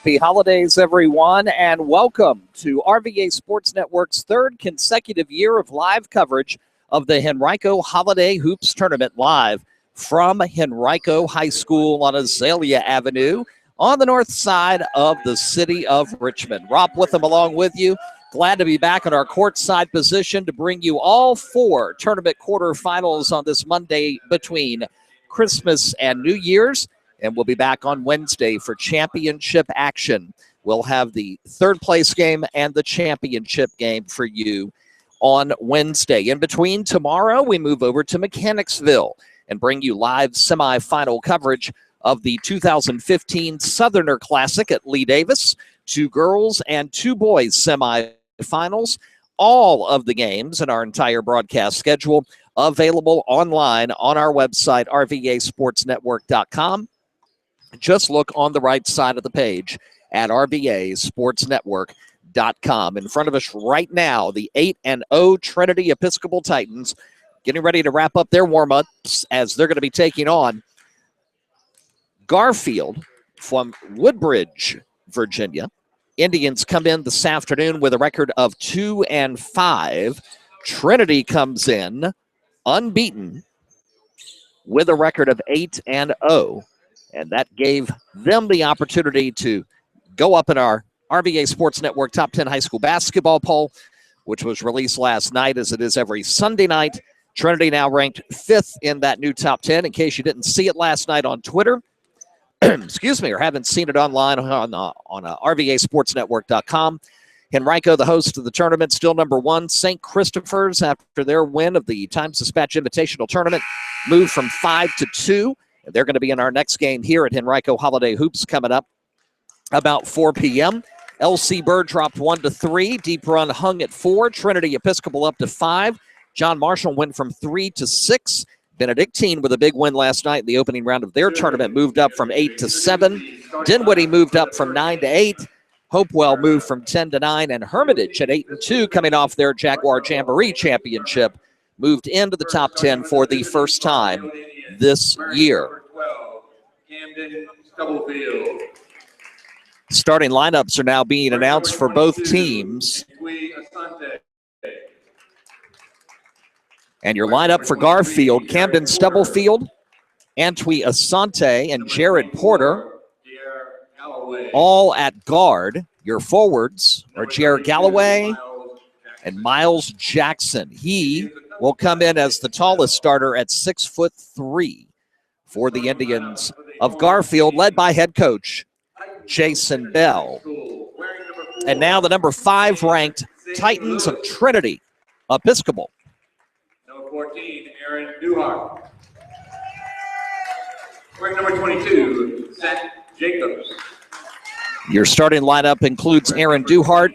Happy holidays, everyone, and welcome to RVA Sports Network's third consecutive year of live coverage of the Henrico Holiday Hoops Tournament live from Henrico High School on Azalea Avenue on the north side of the city of Richmond. Rob Witham along with you. Glad to be back in our courtside position to bring you all four tournament quarterfinals on this Monday between Christmas and New Year's. And we'll be back on Wednesday for championship action. We'll have the third place game and the championship game for you on Wednesday. In between, tomorrow we move over to Mechanicsville and bring you live semifinal coverage of the 2015 Southerner Classic at Lee Davis. 2 girls and 2 boys semifinals. All of the games and our entire broadcast schedule available online on our website, rvasportsnetwork.com. Just look on the right side of the page at rvasportsnetwork.com. In front of us right now, the 8-0 Trinity Episcopal Titans getting ready to wrap up their warm-ups as they're going to be taking on Garfield from Woodbridge, Virginia. Indians come in this afternoon with a record of 2-5. Trinity comes in unbeaten with a record of 8-0. And that gave them the opportunity to go up in our RVA Sports Network Top 10 High School Basketball Poll, which was released last night, as it is every Sunday night. Trinity now ranked 5th in that new Top 10. In case you didn't see it last night on Twitter, excuse me, or haven't seen it online on rvasportsnetwork.com. Henrico, the host of the tournament, still number 1. St. Christopher's, after their win of the Times-Dispatch Invitational Tournament, moved from 5 to 2. They're going to be in our next game here at Henrico Holiday Hoops coming up about 4 p.m. LC Bird dropped 1 to 3. Deep Run hung at 4. Trinity Episcopal up to 5. John Marshall went from 3 to 6. Benedictine with a big win last night in the opening round of their tournament moved up from 8 to 7. Dinwiddie moved up from 9 to 8. Hopewell moved from 10 to 9. And Hermitage at 8-2 coming off their Jaguar Jamboree Championship moved into the top 10 for the first time this year. Starting lineups are now being announced for both teams. And your lineup for Garfield, Camden Stubblefield, Antwi Asante, and Jared Porter, all at guard. Your forwards are Jared Galloway and Miles Jackson. He will come in as the tallest starter at 6'3" for the Indians of Garfield, led by head coach Jason Bell. And now the number 5 ranked Titans of Trinity Episcopal. Number 14, Aaron Duhart. Wearing number 22, Zach Jacobs. Your starting lineup includes Aaron Duhart,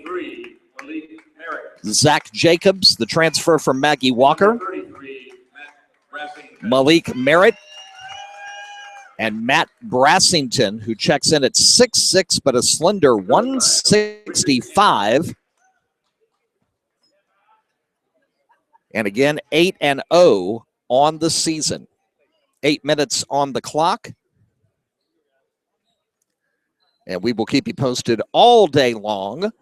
Zach Jacobs, the transfer from Maggie Walker, Malik Merritt, and Matt Brassington, who checks in at 6'6", but a slender 165. And again, 8-0 on the season. 8 minutes on the clock. And we will keep you posted all day long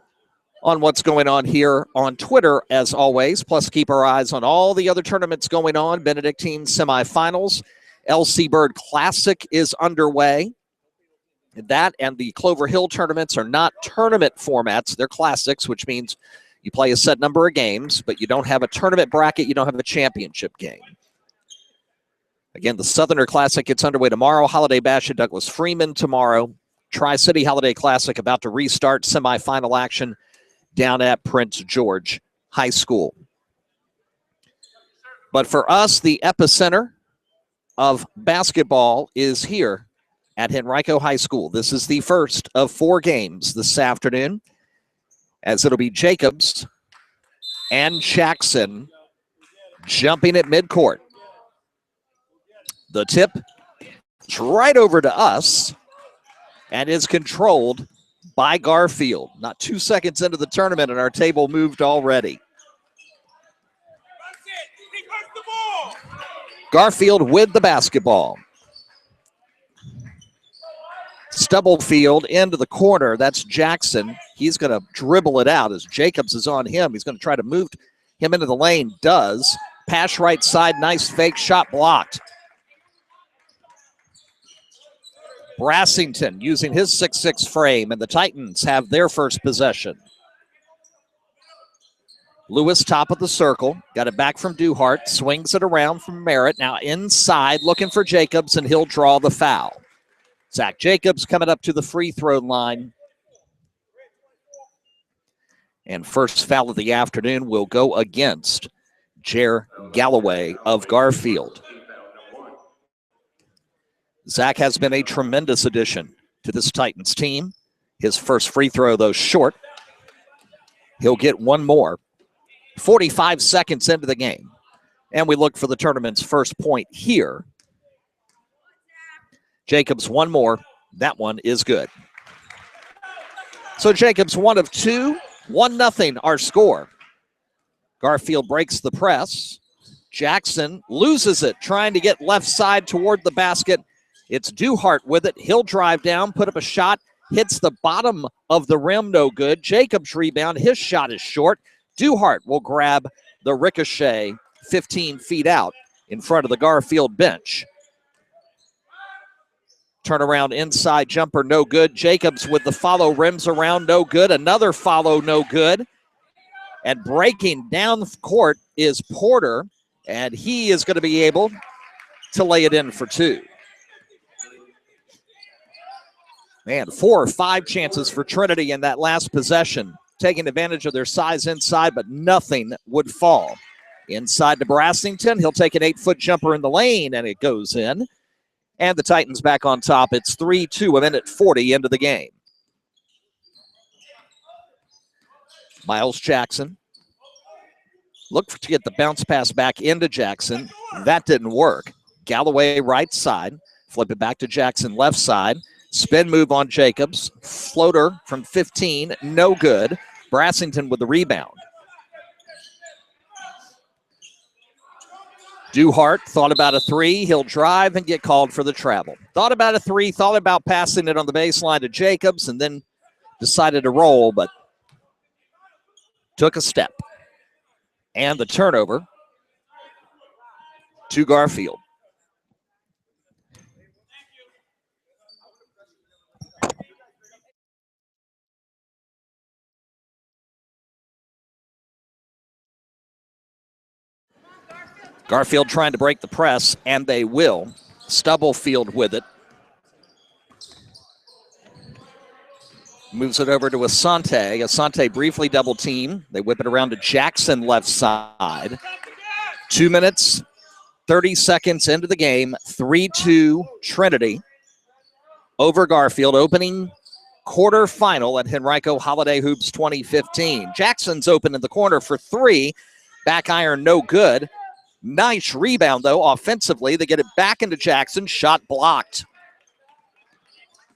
on what's going on here on Twitter, as always. Plus, keep our eyes on all the other tournaments going on. Benedictine semifinals. LC Bird Classic is underway. That and the Clover Hill tournaments are not tournament formats. They're classics, which means you play a set number of games, but you don't have a tournament bracket. You don't have a championship game. Again, the Southerner Classic gets underway tomorrow. Holiday Bash at Douglas Freeman tomorrow. Tri-City Holiday Classic about to restart semifinal action down at Prince George High School. But for us, the epicenter of basketball is here at Henrico High School. This is the first of 4 games this afternoon, as it'll be Jacobs and Jackson jumping at midcourt. The tip is right over to us and is controlled by Garfield. Not 2 seconds into the tournament, and our table moved already. Garfield with the basketball. Stubblefield into the corner. That's Jackson. He's going to dribble it out as Jacobs is on him. He's going to try to move him into the lane. Does. Pass right side. Nice fake shot blocked. Brassington using his 6'6" frame, and the Titans have their first possession. Lewis, top of the circle. Got it back from Duhart. Swings it around from Merritt. Now inside, looking for Jacobs, and he'll draw the foul. Zach Jacobs coming up to the free throw line. And first foul of the afternoon will go against Jer Galloway of Garfield. Zach has been a tremendous addition to this Titans team. His first free throw, though, short. He'll get one more. 45 seconds into the game. And we look for the tournament's first point here. Jacobs, one more. That one is good. So Jacobs, 1 of 2. 1-0 our score. Garfield breaks the press. Jackson loses it, trying to get left side toward the basket. It's Duhart with it. He'll drive down, put up a shot. Hits the bottom of the rim, no good. Jacobs rebound. His shot is short. Duhart will grab the ricochet 15 feet out in front of the Garfield bench. Turnaround inside jumper, no good. Jacobs with the follow, rims around, no good. Another follow, no good. And breaking down the court is Porter, and he is going to be able to lay it in for 2. Man, 4 or 5 chances for Trinity in that last possession, taking advantage of their size inside, but nothing would fall. Inside to Brassington, he'll take an 8-foot jumper in the lane, and it goes in. And the Titans back on top. It's 3-2, a minute 40 into the game. Miles Jackson. Look to get the bounce pass back into Jackson. That didn't work. Galloway right side. Flip it back to Jackson left side. Spin move on Jacobs. Floater from 15, no good. Brassington with the rebound. Duhart thought about a 3. He'll drive and get called for the travel. Thought about a 3, thought about passing it on the baseline to Jacobs, and then decided to roll, but took a step. And the turnover to Garfield. Garfield trying to break the press, and they will. Stubblefield with it. Moves it over to Asante. Asante briefly double team. They whip it around to Jackson left side. 2 minutes, 30 seconds into the game. 3-2 Trinity over Garfield. Opening quarterfinal at Henrico Holiday Hoops 2015. Jackson's open in the corner for 3. Back iron, no good. Nice rebound, though, offensively. They get it back into Jackson. Shot blocked.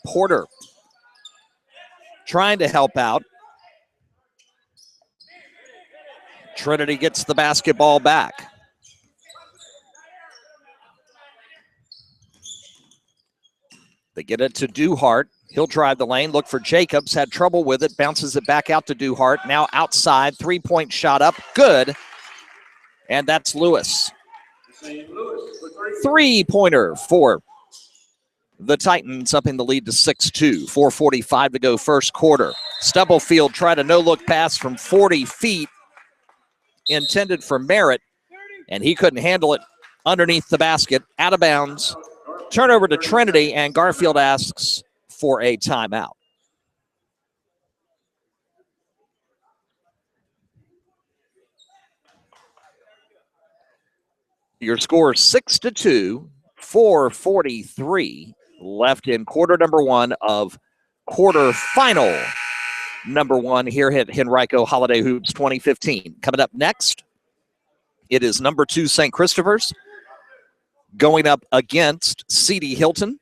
Porter trying to help out. Trinity gets the basketball back. They get it to Duhart. He'll drive the lane, look for Jacobs. Had trouble with it, bounces it back out to Duhart. Now outside, 3-point shot up, good. And that's Lewis. 3-pointer for the Titans, upping the lead to 6-2. 4:45 to go first quarter. Stubblefield tried a no-look pass from 40 feet, intended for Merritt, and he couldn't handle it underneath the basket, out of bounds. Turnover to Trinity, and Garfield asks for a timeout. Your score 6-2, 4:43 left in quarter number 1 of quarterfinal number 1 here at Henrico Holiday Hoops 2015. Coming up next, it is number 2 St. Christopher's going up against CD Hylton.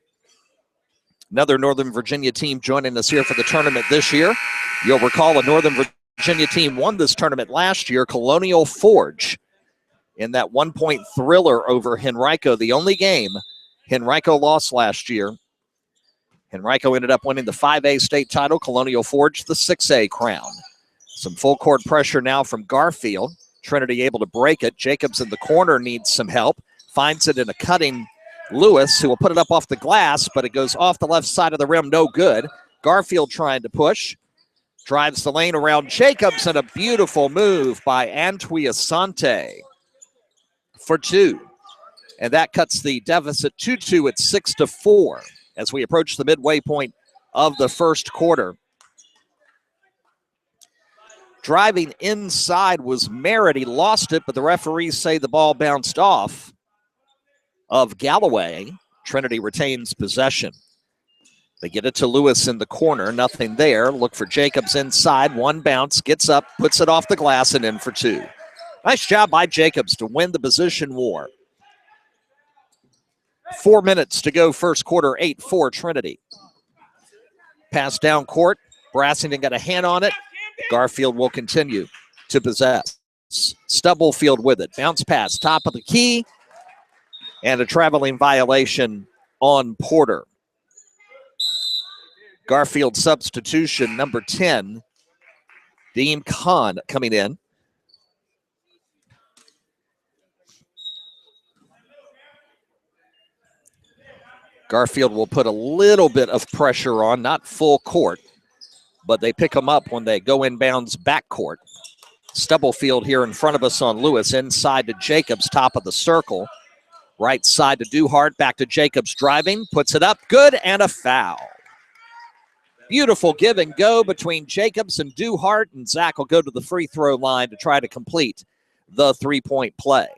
Another Northern Virginia team joining us here for the tournament this year. You'll recall a Northern Virginia team won this tournament last year, Colonial Forge, in that 1-point thriller over Henrico, the only game Henrico lost last year Henrico ended up winning the 5A state title. Colonial forged the 6A crown. Some full court pressure now from Garfield. Trinity able to break it. Jacobs in the corner needs some help. Finds it in a cutting Lewis, who will put it up off the glass, but it goes off the left side of the rim, no good. Garfield trying to push. Drives the lane around Jacobs, and a beautiful move by Antwi Asante for two. And that cuts the deficit 2-2 at 6-4 as we approach the midway point of the first quarter. Driving inside was Merritt. He lost it, but the referees say the ball bounced off of Galloway. Trinity retains possession. They get it to Lewis in the corner. Nothing there. Look for Jacobs inside. One bounce. Gets up. Puts it off the glass and in for two. Nice job by Jacobs to win the position war. 4 minutes to go first quarter. 8-4 Trinity. Pass down court. Brassington got a hand on it. Garfield will continue to possess. Stubblefield with it. Bounce pass. Top of the key. And a traveling violation on Porter. Garfield substitution, number 10, Dean Kahn coming in. Garfield will put a little bit of pressure on, not full court, but they pick them up when they go inbounds backcourt. Stubblefield here in front of us on Lewis, inside to Jacobs, top of the circle. Right side to Duhart, back to Jacobs driving, puts it up, good, and a foul. Beautiful give and go between Jacobs and Duhart, and Zach will go to the free throw line to try to complete the three-point play.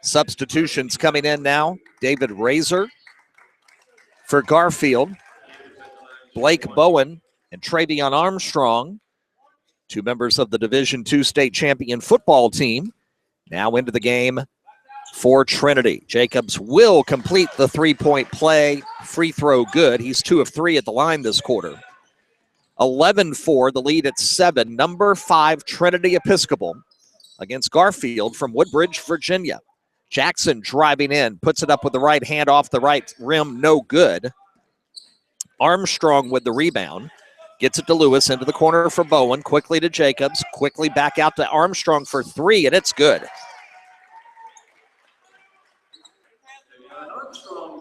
Substitutions coming in now. David Razor for Garfield. Blake Bowen and Travion Armstrong, two members of the Division II state champion football team, now into the game for Trinity. Jacobs will complete the three-point play. Free throw good. He's 2 of 3 at the line this quarter. 11-4, the lead at 7. Number 5, Trinity Episcopal against Garfield from Woodbridge, Virginia. Jackson driving in, puts it up with the right hand off the right rim, no good. Armstrong with the rebound. Gets it to Lewis, into the corner for Bowen. Quickly to Jacobs. Quickly back out to Armstrong for 3, and it's good.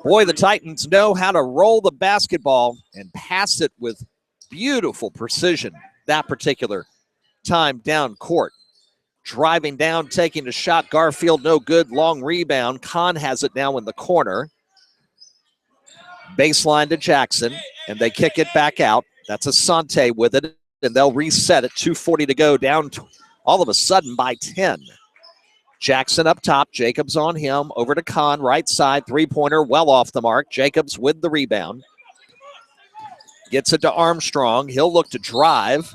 Boy, the Titans know how to roll the basketball and pass it with beautiful precision that particular time down court. Driving down, taking a shot. Garfield, no good. Long rebound. Kahn has it now in the corner. Baseline to Jackson, and they kick it back out. That's Asante with it, and they'll reset it. 2:40 to go, down all of a sudden by 10. Jackson up top, Jacobs on him, over to Kahn, right side, three-pointer, well off the mark. Jacobs with the rebound. Gets it to Armstrong. He'll look to drive,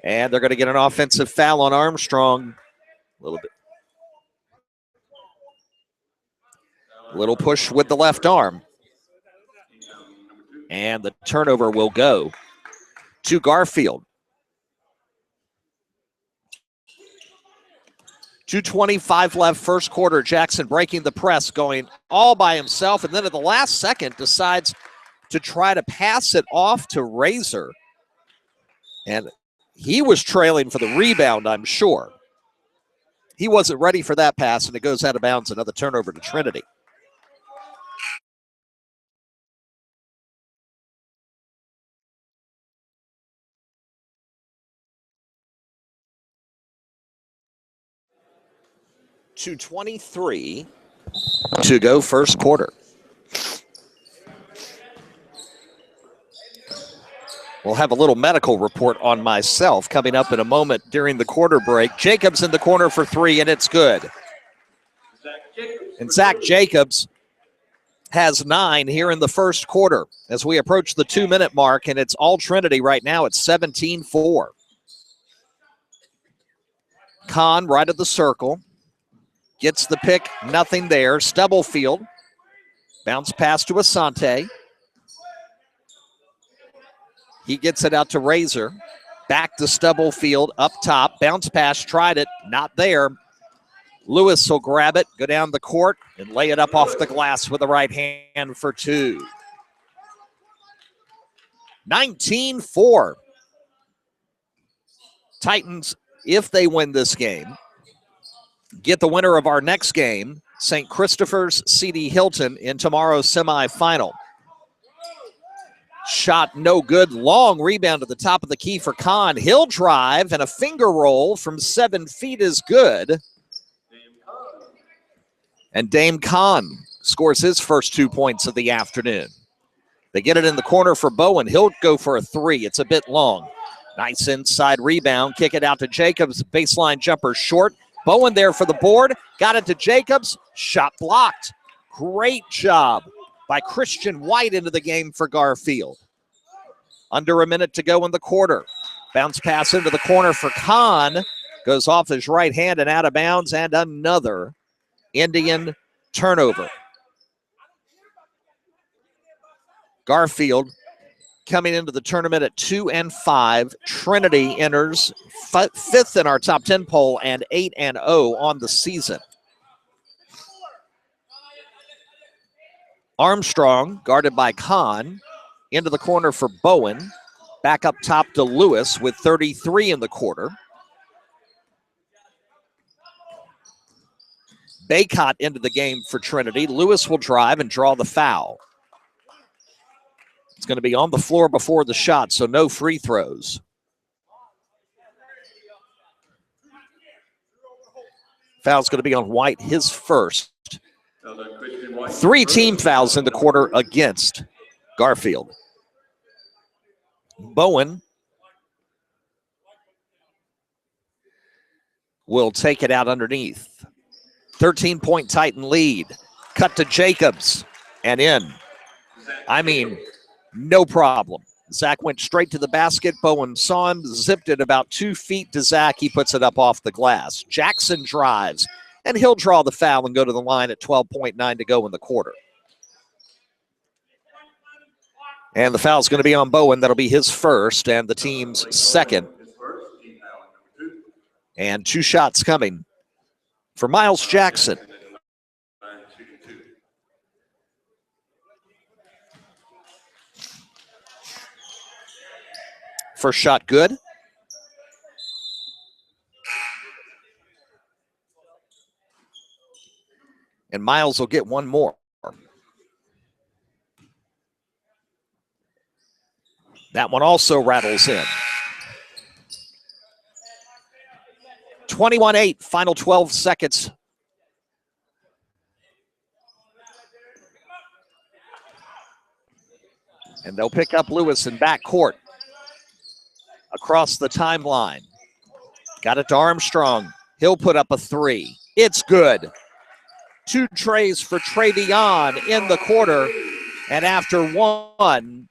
and they're going to get an offensive foul on Armstrong. A little push with the left arm. And the turnover will go to Garfield. 2:25 left first quarter. Jackson breaking the press, going all by himself, and then at the last second decides to try to pass it off to Razor. And he was trailing for the rebound, I'm sure. He wasn't ready for that pass, and it goes out of bounds. Another turnover to Trinity. .223 to go first quarter. We'll have a little medical report on myself coming up in a moment during the quarter break. Jacobs in the corner for 3, and it's good. And Zach Jacobs has 9 here in the first quarter as we approach the 2-minute mark, and it's all Trinity right now. It's 17-4. Kahn right at the circle. Gets the pick, nothing there. Stubblefield, bounce pass to Asante. He gets it out to Razor. Back to Stubblefield, up top. Bounce pass, tried it, not there. Lewis will grab it, go down the court, and lay it up off the glass with the right hand for two. 19-4. Titans, if they win this game, get the winner of our next game, St. Christopher's CD Hylton, in tomorrow's semifinal. Shot no good. Long rebound at the top of the key for Kahn. He'll drive, and a finger roll from 7 feet is good. And Dame Kahn scores his first 2 points of the afternoon. They get it in the corner for Bowen. He'll go for a three. It's a bit long. Nice inside rebound. Kick it out to Jacobs. Baseline jumper short. Bowen there for the board. Got it to Jacobs. Shot blocked. Great job by Christian White into the game for Garfield. Under a minute to go in the quarter. Bounce pass into the corner for Kahn. Goes off his right hand and out of bounds, and another Indian turnover. Garfield coming into the tournament at 2-5. Trinity enters 5th in our top 10 poll and 8-0 on the season. Armstrong guarded by Kahn. Into the corner for Bowen. Back up top to Lewis with 33 in the quarter. Baycott into the game for Trinity. Lewis will drive and draw the foul. It's going to be on the floor before the shot, so no free throws. Foul's going to be on White, his first. 3 team fouls in the quarter against Garfield. Bowen will take it out underneath. 13-point Titan lead. Cut to Jacobs and in. I mean, no problem. Zach went straight to the basket. Bowen saw him, zipped it about 2 feet to Zach. He puts it up off the glass. Jackson drives, and he'll draw the foul and go to the line at 12.9 to go in the quarter. And the foul's going to be on Bowen. That'll be his first and the team's second. And 2 shots coming for Miles Jackson. First shot good. And Miles will get one more. That one also rattles in. 21-8, final 12 seconds. And they'll pick up Lewis in backcourt. Across the timeline. Got it to Armstrong. He'll put up a 3. It's good. 2 trays for Travion in the quarter. And after 1,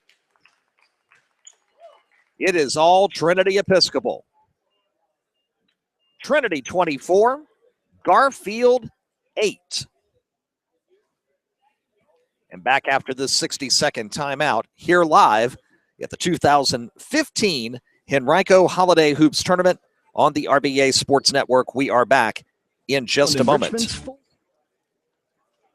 it is all Trinity Episcopal. Trinity 24, Garfield 8. And back after this 60-second timeout, here live at the 2015 Henrico Holiday Hoops Tournament on the RVA Sports Network. We are back in just a moment.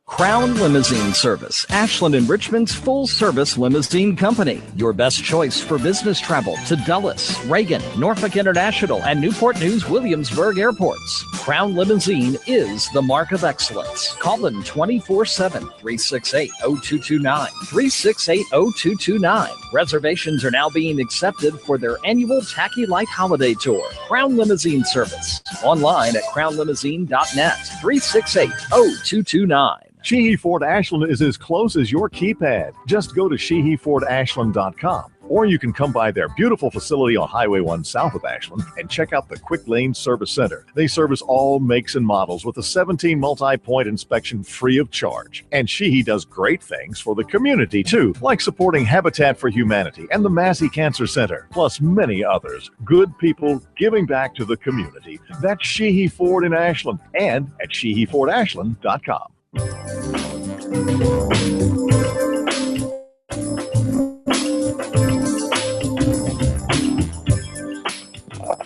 Crown Limousine Service, Ashland and Richmond's full-service limousine company. Your best choice for business travel to Dulles, Reagan, Norfolk International, and Newport News Williamsburg airports. Crown Limousine is the mark of excellence. Call them 24/7, 368-0229, 368-0229. Reservations are now being accepted for their annual Tacky Light Holiday Tour. Crown Limousine Service. Online at crownlimousine.net, 368-0229. Sheehy Ford Ashland is as close as your keypad. Just go to SheehyFordAshland.com. Or you can come by their beautiful facility on Highway 1 south of Ashland and check out the Quick Lane Service Center. They service all makes and models with a 17 multi-point inspection free of charge. And Sheehy does great things for the community too, like supporting Habitat for Humanity and the Massey Cancer Center, plus many others. Good people giving back to the community. That's Sheehy Ford in Ashland and at SheehyFordAshland.com.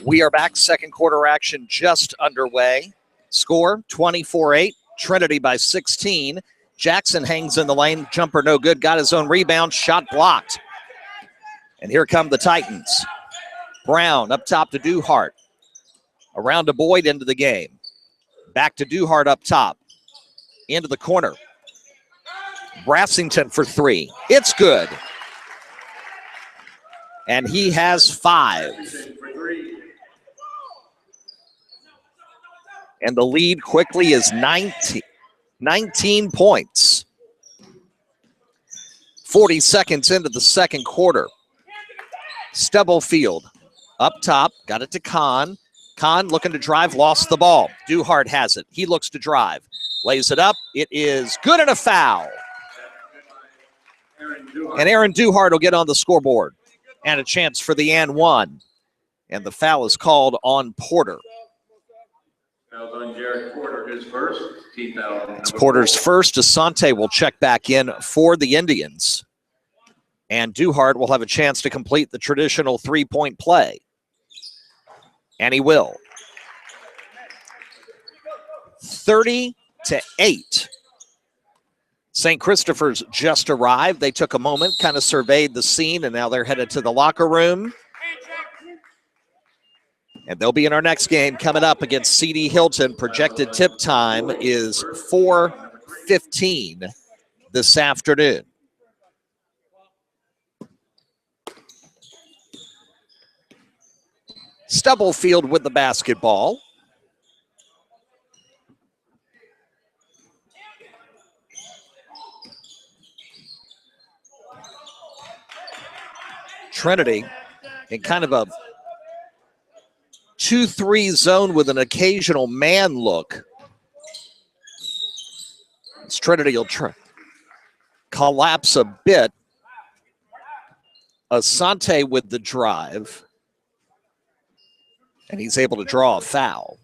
We are back. Second quarter action just underway. Score 24-8. Trinity by 16. Jackson hangs in the lane. Jumper no good. Got his own rebound. Shot blocked. And here come the Titans. Brown up top to Duhart. Around to Boyd into the game. Back to Duhart up top. Into the corner. Brassington for three. It's good. And he has 5. And the lead quickly is 19 points. 40 seconds into the second quarter. Stubblefield up top, got it to Kahn. Kahn looking to drive, lost the ball. Duhart has it. He looks to drive. Lays it up. It is good and a foul. And Aaron Duhart will get on the scoreboard. And a chance for the and one. And the foul is called on Porter. Foul's on Jared Porter, his first. Team foul. It's Porter's first. Asante will check back in for the Indians. And Duhart will have a chance to complete the traditional three-point play. And he will. 30-8. St. Christopher's just arrived. They took a moment, kind of surveyed the scene, and now they're headed to the locker room. And they'll be in our next game coming up against CD Hylton. Projected tip time is 4:15 this afternoon. Stubblefield with the basketball. Trinity in kind of a 2-3 zone with an occasional man look. Trinity will collapse a bit. Asante with the drive. And he's able to draw a foul.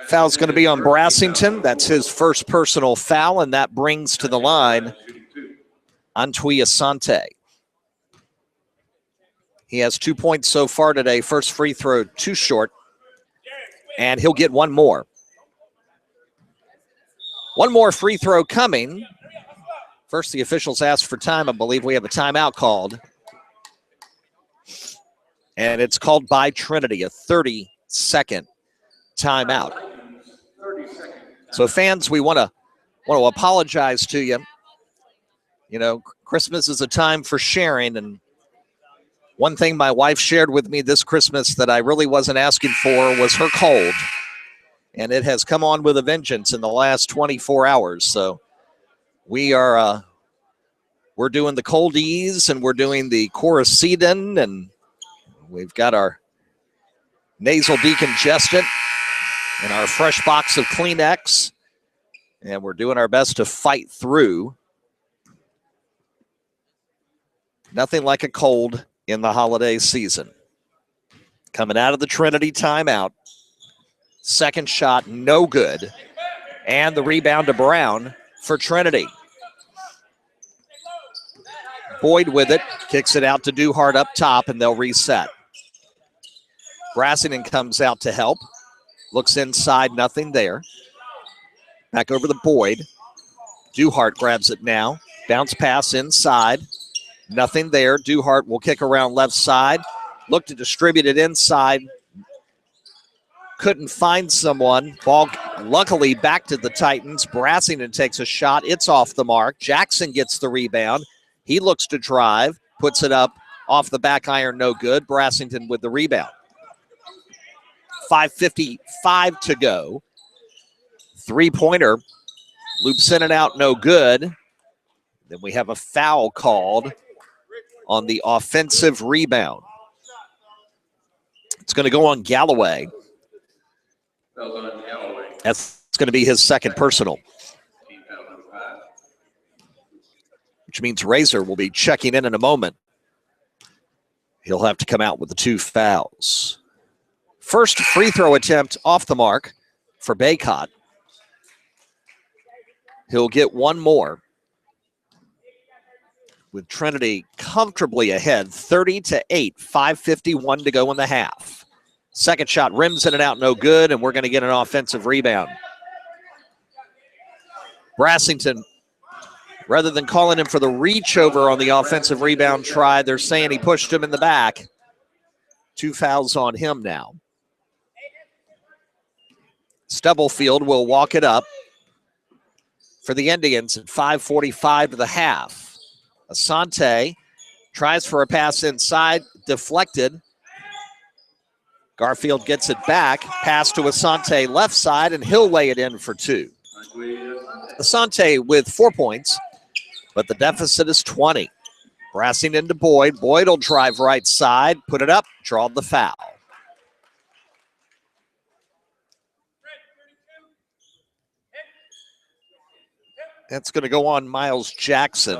Foul's going to be on Brassington. That's his first personal foul, and that brings to the line Antwi Asante. He has 2 points so far today. First free throw, too short. And he'll get one more. One more free throw coming. First, the officials asked for time. I believe we have a timeout called. And it's called by Trinity, a 30-second timeout. So fans, we want to apologize to you. You know, Christmas is a time for sharing, and one thing my wife shared with me this Christmas that I really wasn't asking for was her cold. And it has come on with a vengeance in the last 24 hours. So we're doing the cold ease, and we're doing the Coricidin, and we've got our nasal decongestant and our fresh box of Kleenex. And we're doing our best to fight through. Nothing like a cold in the holiday season. Coming out of the Trinity timeout. Second shot, no good. And the rebound to Brown for Trinity. Boyd with it, kicks it out to Duhart up top, and they'll reset. Brassington comes out to help. Looks inside, nothing there. Back over to Boyd. Duhart grabs it now. Bounce pass inside. Nothing there. Duhart will kick around left side. Look to distribute it inside. Couldn't find someone. Ball luckily back to the Titans. Brassington takes a shot. It's off the mark. Jackson gets the rebound. He looks to drive. Puts it up off the back iron. No good. Brassington with the rebound. 5:55 to go. Three-pointer. Loops in and out. No good. Then we have a foul called on the offensive rebound. It's going to go on Galloway. That's going to be his second personal. Which means Razor will be checking in a moment. He'll have to come out with the 2 fouls. First free throw attempt off the mark for Baycott. He'll get one more. With Trinity comfortably ahead, 30-8, 5:51 to go in the half. Second shot rims in and out, no good, and we're going to get an offensive rebound. Brassington, rather than calling him for the reach over on the offensive rebound try, they're saying he pushed him in the back. 2 fouls on him now. Stubblefield will walk it up for the Indians at 5:45 to the half. Asante tries for a pass inside, deflected. Garfield gets it back, pass to Asante left side, and he'll lay it in for 2. Asante with 4 points, but the deficit is 20. Brassington to Boyd. Boyd will drive right side, put it up, draw the foul. That's going to go on Miles Jackson.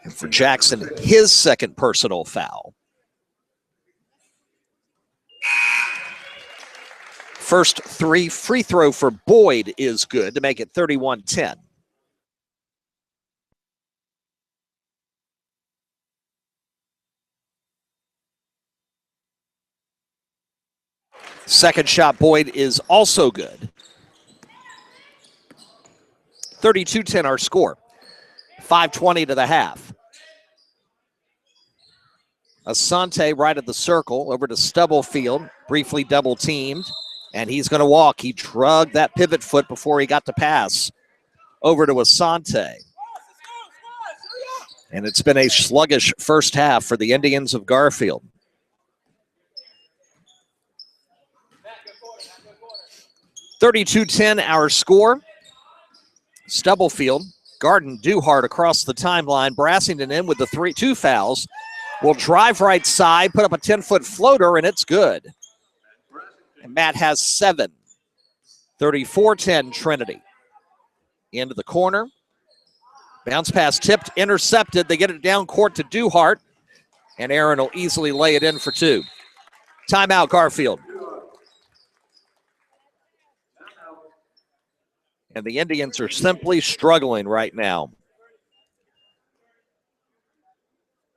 And for Jackson, his second personal foul. First free throw for Boyd is good to make it 31-10. Second shot, Boyd is also good. 32-10 our score. 5:20 to the half. Asante right at the circle, over to Stubblefield, briefly double teamed, and he's going to walk. He drugged that pivot foot before he got to pass over to Asante. And it's been a sluggish first half for the Indians of Garfield. (32-10) our score. Stubblefield, Garden, Duhart across the timeline. Brassington in with the 2 fouls. Will drive right side, put up a 10-foot floater, and it's good. And Matt has 7. 34-10 Trinity. Into the corner. Bounce pass tipped, intercepted. They get it down court to Duhart, and Aaron will easily lay it in for 2. Timeout, Garfield. And the Indians are simply struggling right now.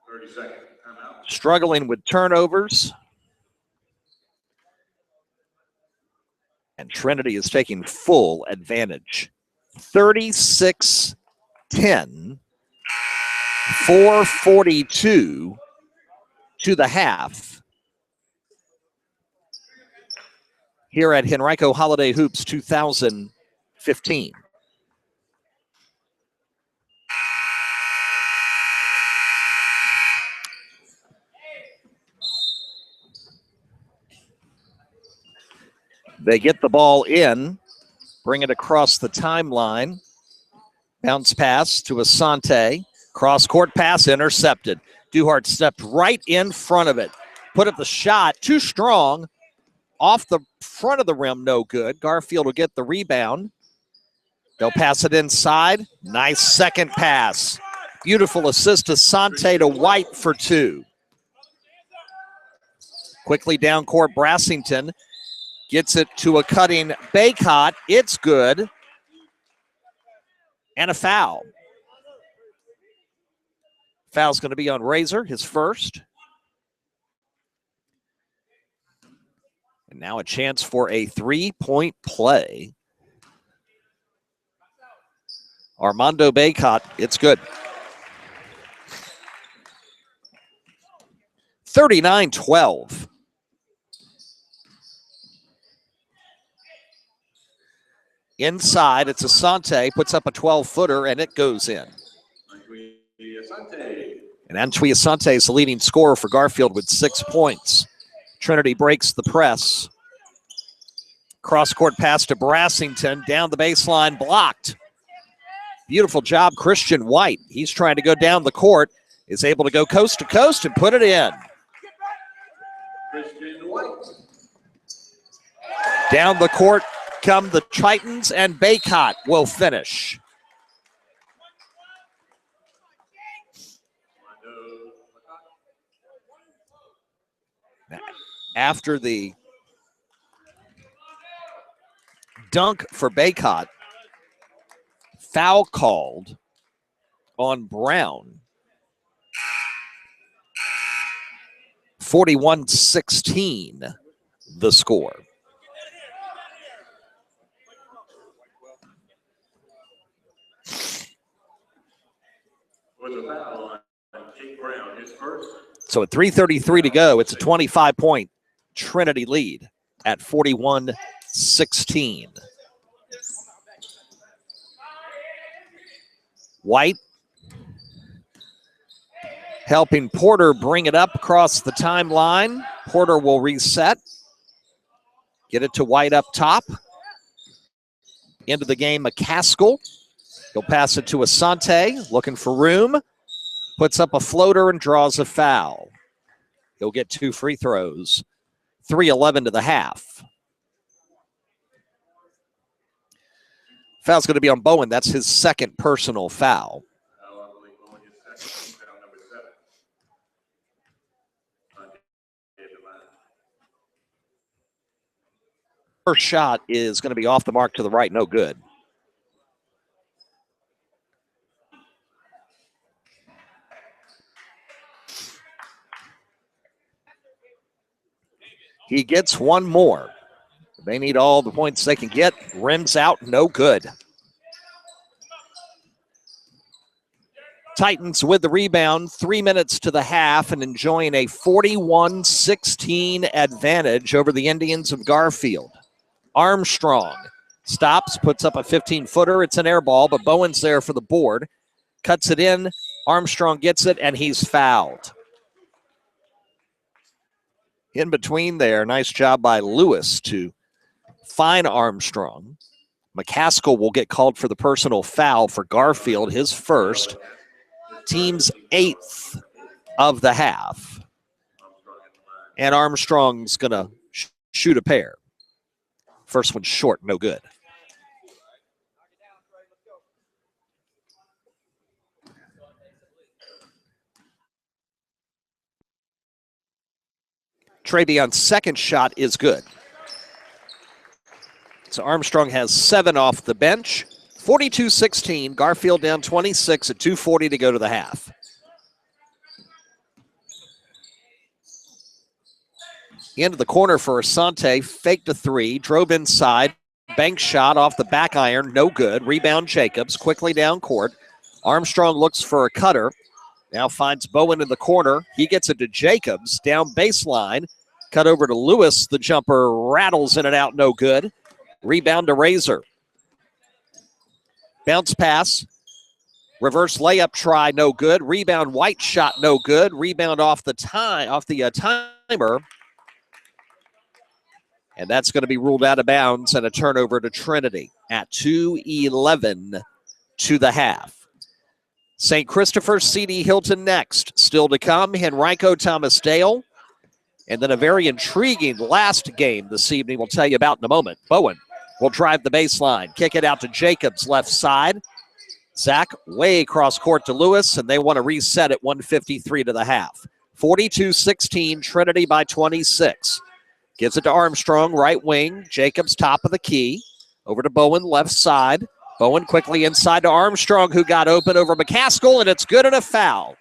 30 seconds. Timeout. Struggling with turnovers. And Trinity is taking full advantage. 36-10. 4:42 to the half. Here at Henrico Holiday Hoops 2015. They get the ball in, bring it across the timeline. Bounce pass to Asante. Cross-court pass intercepted. Duhart stepped right in front of it. Put up the shot, too strong. Off the front of the rim, no good. Garfield will get the rebound. They'll pass it inside. Nice second pass. Beautiful assist to Asante to White for 2. Quickly down court, Brassington gets it to a cutting Baycott. It's good. And a foul. Foul's going to be on Razor, his first. And now a chance for a 3-point play. Armando Baycott, it's good. 39-12. Inside, it's Asante, puts up a 12-footer, and it goes in. And Antwi Asante is the leading scorer for Garfield with 6 points. Trinity breaks the press. Cross-court pass to Brassington, down the baseline, blocked. Beautiful job, Christian White. He's trying to go down the court, is able to go coast to coast and put it in. Christian White. Down the court come the Titans, and Baycott will finish. After the dunk for Baycott, foul called on Brown. 41-16 the score. With a foul on Jake Brown, his first. So at 3:33 to go, it's a 25-point Trinity lead at 41-16. White helping Porter bring it up across the timeline. Porter will reset. Get it to White up top. Into the game, McCaskill. He'll pass it to Asante, looking for room. Puts up a floater and draws a foul. He'll get 2 free throws. 3:11 to the half. Foul's going to be on Bowen. That's his second personal foul. First shot is going to be off the mark to the right. No good. He gets one more. They need all the points they can get. Rims out, no good. Titans with the rebound, 3 minutes to the half, and enjoying a 41-16 advantage over the Indians of Garfield. Armstrong stops, puts up a 15-footer. It's an air ball, but Bowen's there for the board. Cuts it in. Armstrong gets it, and he's fouled. In between there, nice job by Lewis to find Armstrong. McCaskill will get called for the personal foul for Garfield, his first. Team's 8th of the half. And Armstrong's going to shoot a pair. First one short, no good. Trayvion's second shot is good. So Armstrong has 7 off the bench. 42-16, Garfield down 26 at 2:40 to go to the half. Into the corner for Asante, faked a 3, drove inside, bank shot off the back iron, no good. Rebound Jacobs, quickly down court. Armstrong looks for a cutter, now finds Bowen in the corner. He gets it to Jacobs, down baseline, cut over to Lewis. The jumper rattles in and out, no good. Rebound to Razor. Bounce pass, reverse layup try, no good. Rebound White shot, no good. Rebound off the timer. And that's going to be ruled out of bounds and a turnover to Trinity at 2:11 to the half. St. Christopher, CD Hylton next. Still to come, Henrico Thomas Dale. And then a very intriguing last game this evening we'll tell you about in a moment. Bowen will drive the baseline, kick it out to Jacobs, left side. Zach way across court to Lewis, and they want to reset at 1:53 to the half. 42-16, Trinity by 26. Gives it to Armstrong, right wing. Jacobs, top of the key. Over to Bowen, left side. Bowen quickly inside to Armstrong, who got open over McCaskill, and it's good and a foul.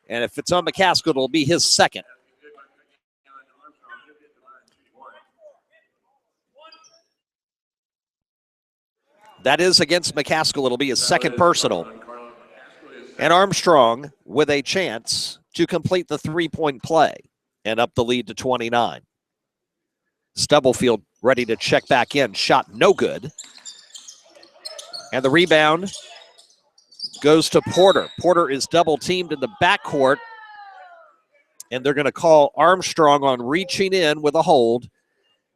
And if it's on McCaskill, it'll be his second. That is against McCaskill. It'll be his second personal. And Armstrong with a chance to complete the 3-point play and up the lead to 29. Stubblefield ready to check back in. Shot no good. And the rebound goes to Porter. Porter is double teamed in the backcourt. And they're going to call Armstrong on reaching in with a hold.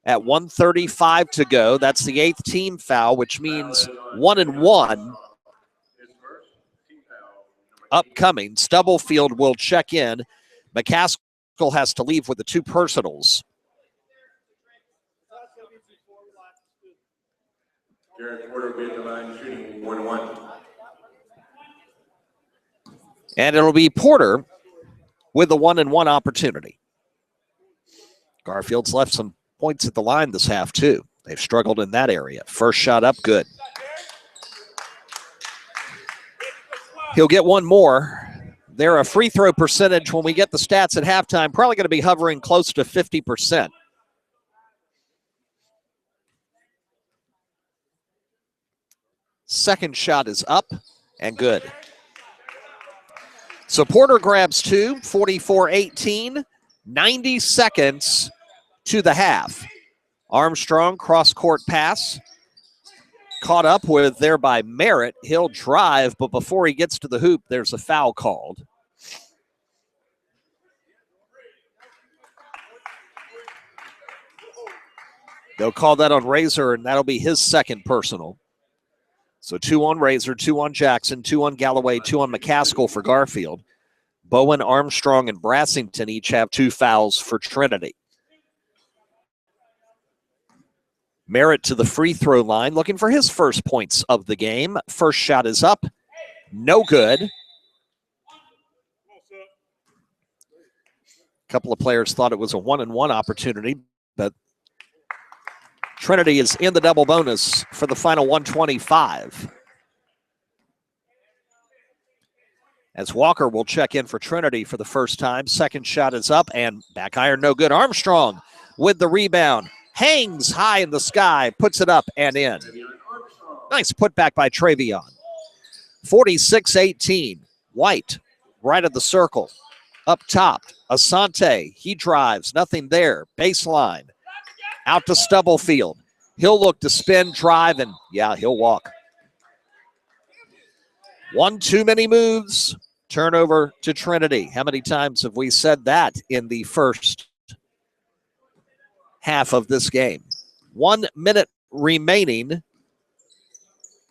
At 1:35 to go, that's the 8th team foul, which means 1-1 upcoming. Stubblefield will check in. McCaskill has to leave with the 2 personals. Jared Porter will be at the line shooting 1-1. And it'll be Porter with the 1-1 opportunity. Garfield's left some points at the line this half, too. They've struggled in that area. First shot up, good. He'll get one more. They're a free throw percentage when we get the stats at halftime, probably going to be hovering close to 50%. Second shot is up and good. So Porter grabs two, 44-18, 90 seconds to the half. Armstrong, cross-court pass. Caught up with there by Merritt. He'll drive, but before he gets to the hoop, there's a foul called. They'll call that on Razor, and that'll be his second personal. So 2 on Razor, 2 on Jackson, 2 on Galloway, 2 on McCaskill for Garfield. Bowen, Armstrong, and Brassington each have 2 fouls for Trinity. Merritt to the free throw line, looking for his first points of the game. First shot is up. No good. A couple of players thought it was a 1-and-1 opportunity, but Trinity is in the double bonus for the final 125. As Walker will check in for Trinity for the first time. Second shot is up and back iron no good. Armstrong with the rebound. Hangs high in the sky, puts it up and in. Nice putback by Travion. 46-18. White, right of the circle. Up top, Asante. He drives, nothing there. Baseline. Out to Stubblefield. He'll look to spin, drive, and yeah, he'll walk. One too many moves. Turnover to Trinity. How many times have we said that in the first half of this game? 1 minute remaining,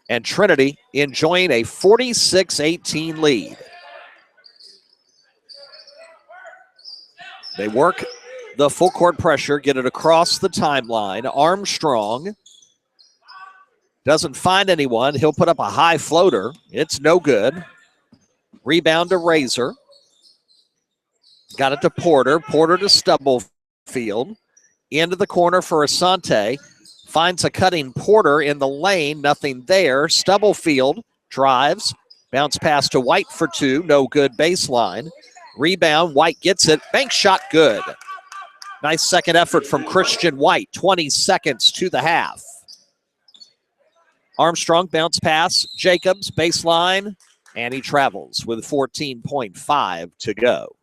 and Trinity enjoying a 46-18 lead. They work the full court pressure, get it across the timeline. Armstrong doesn't find anyone. He'll put up a high floater. It's no good. Rebound to Razor. Got it to Porter. Porter to Stubblefield. Into the corner for Asante. Finds a cutting Porter in the lane. Nothing there. Stubblefield drives. Bounce pass to White for two. No good baseline. Rebound. White gets it. Bank shot good. Nice second effort from Christian White. 20 seconds to the half. Armstrong bounce pass. Jacobs baseline. And he travels with 14.5 to go.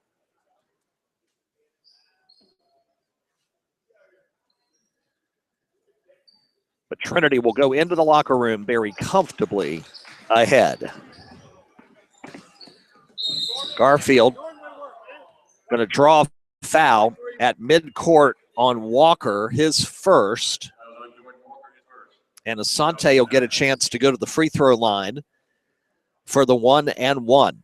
But Trinity will go into the locker room very comfortably ahead. Garfield going to draw a foul at midcourt on Walker, his first. And Asante will get a chance to go to the free throw line for the 1-and-1.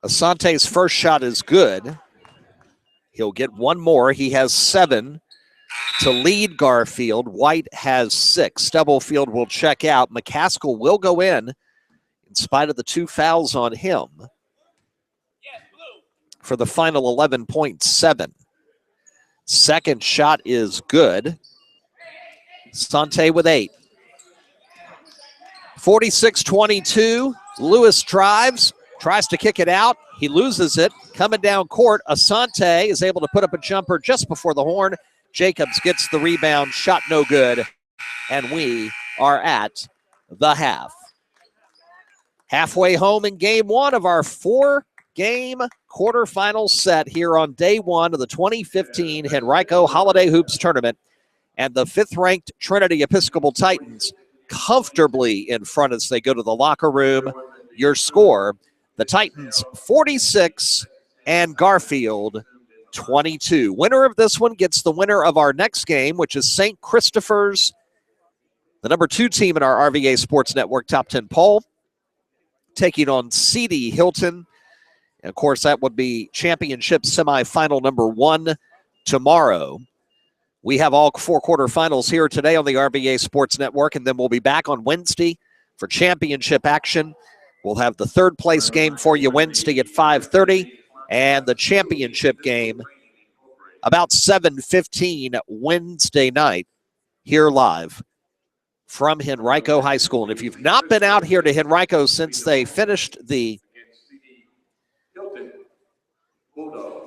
Asante's first shot is good. He'll get one more. He has 7 to lead Garfield. White has 6. Stubblefield will check out. McCaskill will go in spite of the 2 fouls on him, for the final 11.7. Second shot is good. Sante with 8. 46-22. Lewis drives, tries to kick it out. He loses it. Coming down court, Asante is able to put up a jumper just before the horn. Jacobs gets the rebound. Shot no good. And we are at the half. Halfway home in game 1 of our 4-game quarterfinal set here on day 1 of the 2015 Henrico Holiday Hoops Tournament. And the 5th-ranked Trinity Episcopal Titans comfortably in front as they go to the locker room. Your score, the Titans 46 and Garfield 22. Winner of this one gets the winner of our next game, which is St. Christopher's, the number 2 team in our RVA Sports Network Top 10 poll, taking on CD Hylton. And of course, that would be championship semifinal number 1 tomorrow. We have all 4 quarterfinals here today on the RVA Sports Network, and then we'll be back on Wednesday for championship action. We'll have the 3rd place game for you Wednesday at 5:30, and the championship game about 7:15 Wednesday night here live from Henrico High School. And if you've not been out here to Henrico since they finished the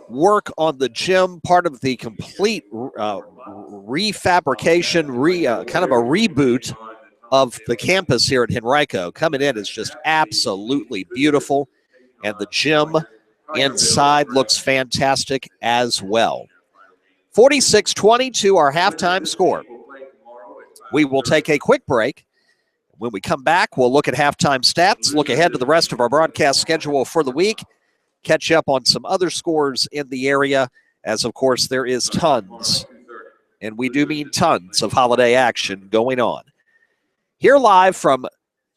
work on the gym, part of the complete refabrication, kind of a reboot of the campus here at Henrico, coming in is just absolutely beautiful. And the gym inside looks fantastic as well. 46-22, our halftime score. We will take a quick break. When we come back, we'll look at halftime stats, look ahead to the rest of our broadcast schedule for the week, catch up on some other scores in the area, as, of course, there is tons, and we do mean tons, of holiday action going on. Here live from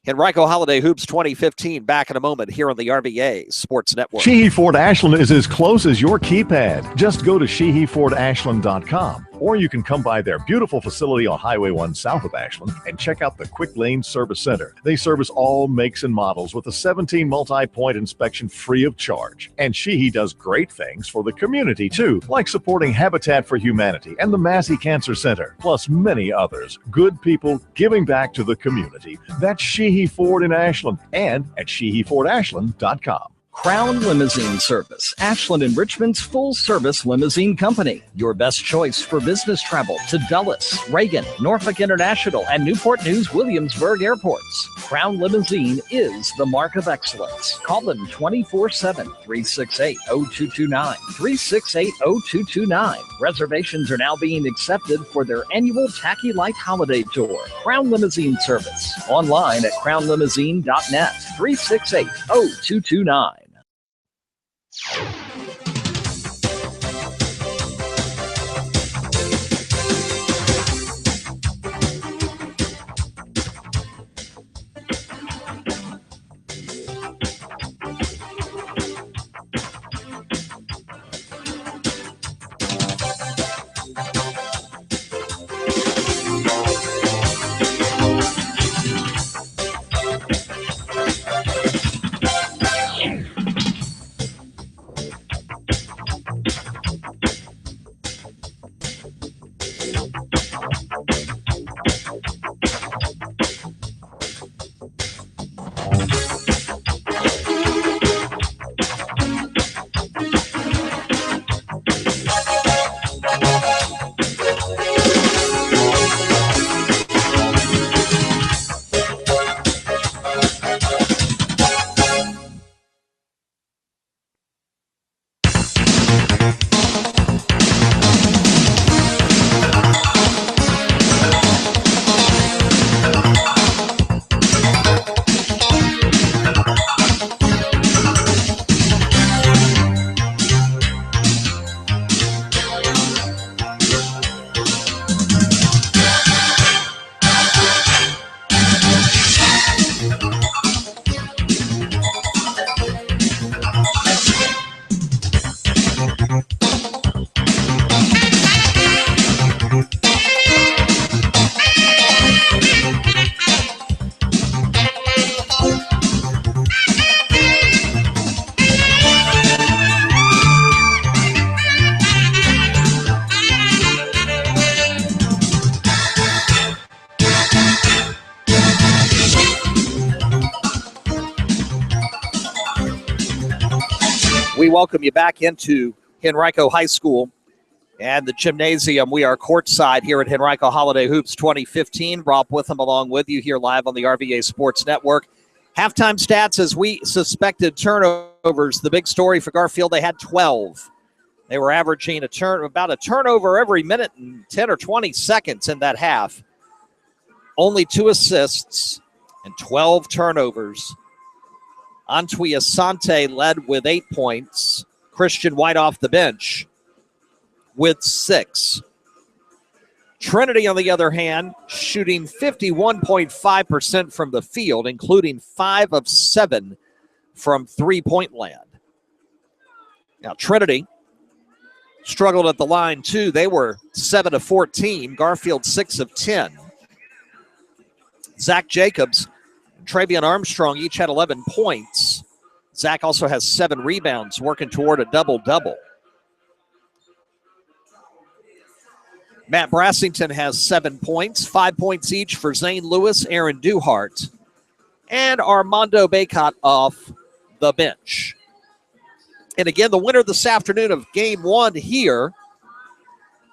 Henrico Holiday Hoops 2015, back in a moment here on the RVA Sports Network. Sheehy Ford Ashland is as close as your keypad. Just go to SheehyFordAshland.com, or you can come by their beautiful facility on Highway 1 south of Ashland and check out the Quick Lane Service Center. They service all makes and models with a 17 multi-point inspection free of charge. And Sheehy does great things for the community too, like supporting Habitat for Humanity and the Massey Cancer Center, plus many others. Good people giving back to the community. That's Sheehy Ford in Ashland and at SheehyFordAshland.com. Crown Limousine Service, Ashland and Richmond's full-service limousine company. Your best choice for business travel to Dulles, Reagan, Norfolk International, and Newport News Williamsburg airports. Crown Limousine is the mark of excellence. Call them 24/7, 368-0229, 368-0229. Reservations are now being accepted for their annual Tacky Light Holiday Tour. Crown Limousine Service, online at crownlimousine.net, 368-0229. We welcome you back into Henrico High School and the gymnasium. We are courtside here at Henrico Holiday Hoops 2015. Rob Witham along with you here live on the RVA Sports Network. Halftime stats, as we suspected, turnovers. The big story for Garfield, they had 12. They were averaging about a turnover every minute and 10 or 20 seconds in that half. Only 2 assists and 12 turnovers. Antwi Asante led with 8 points. Christian White off the bench with 6. Trinity, on the other hand, shooting 51.5% from the field, including 5 of 7 from three-point land. Now, Trinity struggled at the line, too. They were 7 of 14. Garfield, 6 of 10. Zach Jacobs and Travion Armstrong each had 11 points. Zach also has 7 rebounds, working toward a double-double. Matt Brassington has 7 points, 5 points each for Zane Lewis, Aaron Duhart, and Armando Baycott off the bench. And again, the winner this afternoon of game 1 here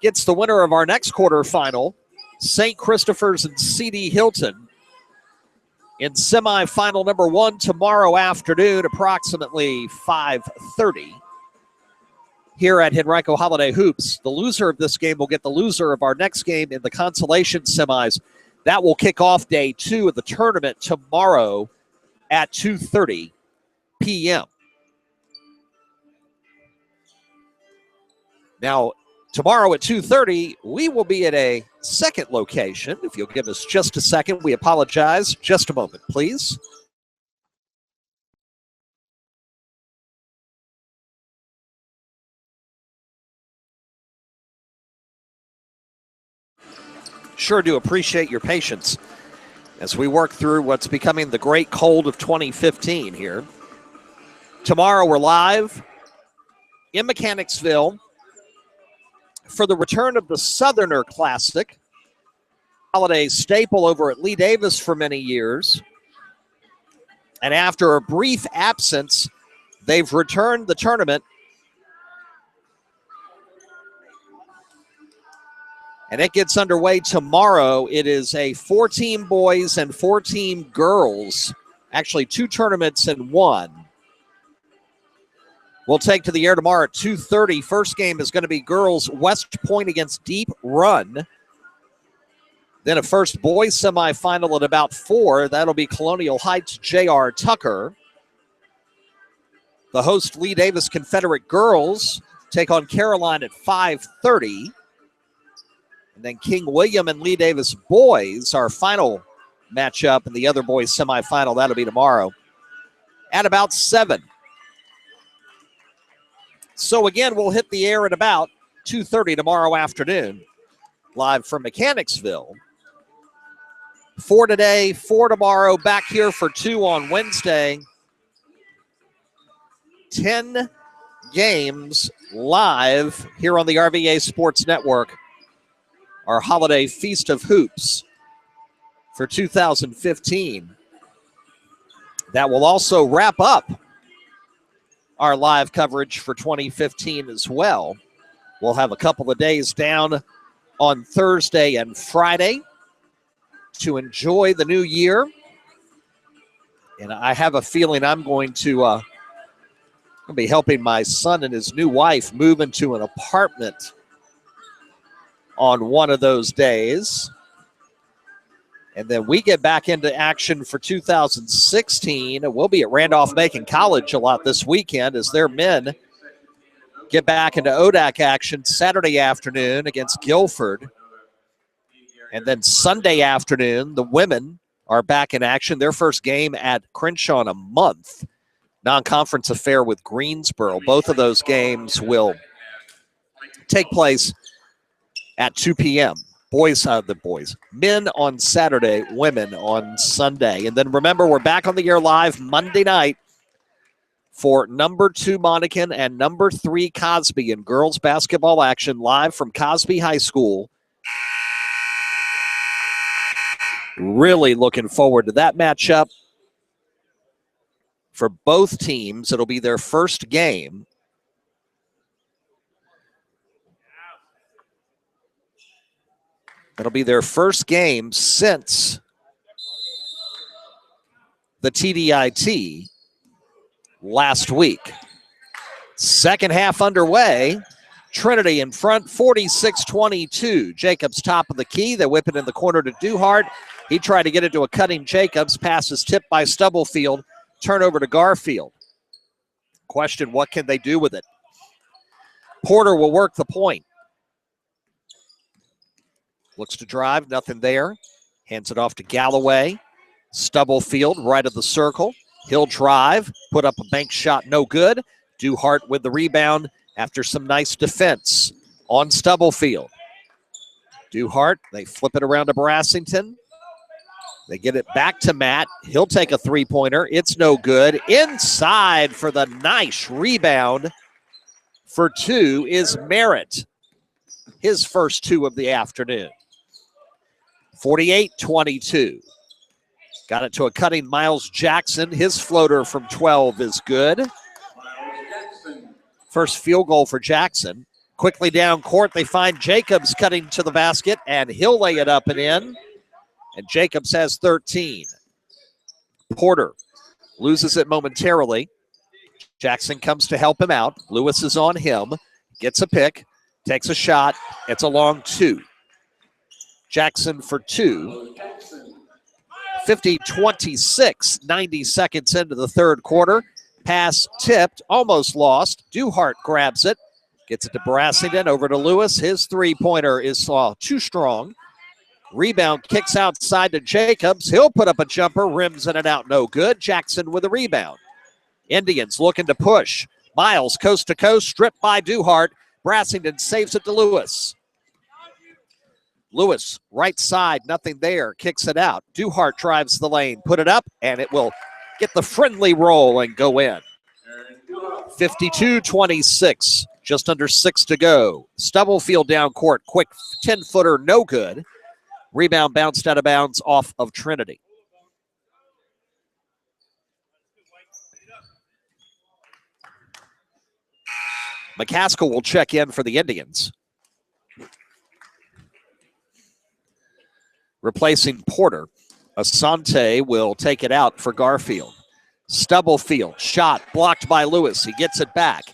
gets the winner of our next quarterfinal, St. Christopher's and CD Hylton, in semifinal number 1 tomorrow afternoon, approximately 5:30. Here at Henrico Holiday Hoops. The loser of this game will get the loser of our next game in the consolation semis. That will kick off day 2 of the tournament tomorrow at 2:30 p.m. Now, tomorrow at 2:30, we will be at a second location. If you'll give us just a second, we apologize. Just a moment, please. Sure do appreciate your patience as we work through what's becoming the great cold of 2015 here. Tomorrow we're live in Mechanicsville for the return of the Southerner Classic. Holiday staple over at Lee Davis for many years. And after a brief absence, they've returned the tournament. And it gets underway tomorrow. It is a 4-team boys and 4-team girls. Actually, 2 tournaments in 1. We'll take to the air tomorrow at 2:30. First game is going to be girls West Point against Deep Run. Then a first boys semifinal at about 4. That'll be Colonial Heights J.R. Tucker. The host Lee Davis Confederate girls take on Caroline at 5:30. And then King William and Lee Davis boys, our final matchup in the other boys semifinal. That'll be tomorrow at about 7. So again, we'll hit the air at about 2:30 tomorrow afternoon, live from Mechanicsville. 4 today, 4 tomorrow, back here for 2 on Wednesday. 10 games live here on the RVA Sports Network. Our holiday feast of hoops for 2015. That will also wrap up our live coverage for 2015 as well. We'll have a couple of days down on Thursday and Friday to enjoy the new year. And I have a feeling I'm going to be helping my son and his new wife move into an apartment on one of those days. And then we get back into action for 2016. We'll be at Randolph-Macon College a lot this weekend as their men get back into ODAC action Saturday afternoon against Guilford. And then Sunday afternoon, the women are back in action. Their first game at Crenshaw in a month. Non-conference affair with Greensboro. Both of those games will take place at 2 p.m. Men on Saturday, women on Sunday. And then remember, we're back on the air live Monday night for number 2 Monacan and number 3 Cosby in girls basketball action live from Cosby High School. Really looking forward to that matchup. For both teams, it'll be their first game. It'll be their first game since the TDIT last week. Second half underway. Trinity in front, 46-22. Jacobs top of the key. They whip it in the corner to Duhart. He tried to get it to a cutting Jacobs. Pass is tipped by Stubblefield. Turnover to Garfield. Question, what can they do with it? Porter will work the point. Looks to drive, nothing there. Hands it off to Galloway. Stubblefield right of the circle. He'll drive, put up a bank shot, no good. Duhart with the rebound after some nice defense on Stubblefield. Duhart, they flip it around to Brassington. They get it back to Matt. He'll take a three-pointer. It's no good. Inside for the nice rebound for 2 is Merritt. his first 2 of the afternoon. 48-22. Got it to a cutting Miles Jackson. His floater from 12 is good. First field goal for Jackson. Quickly down court, they find Jacobs cutting to the basket, and he'll lay it up and in. And Jacobs has 13. Porter loses it momentarily. Jackson comes to help him out. Lewis is on him. Gets a pick. Takes a shot. It's a long 2. Jackson for 2. 50-26, 90 seconds into the third quarter. Pass tipped, almost lost. Duhart grabs it. Gets it to Brassington, over to Lewis. His three-pointer is too strong. Rebound kicks outside to Jacobs. He'll put up a jumper, rims in and out, no good. Jackson with a rebound. Indians looking to push. Miles coast to coast, stripped by Duhart. Brassington saves it to Lewis. Lewis, right side, nothing there, kicks it out. Duhart drives the lane, put it up, and it will get the friendly roll and go in. 52-26, just under 6 to go. Stubblefield down court, quick 10-footer, no good. Rebound bounced out of bounds off of Trinity. McCaskill will check in for the Indians. Replacing Porter. Asante will take it out for Garfield. Stubblefield, shot blocked by Lewis. He gets it back.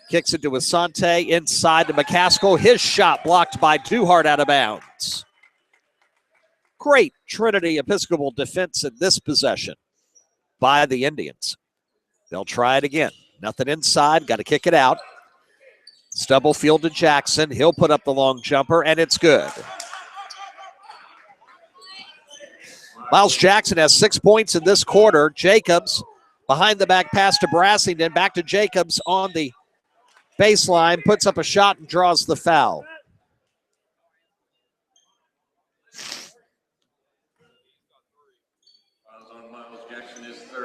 Kicks it to Asante, inside to McCaskill. His shot blocked by Duhart out of bounds. Great Trinity Episcopal defense in this possession by the Indians. They'll try it again. Nothing inside, got to kick it out. Stubblefield to Jackson. He'll put up the long jumper, and it's good. Miles Jackson has 6 points in this quarter. Jacobs, behind the back pass to Brassington. Back to Jacobs on the baseline. Puts up a shot and draws the foul.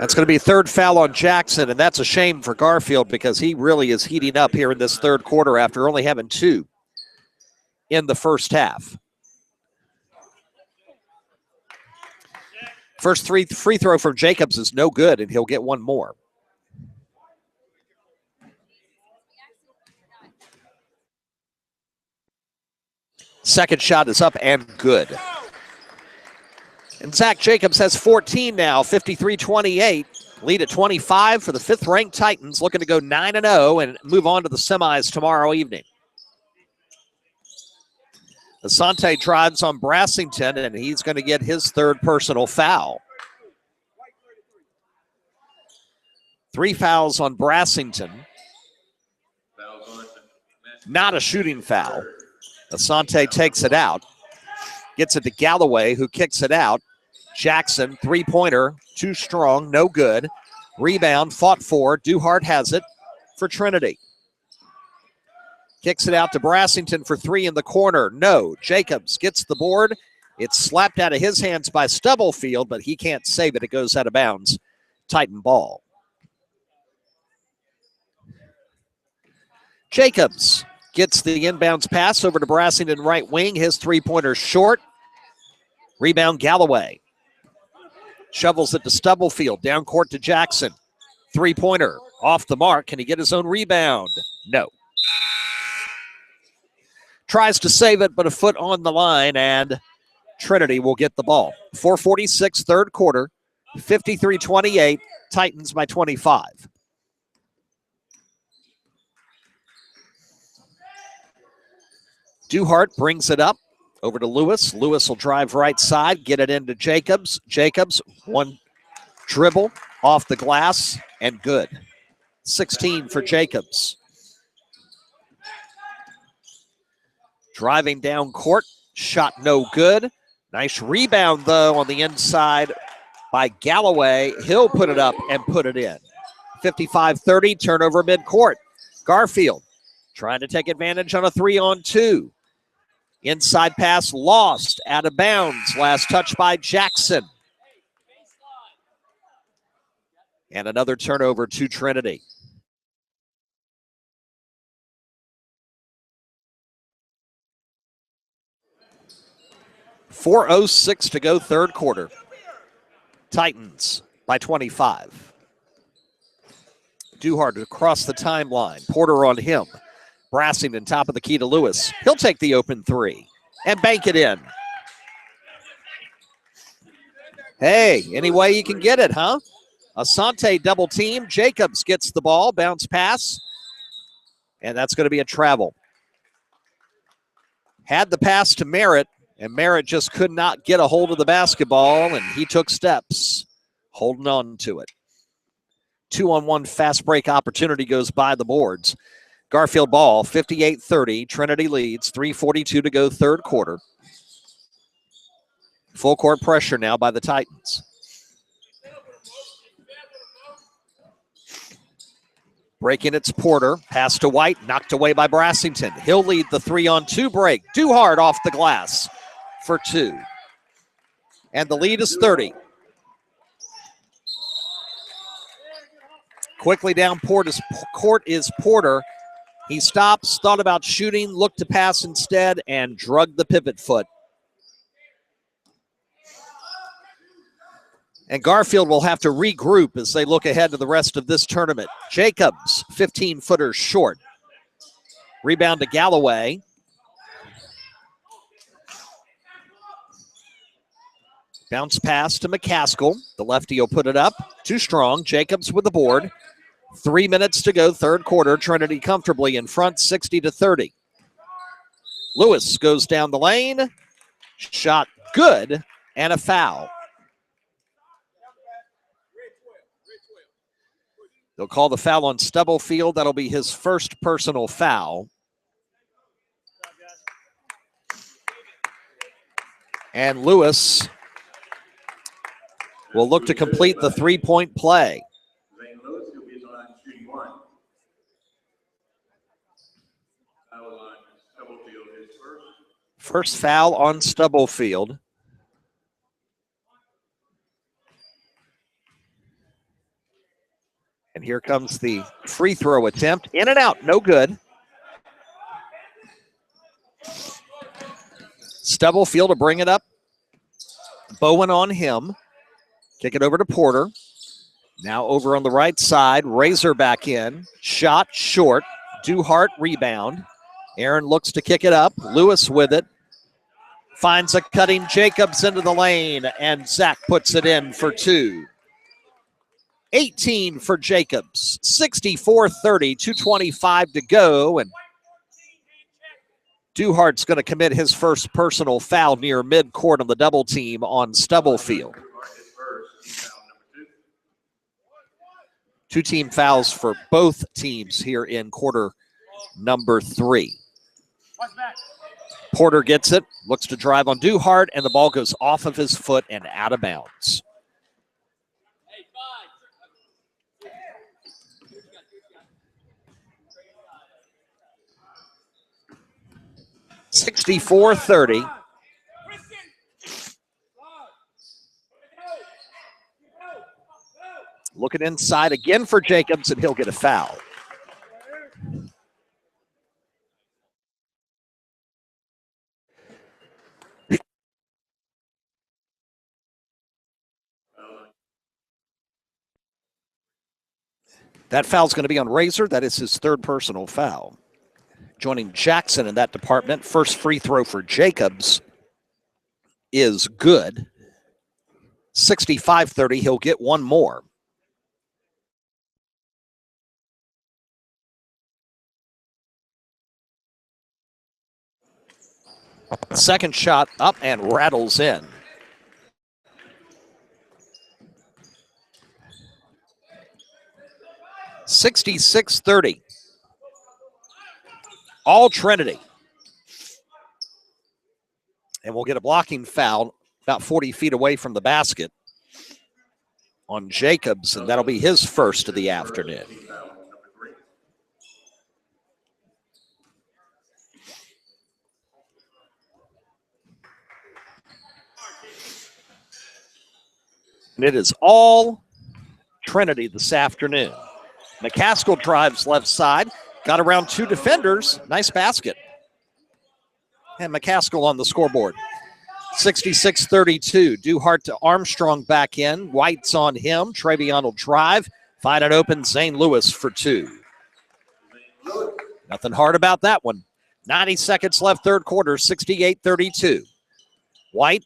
That's going to be third foul on Jackson, and that's a shame for Garfield because he really is heating up here in this third quarter after only having 2 in the first half. First free throw from Jacobs is no good, and he'll get one more. Second shot is up and good. And Zach Jacobs has 14 now, 53-28. Lead at 25 for the 5th-ranked Titans, looking to go 9-0 and move on to the semis tomorrow evening. Asante drives on Brassington, and he's going to get his 3rd personal foul. 3 fouls on Brassington. Not a shooting foul. Asante takes it out. Gets it to Galloway, who kicks it out. Jackson, three-pointer, too strong, no good. Rebound, fought for. Duhart has it for Trinity. Kicks it out to Brassington for 3 in the corner. No. Jacobs gets the board. It's slapped out of his hands by Stubblefield, but he can't save it. It goes out of bounds. Titan ball. Jacobs gets the inbounds pass over to Brassington right wing. His three-pointer short. Rebound Galloway. Shovels it to Stubblefield. Down court to Jackson. Three-pointer off the mark. Can he get his own rebound? No. Tries to save it, but a foot on the line, and Trinity will get the ball. 4:46, third quarter. 53-28. Titans by 25. Duhart brings it up over to Lewis. Lewis will drive right side, get it into Jacobs. Jacobs, one dribble off the glass, and good. 16 for Jacobs. Driving down court, shot no good. Nice rebound, though, on the inside by Galloway. He'll put it up and put it in. 55-30, turnover midcourt. Garfield trying to take advantage on a 3-on-2. Inside pass lost, out of bounds. Last touch by Jackson. And another turnover to Trinity. 4:06 to go, third quarter. Titans by 25. Duhart across the timeline. Porter on him. Brassington top of the key to Lewis. He'll take the open three and bank it in. Hey, any way you can get it, huh? Asante double team. Jacobs gets the ball. Bounce pass. And that's going to be a travel. Had the pass to Merritt, and Merritt just could not get a hold of the basketball, and he took steps, holding on to it. 2-on-1 fast break opportunity goes by the boards. Garfield ball, 58-30. Trinity leads, 3:42 to go, third quarter. Full court pressure now by the Titans. Breaking it's Porter. Pass to White, knocked away by Brassington. He'll lead the 3-on-2 break. Duhart off the glass for two. And the lead is 30. Quickly down court is Porter. He stops, thought about shooting, looked to pass instead, and drug the pivot foot. And Garfield will have to regroup as they look ahead to the rest of this tournament. Jacobs, 15-footer short. Rebound to Galloway. Bounce pass to McCaskill. The lefty will put it up. Too strong. Jacobs with the board. 3 minutes to go, third quarter. Trinity comfortably in front, 60-30. Lewis goes down the lane. Shot good, and a foul. They'll call the foul on Stubblefield. That'll be his first personal foul. And Lewis will look to complete the three-point play. First foul on Stubblefield. And here comes the free throw attempt. In and out, no good. Stubblefield to bring it up. Bowen on him. Kick it over to Porter. Now over on the right side. Razor back in. Shot short. Duhart rebound. Aaron looks to kick it up. Lewis with it. Finds a cutting Jacobs into the lane. And Zach puts it in for two. 18 for Jacobs, 64-30, 2:25 to go, and Duhart's going to commit his first personal foul near midcourt on the double team on Stubblefield. Two team fouls for both teams here in quarter number 3. Porter gets it, looks to drive on Duhart, and the ball goes off of his foot and out of bounds. 64-30. Looking inside again for Jacobs, and he'll get a foul. That foul's going to be on Razor. That is his third personal foul. Joining Jackson in that department. First free throw for Jacobs is good. 65-30, he'll get one more. Second shot up and rattles in. $66-30. All Trinity. And we'll get a blocking foul about 40 feet away from the basket on Jacobs, and that'll be his first of the afternoon. And it is all Trinity this afternoon. McCaskill drives left side. Got around two defenders. Nice basket. And McCaskill on the scoreboard. 66-32. Duhart to Armstrong back in. White's on him. Travion will drive. Find it open. St. Louis for two. Nothing hard about that one. 90 seconds left, third quarter, 68-32. White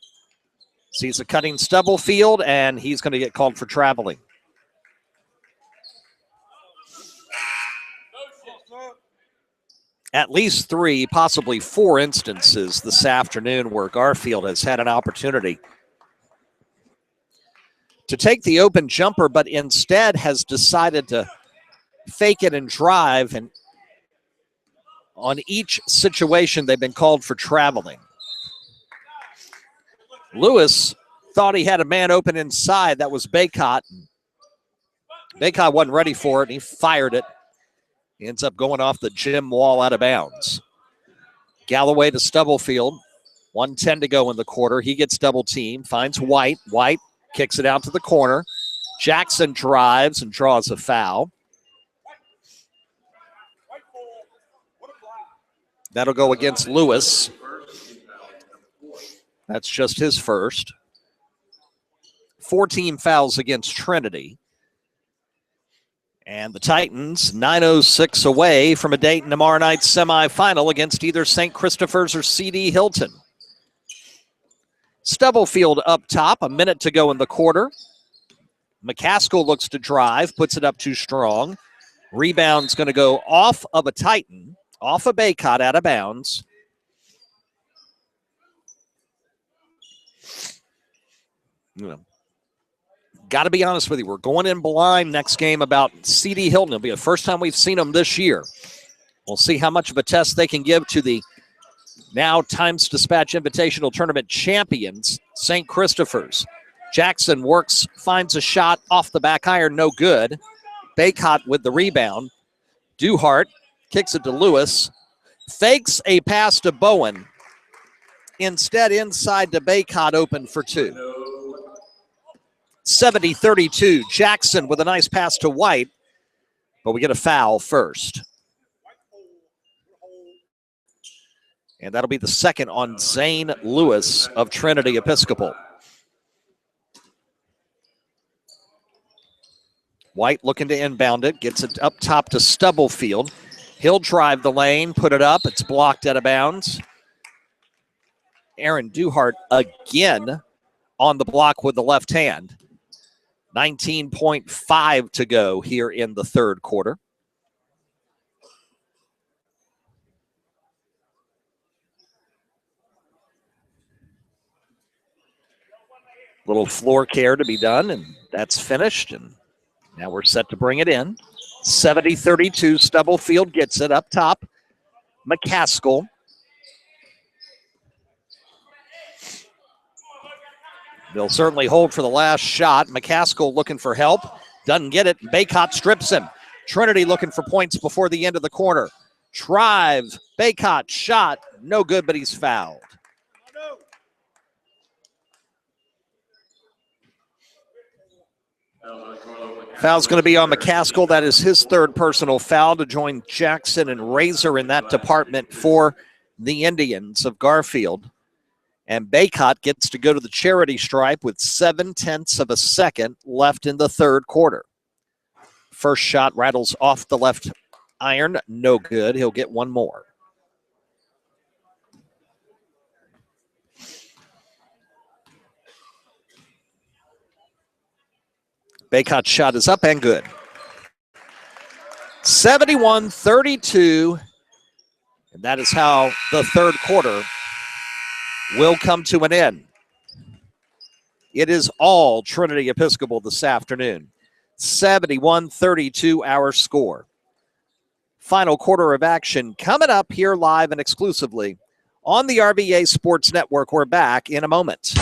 sees a cutting Stubblefield, and he's going to get called for traveling. At least 3, possibly 4 instances this afternoon where Garfield has had an opportunity to take the open jumper, but instead has decided to fake it and drive. And on each situation, they've been called for traveling. Lewis thought he had a man open inside. That was Baycott. Baycott wasn't ready for it, and he fired it. He ends up going off the gym wall out of bounds. Galloway to Stubblefield. 1:10 to go in the quarter. He gets double teamed, finds White. White kicks it out to the corner. Jackson drives and draws a foul. That'll go against Lewis. That's just his first. 14 fouls against Trinity. And the Titans, 9:06 away from a Dayton tomorrow night semifinal against either St. Christopher's or CD Hylton. Stubblefield up top, a minute to go in the quarter. McCaskill looks to drive, puts it up too strong. Rebound's going to go off of a Titan, off of Baycott, out of bounds. Got to be honest with you, we're going in blind next game about CD Hylton. It'll be the first time we've seen them this year. We'll see how much of a test they can give to the now Times Dispatch Invitational Tournament champions, St. Christopher's. Jackson works, finds a shot off the back iron, no good. Baycott with the rebound. Duhart kicks it to Lewis. Fakes a pass to Bowen. Instead, inside to Baycott, open for two. 70-32. Jackson with a nice pass to White, but we get a foul first. And that'll be the second on Zane Lewis of Trinity Episcopal. White looking to inbound it, gets it up top to Stubblefield. He'll drive the lane, put it up. It's blocked out of bounds. Aaron Duhart again on the block with the left hand. 19.5 to go here in the third quarter. Little floor care to be done, and that's finished. And now we're set to bring it in. 70-32, Stubblefield gets it up top. McCaskill. They'll certainly hold for the last shot. McCaskill looking for help. Doesn't get it. Baycott strips him. Trinity looking for points before the end of the quarter. Drive. Baycott shot. No good, but he's fouled. Foul's going to be on McCaskill. That is his third personal foul to join Jackson and Razor in that department for the Indians of Garfield. And Baycott gets to go to the charity stripe with 0.7 of a second left in the third quarter. First shot rattles off the left iron. No good. He'll get one more. Baycott's shot is up and good. 71-32. And that is how the third quarter will come to an end. It is all Trinity Episcopal this afternoon. 71-32 our score. Final quarter of action coming up here live and exclusively on the RVA Sports Network. We're back in a moment.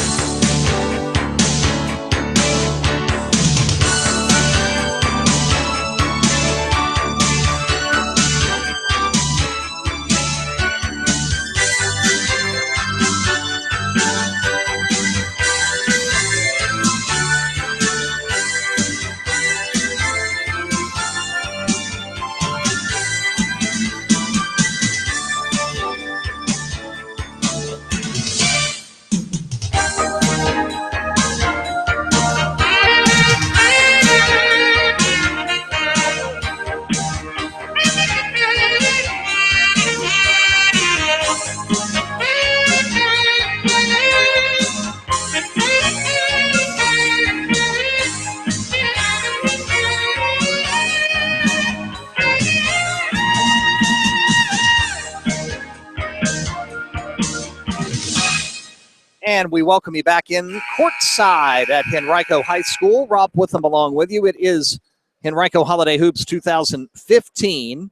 And we welcome you back in courtside at Henrico High School. Rob Witham along with you. It is Henrico Holiday Hoops 2015.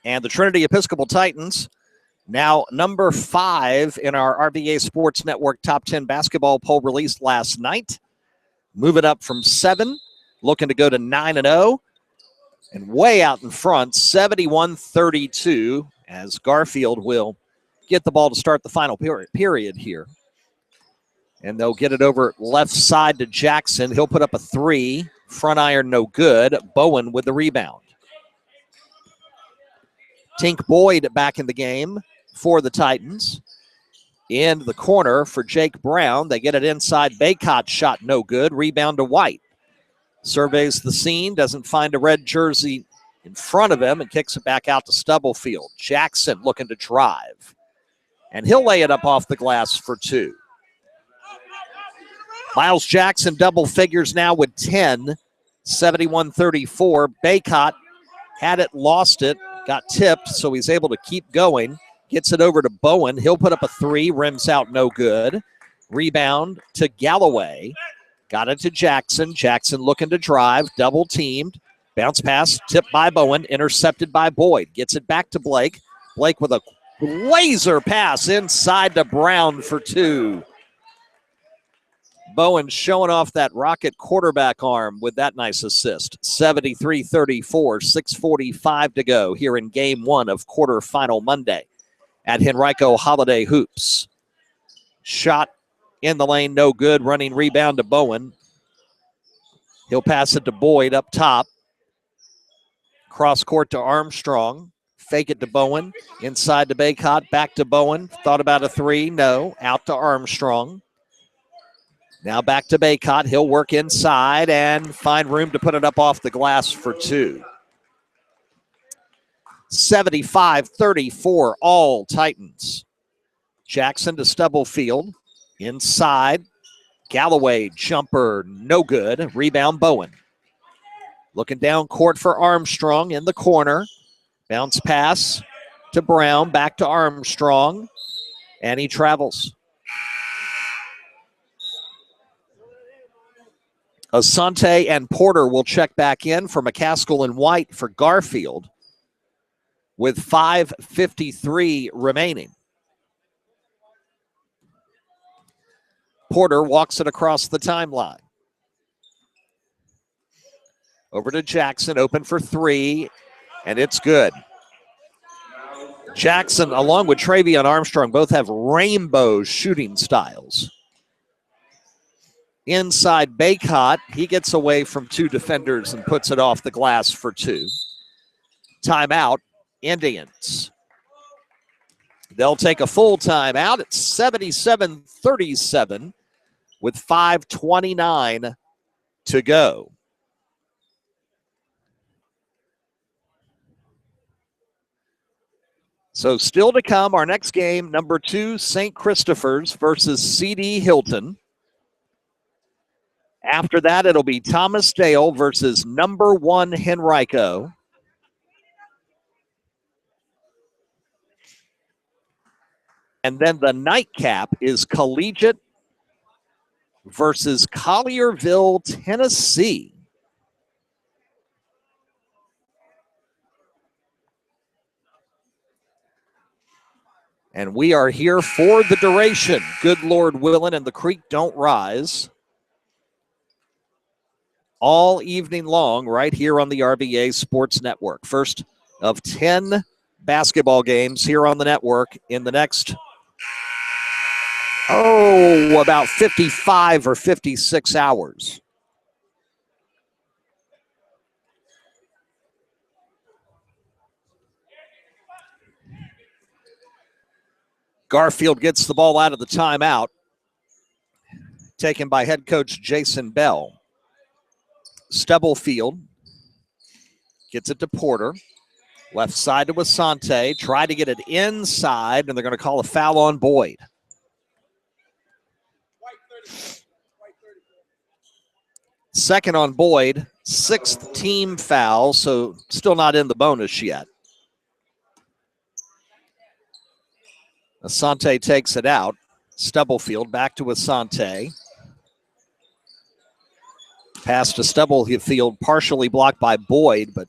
And the Trinity Episcopal Titans, now number 5 in our RVA Sports Network Top 10 basketball poll released last night. Moving up from 7, looking to go to 9-0. And way out in front, 71-32, as Garfield will get the ball to start the final period here. And they'll get it over left side to Jackson. He'll put up a 3. Front iron, no good. Bowen with the rebound. Tink Boyd back in the game for the Titans. In the corner for Jake Brown. They get it inside. Baycott shot no good. Rebound to White. Surveys the scene. Doesn't find a red jersey in front of him and kicks it back out to Stubblefield. Jackson looking to drive. And he'll lay it up off the glass for 2. Miles Jackson double figures now with 10. 71-34. Baycott had it, lost it, got tipped, so he's able to keep going. Gets it over to Bowen. He'll put up a 3. Rims out, no good. Rebound to Galloway. Got it to Jackson. Jackson looking to drive. Double teamed. Bounce pass, tipped by Bowen. Intercepted by Boyd. Gets it back to Blake. Blake with a laser pass inside to Brown for 2. Bowen showing off that rocket quarterback arm with that nice assist. 73-34, 6:45 to go here in game 1 of quarterfinal Monday at Henrico Holiday Hoops. Shot in the lane, no good. Running rebound to Bowen. He'll pass it to Boyd up top. Cross court to Armstrong. Fake it to Bowen. Inside to Baycott. Back to Bowen. Thought about a 3. No. Out to Armstrong. Now back to Baycott. He'll work inside and find room to put it up off the glass for 2. 75-34, all Titans. Jackson to Stubblefield. Inside. Galloway jumper, no good. Rebound Bowen. Looking down court for Armstrong in the corner. Bounce pass to Brown, back to Armstrong, and he travels. Asante and Porter will check back in for McCaskill and White for Garfield with 5:53 remaining. Porter walks it across the timeline. Over to Jackson, open for 3. And it's good. Jackson, along with Travion Armstrong, both have rainbow shooting styles. Inside Baycott, he gets away from 2 defenders and puts it off the glass for 2. Timeout, Indians. They'll take a full timeout. It's 77-37 with 5:29 to go. So still to come, our next game, number 2, St. Christopher's versus CD Hylton. After that, it'll be Thomas Dale versus number 1 Henrico. And then the nightcap is Collegiate versus Collierville, Tennessee. And we are here for the duration. Good Lord willing, and the creek don't rise. All evening long right here on the RVA Sports Network. First of 10 basketball games here on the network in the next, about 55 or 56 hours. Garfield gets the ball out of the timeout, taken by head coach Jason Bell. Stubblefield gets it to Porter. Left side to Asante. Try to get it inside, and they're going to call a foul on Boyd. Second on Boyd, 6th team foul, so still not in the bonus yet. Asante takes it out. Stubblefield back to Asante. Pass to Stubblefield, partially blocked by Boyd, but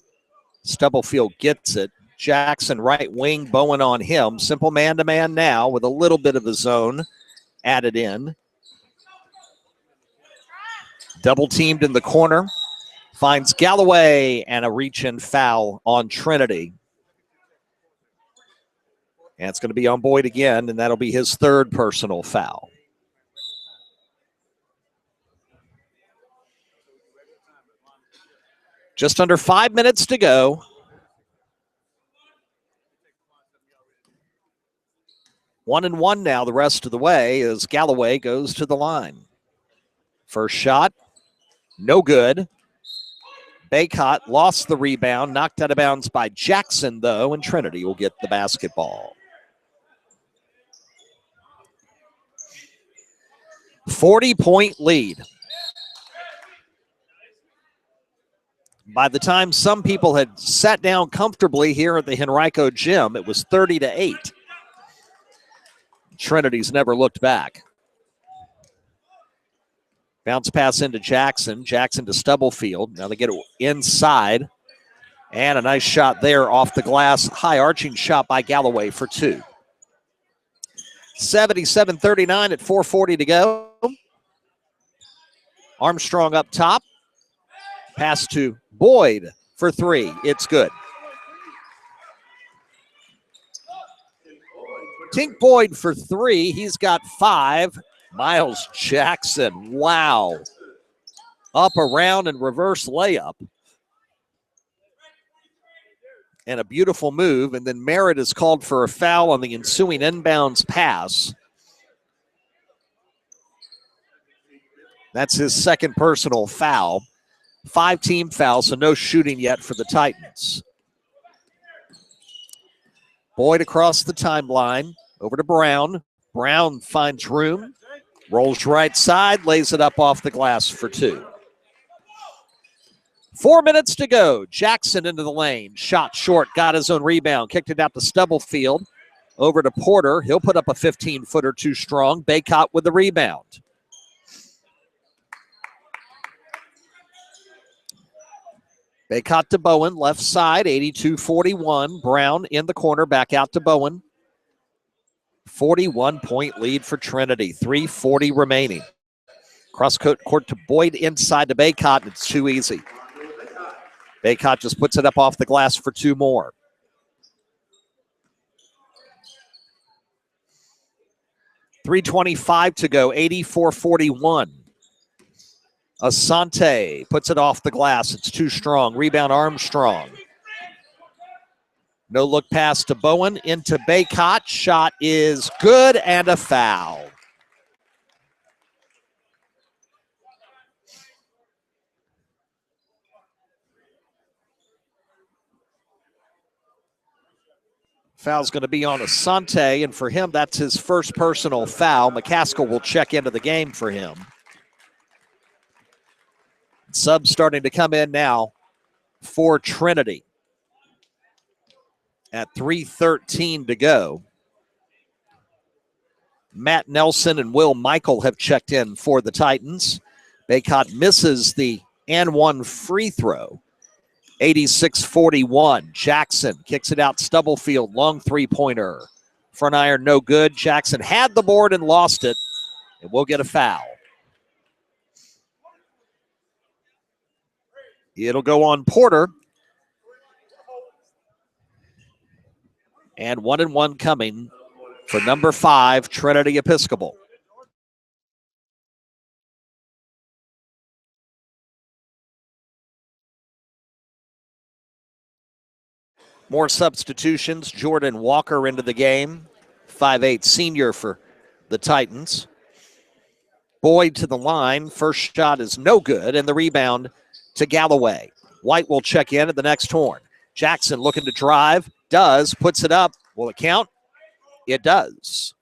Stubblefield gets it. Jackson right wing, Bowen on him. Simple man-to-man now with a little bit of a zone added in. Double teamed in the corner. Finds Galloway and a reach-in foul on Trinity. And it's going to be on Boyd again, and that'll be his third personal foul. Just under 5 minutes to go. 1-1 now the rest of the way as Galloway goes to the line. First shot, no good. Baycott lost the rebound, knocked out of bounds by Jackson, though, and Trinity will get the basketball. 40-point lead. By the time some people had sat down comfortably here at the Henrico gym, it was 30-8. Trinity's never looked back. Bounce pass into Jackson. Jackson to Stubblefield. Now they get it inside. And a nice shot there off the glass. High arching shot by Galloway for two. 77-39 at 4:40 to go. Armstrong up top. Pass to Boyd for three. It's good. Tink Boyd for three. He's got 5. Miles Jackson, wow. Up, around, and reverse layup. And a beautiful move. And then Merritt is called for a foul on the ensuing inbounds pass. That's his second personal foul. 5 team fouls, so no shooting yet for the Titans. Boyd across the timeline, over to Brown. Brown finds room, rolls right side, lays it up off the glass for 2. 4 minutes to go. Jackson into the lane. Shot short, got his own rebound. Kicked it out to Stubblefield. Over to Porter. He'll put up a 15-footer too strong. Baycott with the rebound. Baycott to Bowen, left side, 82-41. Brown in the corner, back out to Bowen. 41-point lead for Trinity, 3:40 remaining. Cross court to Boyd, inside to Baycott, it's too easy. Baycott just puts it up off the glass for 2 more. .325 to go, 84-41. Asante puts it off the glass. It's too strong. Rebound Armstrong. No look pass to Bowen into Baycott. Shot is good and a foul. Foul's going to be on Asante, and for him, that's his first personal foul. McCaskill will check into the game for him. Subs starting to come in now for Trinity at 3:13 to go. Matt Nelson and Will Michael have checked in for the Titans. Baycott misses the and one free throw. 86-41. Jackson kicks it out. Stubblefield, long three-pointer. Front iron, no good. Jackson had the board and lost it, and we'll get a foul. It'll go on Porter. And 1-1 coming for number 5, Trinity Episcopal. More substitutions. Jordan Walker into the game. 5'8" senior for the Titans. Boyd to the line. First shot is no good, and the rebound to Galloway. White will check in at the next horn. Jackson looking to drive. Does. Puts it up. Will it count? It does.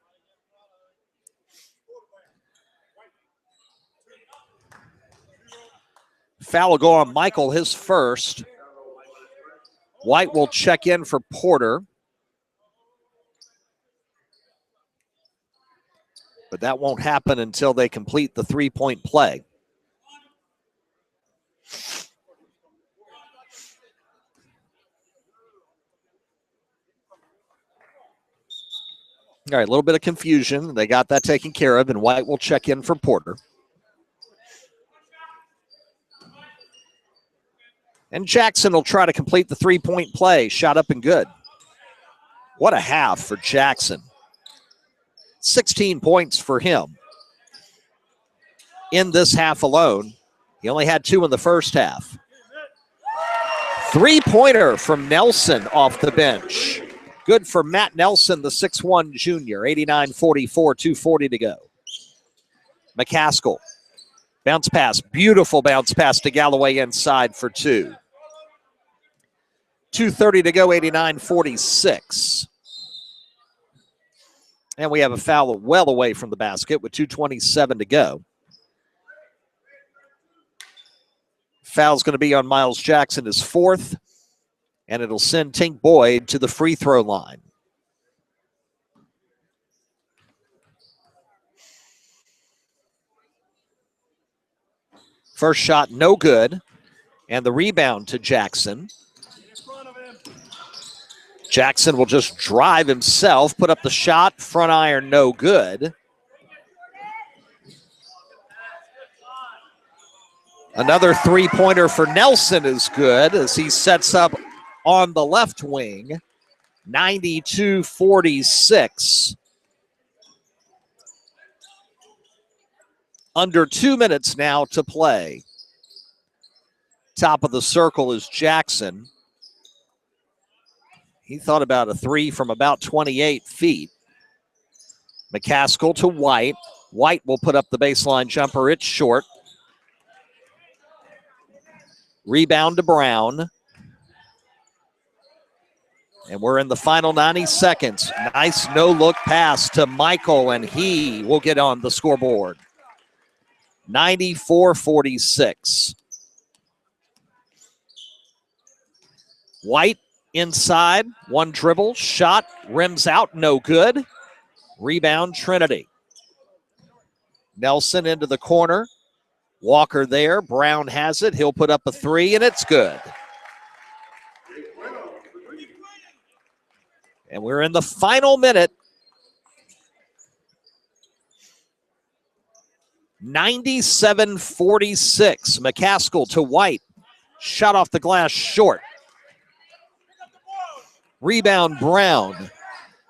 Foul will go on Michael, his first. White will check in for Porter. But that won't happen until they complete the three-point play. All right, a little bit of confusion. They got that taken care of, and White will check in for Porter. And Jackson will try to complete the three-point play. Shot up and good. What a half for Jackson. 16 points for him in this half alone. He only had 2 in the first half. Three-pointer from Nelson off the bench. Good for Matt Nelson, the 6'1 junior. 89-44, 2:40 to go. McCaskill. Bounce pass. Beautiful bounce pass to Galloway inside for 2. 2:30 to go, 89-46. And we have a foul well away from the basket with 2:27 to go. Foul's going to be on Miles Jackson, his 4th. And it'll send Tink Boyd to the free throw line. First shot, no good. And the rebound to Jackson. Jackson will just drive himself, put up the shot, front iron, no good. Another three-pointer for Nelson is good as he sets up on the left wing, 92-46. Under 2 minutes now to play. Top of the circle is Jackson. He thought about a 3 from about 28 feet. McCaskill to White. White will put up the baseline jumper. It's short. Rebound to Brown. And we're in the final 90 seconds. Nice no-look pass to Michael, and he will get on the scoreboard. 94-46. White inside, one dribble, shot, rims out, no good. Rebound, Trinity. Nelson into the corner. Walker there. Brown has it. He'll put up a 3, and it's good. And we're in the final minute. 97-46. McCaskill to White. Shot off the glass short. Rebound Brown.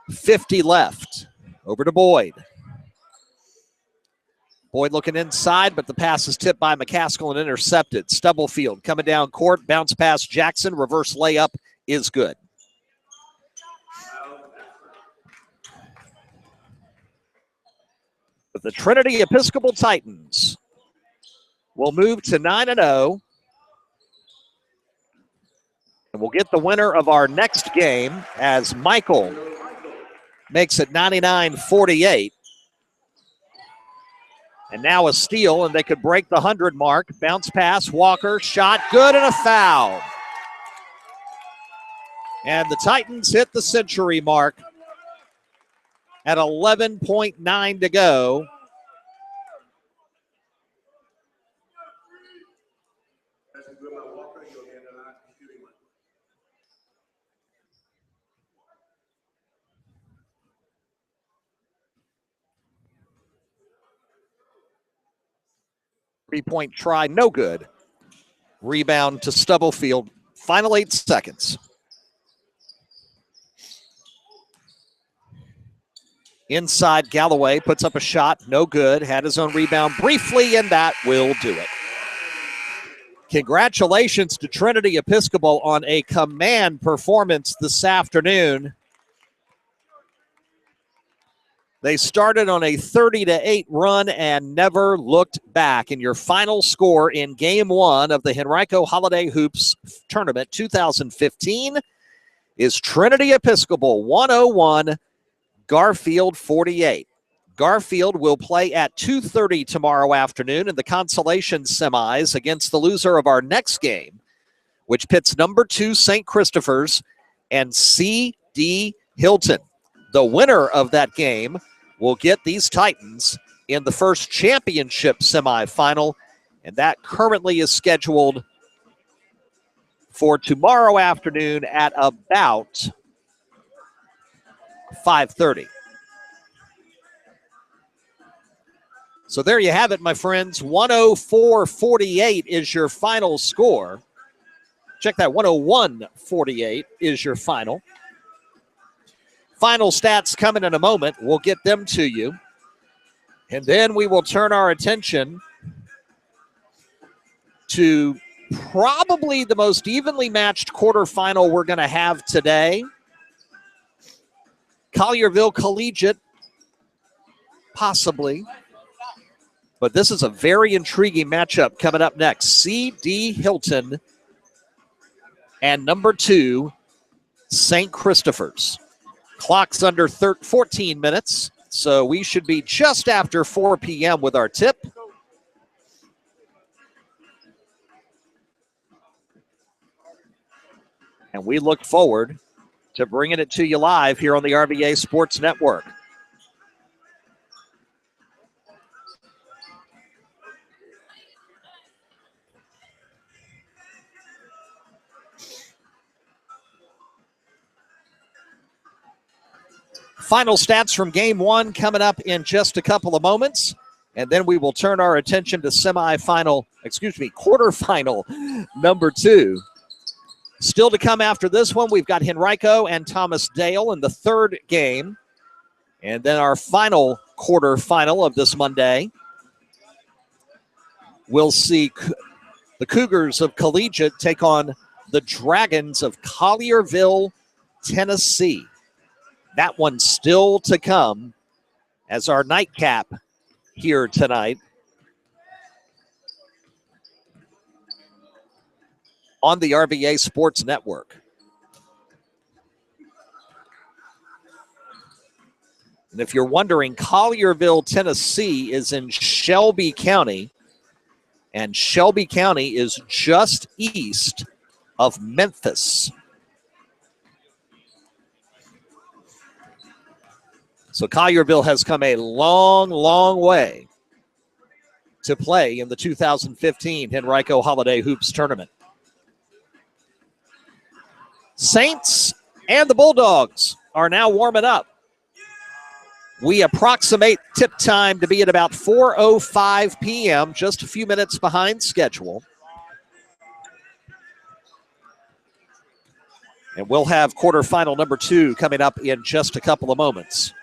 50 left. Over to Boyd. Boyd looking inside, but the pass is tipped by McCaskill and intercepted. Stubblefield coming down court. Bounce pass Jackson. Reverse layup is good. But the Trinity Episcopal Titans will move to 9-0. And we'll get the winner of our next game as Michael makes it 99-48. And now a steal, and they could break the 100 mark. Bounce pass, Walker, shot, good, and a foul. And the Titans hit the century mark at 11.9 to go. Three-point try, no good. Rebound to Stubblefield. Final 8 seconds. Inside, Galloway puts up a shot, no good. Had his own rebound briefly, and that will do it. Congratulations to Trinity Episcopal on a command performance this afternoon. They started on a 30-8 run and never looked back. And your final score in Game 1 of the Henrico Holiday Hoops Tournament 2015 is Trinity Episcopal 101, Garfield 48. Garfield will play at 2:30 tomorrow afternoon in the consolation semis against the loser of our next game, which pits number 2 St. Christopher's and CD Hylton. The winner of that game will get these Titans in the first championship semifinal, and that currently is scheduled for tomorrow afternoon at about 5:30. So there you have it, my friends. 104-48 is your final score. Check that, 101-48 is your final. Final stats coming in a moment. We'll get them to you. And then we will turn our attention to probably the most evenly matched quarterfinal we're going to have today. Collierville Collegiate, possibly. But this is a very intriguing matchup coming up next. CD Hylton and number 2, St. Christopher's. Clock's under 14 minutes, so we should be just after 4 p.m. with our tip. And we look forward to bringing it to you live here on the RVA Sports Network. Final stats from game 1 coming up in just a couple of moments. And then we will turn our attention to quarterfinal number 2. Still to come after this one, we've got Henrico and Thomas Dale in the third game. And then our final quarterfinal of this Monday, we'll see the Cougars of Collegiate take on the Dragons of Collierville, Tennessee. That one's still to come as our nightcap here tonight on the RVA Sports Network. And if you're wondering, Collierville, Tennessee is in Shelby County, and Shelby County is just east of Memphis. So Collierville has come a long, long way to play in the 2015 Henrico Holiday Hoops Tournament. Saints and the Bulldogs are now warming up. We approximate tip time to be at about 4:05 p.m., just a few minutes behind schedule. And we'll have quarterfinal number 2 coming up in just a couple of moments.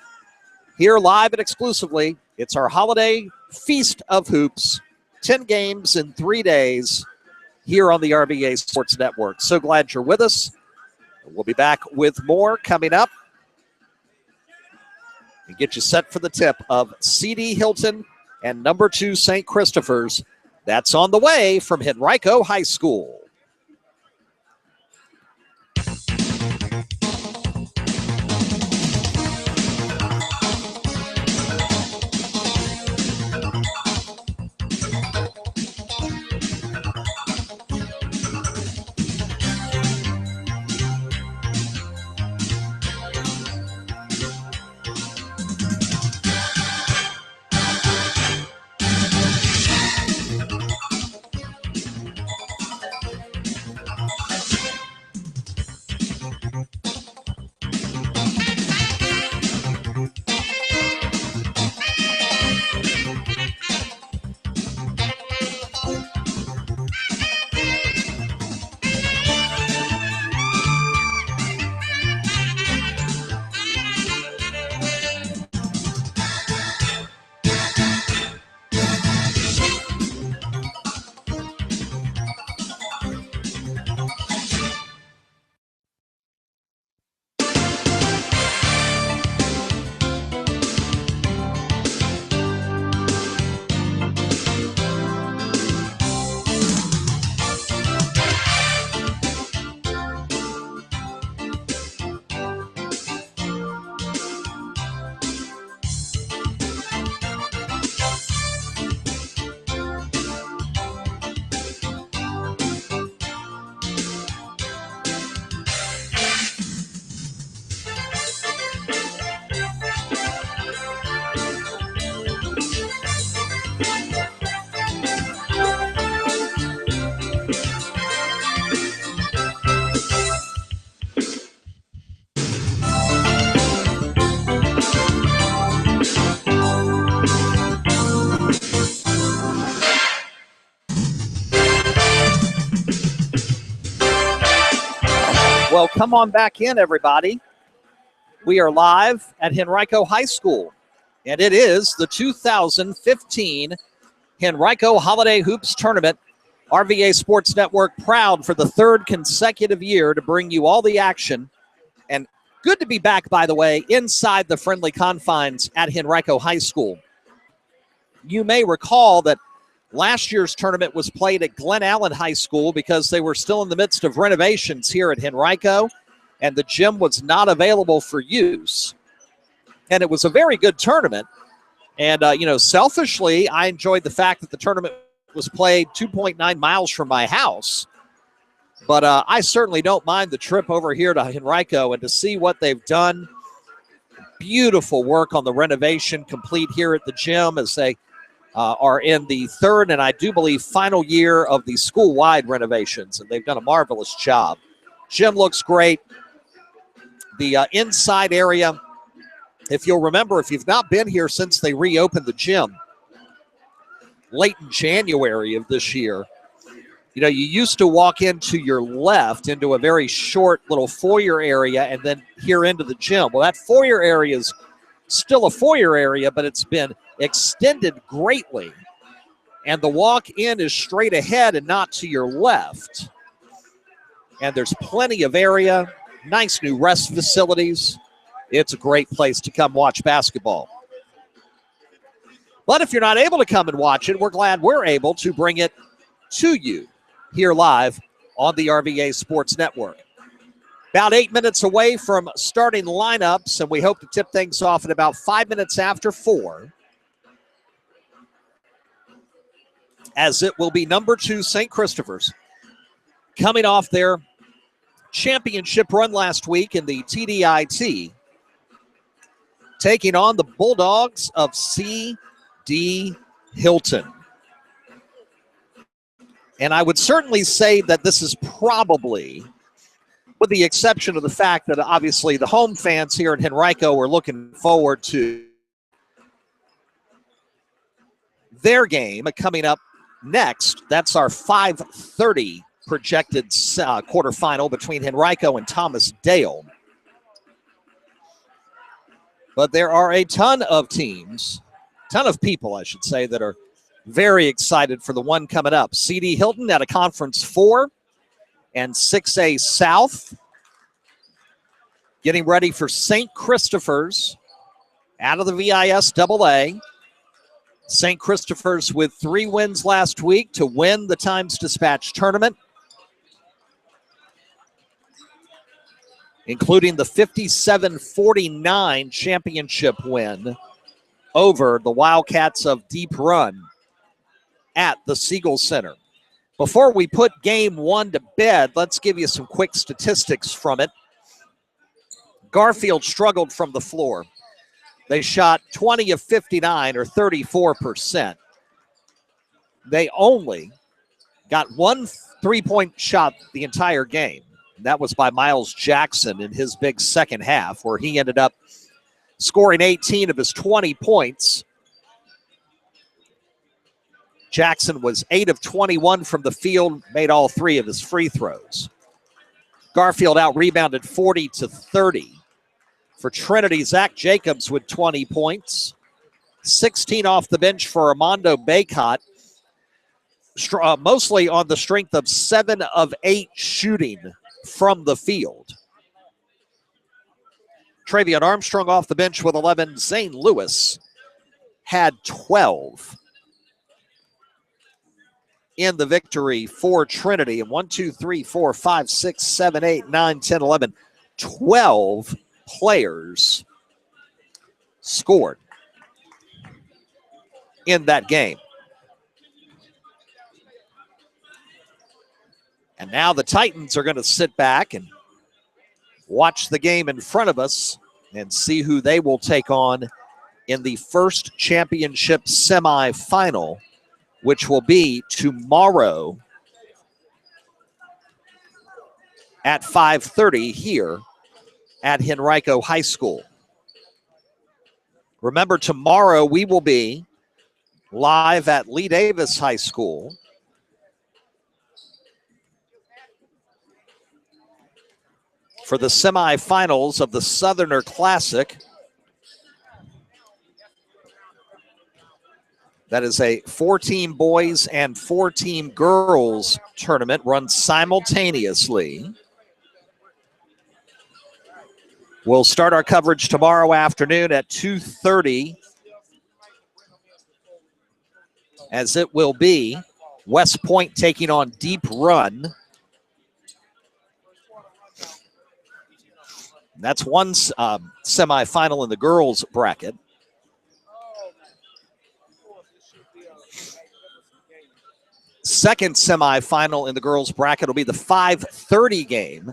Here live and exclusively, it's our holiday feast of hoops, 10 games in 3 days here on the RVA Sports Network. So glad you're with us. We'll be back with more coming up and get you set for the tip of CD Hylton and number 2 St. Christopher's. That's on the way from Henrico High School. Well, come on back in, everybody. We are live at Henrico High School, and it is the 2015 Henrico Holiday Hoops Tournament. RVA Sports Network proud for the third consecutive year to bring you all the action. And good to be back, by the way, inside the friendly confines at Henrico High School. You may recall that last year's tournament was played at Glen Allen High School because they were still in the midst of renovations here at Henrico, and the gym was not available for use. And it was a very good tournament. And, selfishly, I enjoyed the fact that the tournament was played 2.9 miles from my house. But I certainly don't mind the trip over here to Henrico and to see what they've done. Beautiful work on the renovation complete here at the gym as they are in the third and I do believe final year of the school-wide renovations, and they've done a marvelous job. Gym looks great. The inside area, if you'll remember, if you've not been here since they reopened the gym late in January of this year, you used to walk into your left into a very short little foyer area and then here into the gym. Well, that foyer area is still a foyer area, but it's been extended greatly. And the walk in is straight ahead and not to your left. And there's plenty of area, nice new rest facilities. It's a great place to come watch basketball. But if you're not able to come and watch it, we're glad we're able to bring it to you here live on the RVA Sports Network. About 8 minutes away from starting lineups, and we hope to tip things off at about 5 minutes after 4, as it will be number 2 St. Christopher's, coming off their championship run last week in the TDIT, taking on the Bulldogs of CD Hylton. And I would certainly say that this is probably, with the exception of the fact that obviously the home fans here in Henrico are looking forward to their game coming up next. That's our 5:30 projected quarterfinal between Henrico and Thomas Dale. But there are a ton of people, I should say, that are very excited for the one coming up. CD Hylton at a Conference 4 and 6A South. Getting ready for St. Christopher's out of the VIS AA. St. Christopher's with 3 wins last week to win the Times Dispatch tournament, including the 57-49 championship win over the Wildcats of Deep Run at the Siegel Center. Before we put game 1 to bed, let's give you some quick statistics from it. Garfield struggled from the floor. They shot 20 of 59, or 34%. They only got 1 3-point shot the entire game. That was by Miles Jackson in his big second half, where he ended up scoring 18 of his 20 points. Jackson was 8 of 21 from the field, made all 3 of his free throws. Garfield out-rebounded 40-30. For Trinity, Zach Jacobs with 20 points. 16 off the bench for Armando Baycott, mostly on the strength of 7 of 8 shooting from the field. Travion Armstrong off the bench with 11. Zane Lewis had 12 in the victory for Trinity. And 1, 2, 3, 4, 5, 6, 7, 8, 9, 10, 11, 12 players scored in that game. And now the Titans are going to sit back and watch the game in front of us and see who they will take on in the first championship semifinal, which will be tomorrow at 5:30 here at Henrico High School. Remember, tomorrow we will be live at Lee Davis High School. for the semifinals of the Southerner Classic. That is a 4-team boys and 4-team girls tournament run simultaneously. We'll start our coverage tomorrow afternoon at 2:30, as it will be West Point taking on Deep Run. That's one semifinal in the girls bracket. Second semifinal in the girls bracket will be the 5:30 game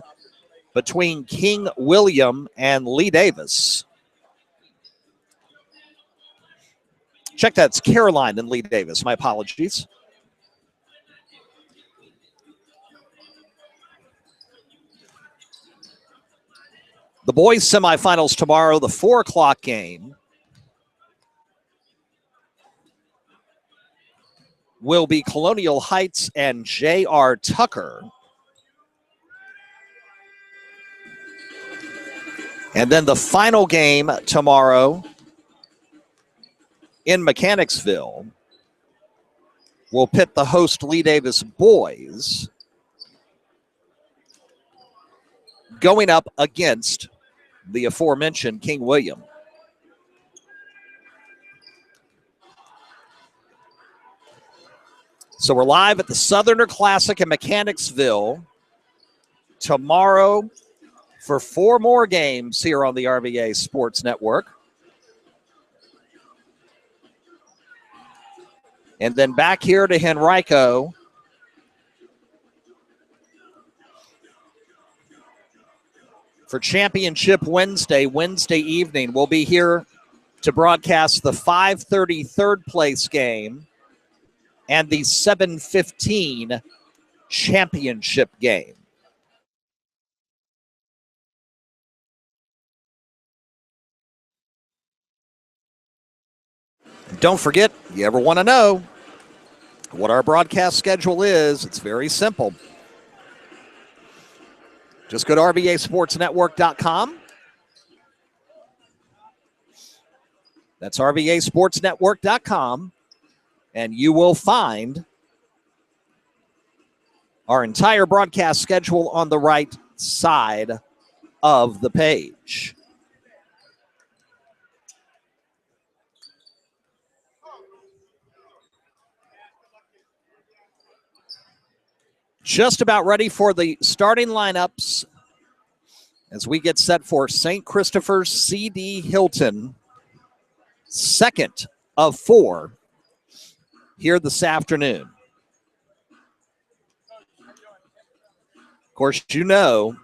between King William and Lee Davis. Check that, it's Caroline and Lee Davis. My apologies. The boys semifinals tomorrow, the 4 o'clock game, will be Colonial Heights and J.R. Tucker. And then the final game tomorrow in Mechanicsville will pit the host Lee Davis boys going up against the aforementioned King William. So we're live at the Southerner Classic in Mechanicsville tomorrow for 4 more games here on the RVA Sports Network. And then back here to Henrico for Championship Wednesday evening. We'll be here to broadcast the 5:30 third place game and the 7:15 championship game. Don't forget, you ever want to know what our broadcast schedule is, it's very simple. Just go to RVASportsNetwork.com. That's RVASportsNetwork.com, and you will find our entire broadcast schedule on the right side of the page. Just about ready for the starting lineups as we get set for St. Christopher's CD Hylton, second of 4 here this afternoon. Of course, you know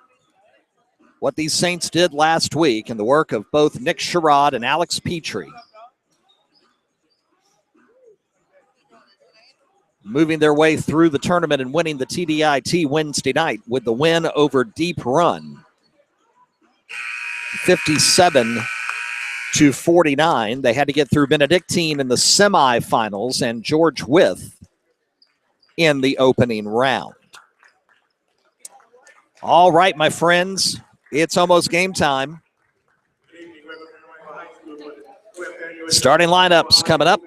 what these Saints did last week and the work of both Nick Sherrod and Alex Petrie, moving their way through the tournament and winning the TDIT Wednesday night with the win over Deep Run, 57-49. They had to get through Benedictine in the semifinals and George Wythe in the opening round. All right, my friends, it's almost game time. Starting lineups coming up.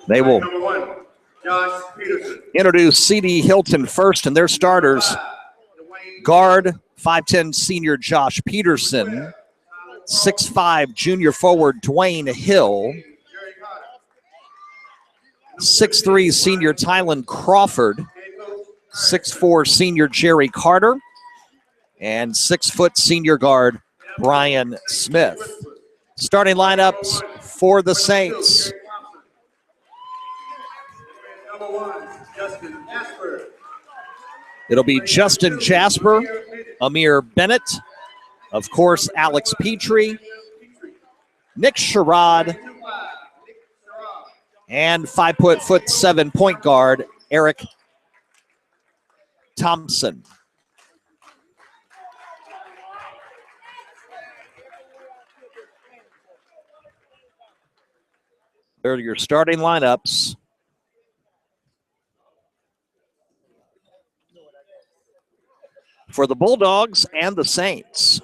They will introduce CD Hylton first, and their starters: guard 5'10" senior Josh Peterson, 6'5" junior forward Dwayne Hill, 6'3" senior Tylen Crawford, 6'4" senior Jerry Carter, and 6' senior guard Brian Smith. Starting lineups for the Saints. It'll be Justin Jasper, Amir Bennett, of course, Alex Petrie, Nick Sherrod, and 5'7" point guard Eric Thompson. There are your starting lineups. For the Bulldogs and the Saints.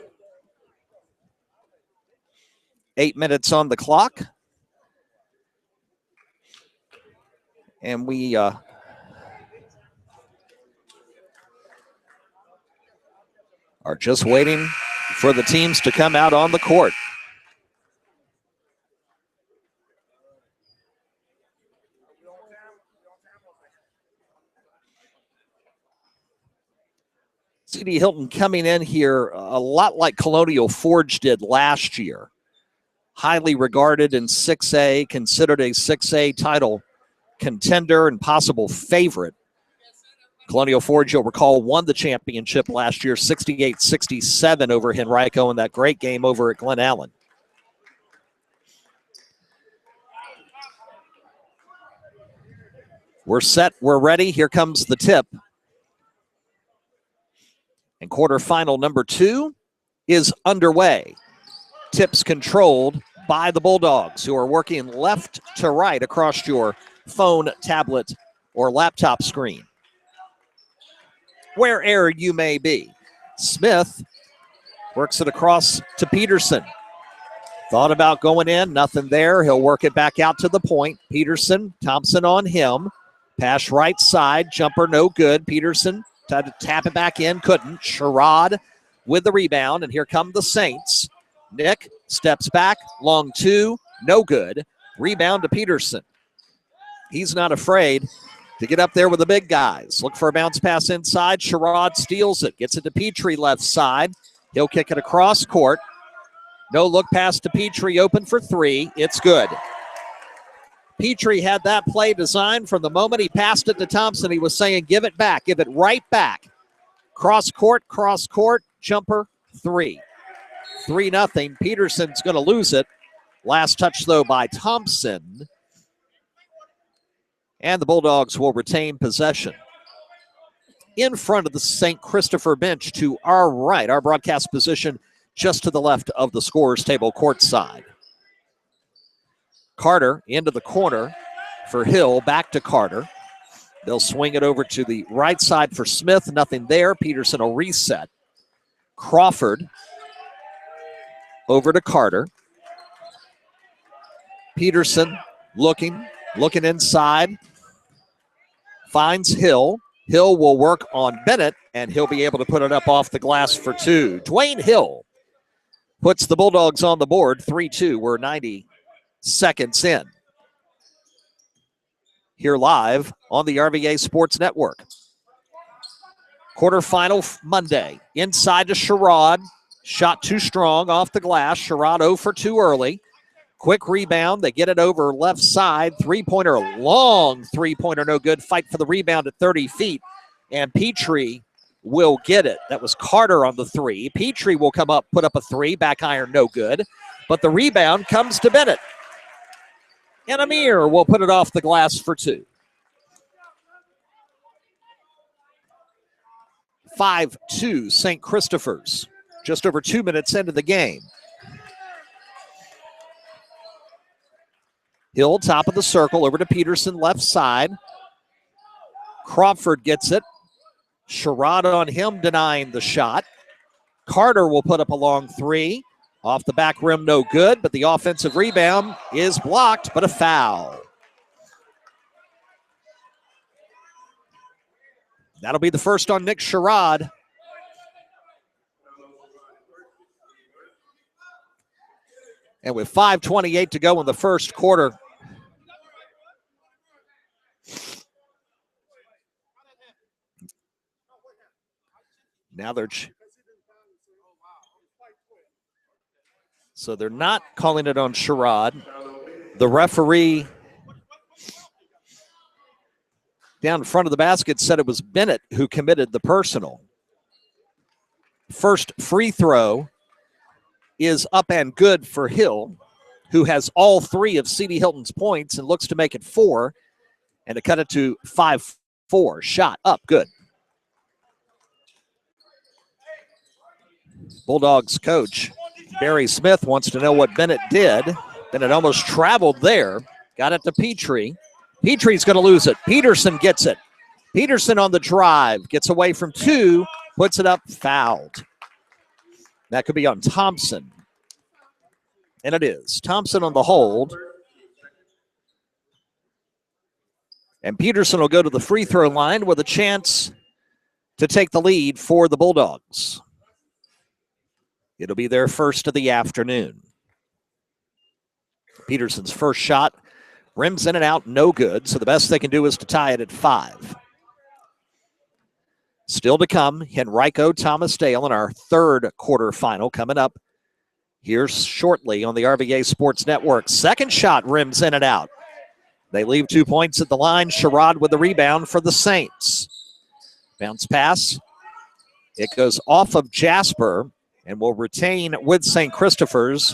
8 minutes on the clock. And we are just waiting for the teams to come out on the court. CD Hylton coming in here a lot like Colonial Forge did last year. Highly regarded in 6A, considered a 6A title contender and possible favorite. Colonial Forge, you'll recall, won the championship last year, 68-67 over Henrico in that great game over at Glen Allen. We're set, we're ready. Here comes the tip. And quarterfinal number 2 is underway. Tips controlled by the Bulldogs, who are working left to right across your phone, tablet, or laptop screen. Wherever you may be. Smith works it across to Peterson. Thought about going in, nothing there. He'll work it back out to the point. Peterson, Thompson on him. Pass right side, jumper no good. Peterson tried to tap it back in, couldn't. Sherrod with the rebound, and here come the Saints. Nick steps back, long 2, no good. Rebound to Peterson. He's not afraid to get up there with the big guys. Look for a bounce pass inside. Sherrod steals it, gets it to Petrie left side. He'll kick it across court. No look pass to Petrie, open for 3. It's good. Petrie had that play designed from the moment he passed it to Thompson. He was saying, give it back, give it right back. Cross court, jumper, 3. 3-0. Peterson's going to lose it. Last touch, though, by Thompson. And the Bulldogs will retain possession. In front of the St. Christopher bench to our right, our broadcast position just to the left of the scorer's table courtside. Carter into the corner for Hill, back to Carter. They'll swing it over to the right side for Smith, nothing there. Peterson will reset. Crawford over to Carter. Peterson looking inside. Finds Hill. Hill will work on Bennett, and he'll be able to put it up off the glass for 2. Dwayne Hill puts the Bulldogs on the board, 3-2. We're 90 seconds in. Here live on the RVA Sports Network. Quarterfinal Monday. Inside to Sherrod. Shot too strong off the glass. Sherrod 0 for 2 early. Quick rebound. They get it over left side. Three-pointer, long three-pointer, no good. Fight for the rebound at 30 feet. And Petrie will get it. That was Carter on the 3. Petrie will come up, put up a 3. Back iron, no good. But the rebound comes to Bennett. And Amir will put it off the glass for 2. 5-2 St. Christopher's. Just over 2 minutes into the game. Hill, top of the circle, over to Peterson, left side. Crawford gets it. Sherrod on him, denying the shot. Carter will put up a long 3. Off the back rim, no good, but the offensive rebound is blocked, but a foul. That'll be the first on Nick Sherrod. And with 5:28 to go in the first quarter, now so they're not calling it on Sherrod. The referee down in front of the basket said it was Bennett who committed the personal. First free throw is up and good for Hill, who has all 3 of CD Hylton's points and looks to make it 4 and to cut it to 5-4. Shot up, good. Bulldogs coach Barry Smith wants to know what Bennett did. Bennett almost traveled there. Got it to Petrie. Petrie's going to lose it. Peterson gets it. Peterson on the drive. Gets away from two. Puts it up. Fouled. That could be on Thompson. And it is. Thompson on the hold. And Peterson will go to the free throw line with a chance to take the lead for the Bulldogs. It'll be their first of the afternoon. Peterson's first shot rims in and out, no good. So the best they can do is to tie it at 5. Still to come, Henrico Thomas Dale in our third quarterfinal coming up here shortly on the RVA Sports Network. Second shot rims in and out. They leave 2 points at the line. Sherrod with the rebound for the Saints. Bounce pass. It goes off of Jasper and will retain with St. Christopher's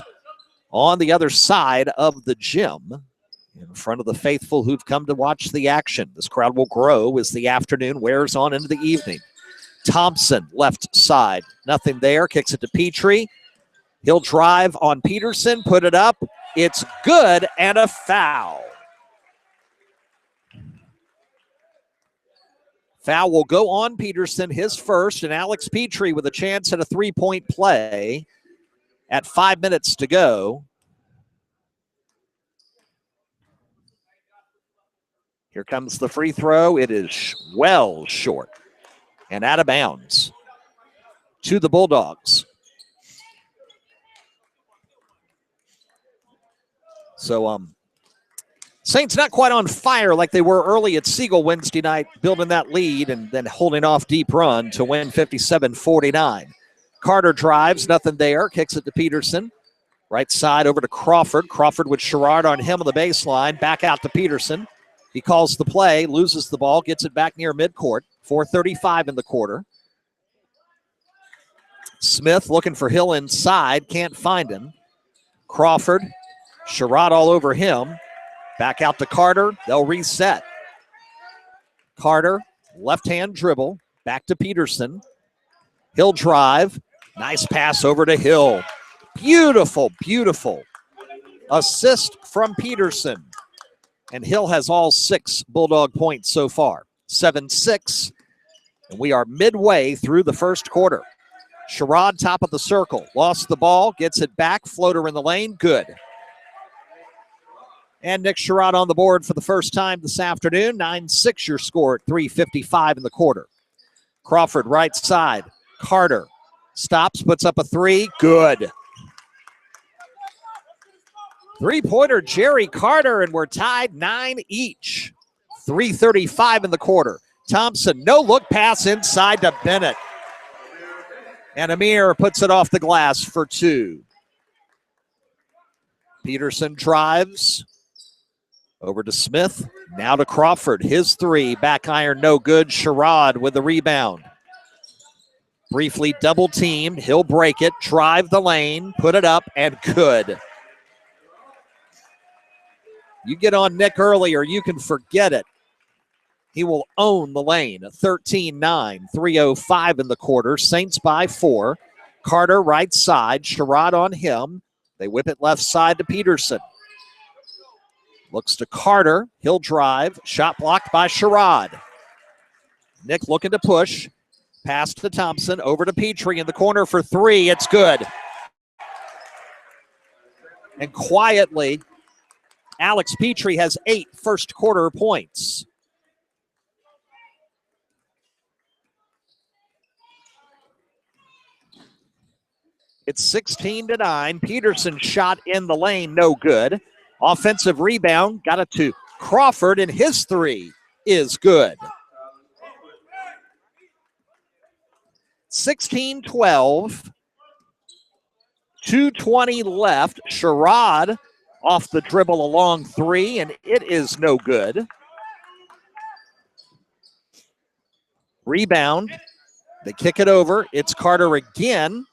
on the other side of the gym in front of the faithful who've come to watch the action. This crowd will grow as the afternoon wears on into the evening. Thompson, left side. Nothing there. Kicks it to Petrie. He'll drive on Peterson. Put it up. It's good and a foul. Foul will go on Peterson, his first, and Alex Petrie with a chance at a three-point play at 5 minutes to go. Here comes the free throw. It is well short and out of bounds to the Bulldogs. So, Saints not quite on fire like they were early at Siegel Wednesday night, building that lead and then holding off deep run to win 57-49. Carter drives, nothing there, kicks it to Peterson. Right side over to Crawford. Crawford with Sherrod on him on the baseline, back out to Peterson. He calls the play, loses the ball, gets it back near midcourt. 4:35 in the quarter. Smith looking for Hill inside, can't find him. Crawford, Sherrod all over him. Back out to Carter. They'll reset. Carter, left-hand dribble. Back to Peterson. Hill drive. Nice pass over to Hill. Beautiful, beautiful assist from Peterson. And Hill has all 6 Bulldog points so far. 7-6. And we are midway through the first quarter. Sherrod, top of the circle. Lost the ball. Gets it back. Floater in the lane. Good. And Nick Sherrod on the board for the first time this afternoon. 9-6 your score at 3:55 in the quarter. Crawford right side. Carter stops, puts up a 3. Good. Three-pointer Jerry Carter, and we're tied 9 each. 3:35 in the quarter. Thompson, no look pass inside to Bennett. And Amir puts it off the glass for 2. Peterson drives. Over to Smith, now to Crawford. His 3, back iron, no good. Sherrod with the rebound. Briefly double teamed. He'll break it, drive the lane, put it up, and good. You get on Nick early or you can forget it. He will own the lane. 13-9, 3:05 in the quarter. Saints by 4. Carter right side, Sherrod on him. They whip it left side to Peterson. Looks to Carter. He'll drive. Shot blocked by Sherrod. Nick looking to push. Pass to Thompson. Over to Petrie in the corner for 3. It's good. And quietly, Alex Petrie has 8 first quarter points. It's 16-9. Peterson shot in the lane. No good. Offensive rebound, got it to Crawford, and his 3 is good. 16-12, 2:20 left. Sherrod off the dribble, a long 3, and it is no good. Rebound, they kick it over. It's Carter again.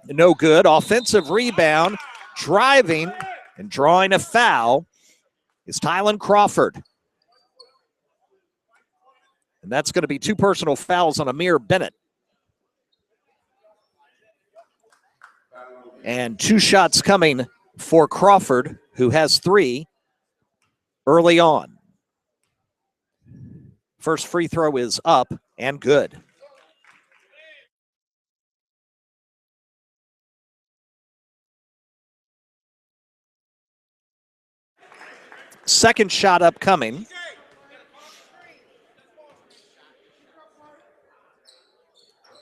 No good. Offensive rebound. Driving and drawing a foul is Tylen Crawford. And that's going to be 2 personal fouls on Amir Bennett. And 2 shots coming for Crawford, who has 3 early on. First free throw is up and good. Second shot upcoming.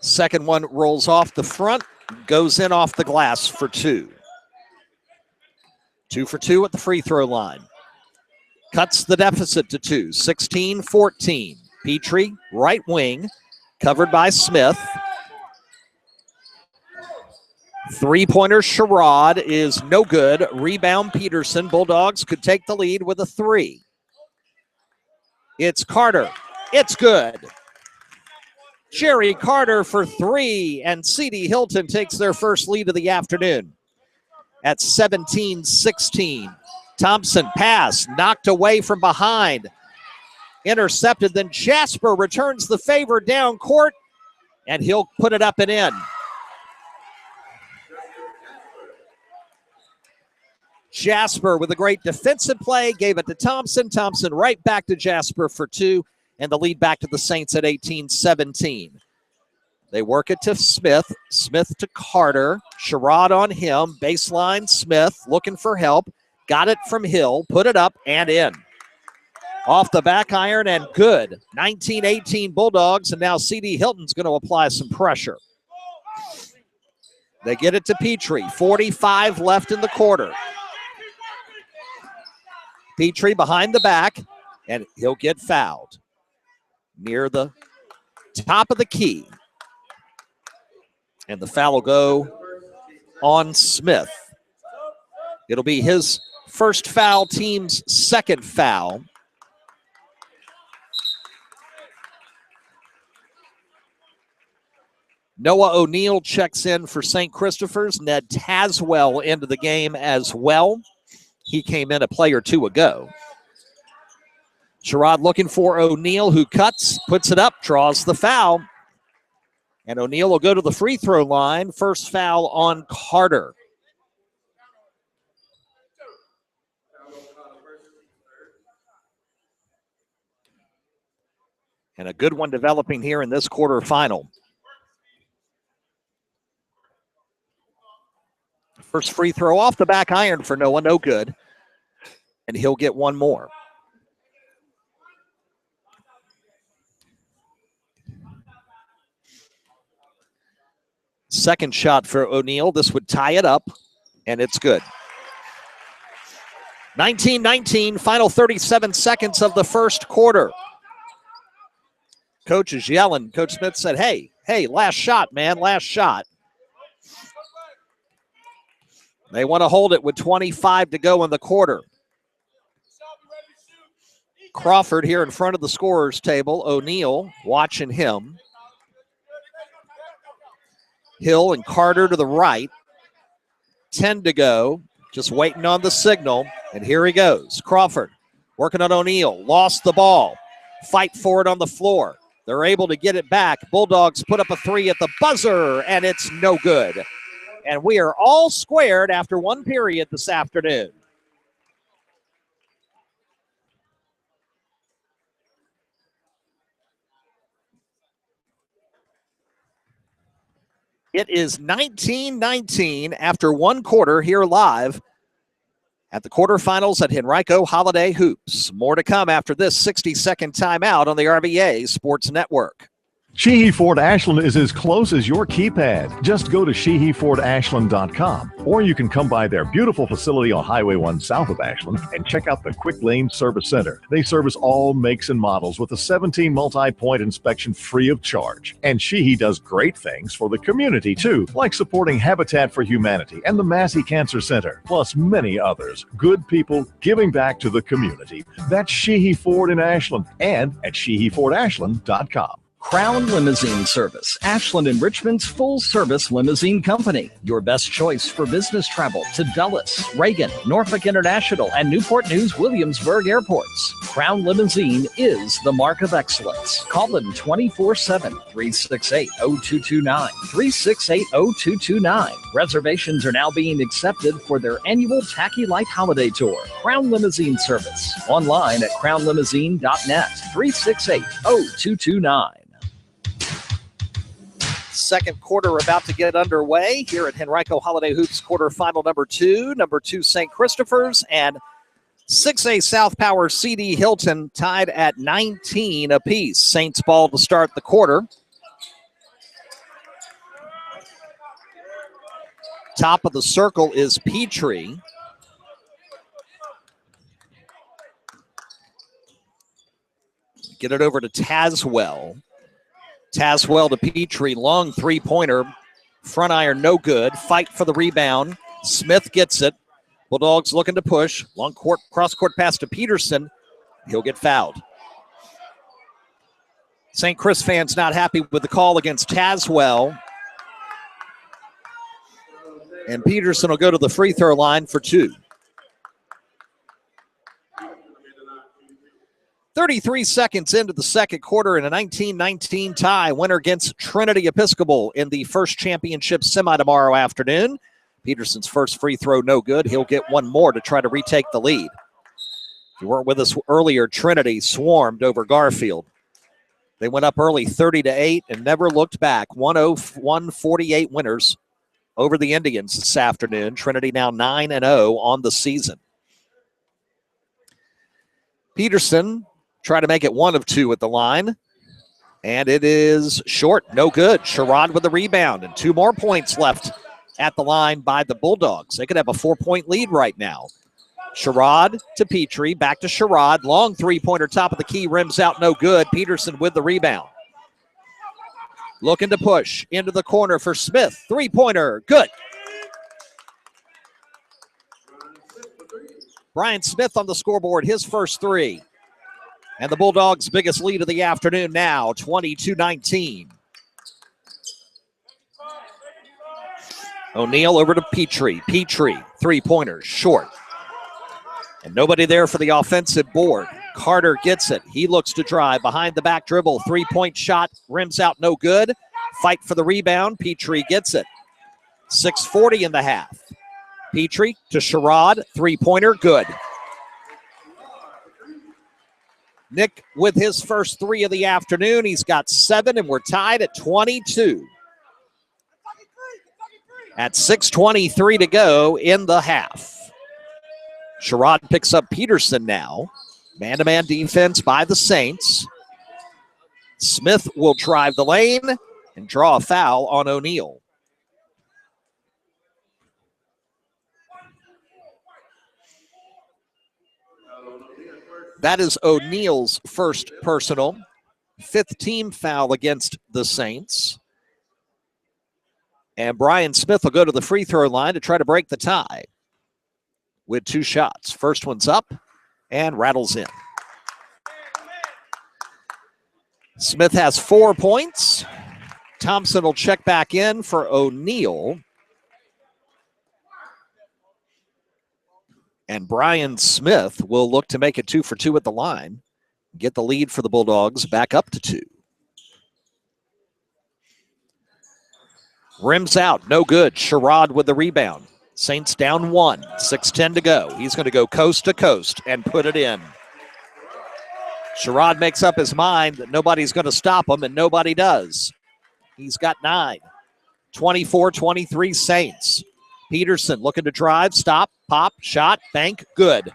Second one rolls off the front, goes in off the glass for 2. 2 for 2 at the free throw line. Cuts the deficit to 2, 16-14. Petrie, right wing, covered by Smith. Three-pointer Sherrod is no good. Rebound Peterson. Bulldogs could take the lead with a 3. It's Carter. It's good. Jerry Carter for 3, and CD Hylton takes their first lead of the afternoon at 17-16. Thompson pass, knocked away from behind. Intercepted, then Jasper returns the favor down court, and he'll put it up and in. Jasper with a great defensive play, gave it to Thompson. Thompson right back to Jasper for 2, and the lead back to the Saints at 18-17. They work it to Smith. Smith to Carter. Sherrod on him. Baseline, Smith looking for help. Got it from Hill. Put it up and in. Off the back iron and good. 19-18 Bulldogs, and now CD Hylton's going to apply some pressure. They get it to Petrie. 45 left in the quarter. Petrie behind the back, and he'll get fouled near the top of the key. And the foul will go on Smith. It'll be his first foul, team's second foul. Noah O'Neill checks in for St. Christopher's. Ned Tazwell into the game as well. He came in a play or 2 ago. Sherrod looking for O'Neill, who cuts, puts it up, draws the foul. And O'Neill will go to the free throw line. First foul on Carter. And a good one developing here in this quarterfinal. First free throw off the back iron for Noah, no good. And he'll get one more. Second shot for O'Neill. This would tie it up, and it's good. 19-19, final 37 seconds of the first quarter. Coach is yelling. Coach Smith said, hey, last shot, man, last shot. They want to hold it with 25 to go in the quarter. Crawford here in front of the scorer's table. O'Neill watching him. Hill and Carter to the right. 10 to go. Just waiting on the signal. And here he goes. Crawford working on O'Neill. Lost the ball. Fight for it on the floor. They're able to get it back. Bulldogs put up a 3 at the buzzer, and it's no good. And we are all squared after one period this afternoon. It is 19-19 after one quarter here live at the quarterfinals at Henrico Holiday Hoops. More to come after this 60-second timeout on the RVA Sports Network. Sheehy Ford Ashland is as close as your keypad. Just go to SheehyFordAshland.com, or you can come by their beautiful facility on Highway 1 south of Ashland and check out the Quick Lane Service Center. They service all makes and models with a 17 multi-point inspection free of charge. And Sheehy does great things for the community too, like supporting Habitat for Humanity and the Massey Cancer Center, plus many others. Good people giving back to the community. That's Sheehy Ford in Ashland and at SheehyFordAshland.com. Crown Limousine Service, Ashland and Richmond's full-service limousine company. Your best choice for business travel to Dulles, Reagan, Norfolk International, and Newport News Williamsburg airports. Crown Limousine is the mark of excellence. Call them 24/7, 368-0229, 368-0229. Reservations are now being accepted for their annual Tacky Light Holiday Tour. Crown Limousine Service. Online at crownlimousine.net, 368-0229. Second quarter about to get underway here at Henrico Holiday Hoops quarterfinal number 2. Number 2 St. Christopher's and 6A South Power CD Hylton tied at 19 apiece. Saints ball to start the quarter. Top of the circle is Petrie. Get it over to Tazwell. Tazwell to Petrie, long three-pointer, front iron, no good. Fight for the rebound. Smith gets it. Bulldogs looking to push. Long court, cross-court pass to Peterson. He'll get fouled. St. Chris fans not happy with the call against Tazwell. And Peterson will go to the free throw line for 2. 33 seconds into the second quarter in a 19-19 tie. Winner against Trinity Episcopal in the first championship semi tomorrow afternoon. Peterson's first free throw, no good. He'll get one more to try to retake the lead. If you weren't with us earlier, Trinity swarmed over Garfield. They went up early 30-8 and never looked back. 101-48 winners over the Indians this afternoon. Trinity now 9-0 on the season. Peterson try to make it 1 of 2 at the line. And it is short, no good. Sherrod with the rebound and 2 more points left at the line by the Bulldogs. They could have a 4-point lead right now. Sherrod to Petrie, back to Sherrod. Long three-pointer, top of the key, rims out, no good. Peterson with the rebound. Looking to push into the corner for Smith. Three-pointer, good. Brian Smith on the scoreboard, his first 3. And the Bulldogs' biggest lead of the afternoon now, 22-19. O'Neal over to Petrie. Petrie, three-pointers, short. And nobody there for the offensive board. Carter gets it. He looks to drive. Behind the back dribble, three-point shot, rims out, no good. Fight for the rebound. Petrie gets it. 6:40 in the half. Petrie to Sherrod, three-pointer, good. Nick with his first 3 of the afternoon. He's got 7, and we're tied at 22. At 6:23 to go in the half. Sherrod picks up Peterson now. Man-to-man defense by the Saints. Smith will drive the lane and draw a foul on O'Neal. That is O'Neal's first personal. 5th team foul against the Saints. And Brian Smith will go to the free throw line to try to break the tie with 2 shots. First one's up and rattles in. Smith has 4 points. Thompson will check back in for O'Neal. And Brian Smith will look to make it 2 for 2 at the line. Get the lead for the Bulldogs back up to 2. Rims out, no good. Sherrod with the rebound. Saints down 1, 6:10 to go. He's going to go coast to coast and put it in. Sherrod makes up his mind that nobody's going to stop him, and nobody does. He's got 9. 24-23 Saints. Peterson looking to drive, stop, pop, shot, bank, good.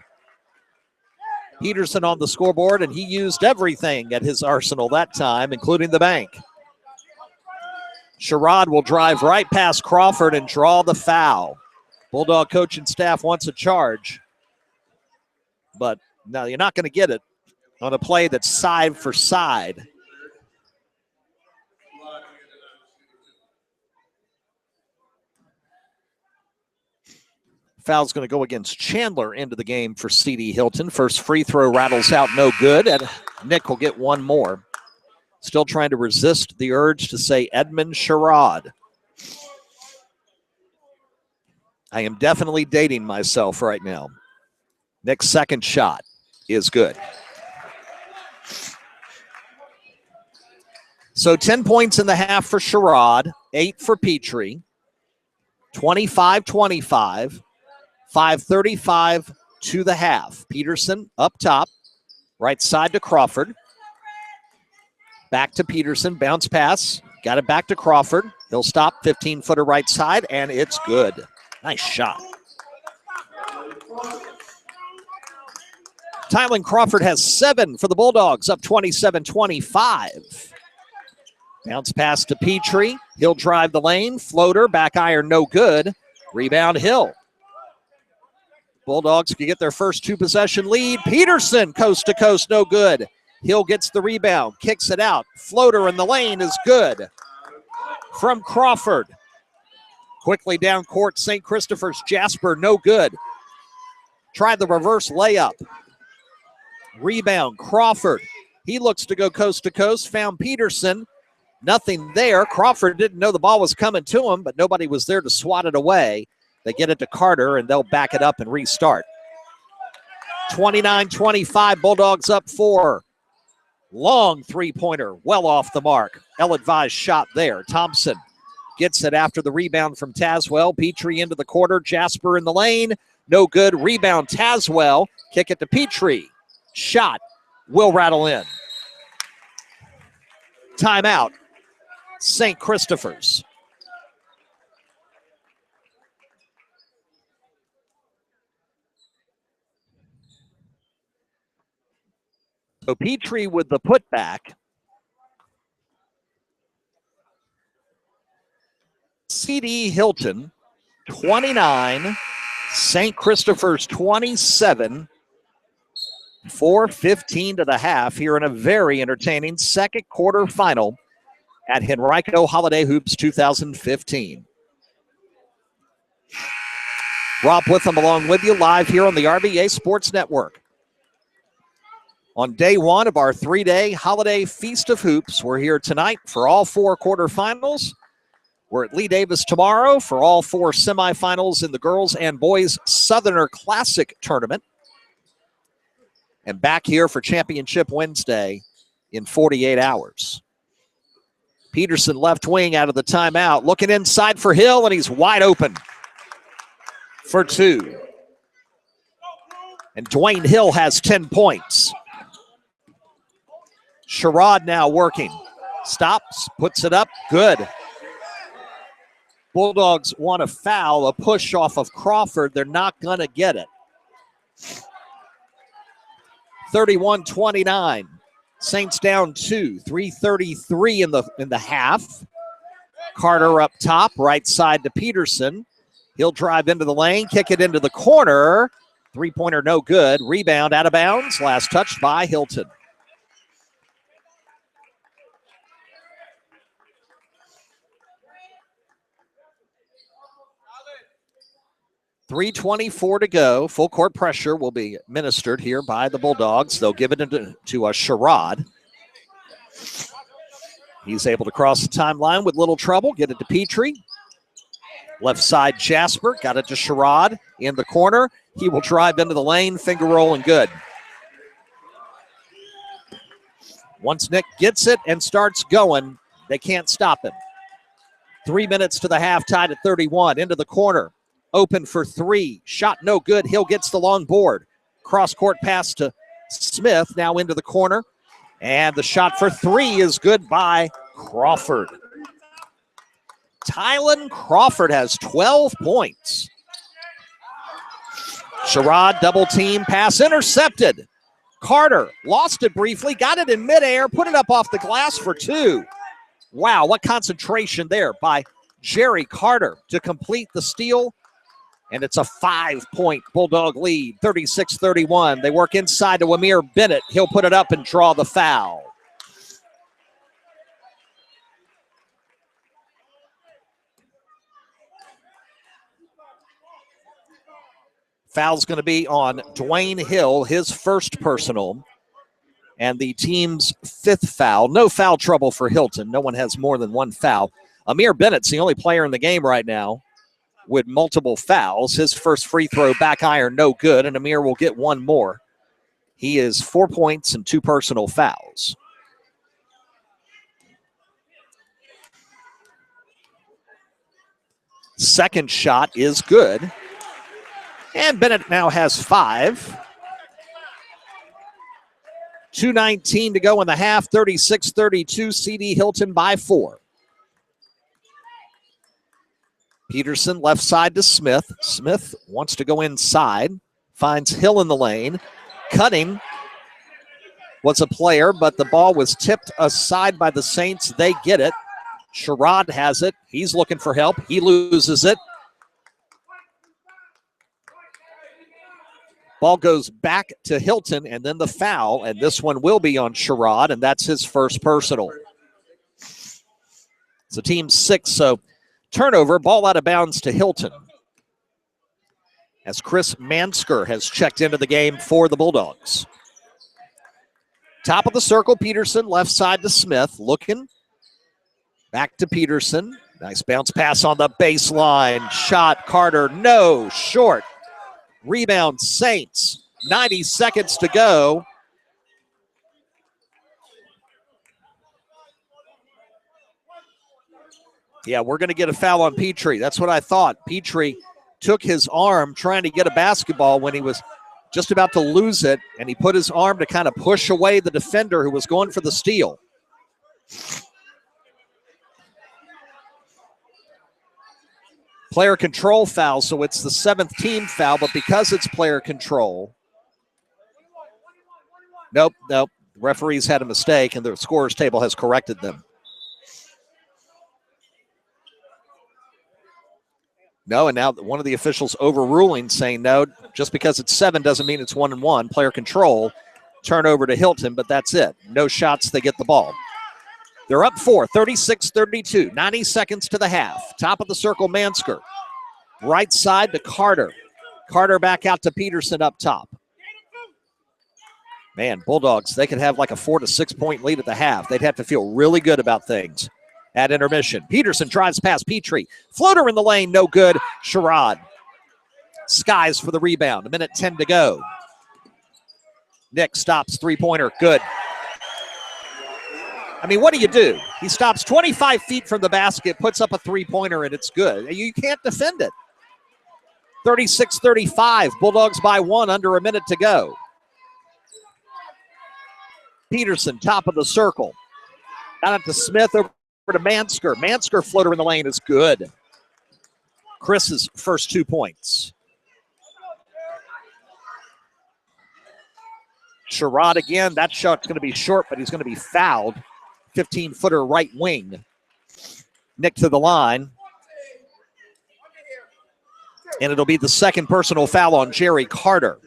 Peterson on the scoreboard, and he used everything at his arsenal that time, including the bank. Sherrod will drive right past Crawford and draw the foul. Bulldog coach and staff wants a charge. But no, you're not going to get it on a play that's side for side. Foul's going to go against Chandler into the game for CD Hylton. First free throw rattles out, no good, and Nick will get one more. Still trying to resist the urge to say Edmund Sherrod. I am definitely dating myself right now. Nick's second shot is good. So 10 points in the half for Sherrod, 8 for Petrie, 25-25, 5:35 to the half. Peterson up top, right side to Crawford. Back to Peterson, bounce pass, got it back to Crawford. He'll stop, 15-footer right side, and it's good. Nice shot. Tylen Crawford has 7 for the Bulldogs, up 27-25. Bounce pass to Petrie. He'll drive the lane. Floater, back iron, no good. Rebound, Hill. Bulldogs can get their first 2-possession lead. Peterson, coast to coast, no good. Hill gets the rebound, kicks it out. Floater in the lane is good. From Crawford. Quickly down court, St. Christopher's. Jasper, no good. Tried the reverse layup. Rebound, Crawford. He looks to go coast to coast. Found Peterson. Nothing there. Crawford didn't know the ball was coming to him, but nobody was there to swat it away. They get it to Carter, and they'll back it up and restart. 29-25, Bulldogs up 4. Long three-pointer, well off the mark. Ill-advised shot there. Thompson gets it after the rebound from Tazwell. Petrie into the quarter. Jasper in the lane. No good. Rebound, Tazwell. Kick it to Petrie. Shot will rattle in. Timeout, St. Christopher's. So Petrie with the putback. CD Hylton, 29. St. Christopher's, 27. 4:15 to the half here in a very entertaining second quarter final at Henrico Holiday Hoops 2015. Rob Witham along with you live here on the RVA Sports Network. On day one of our 3-day holiday Feast of Hoops, we're here tonight for all 4 quarterfinals. We're at Lee Davis tomorrow for all 4 semifinals in the girls and boys Southerner Classic Tournament. And back here for Championship Wednesday in 48 hours. Peterson left wing out of the timeout. Looking inside for Hill, and he's wide open for 2. And Dwayne Hill has 10 points. Sherrod now working. Stops, puts it up, good. Bulldogs want a foul, a push off of Crawford. They're not going to get it. 31-29. Saints down 2. 3:33 in the half. Carter up top, right side to Peterson. He'll drive into the lane, kick it into the corner. 3-pointer no good. Rebound out of bounds. Last touched by Hylton. .324 to go. Full court pressure will be administered here by the Bulldogs. They'll give it to a Sherrod. He's able to cross the timeline with little trouble. Get it to Petrie. Left side Jasper. Got it to Sherrod in the corner. He will drive into the lane. Finger roll and good. Once Nick gets it and starts going, they can't stop him. 3 minutes to the half, tied at 31. Into the corner. Open for 3. Shot no good. Hill gets the long board. Cross-court pass to Smith. Now into the corner. And the shot for 3 is good by Crawford. Tylen Crawford has 12 points. Sherrod double team pass intercepted. Carter lost it briefly. Got it in midair. Put it up off the glass for 2. Wow, what concentration there by Jerry Carter to complete the steal. And it's a 5-point Bulldog lead, 36-31. They work inside to Amir Bennett. He'll put it up and draw the foul. Foul's going to be on Dwayne Hill, his first personal. And the team's 5th foul. No foul trouble for Hylton. No one has more than 1 foul. Amir Bennett's the only player in the game right now with multiple fouls. His first free throw back iron, no good, and Amir will get 1 more. He is 4 points and 2 personal fouls. Second shot is good. And Bennett now has 5. 2:19 to go in the half, 36-32, CD Hylton by 4. Peterson left side to Smith. Smith wants to go inside, finds Hill in the lane. Cutting was a player, but the ball was tipped aside by the Saints. They get it. Sherrod has it. He's looking for help. He loses it. Ball goes back to Hylton, and then the foul, and this one will be on Sherrod, and that's his first personal. It's a team 6, so turnover, ball out of bounds to Hylton. As Chris Mansker has checked into the game for the Bulldogs. Top of the circle, Peterson, left side to Smith, looking. Back to Peterson. Nice bounce pass on the baseline. Shot, Carter, no, short. Rebound, Saints. 90 seconds to go. Yeah, we're going to get a foul on Petrie. That's what I thought. Petrie took his arm trying to get a basketball when he was just about to lose it, and he put his arm to kind of push away the defender who was going for the steal. Player control foul, so it's the 7th team foul, but because it's player control, nope. The referees had a mistake, and the scorer's table has corrected them. No, and now one of the officials overruling, saying no, just because it's 7 doesn't mean it's 1-1. Player control, turnover to Hylton, but that's it. No shots, they get the ball. They're up 4, 36-32, 90 seconds to the half. Top of the circle, Mansker. Right side to Carter. Carter back out to Peterson up top. Man, Bulldogs, they could have like a 4 to 6 point lead at the half. They'd have to feel really good about things at intermission. Peterson drives past Petrie. Floater in the lane, no good. Sherrod. Skies for the rebound. 1:10 to go. Nick stops, three-pointer, good. I mean, what do? He stops 25 feet from the basket, puts up a three-pointer, and it's good. You can't defend it. 36-35, Bulldogs by 1, under a minute to go. Peterson, top of the circle. Got it to Smith, over to Mansker. Mansker floater in the lane is good. Chris's first 2 points. Sherrod again. That shot's going to be short, but he's going to be fouled. 15-footer right wing. Nick to the line. And it'll be the second personal foul on Jerry Carter.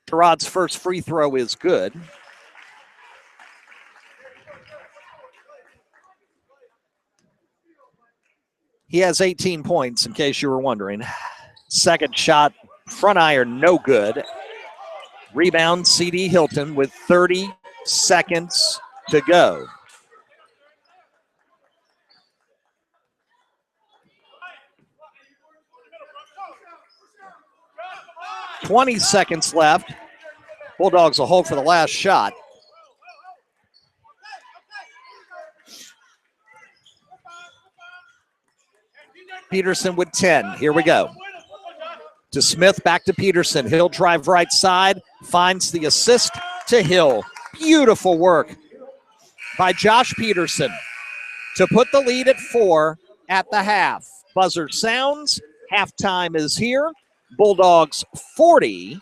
Sherrod's first free throw is good. He has 18 points, in case you were wondering. Second shot, front iron, no good. Rebound, CD Hylton with 30 seconds to go. .20 seconds left. Bulldogs will hold for the last shot. Peterson with 10. Here we go. To Smith, back to Peterson. He'll drive right side, finds the assist to Hill. Beautiful work by Josh Peterson to put the lead at 4 at the half. Buzzer sounds. Halftime is here. Bulldogs 40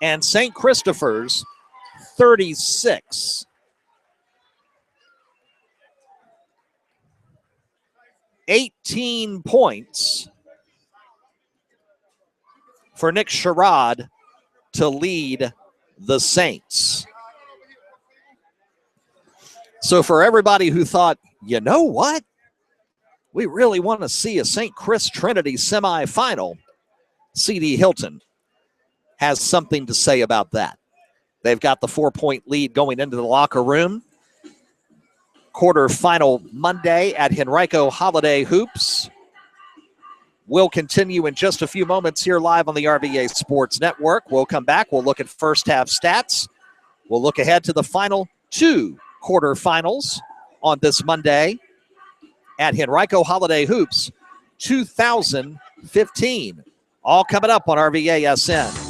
and St. Christopher's 36. 18 points for Nick Sherrod to lead the Saints. So for everybody who thought, you know what? we really want to see a St. Chris Trinity semifinal. CD Hylton has something to say about that. They've got the 4-point lead going into the locker room. Quarterfinal Monday at Henrico Holiday Hoops. We'll continue in just a few moments here live on the RVA Sports Network. We'll come back. We'll look at first half stats. We'll look ahead to the final 2 quarterfinals on this Monday at Henrico Holiday Hoops 2015. All coming up on RVA SN.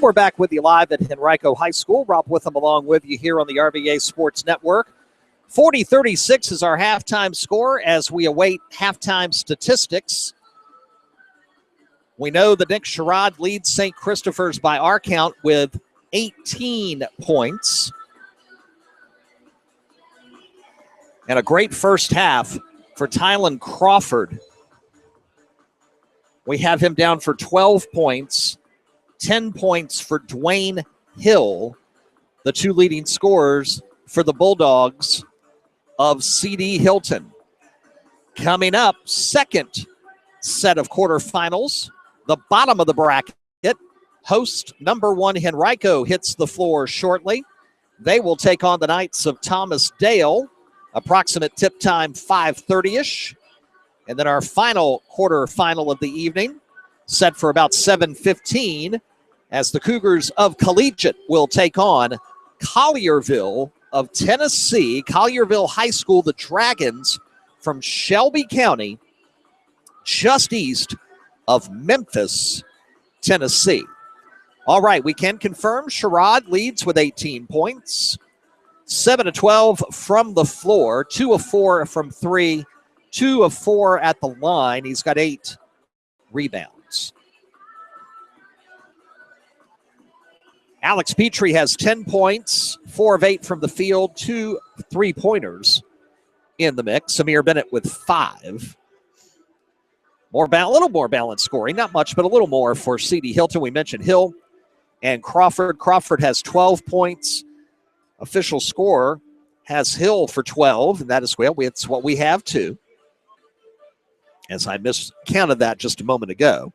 We're back with you live at Henrico High School. Rob Witham along with you here on the RVA Sports Network. 40-36 is our halftime score as we await halftime statistics. We know that Nick Sherrod leads St. Christopher's by our count with 18 points. And a great first half for Tylen Crawford. We have him down for 12 points. 10 points for Dwayne Hill, the 2 leading scorers for the Bulldogs of CD Hylton. Coming up, second set of quarterfinals, the bottom of the bracket. Host number 1 Henrico hits the floor shortly. They will take on the Knights of Thomas Dale. Approximate tip time 5:30-ish. And then our final quarterfinal of the evening, set for about 7:15, as the Cougars of Collegiate will take on Collierville of Tennessee. Collierville High School, the Dragons from Shelby County, just east of Memphis, Tennessee. All right, we can confirm Sherrod leads with 18 points. 7 of 12 from the floor, 2 of 4 from 3, 2 of 4 at the line. He's got 8 rebounds. Alex Petrie has 10 points, 4 of 8 from the field, 2 3-pointers in the mix. Amir Bennett with 5. A little more balanced scoring, not much, but a little more for CD Hylton. We mentioned Hill and Crawford. Crawford has 12 points. Official scorer has Hill for 12, and that is well. It's what we have too, as I miscounted that just a moment ago.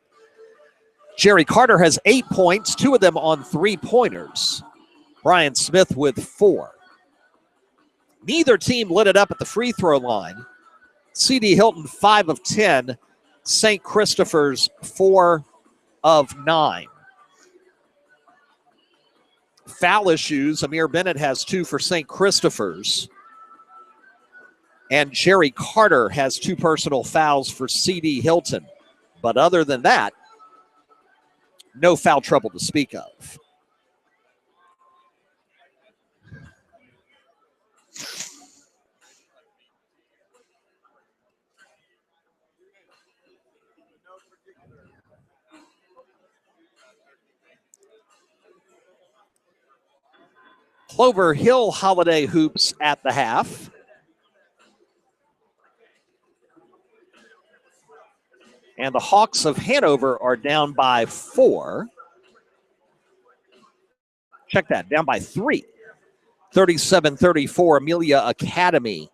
Jerry Carter has 8 points, 2 of them on 3-pointers. Brian Smith with 4. Neither team lit it up at the free throw line. CD Hylton 5 of 10. St. Christopher's 4 of 9. Foul issues. Amir Bennett has 2 for St. Christopher's. And Jerry Carter has 2 personal fouls for CD Hylton. But other than that, no foul trouble to speak of. Clover Hill Holiday Hoops at the half. And the Hawks of Hanover are down by 4. Check that, down by 3. 37-34, Amelia Academy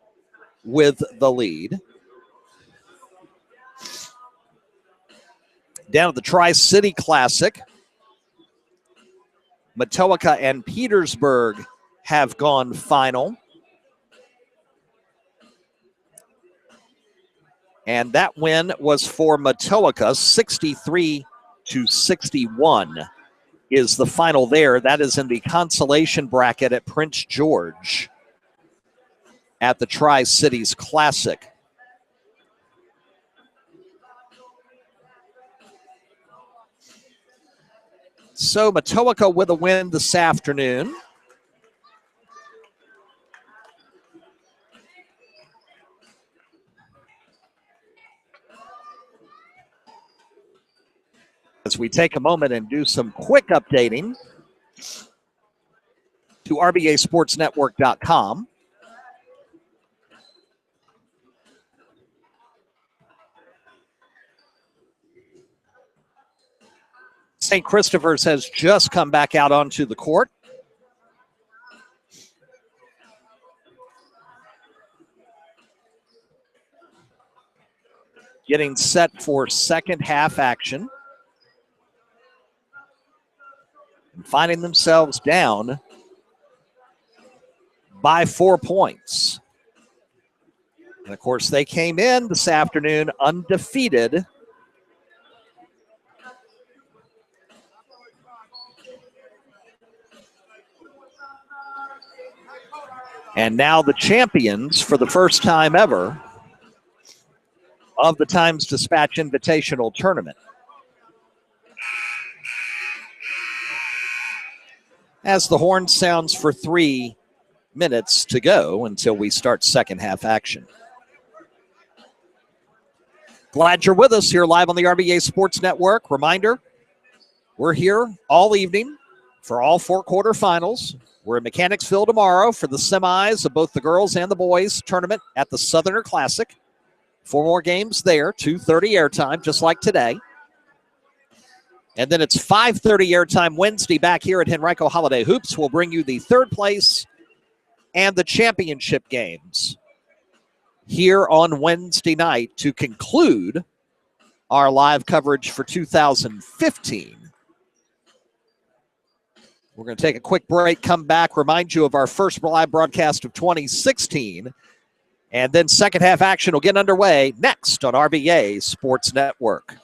with the lead. Down at the Tri-City Classic, Matoaka and Petersburg have gone final. And that win was for Matoaka, 63-61 is the final there. That is in the consolation bracket at Prince George at the Tri-Cities Classic. So Matoaka with a win this afternoon. As we take a moment and do some quick updating to RVASportsNetwork.com. St. Christopher's has just come back out onto the court. Getting set for second half action. And finding themselves down by 4 points. And of course, they came in this afternoon undefeated. And now the champions for the first time ever of the Times Dispatch Invitational Tournament. As the horn sounds for 3 minutes to go until we start second half action. Glad you're with us here live on the RVA Sports Network. Reminder, we're here all evening for all 4 quarterfinals. We're in Mechanicsville tomorrow for the semis of both the girls and the boys tournament at the Southerner Classic. 4 more games there, 2:30 airtime, just like today. And then it's 5:30 airtime Wednesday back here at Henrico Holiday Hoops. We'll bring you the third place and the championship games here on Wednesday night to conclude our live coverage for 2015. We're going to take a quick break, come back, remind you of our first live broadcast of 2016, and then second half action will get underway next on RVA Sports Network.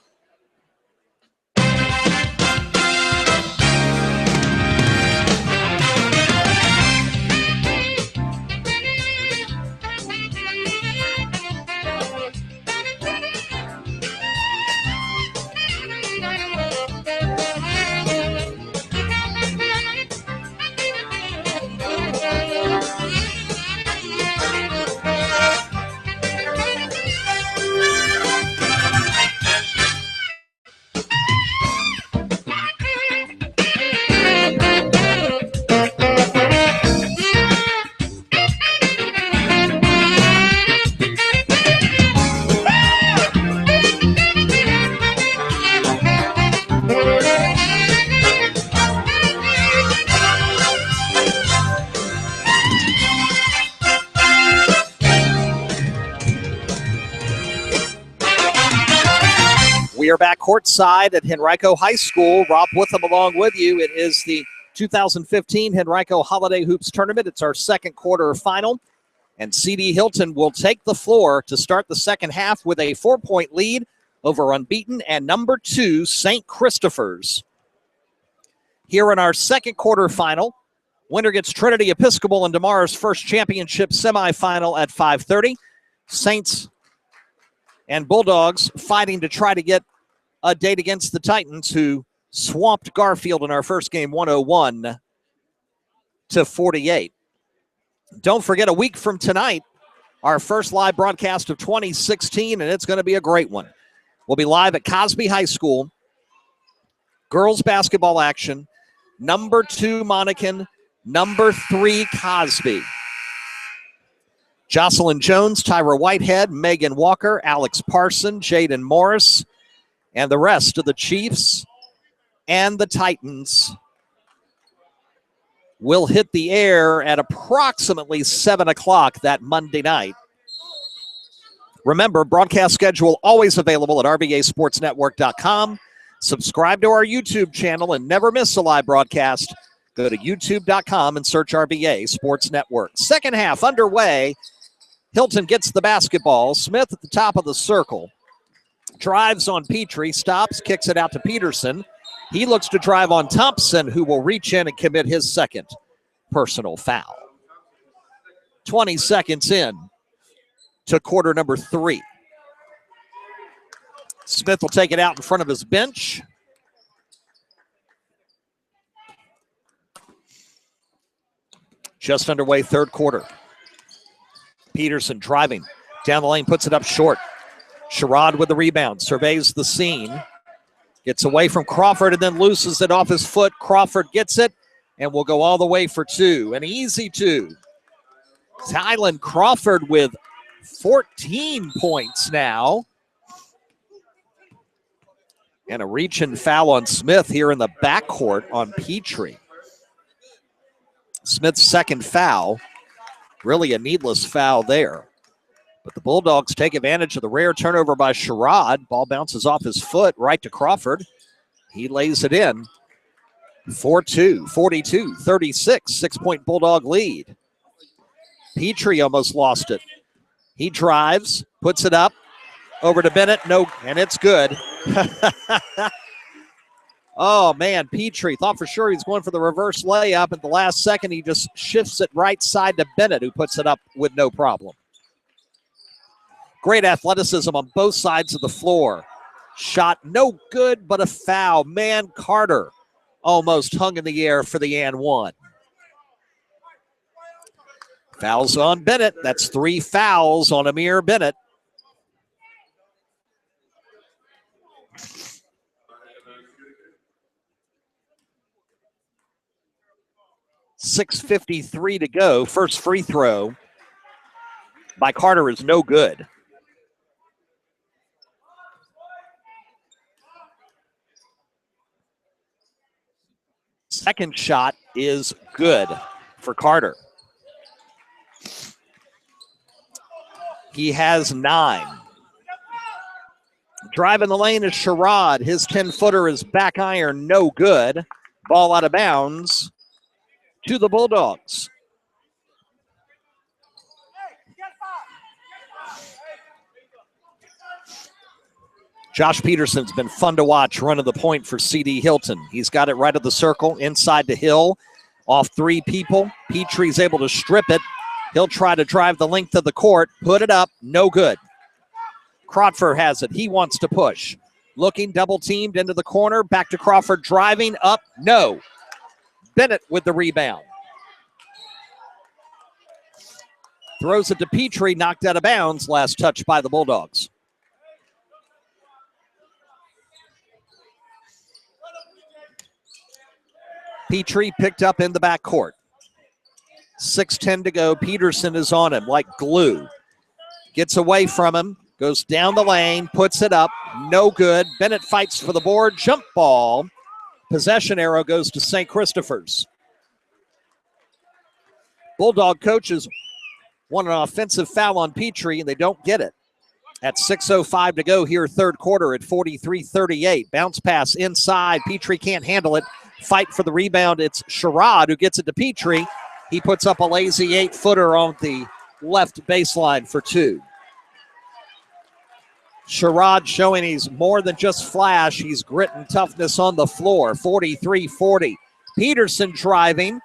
We are back courtside at Henrico High School. Rob Witham along with you. It is the 2015 Henrico Holiday Hoops Tournament. It's our second quarter final. And CD Hylton will take the floor to start the second half with a 4-point lead over unbeaten and number 2 St. Christopher's. Here in our second quarter final, winner gets Trinity Episcopal in tomorrow's first championship semifinal at 5:30. Saints and Bulldogs fighting to try to get a date against the Titans, who swamped Garfield in our first game 101-48. Don't forget, a week from tonight, our first live broadcast of 2016, and it's going to be a great one. We'll be live at Cosby High School. Girls basketball action. Number 2 Monacan, number 3 Cosby. Jocelyn Jones, Tyra Whitehead, Megan Walker, Alex Parson, Jaden Morris, and the rest of the Chiefs and the Titans will hit the air at approximately 7 o'clock that Monday night. Remember, broadcast schedule always available at RVASportsNetwork.com. Subscribe to our YouTube channel and never miss a live broadcast. Go to YouTube.com and search RVA Sports Network. Second half underway Hylton gets the basketball. Smith at the top of the circle. Drives on Petrie, stops, kicks it out to Peterson. He looks to drive on Thompson, who will reach in and commit his second personal foul. 20 seconds in to quarter number 3. Smith will take it out in front of his bench. Just underway, third quarter. Peterson driving down the lane, puts it up short. Sherrod with the rebound, surveys the scene. Gets away from Crawford and then looses it off his foot. Crawford gets it and will go all the way for 2. An easy 2. Tylen Crawford with 14 points now. And a reach-in foul on Smith here in the backcourt on Petrie. Smith's second foul. Really a needless foul there. But the Bulldogs take advantage of the rare turnover by Sherrod. Ball bounces off his foot right to Crawford. He lays it in. 4-2, 42-36, 6-point Bulldog lead. Petrie almost lost it. He drives, puts it up, over to Bennett. No, and it's good. Oh, man, Petrie thought for sure he was going for the reverse layup. At the last second, he just shifts it right side to Bennett, who puts it up with no problem. Great athleticism on both sides of the floor. Shot no good, but a foul. Man, Carter almost hung in the air for the and one. Fouls on Bennett. That's 3 fouls on Amir Bennett. .6:53 to go. First free throw by Carter is no good. Second shot is good for Carter. He has 9. Driving the lane is Sherrod. His 10-footer is back iron, no good. Ball out of bounds to the Bulldogs. Josh Peterson's been fun to watch running the point for CD Hylton. He's got it right at the circle, inside to Hill. Off 3 people. Petrie's able to strip it. He'll try to drive the length of the court. Put it up. No good. Crawford has it. He wants to push. Looking, double-teamed into the corner. Back to Crawford. Driving up. No. Bennett with the rebound. Throws it to Petrie. Knocked out of bounds. Last touch by the Bulldogs. Petrie picked up in the backcourt. 6:10 to go. Peterson is on him like glue. Gets away from him. Goes down the lane. Puts it up. No good. Bennett fights for the board. Jump ball. Possession arrow goes to St. Christopher's. Bulldog coaches want an offensive foul on Petrie, and they don't get it. At 6:05 to go here, third quarter at 43-38. Bounce pass inside. Petrie can't handle it. Fight for the rebound. It's Sherrod who gets it to Petrie. He puts up a lazy 8-footer on the left baseline for 2. Sherrod showing he's more than just flash. He's grit and toughness on the floor. 43-40. Peterson driving.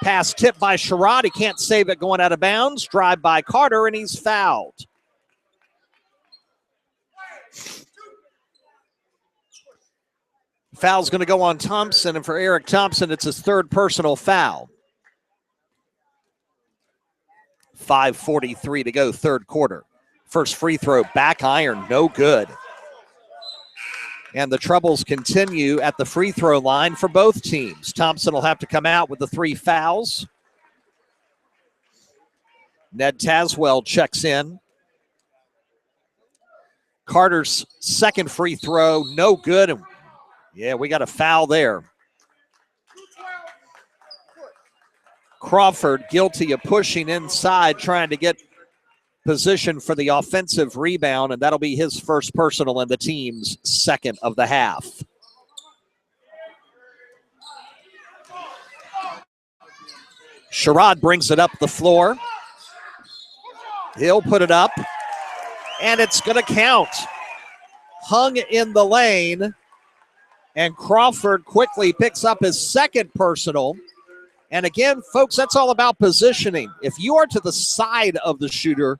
Pass tipped by Sherrod. He can't save it going out of bounds. Drive by Carter, and he's fouled. Foul's going to go on Thompson, and for Eric Thompson, it's his 3rd personal foul. 5:43 to go, third quarter. First free throw, back iron, no good. And the troubles continue at the free throw line for both teams. Thompson will have to come out with the 3 fouls. Ned Tazwell checks in. Carter's second free throw, no good. Yeah, we got a foul there. Crawford guilty of pushing inside, trying to get position for the offensive rebound, and that'll be his first personal and the team's second of the half. Sherrod brings it up the floor. He'll put it up, and it's going to count. Hung in the lane, and Crawford quickly picks up his second personal. And again, folks, that's all about positioning. If you are to the side of the shooter,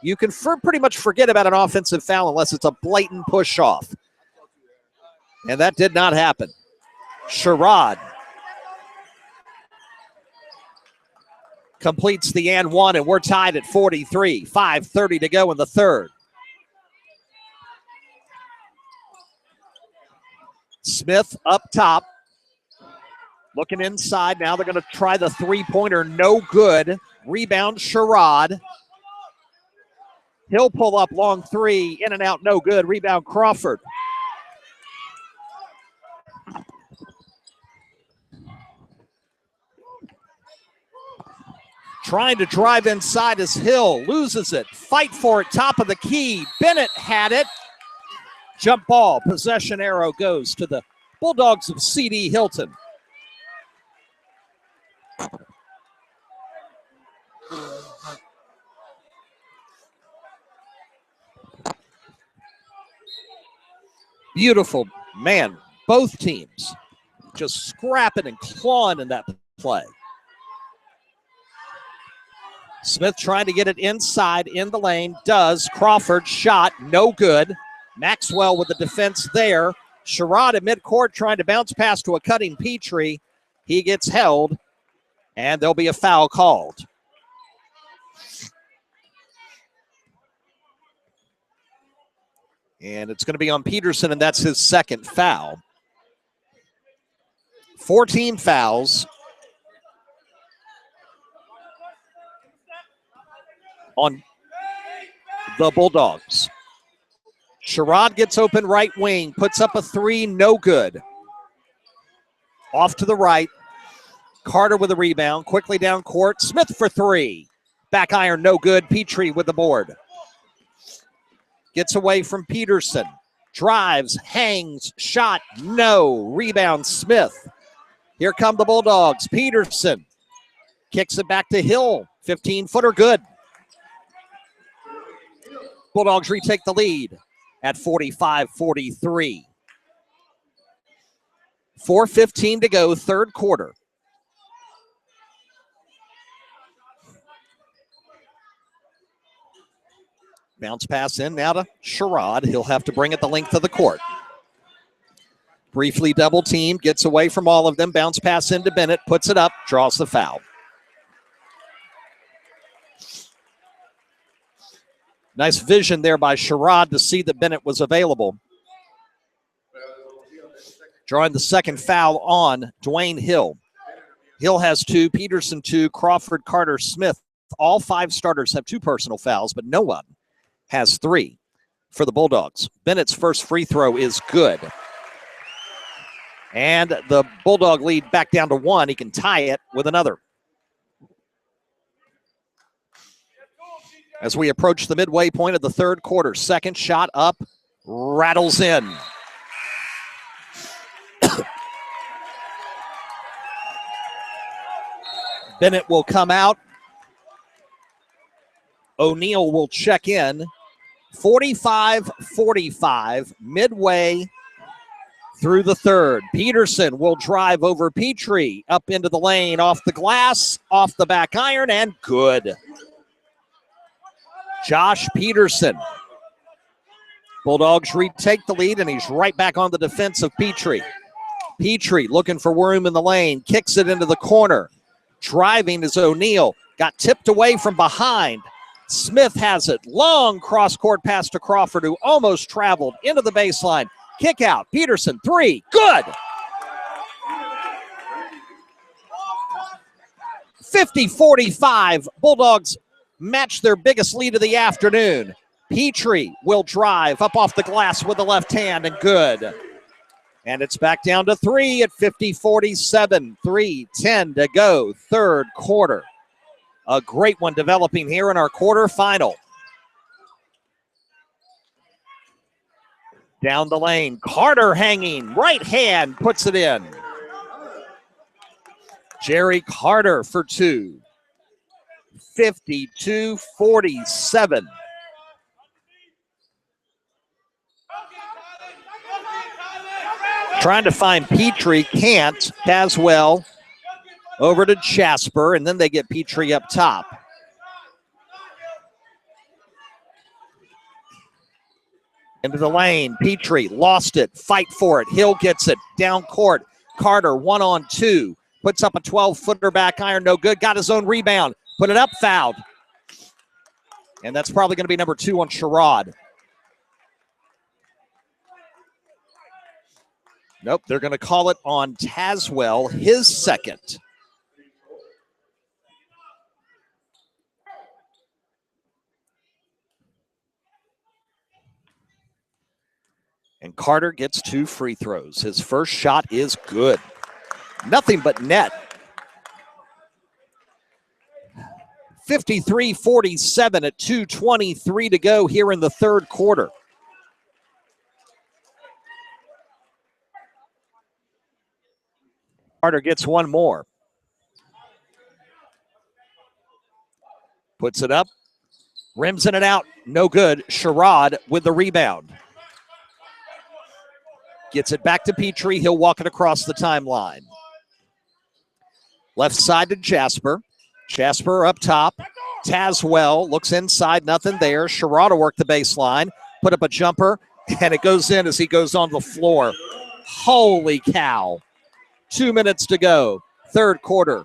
you can pretty much forget about an offensive foul unless it's a blatant push-off. And that did not happen. Sherrod completes the and one, and we're tied at 43. 5:30 to go in the third. Smith up top. Looking inside. Now they're going to try the three-pointer. No good. Rebound, Sherrod. He'll pull up long three. In and out, no good. Rebound, Crawford. Trying to drive inside is Hill. Loses it. Fight for it. Top of the key. Bennett had it. Jump ball. Possession arrow goes to the Bulldogs of CD Hylton. Beautiful. Man, both teams just scrapping and clawing in that play. Smith trying to get it inside in the lane. Does. Crawford shot. No good. Maxwell with the defense there. Sherrod at midcourt trying to bounce pass to a cutting Petrie. He gets held, and there'll be a foul called. And it's going to be on Peterson, and that's his second foul. 14 fouls on the Bulldogs. Sherrod gets open right wing, puts up a three, no good. Off to the right. Carter with a rebound, quickly down court. Smith for three. Back iron, no good. Petrie with the board. Gets away from Peterson. Drives, hangs, shot, no. Rebound, Smith. Here come the Bulldogs. Peterson kicks it back to Hill. 15-footer, good. Bulldogs retake the lead at 45-43. 4:15 to go, third quarter. Bounce pass in now to Sherrod. He'll have to bring it the length of the court. Briefly double team, gets away from all of them. Bounce pass into Bennett, puts it up, draws the foul. Nice vision there by Sherrod to see that Bennett was available. Drawing the second foul on Dwayne Hill. Hill has two, Peterson two, Crawford, Carter, Smith. All five starters have two personal fouls, but no one has three for the Bulldogs. Bennett's first free throw is good. And the Bulldog lead back down to one. He can tie it with another. As we approach the midway point of the third quarter, second shot up, rattles in. Bennett will come out. O'Neal will check in. 45-45, midway through the third. Peterson will drive over Petrie, up into the lane, off the glass, off the back iron, and good. Josh Peterson. Bulldogs retake the lead, and he's right back on the defense of Petrie. Petrie looking for room in the lane, kicks it into the corner. Driving is O'Neal. Got tipped away from behind. Smith has it. Long cross-court pass to Crawford, who almost traveled into the baseline. Kick out. Peterson, three. Good. 50-45. Bulldogs match their biggest lead of the afternoon. Petrie will drive up off the glass with the left hand, and good. And it's back down to three at 50-47. 3:10 to go, third quarter. A great one developing here in our quarterfinal. Down the lane, Carter hanging, right hand puts it in. Jerry Carter for two. 52-47. Trying to find Petrie, can't. Caswell over to Jasper, and then they get Petrie up top. Into the lane, Petrie lost it, fight for it. Hill gets it, down court. Carter 1-on-2, puts up a 12-footer back iron, no good. Got his own rebound, put it up, fouled. And that's probably going to be number 2 on Sherrod. Nope, they're going to call it on Tazwell, his second. And Carter gets 2 free throws. His first shot is good. Nothing but net. 53-47 at 2:23 to go here in the third quarter. Carter gets one more. Puts it up. Rims in it out. No good. Sherrod with the rebound. Gets it back to Petrie. He'll walk it across the timeline. Left side to Jasper. Jasper up top. Tazwell looks inside. Nothing there. Sherrod will work the baseline. Put up a jumper. And it goes in as he goes on the floor. Holy cow. 2 minutes to go. Third quarter.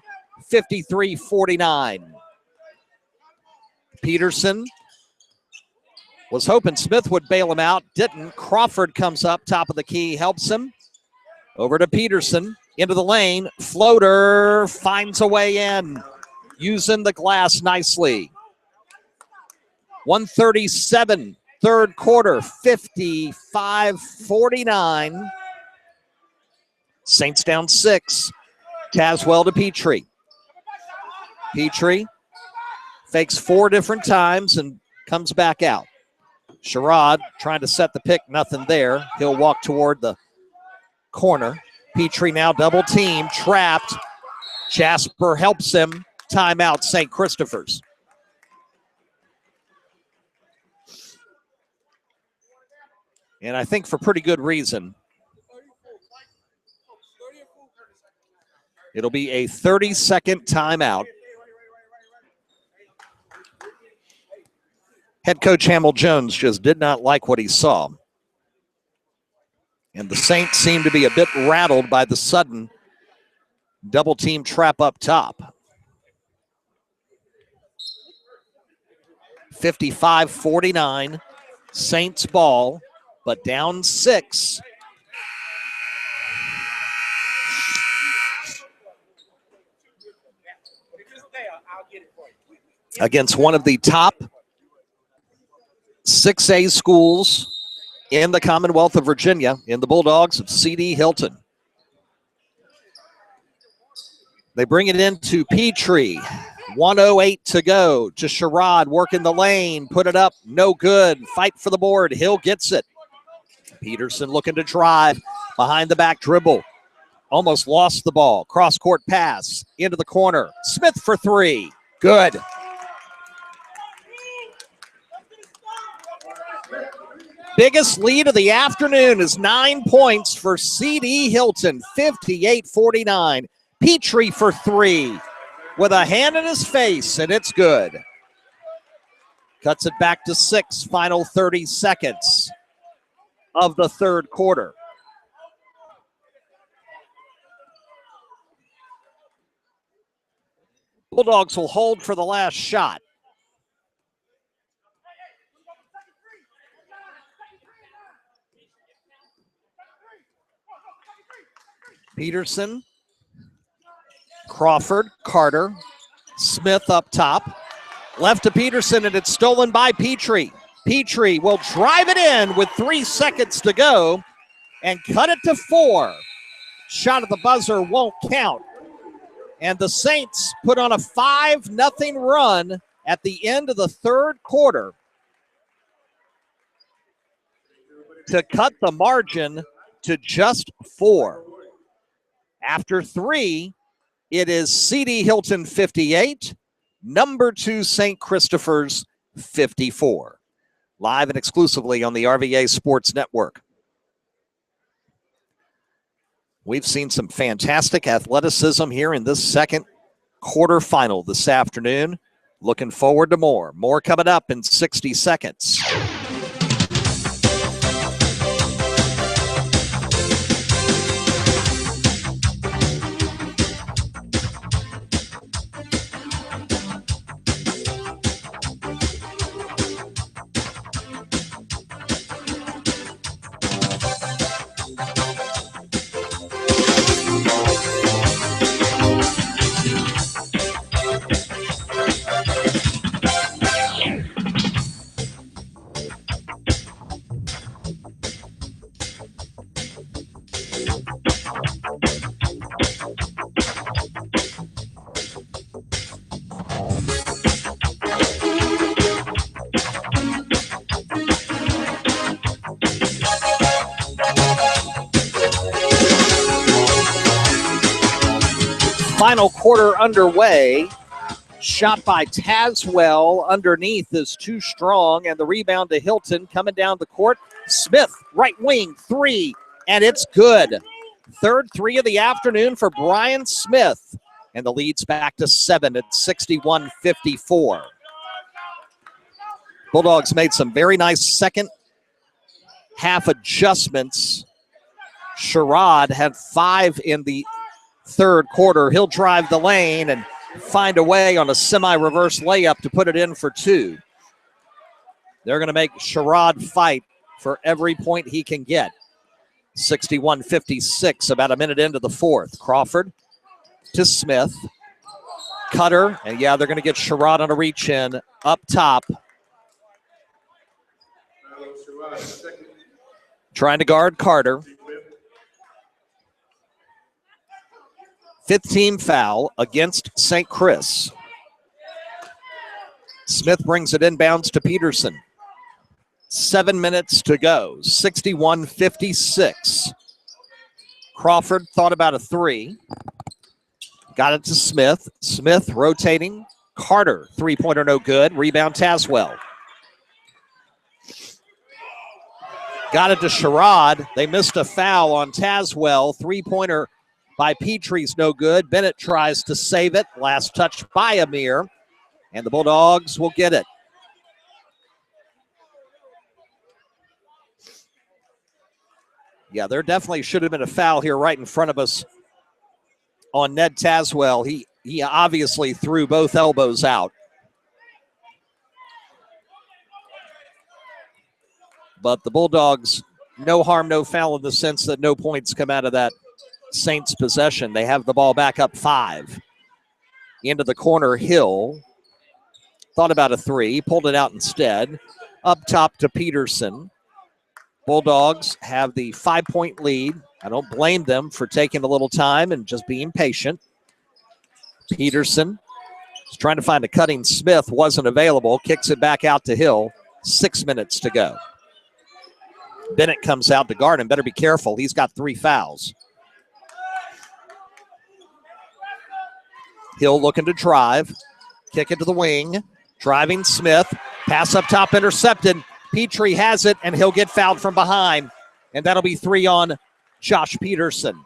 53-49. Peterson was hoping Smith would bail him out. Didn't. Crawford comes up, top of the key, helps him. Over to Peterson. Into the lane. Floater finds a way in. Using the glass nicely. 137. Third quarter. 55-49. Saints down 6. Caswell to Petrie. Petrie fakes 4 different times and comes back out. Sherrod trying to set the pick, nothing there. He'll walk toward the corner. Petrie now double team, trapped. Jasper helps him. Timeout, St. Christopher's. And I think for pretty good reason. It'll be a 30-second timeout. Head coach Hamill Jones just did not like what he saw. And the Saints seem to be a bit rattled by the sudden double team trap up top. 55-49, Saints ball, but down 6. Against one of the top 6A schools in the Commonwealth of Virginia, in the Bulldogs of CD Hylton. They bring it into Petrie. 1:08 to go. To Sherrod, working the lane, put it up, no good. Fight for the board. Hill gets it. Peterson looking to drive. Behind the back dribble. Almost lost the ball. Cross-court pass into the corner. Smith for 3. Good. Biggest lead of the afternoon is 9 points for CD Hylton, 58-49. Petrie for 3 with a hand in his face, and it's good. Cuts it back to 6, final 30 seconds of the third quarter. Bulldogs will hold for the last shot. Peterson, Crawford, Carter, Smith up top. Left to Peterson, and it's stolen by Petrie. Petrie will drive it in with 3 seconds to go and cut it to 4. Shot at the buzzer won't count. And the Saints put on a 5-0 run at the end of the third quarter to cut the margin to just 4. After 3, it is CD Hylton 58, Number 2, St. Christopher's 54. Live and exclusively on the RVA Sports Network. We've seen some fantastic athleticism here in this second quarterfinal this afternoon. Looking forward to more. More coming up in 60 seconds. Final quarter underway. Shot by Tazwell underneath is too strong, and the rebound to Hylton coming down the court. Smith, right wing, 3, and it's good. Third 3 of the afternoon for Brian Smith, and the lead's back to 7 at 61-54. Bulldogs made some very nice second half adjustments. Sherrod had 5 in the third quarter. He'll drive the lane and find a way on a semi-reverse layup to put it in for 2. They're going to make Sherrod fight for every point he can get. 61-56, about a minute into the fourth. Crawford to Smith. Cutter, and yeah, they're going to get Sherrod on a reach-in up top. Trying to guard Carter. 5th team foul against St. Chris. Smith brings it inbounds to Peterson. 7 minutes to go. 61-56. Crawford thought about a 3. Got it to Smith. Smith rotating. Carter, 3-pointer no good. Rebound Tazwell. Got it to Sherrod. They missed a foul on Tazwell. 3-pointer by Petrie's no good. Bennett tries to save it. Last touch by Amir. And the Bulldogs will get it. Yeah, there definitely should have been a foul here right in front of us on Ned Tazwell. He obviously threw both elbows out. But the Bulldogs, no harm, no foul in the sense that no points come out of that Saints possession. They have the ball back up 5. Into the corner, Hill. Thought about a 3, pulled it out instead. Up top to Peterson. Bulldogs have the 5-point lead. I don't blame them for taking a little time and just being patient. Peterson is trying to find a cutting Smith, wasn't available. Kicks it back out to Hill. 6 minutes to go. Bennett comes out to guard him. Better be careful. He's got 3 fouls. Hill looking to drive. Kick it to the wing. Driving Smith. Pass up top intercepted. Petrie has it, and he'll get fouled from behind. And that'll be 3 on Josh Peterson.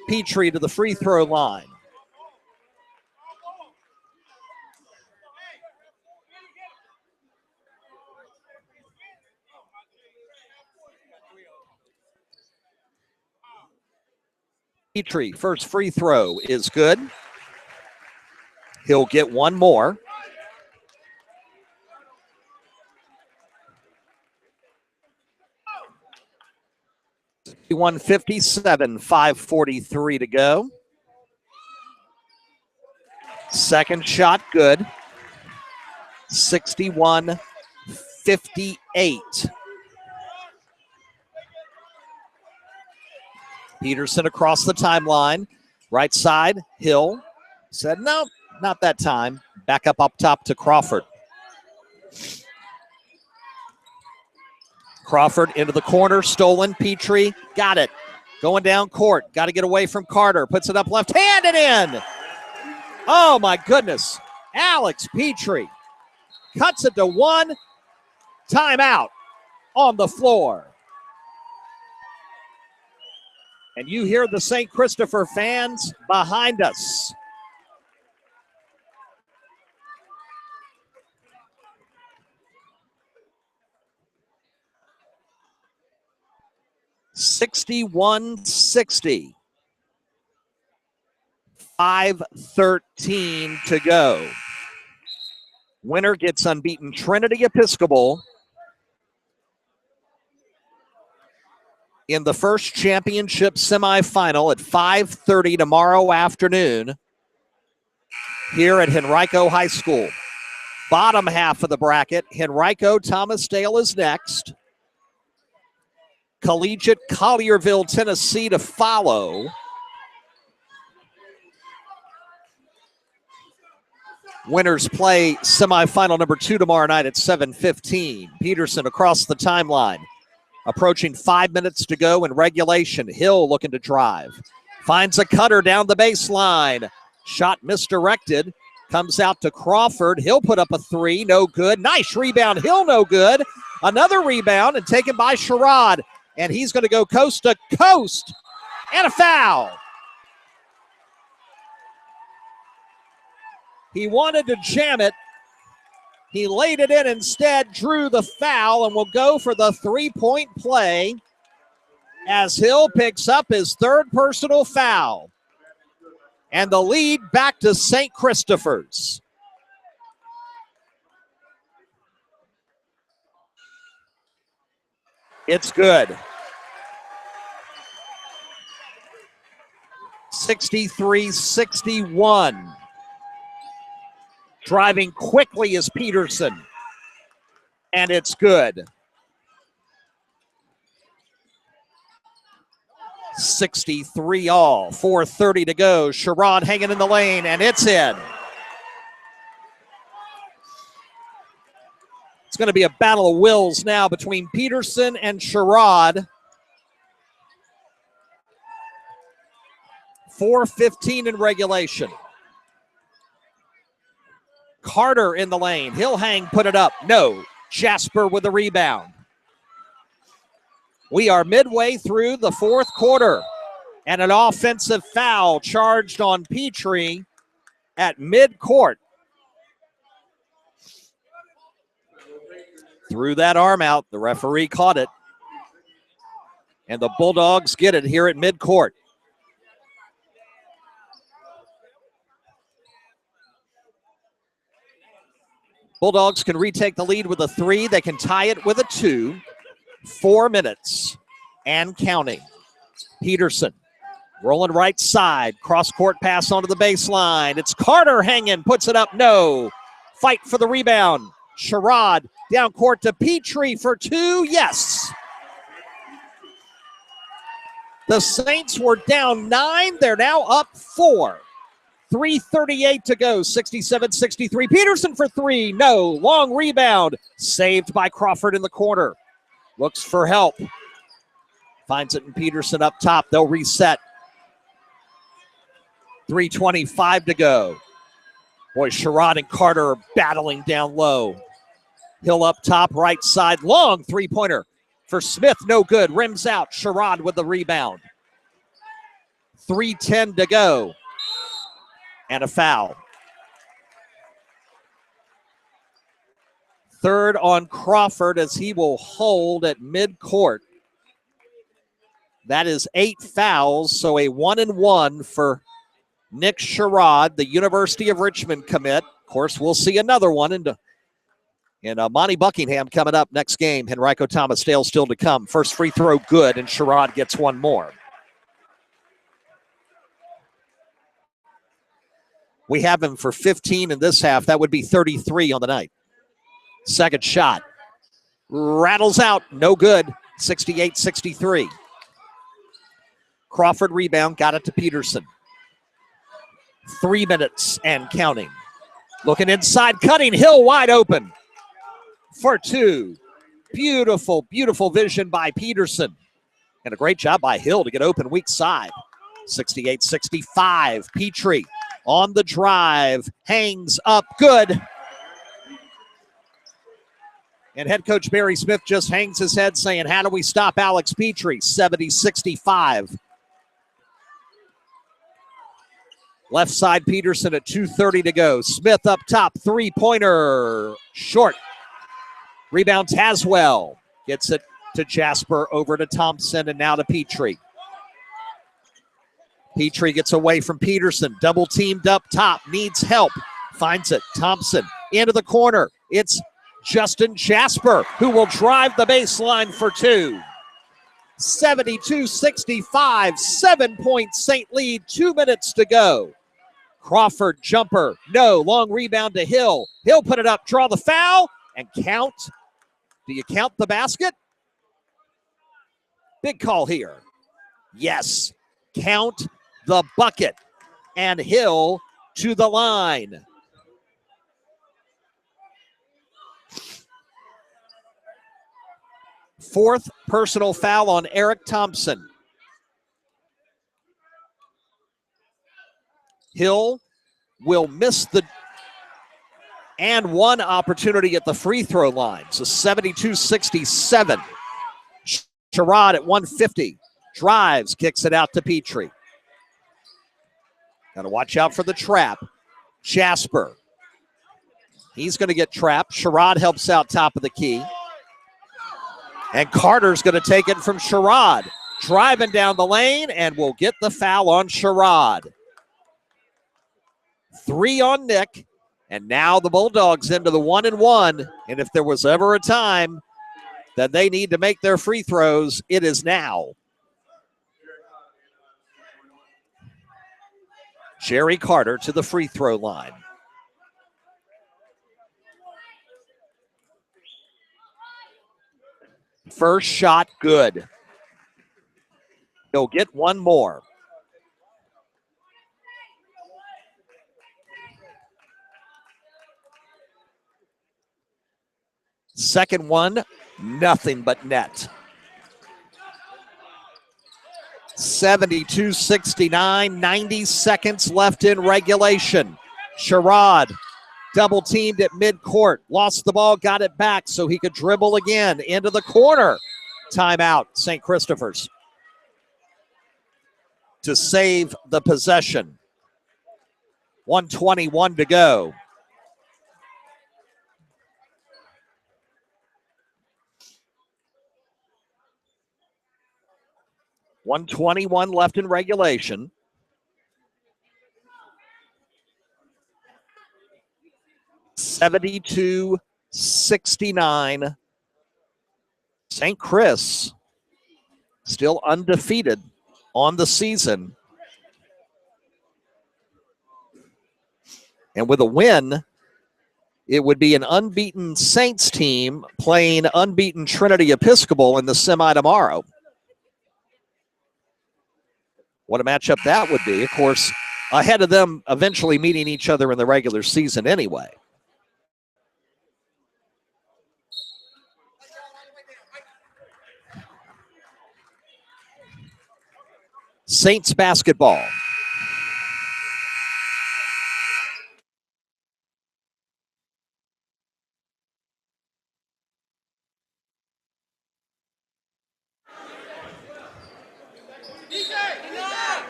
Petrie to the free throw line. Petrie, first free throw is good. He'll get one more. $157, 5:43 to go. Second shot, good. 61-58. Peterson across the timeline. Right side, Hill said, no, not that time. Back up top to Crawford. Crawford into the corner, stolen. Petrie got it. Going down court. Got to get away from Carter. Puts it up left-handed in. Oh, my goodness. Alex Petrie cuts it to one. Timeout on the floor. And you hear the St. Christopher fans behind us. (61-60). 5:13 to go. Winner gets unbeaten Trinity Episcopal in the first championship semifinal at 5:30 tomorrow afternoon here at Henrico High School. Bottom half of the bracket, Henrico Thomasdale is next. Collegiate Collierville, Tennessee to follow. Winners play semifinal number 2 tomorrow night at 7:15. Peterson across the timeline. Approaching 5 minutes to go in regulation. Hill looking to drive. Finds a cutter down the baseline. Shot misdirected. Comes out to Crawford. Hill put up a three. No good. Nice rebound. Hill no good. Another rebound and taken by Sherrod. And he's going to go coast to coast. And a foul. He wanted to jam it. He laid it in instead, drew the foul, and will go for the three-point play as Hill picks up his third personal foul. And the lead back to St. Christopher's. It's good. 63-61. Driving quickly is Peterson. And it's good. 63 all. 4:30 to go. Sherrod hanging in the lane, and it's in. It's going to be a battle of wills now between Peterson and Sherrod. 4:15 in regulation. Carter in the lane. He'll hang, put it up. No. Jasper with the rebound. We are midway through the fourth quarter, and an offensive foul charged on Petrie at midcourt. Threw that arm out. The referee caught it. And the Bulldogs get it here at midcourt. Bulldogs can retake the lead with a three. They can tie it with a two. 4 minutes and counting. Peterson rolling right side. Cross-court pass onto the baseline. It's Carter hanging. Puts it up. No. Fight for the rebound. Sherrod down court to Petrie for two. Yes. The Saints were down 9. They're now up 4. 3:38 to go. 67-63. Peterson for three. No. Long rebound. Saved by Crawford in the corner. Looks for help. Finds it in Peterson up top. They'll reset. 3:25 to go. Boy, Sherrod and Carter are battling down low. Hill up top, right side. Long three-pointer for Smith. No good. Rims out. Sherrod with the rebound. 3:10 to go. And a foul. Third on Crawford as he will hold at midcourt. That is 8 fouls, so a 1-and-1 for Nick Sherrod, the University of Richmond commit. Of course, we'll see another one in Monty Buckingham coming up next game. Henrico Thomasdale still to come. First free throw good, and Sherrod gets one more. We have him for 15 in this half. That would be 33 on the night. Second shot. Rattles out. No good. 68-63. Crawford rebound. Got it to Peterson. 3 minutes and counting. Looking inside. Cutting. Hill wide open for two. Beautiful, beautiful vision by Peterson. And a great job by Hill to get open weak side. 68-65. Petrie on the drive. Hangs up. Good. And head coach Barry Smith just hangs his head saying, how do we stop Alex Petrie? 70-65. Left side Peterson at 2:30 to go. Smith up top. Three-pointer. Short. Rebound Tazwell. Gets it to Jasper, over to Thompson, and now to Petrie. Petrie gets away from Peterson. Double teamed up top. Needs help. Finds it. Thompson into the corner. It's Justin Jasper, who will drive the baseline for two. 72-65, 7-point St. lead, 2 minutes to go. Crawford jumper, no, long rebound to Hill. Hill put it up, draw the foul, and count. Do you count the basket? Big call here. Yes, count the bucket. And Hill to the line. Fourth personal foul on Eric Thompson. Hill will miss the and one opportunity at the free throw line. So 72-67. Sherrod at 150. Drives, kicks it out to Petrie. Got to watch out for the trap. Jasper. He's going to get trapped. Sherrod helps out top of the key. And Carter's going to take it from Sherrod. Driving down the lane and will get the foul on Sherrod. 3 on Nick. And now the Bulldogs into the 1-1. And if there was ever a time that they need to make their free throws, it is now. Jerry Carter to the free throw line. First shot, good. He'll get one more. Second one, nothing but net. 72-69, 90 seconds left in regulation. Sherrod double teamed at midcourt, lost the ball, got it back so he could dribble again into the corner. Timeout, St. Christopher's. To save the possession. 1:21 to go. .121 left in regulation. .72-69. St. Chris still undefeated on the season. And with a win, it would be an unbeaten Saints team playing unbeaten Trinity Episcopal in the semi tomorrow. What a matchup that would be. Of course, ahead of them eventually meeting each other in the regular season anyway. Saints basketball.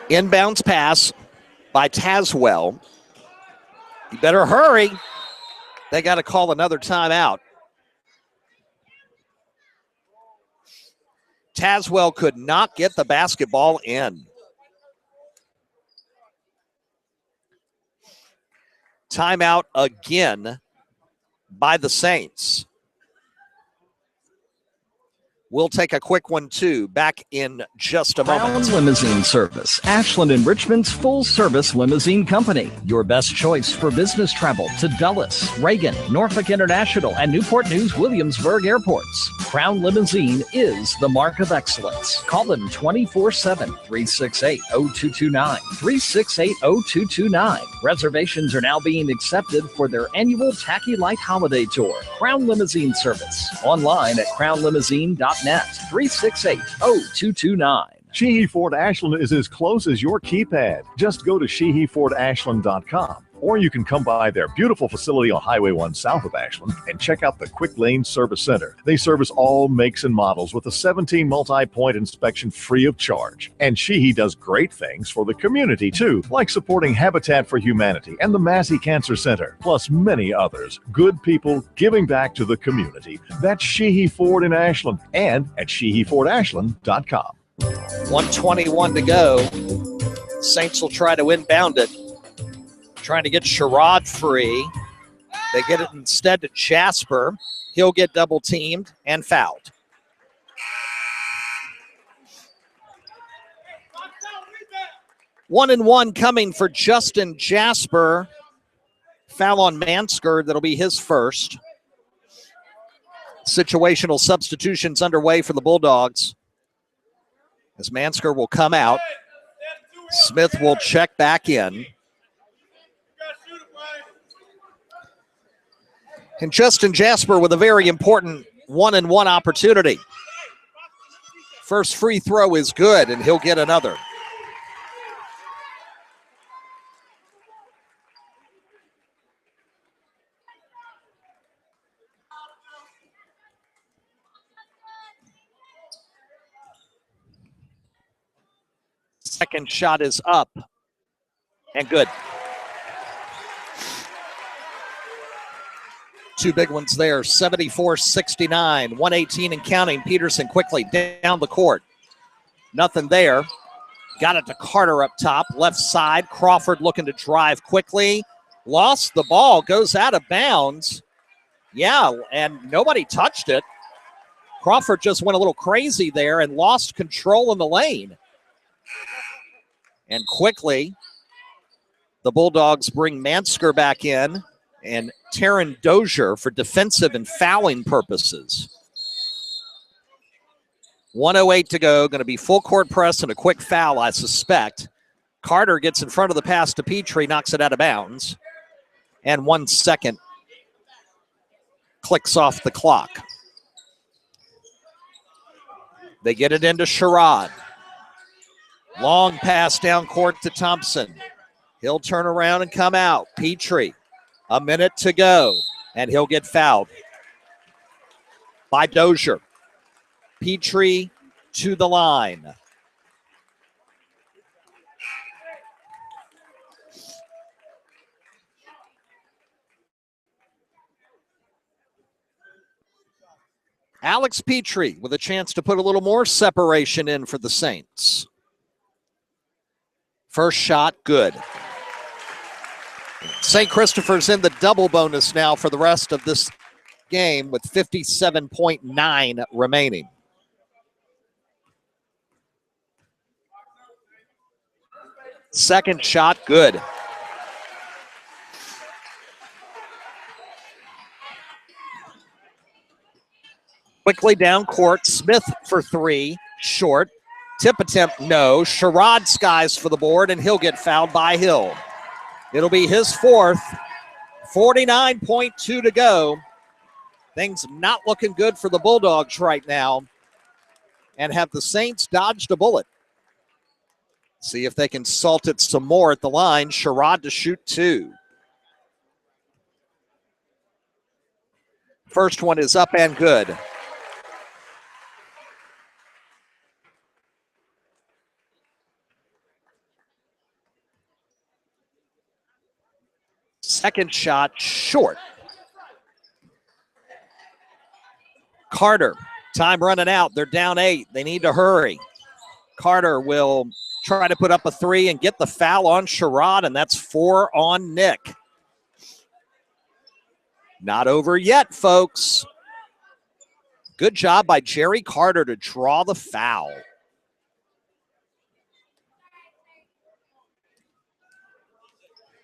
Inbounds pass by Tazwell. You better hurry. They got to call another timeout. Tazwell could not get the basketball in. Timeout again by the Saints. We'll take a quick one, too. Back in just a moment. Crown Limousine Service, Ashland and Richmond's full-service limousine company. Your best choice for business travel to Dulles, Reagan, Norfolk International, and Newport News Williamsburg airports. Crown Limousine is the mark of excellence. Call them 24/7, 368-0229, 368-0229. Reservations are now being accepted for their annual Tacky Light Holiday Tour. Crown Limousine Service. Online at crownlimousine.net. net 368-0229. Sheehy Ford Ashland is as close as your keypad. Just go to SheehyFordAshland.com. Or you can come by their beautiful facility on Highway 1 south of Ashland and check out the Quick Lane Service Center. They service all makes and models with a 17 multi-point inspection free of charge. And Sheehy does great things for the community too, like supporting Habitat for Humanity and the Massey Cancer Center, plus many others. Good people giving back to the community. That's Sheehy Ford in Ashland and at SheehyFordAshland.com. 1:21 to go. Saints will try to inbound it. Trying to get Sherrod free. They get it instead to Jasper. He'll get double teamed and fouled. One and one coming for Justin Jasper. Foul on Mansker. That'll be his first. Situational substitutions underway for the Bulldogs. As Mansker will come out. Smith will check back in. And Justin Jasper with a very important 1-and-1 opportunity. First free throw is good, and he'll get another. Second shot is up and good. Two big ones there, 74-69, 118 and counting. Peterson quickly down the court. Nothing there. Got it to Carter up top, left side. Crawford looking to drive quickly. Lost the ball, goes out of bounds. Yeah, and nobody touched it. Crawford just went a little crazy there and lost control in the lane. And quickly, the Bulldogs bring Mansker back in and Taryn Dozier for defensive and fouling purposes. 1:08 to go. Going to be full court press and a quick foul, I suspect. Carter gets in front of the pass to Petrie, knocks it out of bounds. And 1 second clicks off the clock. They get it into Sherrod. Long pass down court to Thompson. He'll turn around and come out. Petrie. A minute to go, and he'll get fouled by Dozier. Petrie to the line. Alex Petrie with a chance to put a little more separation in for the Saints. First shot, good. St. Christopher's in the double bonus now for the rest of this game with 57.9 remaining. Second shot, good. Quickly down court, Smith for three, short. Tip attempt, no. Sherrod skies for the board, and he'll get fouled by Hill. It'll be his fourth. 49.2 to go. Things not looking good for the Bulldogs right now. And have the Saints dodged a bullet? See if they can salt it some more at the line. Sherrod to shoot two. First one is up and good. Second shot, short. Carter, time running out. They're down 8. They need to hurry. Carter will try to put up a three and get the foul on Sherrod, and that's 4 on Nick. Not over yet, folks. Good job by Jerry Carter to draw the foul.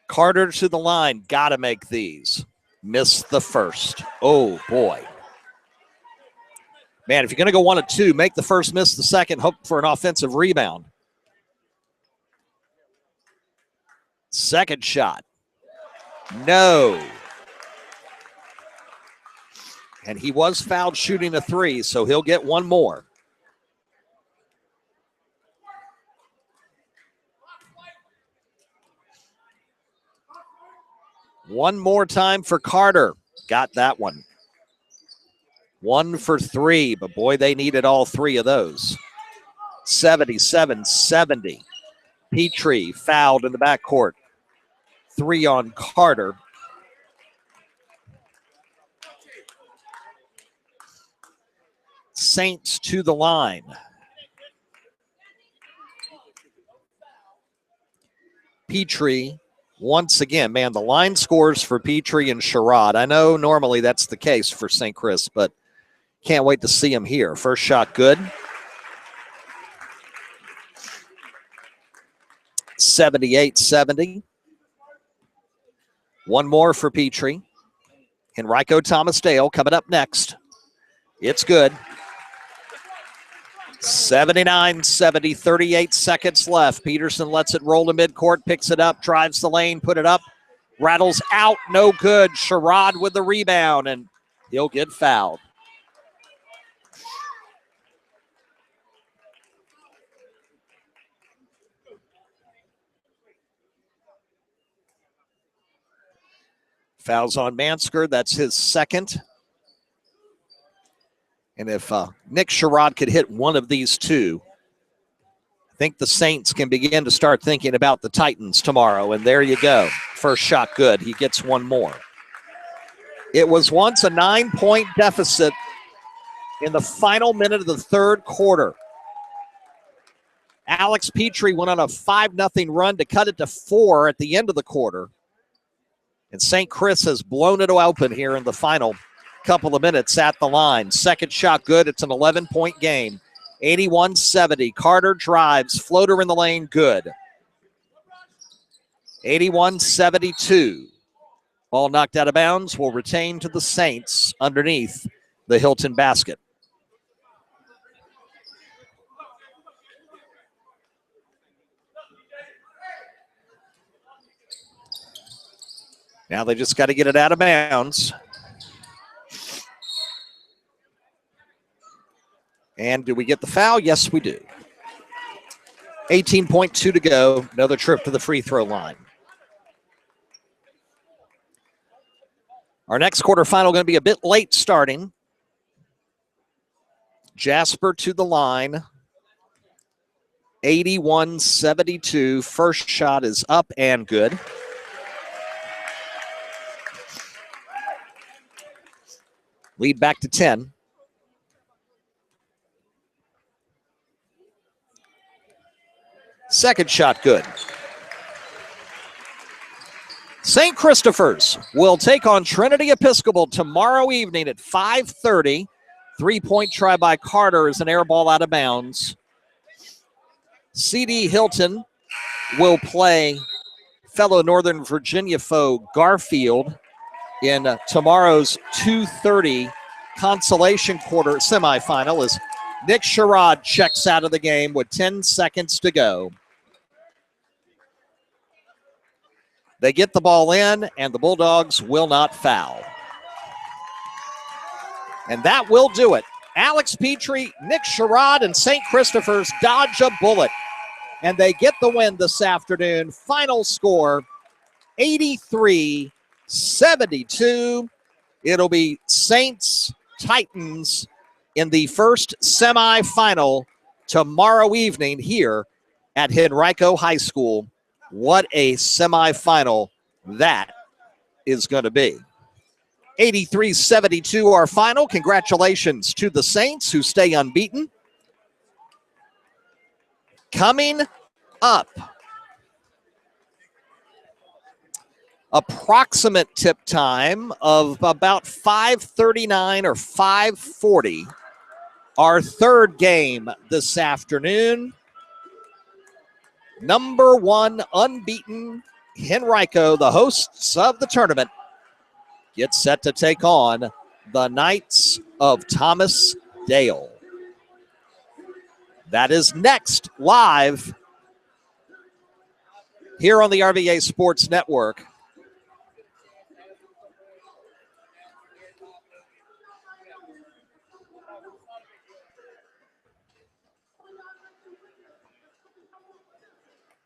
Carter to the line. Got to make these. Missed the first. Oh, boy. Man, if you're going to go 1 of 2, make the first, miss the second, hope for an offensive rebound. Second shot. No. And he was fouled shooting a three, so he'll get one more. One more time for Carter. Got that one. 1 for 3, but boy, they needed all three of those. 77-70. Petrie fouled in the backcourt. 3 on Carter. Saints to the line. Petrie, once again, man, the line scores for Petrie and Sherrod. I know normally that's the case for St. Chris, but can't wait to see him here. First shot good. 78-70. One more for Petrie. Henrico Thomas Dale coming up next. It's good. 79-70, 38 seconds left. Peterson lets it roll to midcourt, picks it up, drives the lane, put it up, rattles out, no good. Sherrod with the rebound, and he'll get fouled. Fouls on Mansker, that's his second. And if Nick Sherrod could hit one of these two, I think the Saints can begin to start thinking about the Titans tomorrow. And there you go. First shot good. He gets one more. It was once a 9-point deficit in the final minute of the third quarter. Alex Petrie went on a 5-0 run to cut it to 4 at the end of the quarter. And St. Chris has blown it open here in the final couple of minutes at the line. Second shot good. It's an 11-point game. 81-70. Carter drives. Floater in the lane. Good. 81-72. Ball knocked out of bounds. Will retain to the Saints underneath the Hylton basket. Now they just got to get it out of bounds. And do we get the foul? Yes, we do. 18.2 to go. Another trip to the free throw line. Our next quarterfinal going to be a bit late starting. Jasper to the line. 81-72. First shot is up and good. Lead back to 10. Second shot good. St. Christopher's will take on Trinity Episcopal tomorrow evening at 5:30. 3-point try by Carter is an air ball out of bounds. CD Hylton will play fellow Northern Virginia foe Garfield in tomorrow's 2:30 consolation quarter semifinal as Nick Sherrod checks out of the game with 10 seconds to go. They get the ball in, and the Bulldogs will not foul. And that will do it. Alex Petrie, Nick Sherrod, and St. Christopher's dodge a bullet. And they get the win this afternoon. Final score, 83-72. It'll be Saints-Titans in the first semifinal tomorrow evening here at Henrico High School. What a semifinal that is going to be. 83-72 our final. Congratulations to the Saints who stay unbeaten. Coming up, approximate tip time of about 5:39 or 5:40. Our third game this afternoon. Number 1 unbeaten Henrico, the hosts of the tournament, get set to take on the Knights of Thomas Dale. That is next live here on the RVA Sports Network.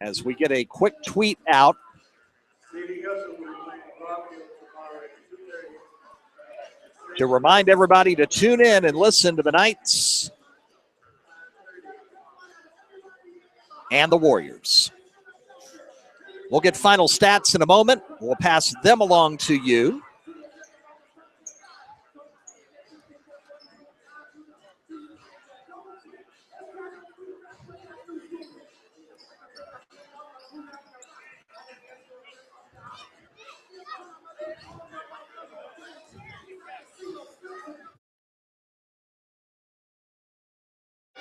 as we get a quick tweet out. To remind everybody to tune in and listen to the Knights and the Warriors. We'll get final stats in a moment. We'll pass them along to you.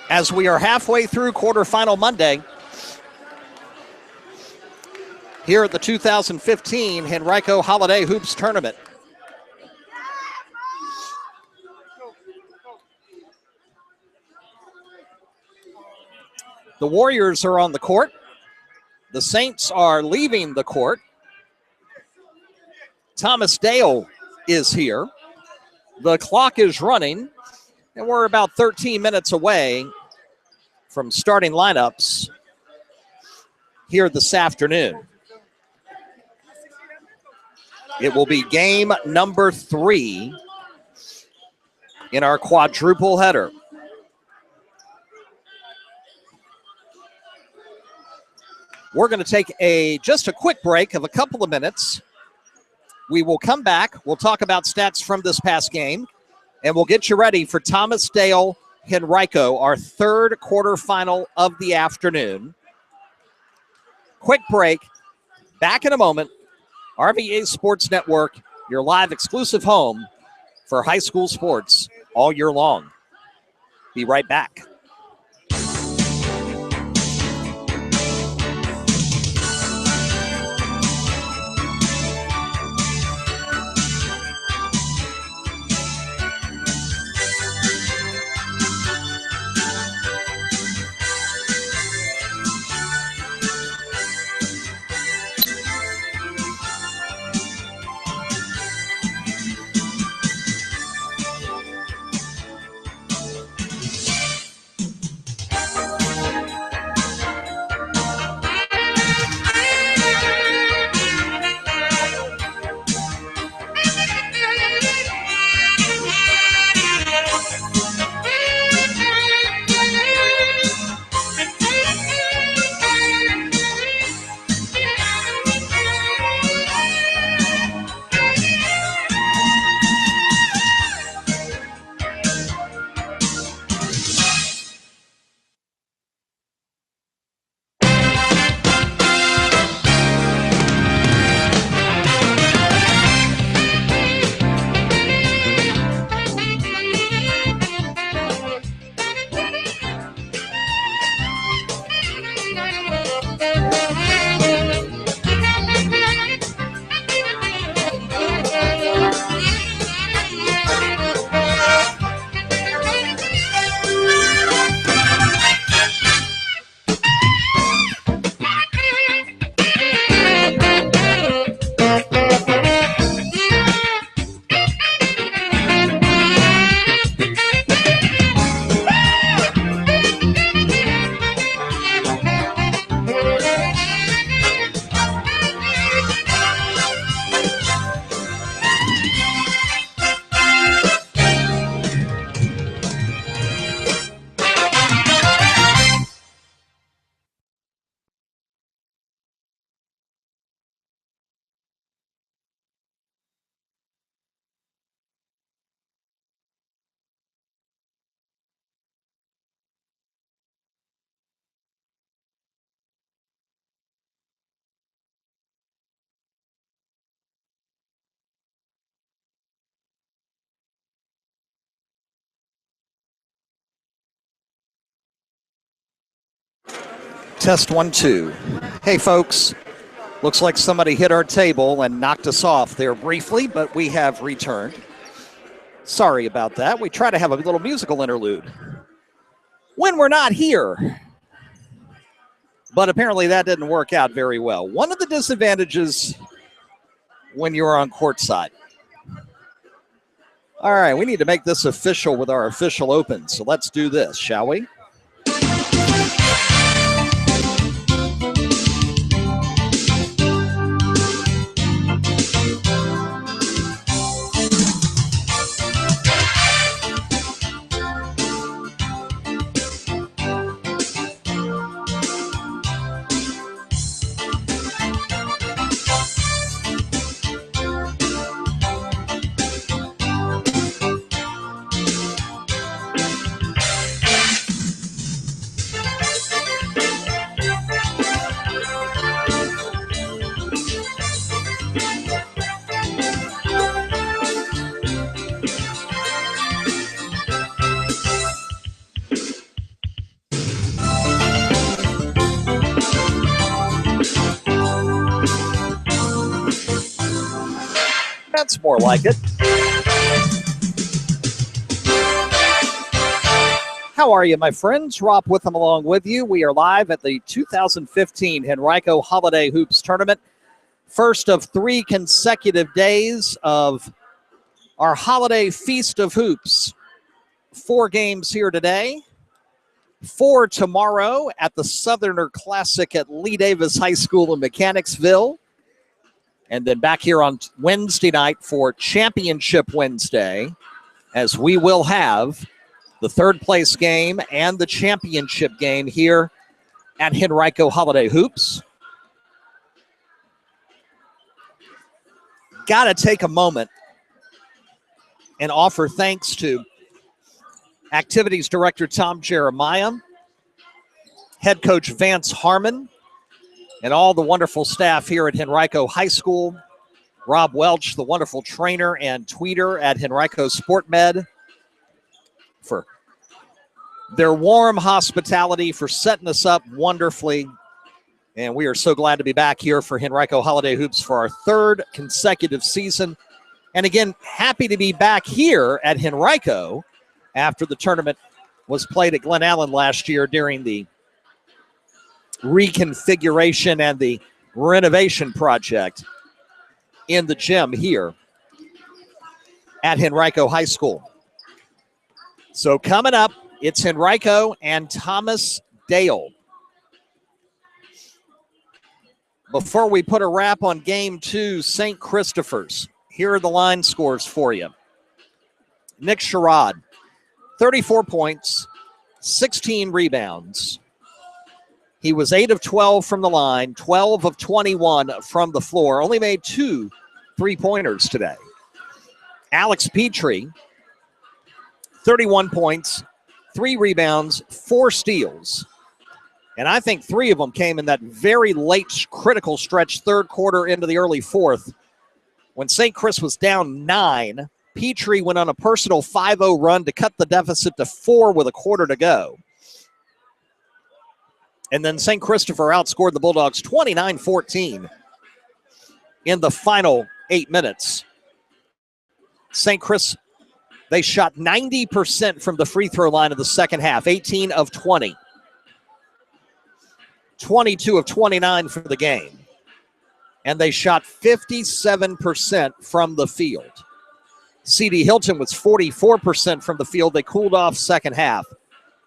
As we are halfway through quarterfinal Monday, here at the 2015 Henrico Holiday Hoops Tournament. The Warriors are on the court. The Saints are leaving the court. Thomas Dale is here. The clock is running, and we're about 13 minutes away from starting lineups here this afternoon. It will be game number 3 in our quadruple header. We're going to take just a quick break of a couple of minutes. We will come back. We'll talk about stats from this past game, and we'll get you ready for Thomas Dale Henrico, our third quarterfinal of the afternoon. Quick break. Back in a moment. RVA Sports Network, your live exclusive home for high school sports all year long. Be right back. Test 1, 2. Hey, folks. Looks like somebody hit our table and knocked us off there briefly, but we have returned. Sorry about that. We try to have a little musical interlude when we're not here. But apparently that didn't work out very well. One of the disadvantages when you're on courtside. All right, we need to make this official with our official open. So let's do this, shall we? more like it. How are you, my friends? Rob Witham along with you. We are live at the 2015 Henrico Holiday Hoops Tournament. First of 3 consecutive days of our holiday feast of hoops. 4 games here today. 4 tomorrow at the Southerner Classic at Lee Davis High School in Mechanicsville. And then back here on Wednesday night for Championship Wednesday, as we will have the third place game and the championship game here at Henrico Holiday Hoops. Got to take a moment and offer thanks to Activities Director Tom Jeremiah, Head Coach Vance Harmon, and all the wonderful staff here at Henrico High School. Rob Welch, the wonderful trainer and tweeter at Henrico Sport Med, for their warm hospitality, for setting us up wonderfully. And we are so glad to be back here for Henrico Holiday Hoops for our 3rd consecutive season. And again, happy to be back here at Henrico after the tournament was played at Glen Allen last year during the reconfiguration and the renovation project in the gym here at Henrico High School. So coming up, it's Henrico and Thomas Dale. Before we put a wrap on Game 2, St. Christopher's, here are the line scores for you. Nick Sherrod, 34 points, 16 rebounds. He was 8 of 12 from the line, 12 of 21 from the floor, only made 2 3-pointers today. Alex Petrie, 31 points, 3 rebounds, 4 steals. And I think 3 of them came in that very late critical stretch, third quarter into the early fourth. When St. Chris was down 9, Petrie went on a personal 5-0 run to cut the deficit to 4 with a quarter to go. And then St. Christopher outscored the Bulldogs 29-14 in the final 8 minutes. St. Chris, they shot 90% from the free throw line in the second half, 18 of 20. 22 of 29 for the game. And they shot 57% from the field. CD Hylton was 44% from the field. They cooled off second half,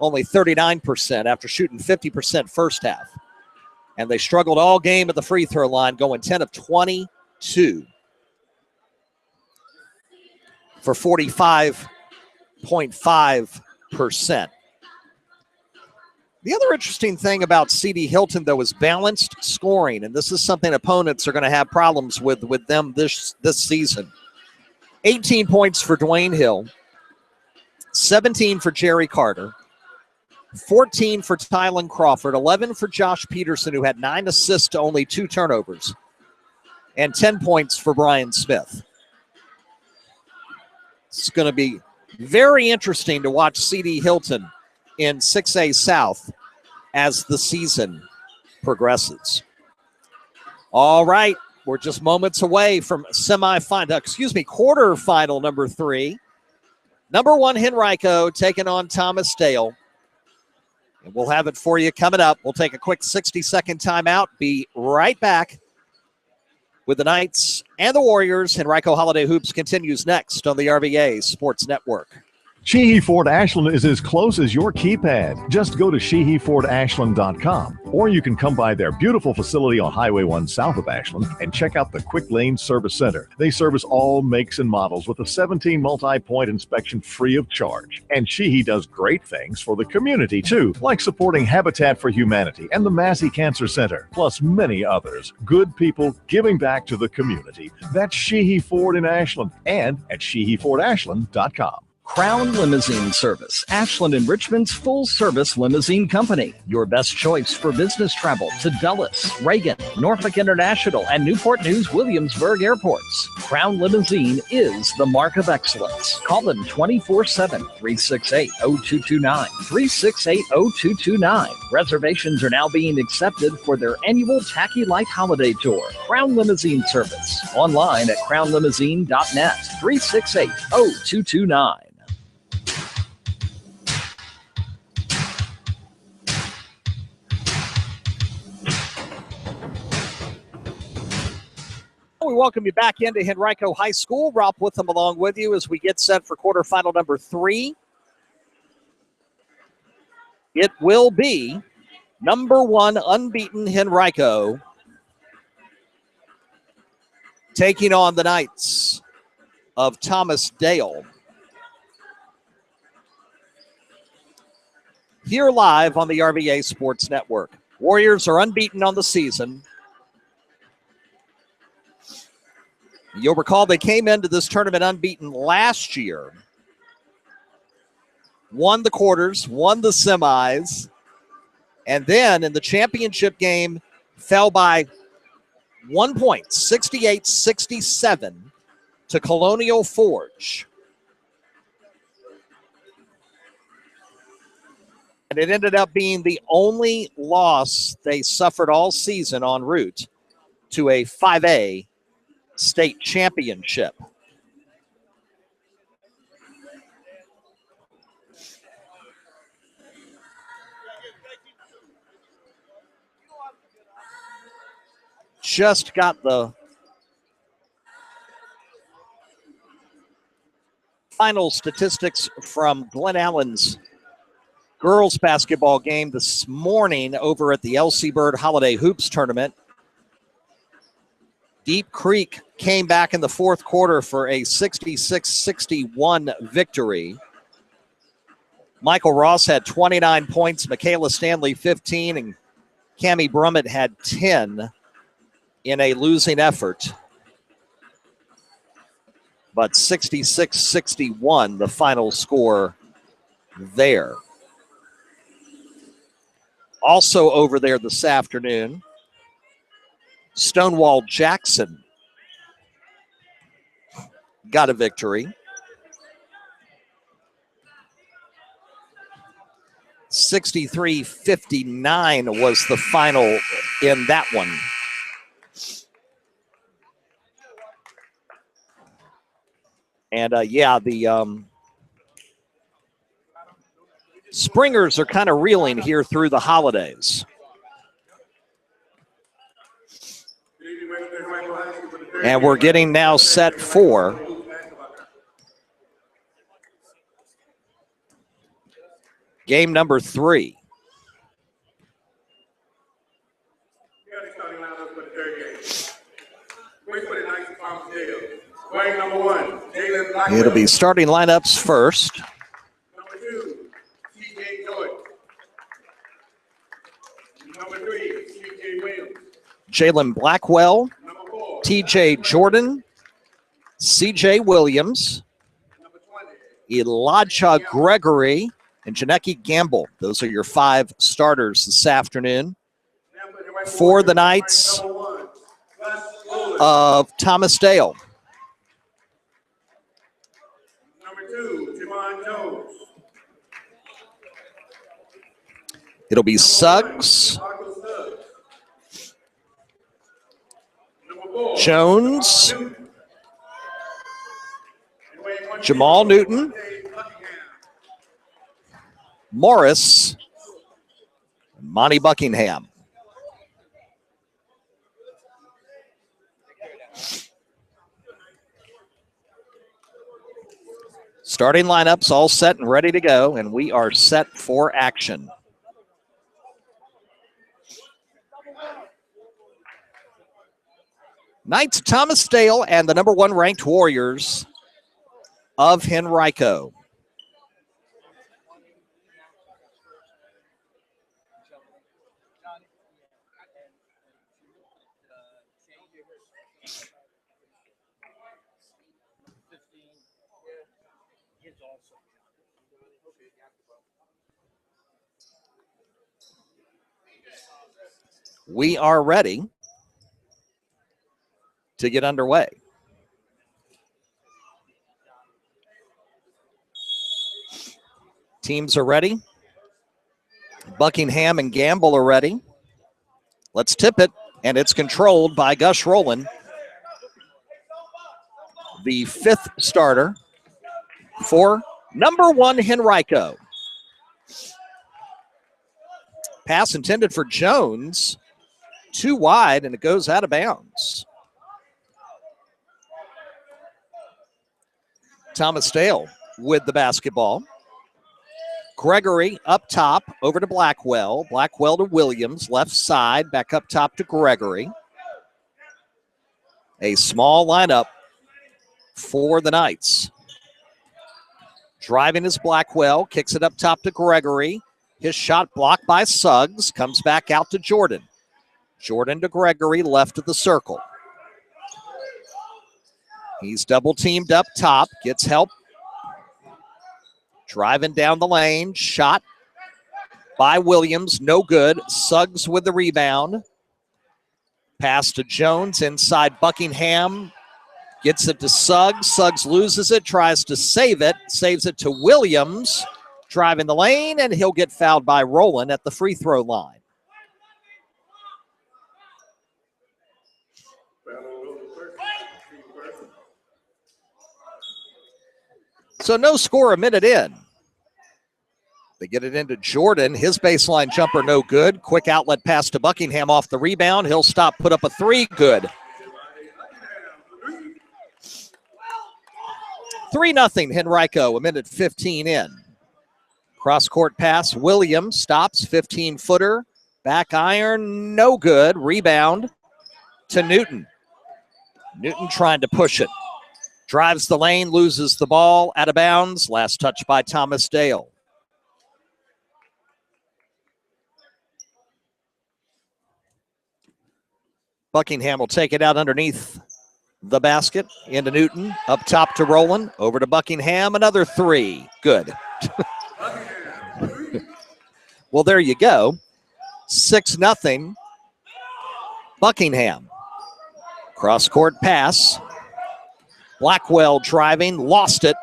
only 39% after shooting 50% first half. And they struggled all game at the free throw line, going 10 of 22 for 45.5%. The other interesting thing about CD Hylton, though, is balanced scoring, and this is something opponents are going to have problems with them this season. 18 points for Dwayne Hill, 17 for Jerry Carter, 14 for Tylen Crawford, 11 for Josh Peterson, who had 9 assists to only 2 turnovers, and 10 points for Brian Smith. It's going to be very interesting to watch CD Hylton in 6A South as the season progresses. All right, we're just moments away from quarterfinal number 3. Number 1 Henrico taking on Thomas Dale. And we'll have it for you coming up. We'll take a quick 60-second timeout. Be right back with the Knights and the Warriors. Henrico Holiday Hoops continues next on the RVA Sports Network. Sheehy Ford Ashland is as close as your keypad. Just go to SheehyFordAshland.com, or you can come by their beautiful facility on Highway 1 south of Ashland and check out the Quick Lane Service Center. They service all makes and models with a 17 multi-point inspection free of charge. And Sheehy does great things for the community too, like supporting Habitat for Humanity and the Massey Cancer Center, plus many others. Good people giving back to the community. That's Sheehy Ford in Ashland and at SheehyFordAshland.com. Crown Limousine Service, Ashland and Richmond's full-service limousine company. Your best choice for business travel to Dulles, Reagan, Norfolk International, and Newport News Williamsburg airports. Crown Limousine is the mark of excellence. Call them 24/7, 368-0229, 368-0229. Reservations are now being accepted for their annual Tacky Light Holiday Tour. Crown Limousine Service. Online at crownlimousine.net, 368-0229. We welcome you back into Henrico High School. Rob Witham along with you as we get set for quarterfinal number 3. It will be number 1 unbeaten Henrico taking on the Knights of Thomas Dale. Here live on the RVA Sports Network. Warriors are unbeaten on the season. You'll recall they came into this tournament unbeaten last year. Won the quarters, won the semis, and then in the championship game fell by 1 point, 68-67 to Colonial Forge. And it ended up being the only loss they suffered all season en route to a 5A state championship. Just got the final statistics from Glen Allen's girls basketball game this morning over at the LC Bird Holiday Hoops Tournament. Deep Creek came back in the fourth quarter for a 66-61 victory. Michael Ross had 29 points, Michaela Stanley 15, and Cammie Brummett had 10 in a losing effort. But 66-61, the final score there. Also over there this afternoon, Stonewall Jackson got a victory. 63-59 was the final in that one. And the Springers are kind of reeling here through the holidays. And we're getting now set for game number 3. It'll be starting lineups first. Number 2, C.J. Joy. Number 3, C.J. Williams. Jalen Blackwell, Number 4, T.J. Jordan, C.J. Williams, number 20. Elijah Gregory, and Janecki Gamble. Those are your 5 starters this afternoon for the Knights of Thomas Dale. Number 2, Javon Jones. It'll be Suggs, Number 4, Jones, Jamal Newton, Morris, and Monty Buckingham. Starting lineups all set and ready to go, and we are set for action. Knights Thomas Dale and the number 1 ranked Warriors of Henrico. We are ready to get underway. Teams are ready. Buckingham and Gamble are ready. Let's tip it, and it's controlled by Gus Rowland, the fifth starter for number 1 Henrico. Pass intended for Jones. Too wide, and it goes out of bounds. Thomas Dale with the basketball. Gregory up top, over to Blackwell. Blackwell to Williams, left side, back up top to Gregory. A small lineup for the Knights. Driving is Blackwell, kicks it up top to Gregory. His shot blocked by Suggs, comes back out to Jordan. Jordan to Gregory, left of the circle. He's double teamed up top, gets help. Driving down the lane, shot by Williams, no good. Suggs with the rebound. Pass to Jones, inside Buckingham. Gets it to Suggs. Suggs loses it, tries to save it. Saves it to Williams. Driving the lane, and he'll get fouled by Rowland at the free throw line. So no score a minute in. They get it into Jordan. His baseline jumper no good. Quick outlet pass to Buckingham off the rebound. He'll stop, put up a three. Good. 3-0 Henrico, a minute 15 in. Cross-court pass. Williams stops, 15-footer. Back iron, no good. Rebound to Newton. Newton trying to push it. Drives the lane, loses the ball, out of bounds. Last touch by Thomas Dale. Buckingham will take it out underneath the basket. Into Newton, up top to Rowland. Over to Buckingham, another three. Good. Well, there you go. 6-0 Buckingham. Cross-court pass. Blackwell driving, lost it.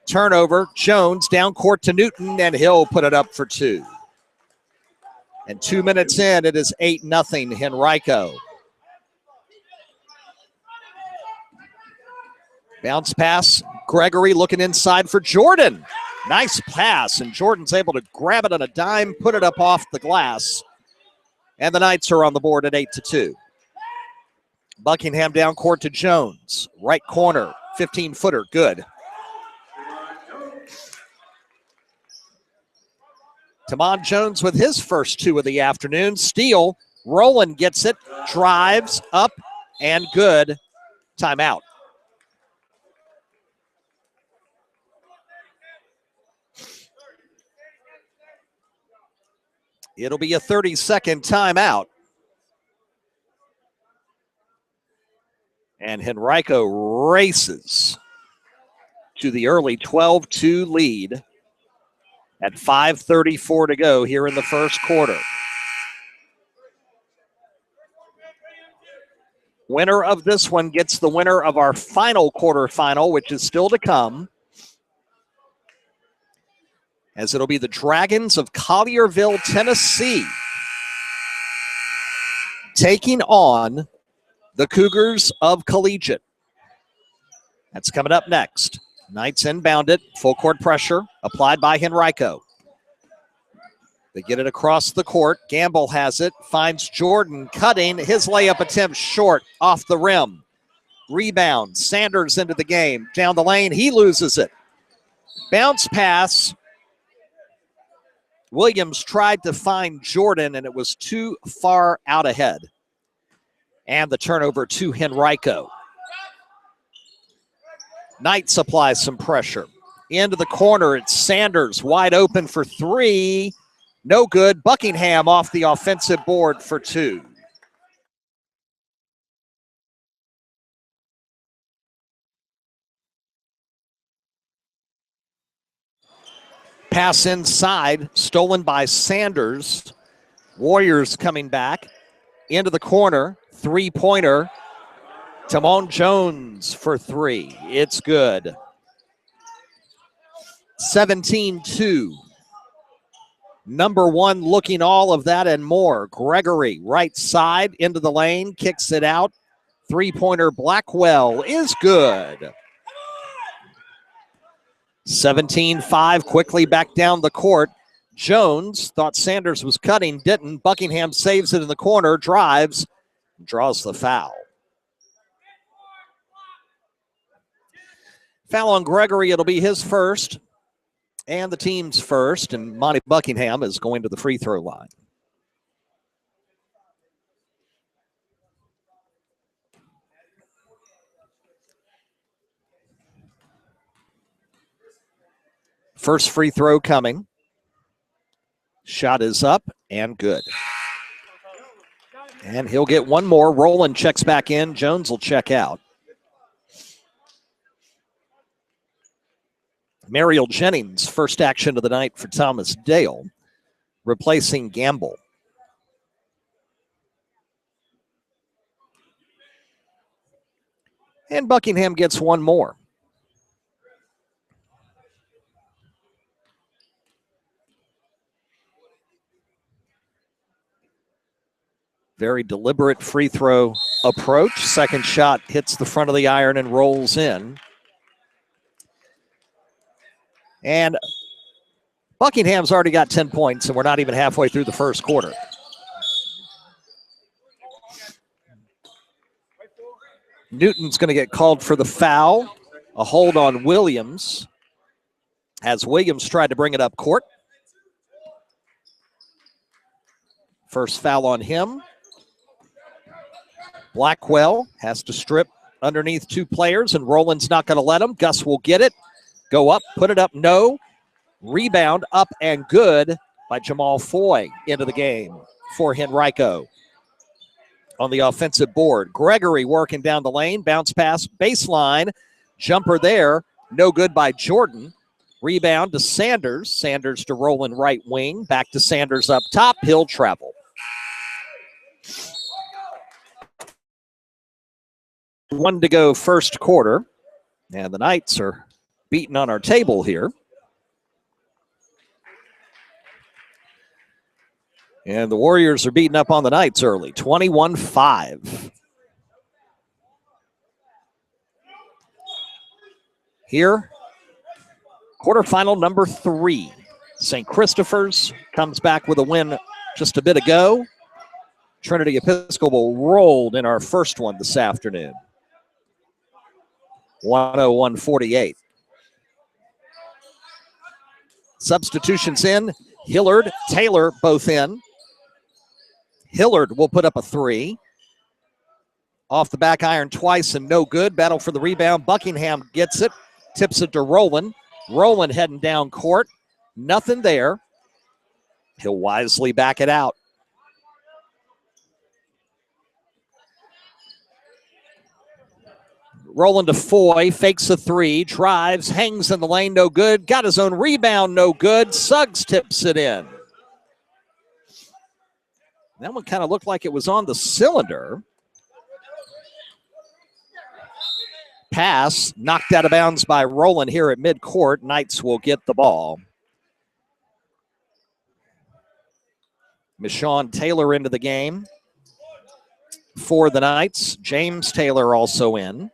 Turnover, Jones down court to Newton, and he'll put it up for two. And 2 minutes in, it is 8-0 Henrico. Bounce pass, Gregory looking inside for Jordan. Nice pass, and Jordan's able to grab it on a dime, put it up off the glass. And the Knights are on the board at 8-2. Buckingham down court to Jones. Right corner, 15-footer, good. Tamon Jones with his first two of the afternoon. Steal, Rowland gets it, drives up, and good. Timeout. It'll be a 30-second timeout. And Henrico races to the early 12-2 lead at 5:34 to go here in the first quarter. Winner of this one gets the winner of our final quarterfinal, which is still to come, as it'll be the Dragons of Collierville, Tennessee, taking on the Cougars of Collegiate. That's coming up next. Knights inbound it. Full court pressure applied by Henrico. They get it across the court. Gamble has it. Finds Jordan cutting. His layup attempt short off the rim. Rebound. Sanders into the game. Down the lane. He loses it. Bounce pass. Williams tried to find Jordan, and it was too far out ahead. And the turnover to Henrico. Knights apply some pressure. Into the corner, it's Sanders wide open for three. No good. Buckingham off the offensive board for two. Pass inside, stolen by Sanders. Warriors coming back into the corner. Three-pointer. Timon Jones for three. It's good. 17-2. Number one looking all of that and more. Gregory, right side, into the lane, kicks it out. Three-pointer Blackwell is good. 17-5, quickly back down the court. Jones thought Sanders was cutting, didn't. Buckingham saves it in the corner, drives, draws the foul. Foul on Gregory, it'll be his first and the team's first, and Monty Buckingham is going to the free throw line. First free throw coming. Shot is up and good. And he'll get one more. Rowland checks back in. Jones will check out. Mariel Jennings, first action of the night for Thomas Dale, replacing Gamble. And Buckingham gets one more. Very deliberate free throw approach. Second shot hits the front of the iron and rolls in. And Buckingham's already got 10 points, and we're not even halfway through the first quarter. Newton's going to get called for the foul. A hold on Williams as Williams tried to bring it up court. First foul on him. Blackwell has to strip underneath two players, and Rowland's not going to let him. Gus will get it. Go up, put it up, no. Rebound up and good by Jamal Foy into the game for Henrico. On the offensive board, Gregory working down the lane, bounce pass, baseline, jumper there, no good by Jordan. Rebound to Sanders, Sanders to Rowland right wing, back to Sanders up top, he'll travel. One to go first quarter, and the Knights are beating on our table here. And the Warriors are beating up on the Knights early, 21-5. Here, quarterfinal number 3. St. Christopher's comes back with a win just a bit ago. Trinity Episcopal rolled in our first one this afternoon. 101-48. Substitutions in. Hillard, Taylor both in. Hillard will put up a three. Off the back iron twice and no good. Battle for the rebound. Buckingham gets it. Tips it to Rowland. Rowland heading down court. Nothing there. He'll wisely back it out. Rowland to Foy, fakes a three, drives, hangs in the lane, no good. Got his own rebound, no good. Suggs tips it in. That one kind of looked like it was on the cylinder. Pass knocked out of bounds by Rowland here at midcourt. Knights will get the ball. Michon Taylor into the game for the Knights. James Taylor also in.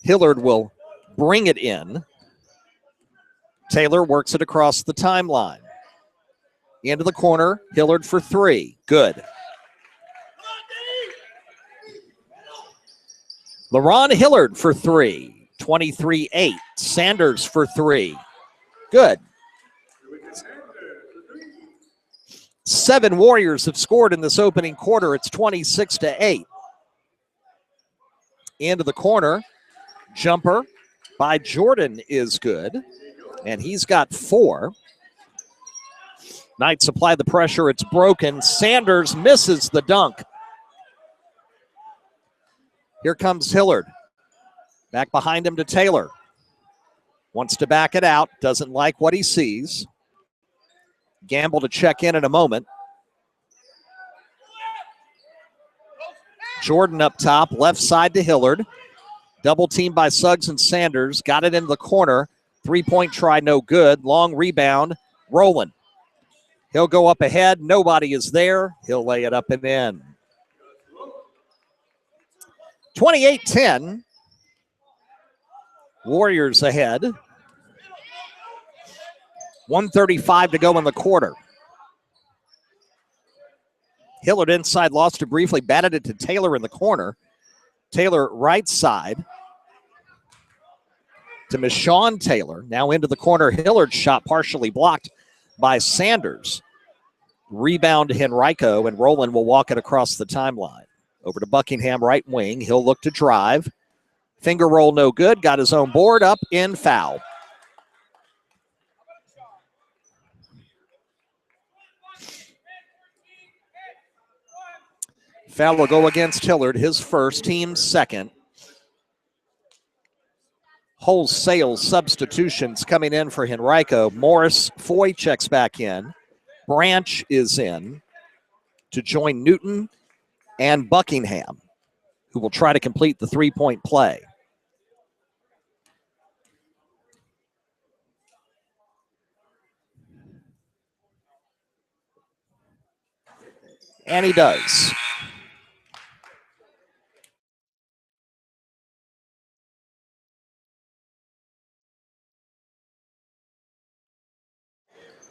Hillard will bring it in. Taylor works it across the timeline. Into the corner, Hillard for three. Good. LaRon Hillard for three. 23-8. Sanders for three. Good. 7 Warriors have scored in this opening quarter. It's 26-8. Into the corner. Jumper by Jordan is good, and he's got 4. Knights apply the pressure. It's broken. Sanders misses the dunk. Here comes Hillard. Back behind him to Taylor. Wants to back it out. Doesn't like what he sees. Gamble to check in a moment. Jordan up top, left side to Hillard. Double team by Suggs and Sanders. Got it into the corner. 3-point try, no good. Long rebound. Rowland. He'll go up ahead. Nobody is there. He'll lay it up and in. 28-10. Warriors ahead. 1:35 to go in the quarter. Hillard inside, lost it briefly, batted it to Taylor in the corner. Taylor right side to Michon Taylor. Now into the corner. Hillard's shot partially blocked by Sanders. Rebound to Henrico, and Rowland will walk it across the timeline. Over to Buckingham, right wing. He'll look to drive. Finger roll, no good. Got his own board up, in, foul. Foul will go against Hillard, his first, team's second. Wholesale substitutions coming in for Henrico. Morris Foy checks back in. Branch is in to join Newton and Buckingham, who will try to complete the three-point play. And he does.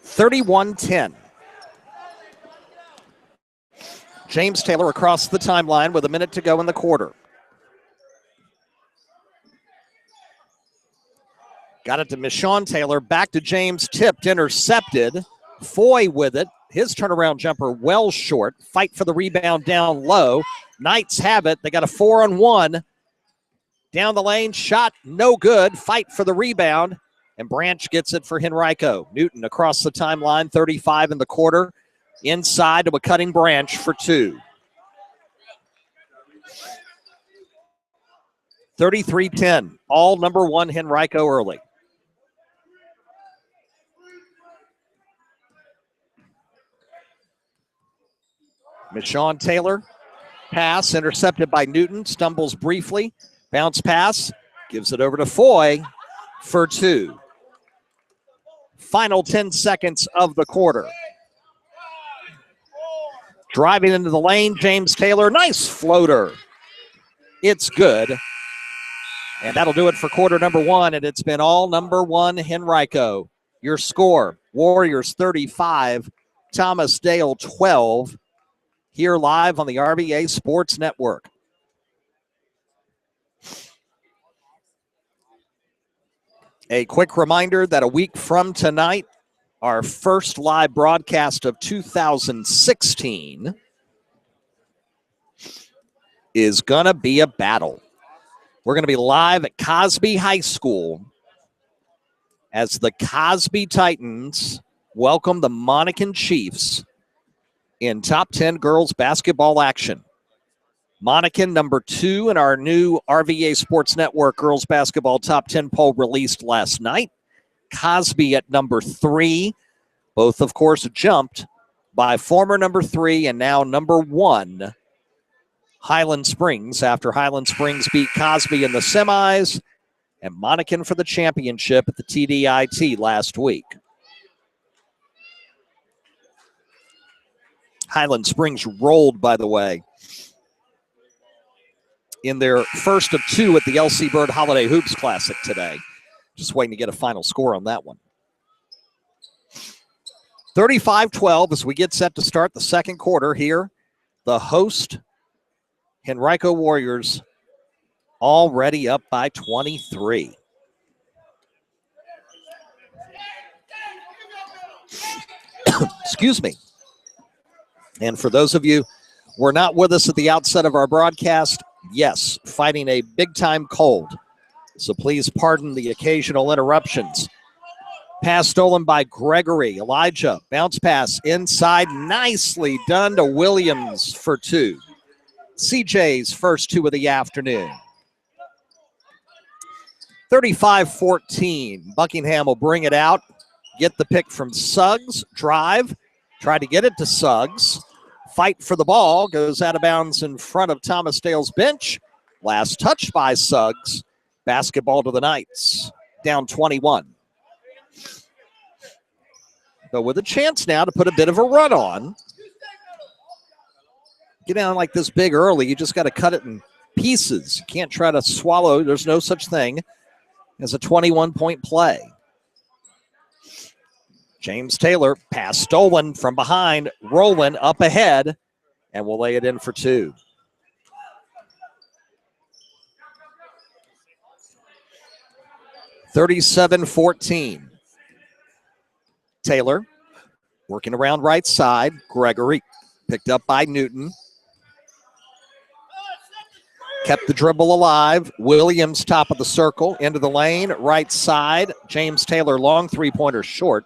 (31-10). James Taylor across the timeline with a minute to go in the quarter. Got it to Michon Taylor, back to James, tipped, intercepted. Foy with it. His turnaround jumper well short. Fight for the rebound down low. Knights have it. They got a 4-on-1. Down the lane, shot no good. Fight for the rebound. And Branch gets it for Henrico. Newton across the timeline, 35 in the quarter. Inside to a cutting Branch for two. 33-10. All number one Henrico early. Michon Taylor. Pass intercepted by Newton. Stumbles briefly. Bounce pass. Gives it over to Foy for two. Final 10 seconds of the quarter. Driving into the lane, James Taylor. Nice floater. It's good. And that'll do it for quarter number one. And it's been all number one Henrico. Your score, Warriors 35, Thomas Dale 12. Here live on the RVA Sports Network. A quick reminder that a week from tonight, our first live broadcast of 2016 is going to be a battle. We're going to be live at Cosby High School as the Cosby Titans welcome the Monacan Chiefs in top 10 girls basketball action. Monacan number 2 in our new RVA Sports Network girls basketball top 10 poll released last night. Cosby at number 3. Both, of course, jumped by former number 3 and now number 1, Highland Springs, after Highland Springs beat Cosby in the semis and Monacan for the championship at the TDIT last week. Highland Springs rolled, by the way, in their first of 2 at the LC Bird Holiday Hoops Classic today. Just waiting to get a final score on that one. 35-12 as we get set to start the second quarter here. The host, Henrico Warriors, already up by 23. Excuse me. And for those of you who were not with us at the outset of our broadcast, yes, fighting a big-time cold. So please pardon the occasional interruptions. Pass stolen by Gregory. Elijah, bounce pass inside. Nicely done to Williams for 2. CJ's first 2 of the afternoon. 35-14. Buckingham will bring it out. Get the pick from Suggs. Drive. Try to get it to Suggs. Fight for the ball. Goes out of bounds in front of Thomas Dale's bench. Last touch by Suggs. Basketball to the Knights. Down 21. But with a chance now to put a bit of a run on. Get down like this big early. You just got to cut it in pieces. You can't try to swallow. There's no such thing as a 21-point play. James Taylor, pass stolen from behind. Rowland up ahead, and we'll lay it in for two. (37-14). Taylor working around right side. Gregory picked up by Newton. Kept the dribble alive. Williams top of the circle. Into the lane. Right side. James Taylor long three-pointer short.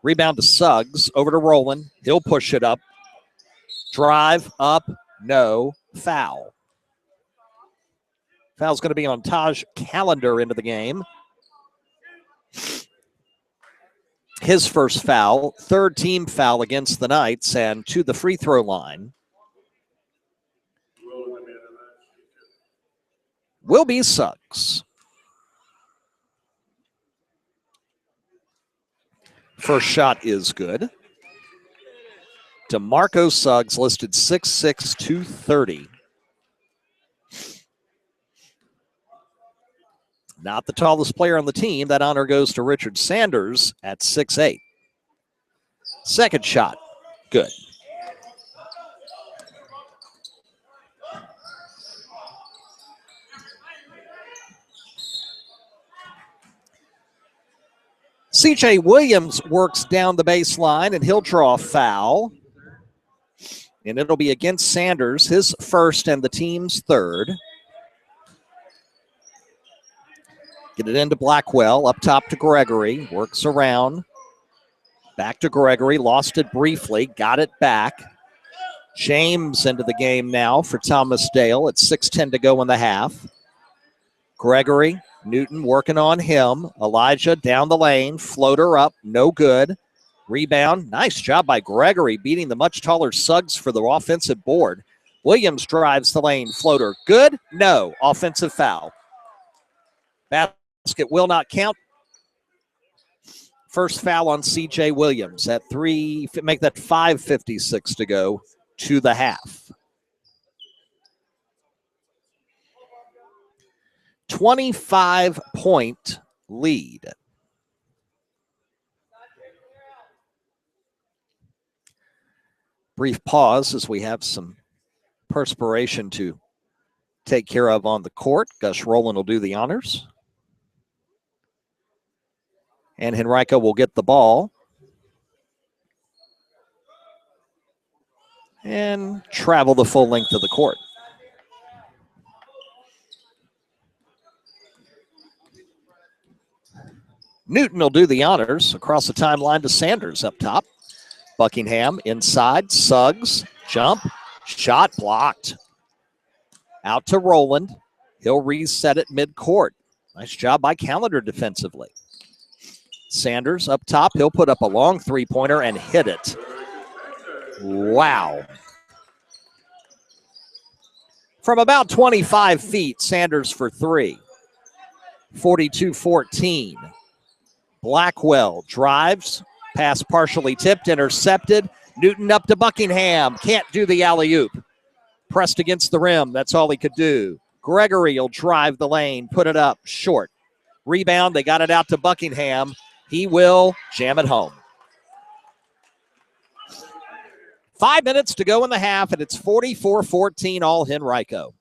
Rebound to Suggs. Over to Rowland. He'll push it up. Drive up. No. Foul. Foul's going to be on Taj Callender into the game. His first foul. Third team foul against the Knights, and to the free throw line will be Suggs. First shot is good. DeMarco Suggs, listed 6'6", 230. Not the tallest player on the team. That honor goes to Richard Sanders at 6'8". Second shot, good. C.J. Williams works down the baseline, and he'll draw a foul. And it'll be against Sanders, his first and the team's third. Get it into Blackwell, up top to Gregory. Works around. Back to Gregory, lost it briefly, got it back. James into the game now for Thomas Dale. It's 6:10 to go in the half. Gregory, Newton working on him. Elijah down the lane, floater up, no good. Rebound, nice job by Gregory, beating the much taller Suggs for the offensive board. Williams drives the lane, floater, good? No, offensive foul. Basket will not count. First foul on C.J. Williams at 3, make that 5:56 to go to the half. 25-point lead. Brief pause as we have some perspiration to take care of on the court. Gus Rowland will do the honors. And Henrico will get the ball and travel the full length of the court. Newton will do the honors across the timeline to Sanders up top. Buckingham inside, Suggs, jump, shot blocked. Out to Rowland. He'll reset it midcourt. Nice job by Callender defensively. Sanders up top. He'll put up a long three-pointer and hit it. Wow. From about 25 feet, Sanders for three. 42-14. Blackwell drives. Pass partially tipped, intercepted. Newton up to Buckingham. Can't do the alley-oop. Pressed against the rim. That's all he could do. Gregory will drive the lane, put it up short. Rebound. They got it out to Buckingham. He will jam it home. 5 minutes to go in the half, and it's 44-14 all Henrico.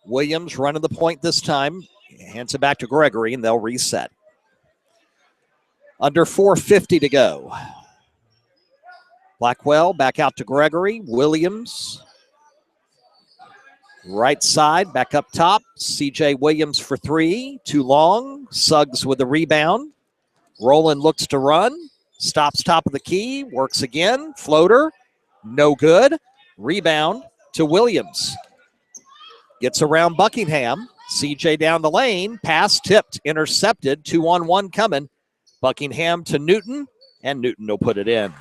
Williams running the point this time. Hands it back to Gregory, and they'll reset. Under 4:50 to go. Blackwell back out to Gregory. Williams. Right side, back up top. C.J. Williams for three. Too long. Suggs with the rebound. Rowland looks to run. Stops top of the key. Works again. Floater. No good. Rebound to Williams. Gets around Buckingham. CJ down the lane. Pass tipped, intercepted. 2-on-1 coming. Buckingham to Newton, and Newton will put it in.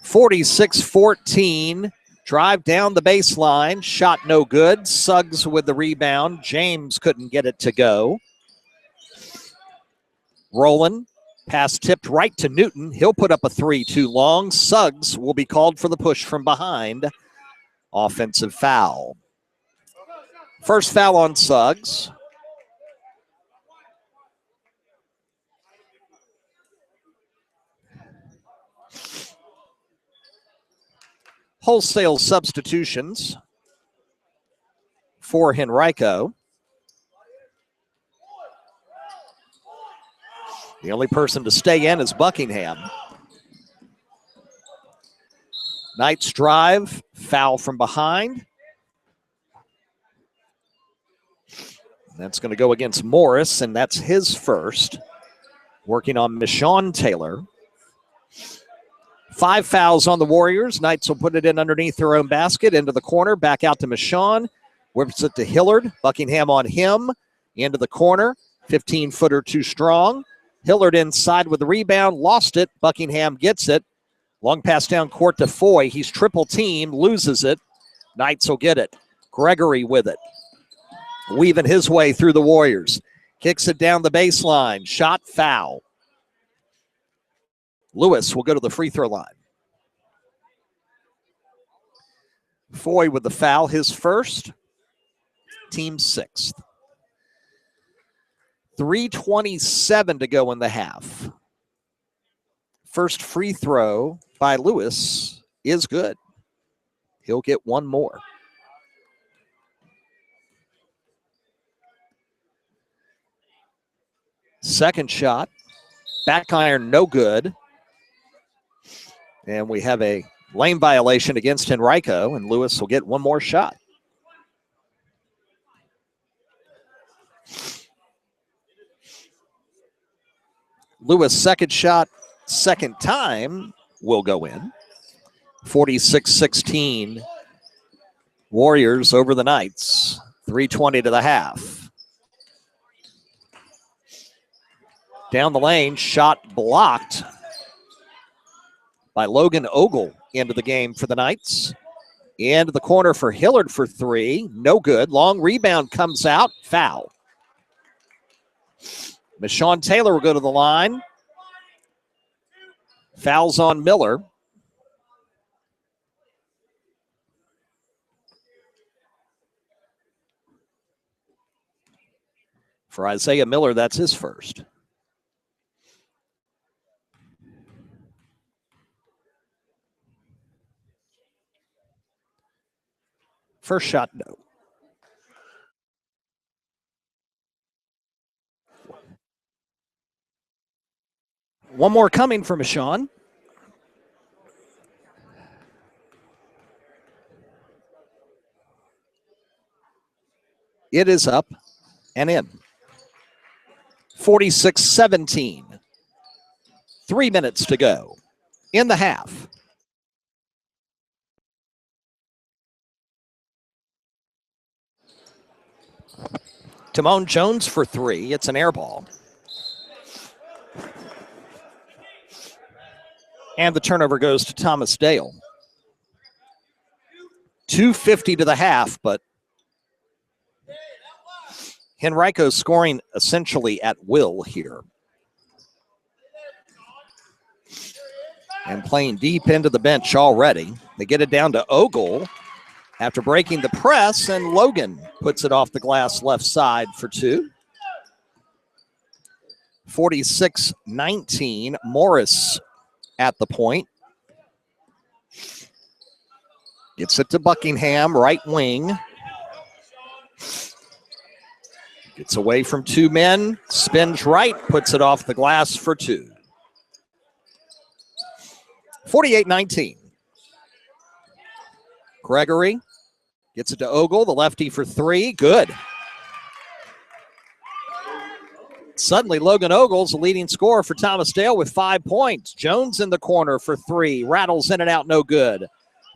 46-14. Drive down the baseline. Shot no good. Suggs with the rebound. James couldn't get it to go. Rolling. Pass tipped right to Newton. He'll put up a three too long. Suggs will be called for the push from behind. Offensive foul. First foul on Suggs. Wholesale substitutions for Henrico. The only person to stay in is Buckingham. Knights drive, foul from behind. That's going to go against Morris, and that's his first. Working on Michon Taylor. 5 fouls on the Warriors. Knights will put it in underneath their own basket, into the corner, back out to Michon. Whips it to Hillard. Buckingham on him. Into the corner. 15-footer too strong. Hillard inside with the rebound. Lost it. Buckingham gets it. Long pass down court to Foy. He's triple team. Loses it. Knights will get it. Gregory with it. Weaving his way through the Warriors. Kicks it down the baseline. Shot, foul. Lewis will go to the free throw line. Foy with the foul, his first. Team sixth. 3:27 to go in the half. First free throw by Lewis is good. He'll get one more. Second shot. Back iron, no good. And we have a lane violation against Henrico, and Lewis will get one more shot. Lewis' second shot, second time, will go in. 46-16. Warriors over the Knights. 3:20 to the half. Down the lane, shot blocked by Logan Ogle into the game for the Knights. Into the corner for Hillard for three. No good. Long rebound comes out. Foul. Michon Taylor will go to the line. Fouls on Miller. For Isaiah Miller, that's his first. First shot, no. One more coming for Michon. It is up and in. 46-17. 3 minutes to go in the half. Timon Jones for three. It's an air ball. And the turnover goes to Thomas Dale. 2:50 to the half, but Henrico scoring essentially at will here. And playing deep into the bench already. They get it down to Ogle after breaking the press, and Logan puts it off the glass left side for two. 46-19, Morris at the point. Gets it to Buckingham, right wing. Gets away from two men, spins right, puts it off the glass for two. 48-19. Gregory gets it to Ogle, the lefty for three. Good. Suddenly, Logan Ogle's the leading scorer for Thomas Dale with 5 points. Jones in the corner for three. Rattles in and out, no good.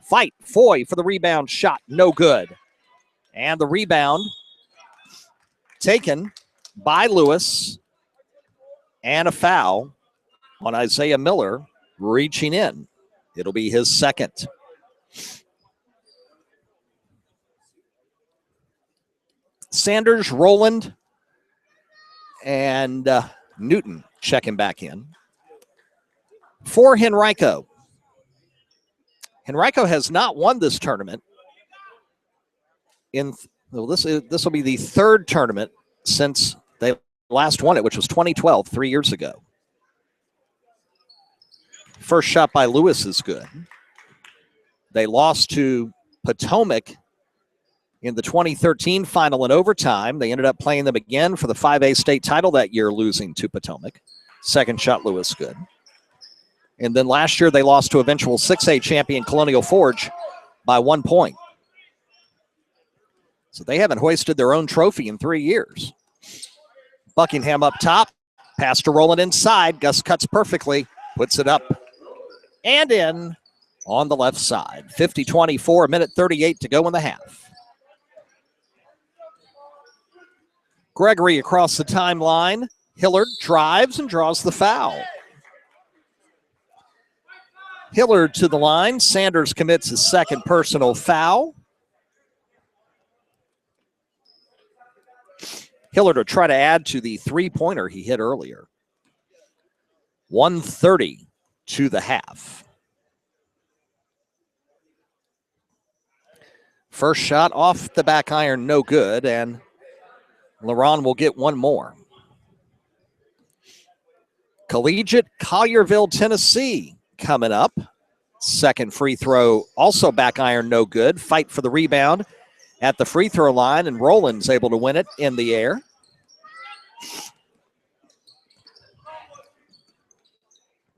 Fight. Foy for the rebound. Shot. No good. And the rebound taken by Lewis. And a foul on Isaiah Miller reaching in. It'll be his second. Sanders, Rowland, and Newton checking back in. For Henrico. Henrico has not won this tournament. This will be the third tournament since they last won it, which was 2012, 3 years ago. First shot by Lewis is good. They lost to Potomac in the 2013 final in overtime. They ended up playing them again for the 5A state title that year, losing to Potomac. Second shot, Lewis, good. And then last year they lost to eventual 6A champion Colonial Forge by 1 point. So they haven't hoisted their own trophy in 3 years. Buckingham up top. Pass to Rowland inside. Gus cuts perfectly. Puts it up and in on the left side. 50-24, a minute 38 to go in the half. Gregory across the timeline. Hillard drives and draws the foul. Hillard to the line. Sanders commits his second personal foul. Hillard will try to add to the three-pointer he hit earlier. 1:30 to the half. First shot off the back iron, no good, and LaRon will get one more. Collegiate, Collierville, Tennessee coming up. Second free throw, also back iron, no good. Fight for the rebound at the free throw line, and Rowland's able to win it in the air.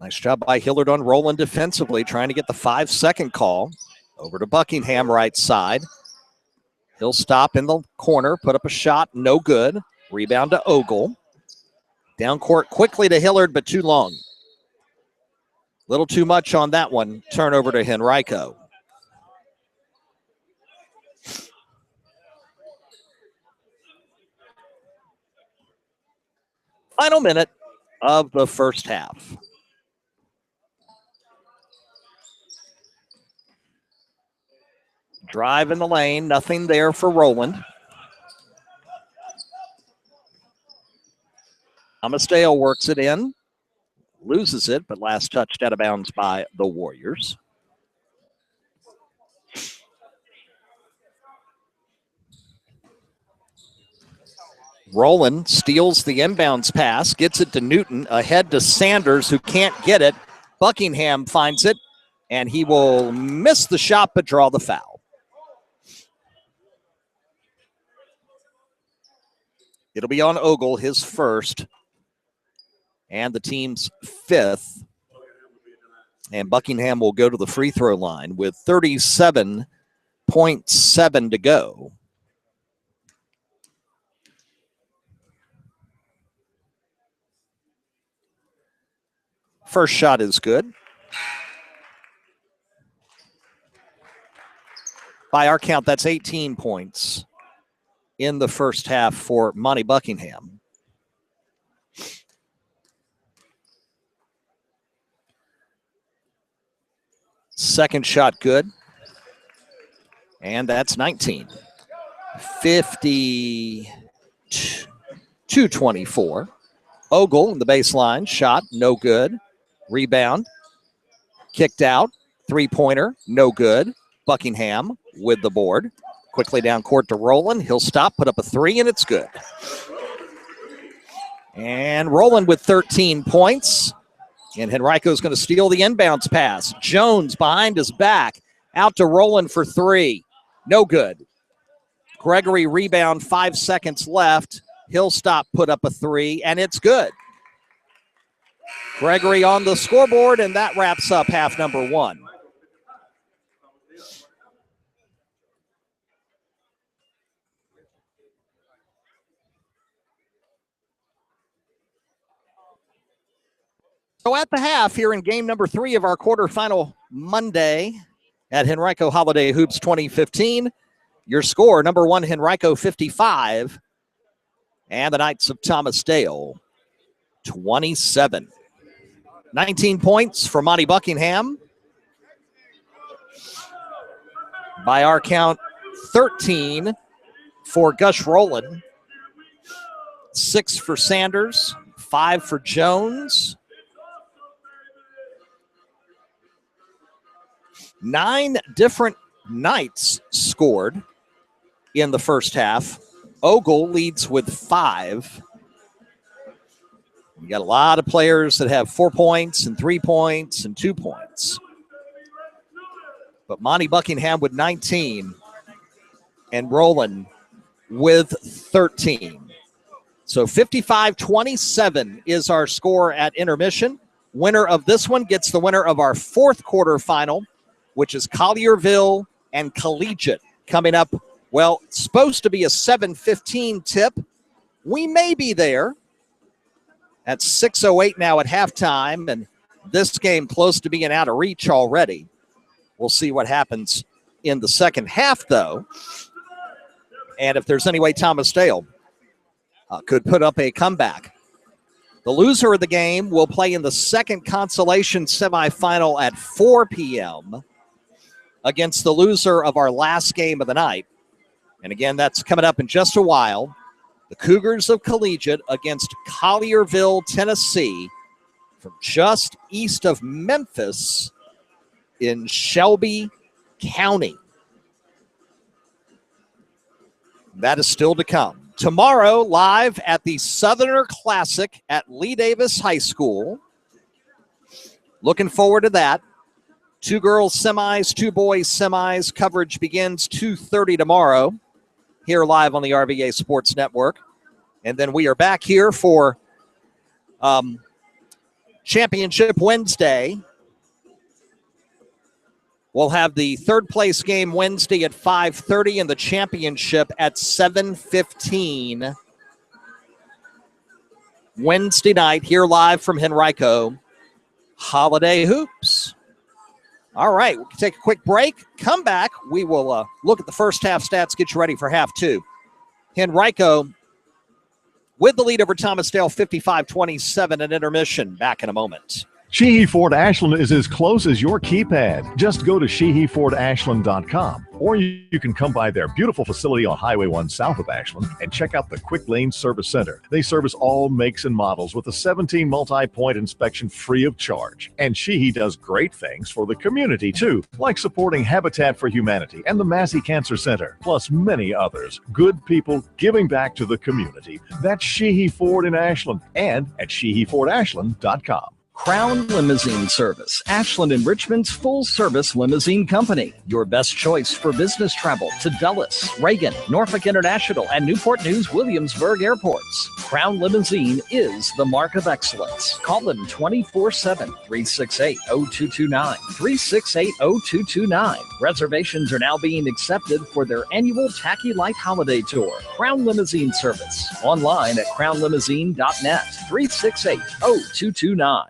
Nice job by Hillard on Rowland defensively, trying to get the 5-second call. Over to Buckingham, right side. He'll stop in the corner, put up a shot, no good. Rebound to Ogle. Down court quickly to Hillard, but too long. Little too much on that one. Turnover to Henrico. Final minute of the first half. Drive in the lane, nothing there for Rowland. Amasdale works it in, loses it, but last touched out of bounds by the Warriors. Rowland steals the inbounds pass, gets it to Newton, ahead to Sanders, who can't get it. Buckingham finds it, and he will miss the shot but draw the foul. It'll be on Ogle, his first, and the team's fifth. And Buckingham will go to the free throw line with 37.7 to go. First shot is good. By our count, that's 18 points in the first half for Monty Buckingham. Second shot good. And that's 19. 52-24. Ogle in the baseline. Shot, no good. Rebound. Kicked out. Three-pointer, no good. Buckingham with the board. Quickly down court to Rowland. He'll stop, put up a three, and it's good. And Rowland with 13 points. And Henrico's going to steal the inbounds pass. Jones behind his back. Out to Rowland for three. No good. Gregory rebound, 5 seconds left. He'll stop, put up a three, and it's good. Gregory on the scoreboard, and that wraps up half number one. So at the half here in game number 3 of our quarterfinal Monday at Henrico Holiday Hoops 2015. Your score, number 1, Henrico 55, and the Knights of Thomas Dale 27. 19 points for Monty Buckingham. By our count, 13 for Gus Rowland. 6 for Sanders, 5 for Jones. 9 different Knights scored in the first half. Ogle leads with 5. You got a lot of players that have 4 points and 3 points and 2 points. But Monty Buckingham with 19 and Rowland with 13. So 55-27 is our score at intermission. Winner of this one gets the winner of our fourth quarter final, which is Collierville and Collegiate coming up. Well, it's supposed to be a 7:15 tip. We may be there. At 6:08 now at halftime, and this game close to being out of reach already. We'll see what happens in the second half, though. And if there's any way Thomas Dale could put up a comeback. The loser of the game will play in the second consolation semifinal at 4 p.m. against the loser of our last game of the night. And again, that's coming up in just a while. The Cougars of Collegiate against Collierville, Tennessee, from just east of Memphis in Shelby County. That is still to come. Tomorrow, live at the Southerner Classic at Lee Davis High School. Looking forward to that. 2 girls semis, 2 boys semis. Coverage begins 2:30 tomorrow here live on the RVA Sports Network. And then we are back here for Championship Wednesday. We'll have the third place game Wednesday at 5:30 and the championship at 7:15. Wednesday night here live from Henrico Holiday Hoops. All right, we'll take a quick break. Come back. We will look at the first half stats, get you ready for half 2. Henrico with the lead over Thomas Dale, 55-27 at intermission. Back in a moment. Sheehy Ford Ashland is as close as your keypad. Just go to SheehyFordAshland.com, or you can come by their beautiful facility on Highway 1 south of Ashland and check out the Quick Lane Service Center. They service all makes and models with a 17 multi-point inspection free of charge. And Sheehy does great things for the community too, like supporting Habitat for Humanity and the Massey Cancer Center, plus many others. Good people giving back to the community. That's Sheehy Ford in Ashland and at SheehyFordAshland.com. Crown Limousine Service, Ashland and Richmond's full-service limousine company. Your best choice for business travel to Dulles, Reagan, Norfolk International, and Newport News Williamsburg airports. Crown Limousine is the mark of excellence. Call them 24/7, 368-0229, 368-0229. Reservations are now being accepted for their annual Tacky Light Holiday Tour. Crown Limousine Service, online at crownlimousine.net, 368-0229.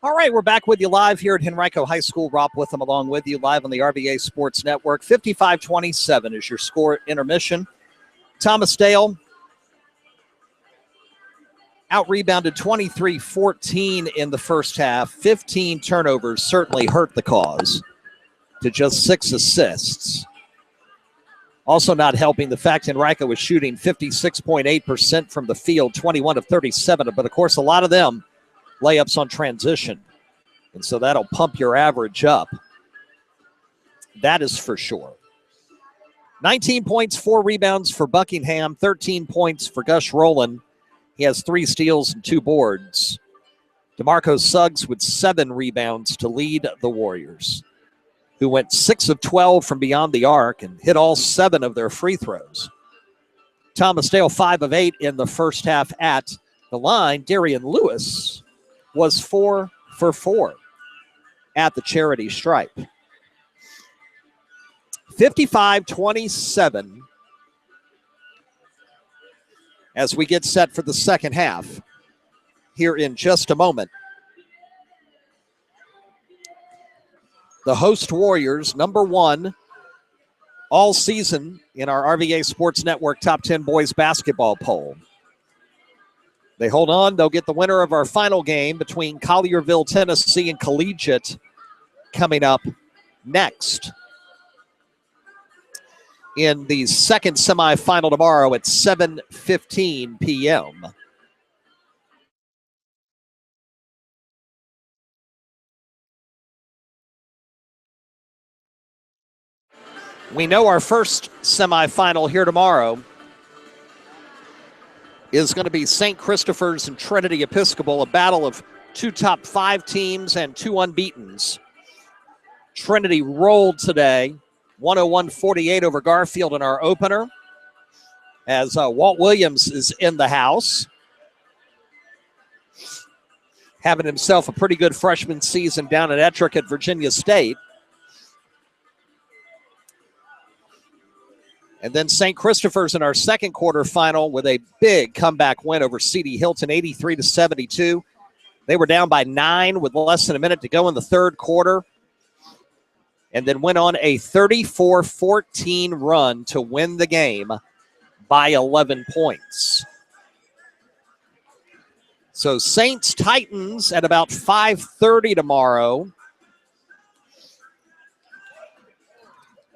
All right, we're back with you live here at Henrico High School. Rob Witham along with you live on the RVA Sports Network. 55-27 is your score at intermission. Thomas Dale out-rebounded 23-14 in the first half. 15 turnovers certainly hurt the cause to just 6 assists. Also not helping the fact Henrico was shooting 56.8% from the field, 21 of 37, but of course a lot of them layups on transition. And so that'll pump your average up. That is for sure. 19 points, 4 rebounds for Buckingham, 13 points for Gus Rowland. He has 3 steals and 2 boards. DeMarco Suggs with 7 rebounds to lead the Warriors, who went 6 of 12 from beyond the arc and hit all 7 of their free throws. Thomas Dale 5 of 8 in the first half at the line. Darian Lewis was 4 for 4 at the charity stripe. 55-27 as we get set for the second half here in just a moment. The host Warriors, number 1 all season in our RVA Sports Network Top 10 Boys Basketball Poll. They hold on. They'll get the winner of our final game between Collierville, Tennessee, and Collegiate coming up next in the second semifinal tomorrow at 7:15 p.m. We know our first semifinal here tomorrow is going to be St. Christopher's and Trinity Episcopal, a battle of 2 top 5 teams and 2 unbeatens. Trinity rolled today, 101-48 over Garfield in our opener, as Walt Williams is in the house, having himself a pretty good freshman season down at Ettrick at Virginia State. And then St. Christopher's in our second quarterfinal with a big comeback win over CD Hylton, 83-72. They were down by 9 with less than a minute to go in the third quarter, and then went on a 34-14 run to win the game by 11 points. So Saints Titans at about 5:30 tomorrow.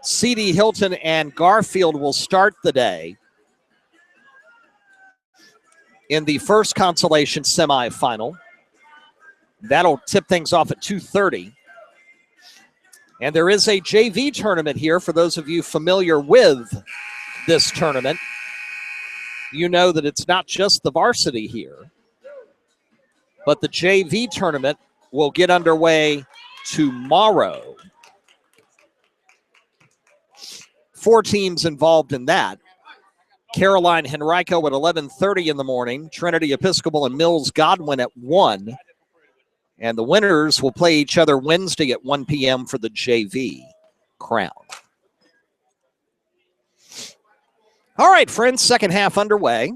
CD Hylton and Garfield will start the day in the first consolation semifinal. That'll tip things off at 2:30. And there is a JV tournament here for those of you familiar with this tournament. You know that it's not just the varsity here, but the JV tournament will get underway tomorrow. 4 teams involved in that. Caroline Henrico at 11:30 in the morning. Trinity Episcopal and Mills Godwin at 1. And the winners will play each other Wednesday at 1 p.m. for the JV crown. All right, friends, second half underway.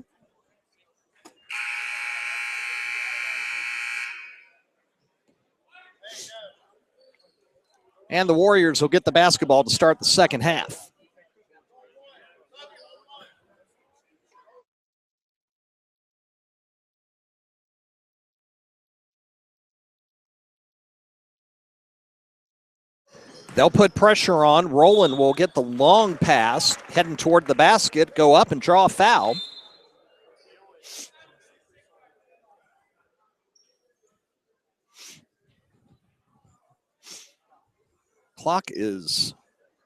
And the Warriors will get the basketball to start the second half. They'll put pressure on. Rowland will get the long pass, heading toward the basket, go up and draw a foul. Clock is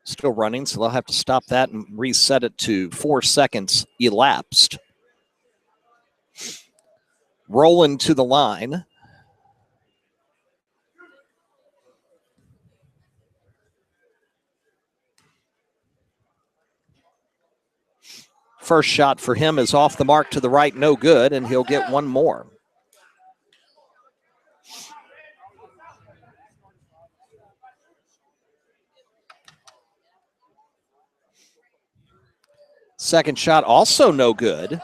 still running, so they'll have to stop that and reset it to 4 seconds elapsed. Rowland to the line. First shot for him is off the mark to the right, no good, and he'll get one more. Second shot also no good,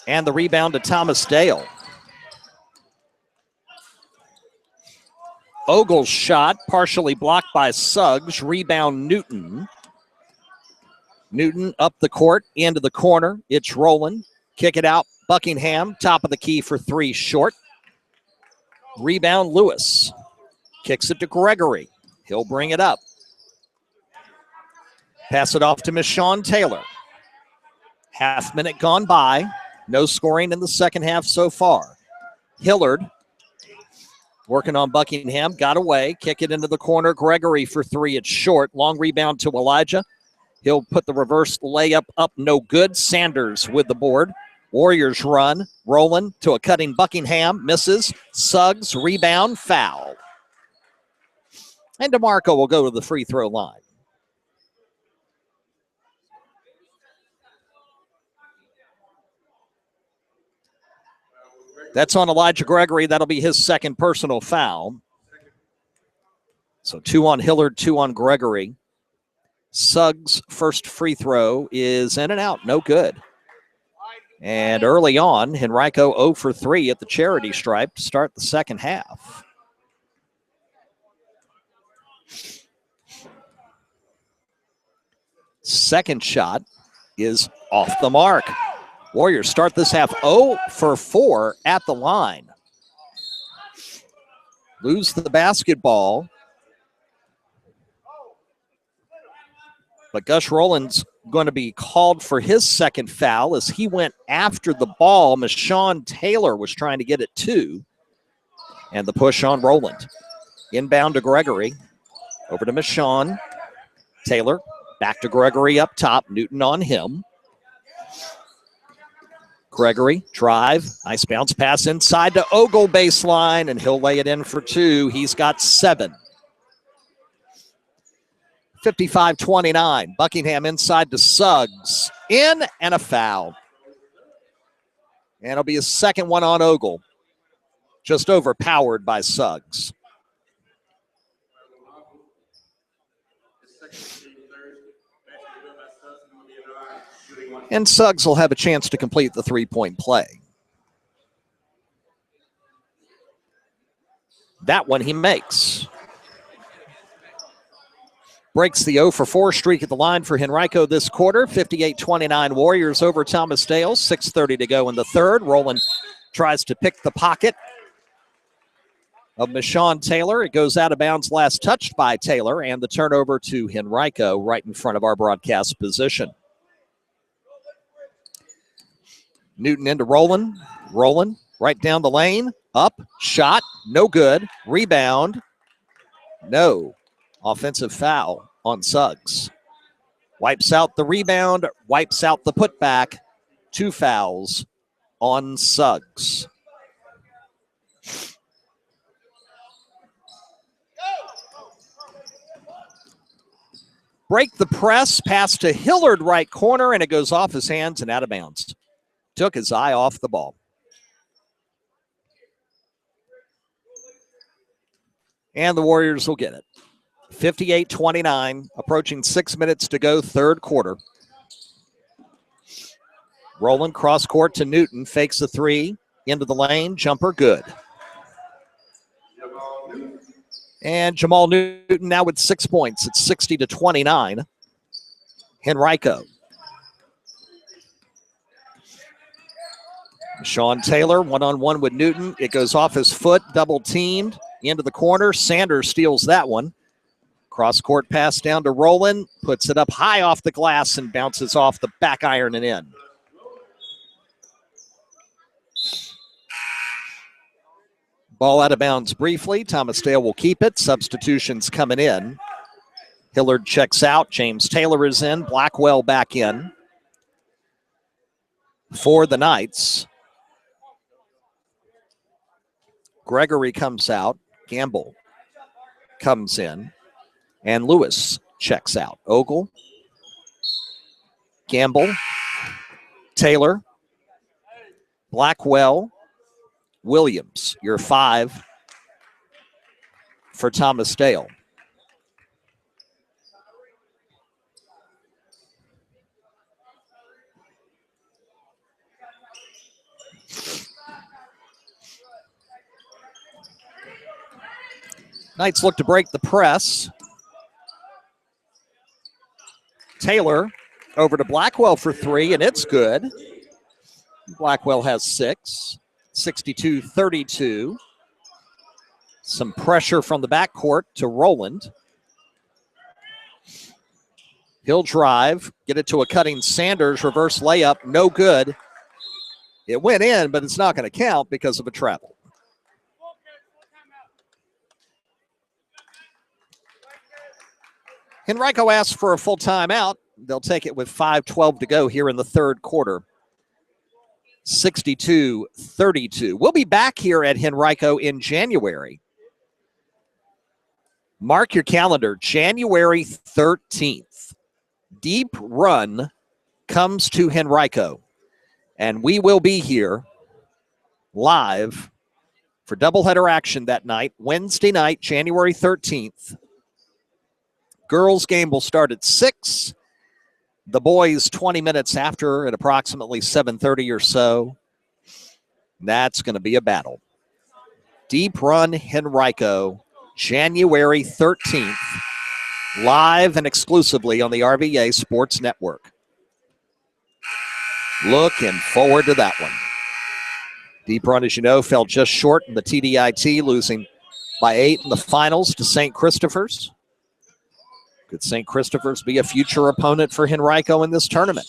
and the rebound to Thomas Dale. Ogle's shot, partially blocked by Suggs. Rebound, Newton. Newton up the court, into the corner. It's rolling. Kick it out. Buckingham, top of the key for three, short. Rebound, Lewis. Kicks it to Gregory. He'll bring it up. Pass it off to Michon Taylor. Half minute gone by. No scoring in the second half so far. Hillard working on Buckingham. Got away. Kick it into the corner. Gregory for three. It's short. Long rebound to Elijah. He'll put the reverse layup up. No good. Sanders with the board. Warriors run. Rolling to a cutting Buckingham. Misses. Suggs. Rebound. Foul. And DeMarco will go to the free throw line. That's on Elijah Gregory. That'll be his second personal foul. So 2 on Hillard, 2 on Gregory. Suggs' first free throw is in and out. No good. And early on, Henrico 0 for 3 at the charity stripe to start the second half. Second shot is off the mark. Warriors start this half 0 for 4 at the line. Lose the basketball. But Gus Rowland's going to be called for his second foul as he went after the ball. Michon Taylor was trying to get it too. And the push on Rowland. Inbound to Gregory. Over to Michon. Taylor back to Gregory up top. Newton on him. Gregory, drive, nice bounce pass inside to Ogle baseline, and he'll lay it in for 2. He's got 7. 55-29. Buckingham inside to Suggs. In and a foul. And it'll be his second one on Ogle. Just overpowered by Suggs. And Suggs will have a chance to complete the three-point play. That one he makes. Breaks the 0 for 4 streak at the line for Henrico this quarter. 58-29 Warriors over Thomas Dale. 6:30 to go in the third. Rowland tries to pick the pocket of Michon Taylor. It goes out of bounds, last touched by Taylor, and the turnover to Henrico right in front of our broadcast position. Newton into Rowland. Rowland right down the lane. Up. Shot. No good. Rebound. No. Offensive foul on Suggs. Wipes out the rebound. Wipes out the putback. 2 fouls on Suggs. Break the press. Pass to Hillard right corner, and it goes off his hands and out of bounds. Took his eye off the ball. And the Warriors will get it. 58-29, approaching 6 minutes to go, third quarter. Rowland cross court to Newton, fakes a 3, into the lane, jumper good. And Jamal Newton now with 6 points. It's 60-29. Henrico. Sean Taylor, one-on-one with Newton. It goes off his foot, double-teamed, into the corner. Sanders steals that one. Cross-court pass down to Rowland, puts it up high off the glass and bounces off the back iron and in. Ball out of bounds briefly. Thomas Dale will keep it. Substitutions coming in. Hillard checks out. James Taylor is in. Blackwell back in for the Knights. Gregory comes out. Gamble comes in. And Lewis checks out. Ogle. Gamble. Taylor. Blackwell. Williams, your 5 for Thomas Dale. Knights look to break the press. Taylor over to Blackwell for three, and it's good. Blackwell has 6, 62-32. Some pressure from the backcourt to Rowland. He'll drive, get it to a cutting Sanders, reverse layup, no good. It went in, but it's not going to count because of a travel. Henrico asks for a full timeout. They'll take it with 5:12 to go here in the third quarter. 62-32. We'll be back here at Henrico in January. Mark your calendar, January 13th. Deep Run comes to Henrico, and we will be here live for doubleheader action that night, Wednesday night, January 13th. Girls game will start at 6. The boys 20 minutes after at approximately 7:30 or so. That's going to be a battle. Deep Run Henrico, January 13th, live and exclusively on the RVA Sports Network. Looking forward to that one. Deep Run, as you know, fell just short in the TDIT, losing by 8 in the finals to St. Christopher's. Could St. Christopher's be a future opponent for Henrico in this tournament?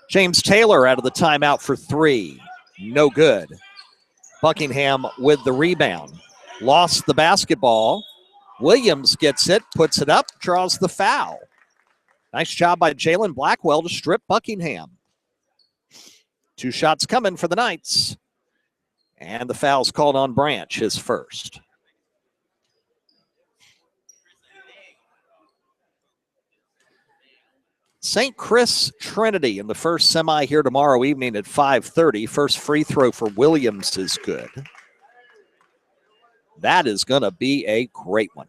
James Taylor out of the timeout for 3. No good. Buckingham with the rebound. Lost the basketball. Williams gets it, puts it up, draws the foul. Nice job by Jalen Blackwell to strip Buckingham. 2 shots coming for the Knights. And the foul's called on Branch, his first. St. Chris Trinity in the first semi here tomorrow evening at 5:30. First free throw for Williams is good. That is going to be a great one.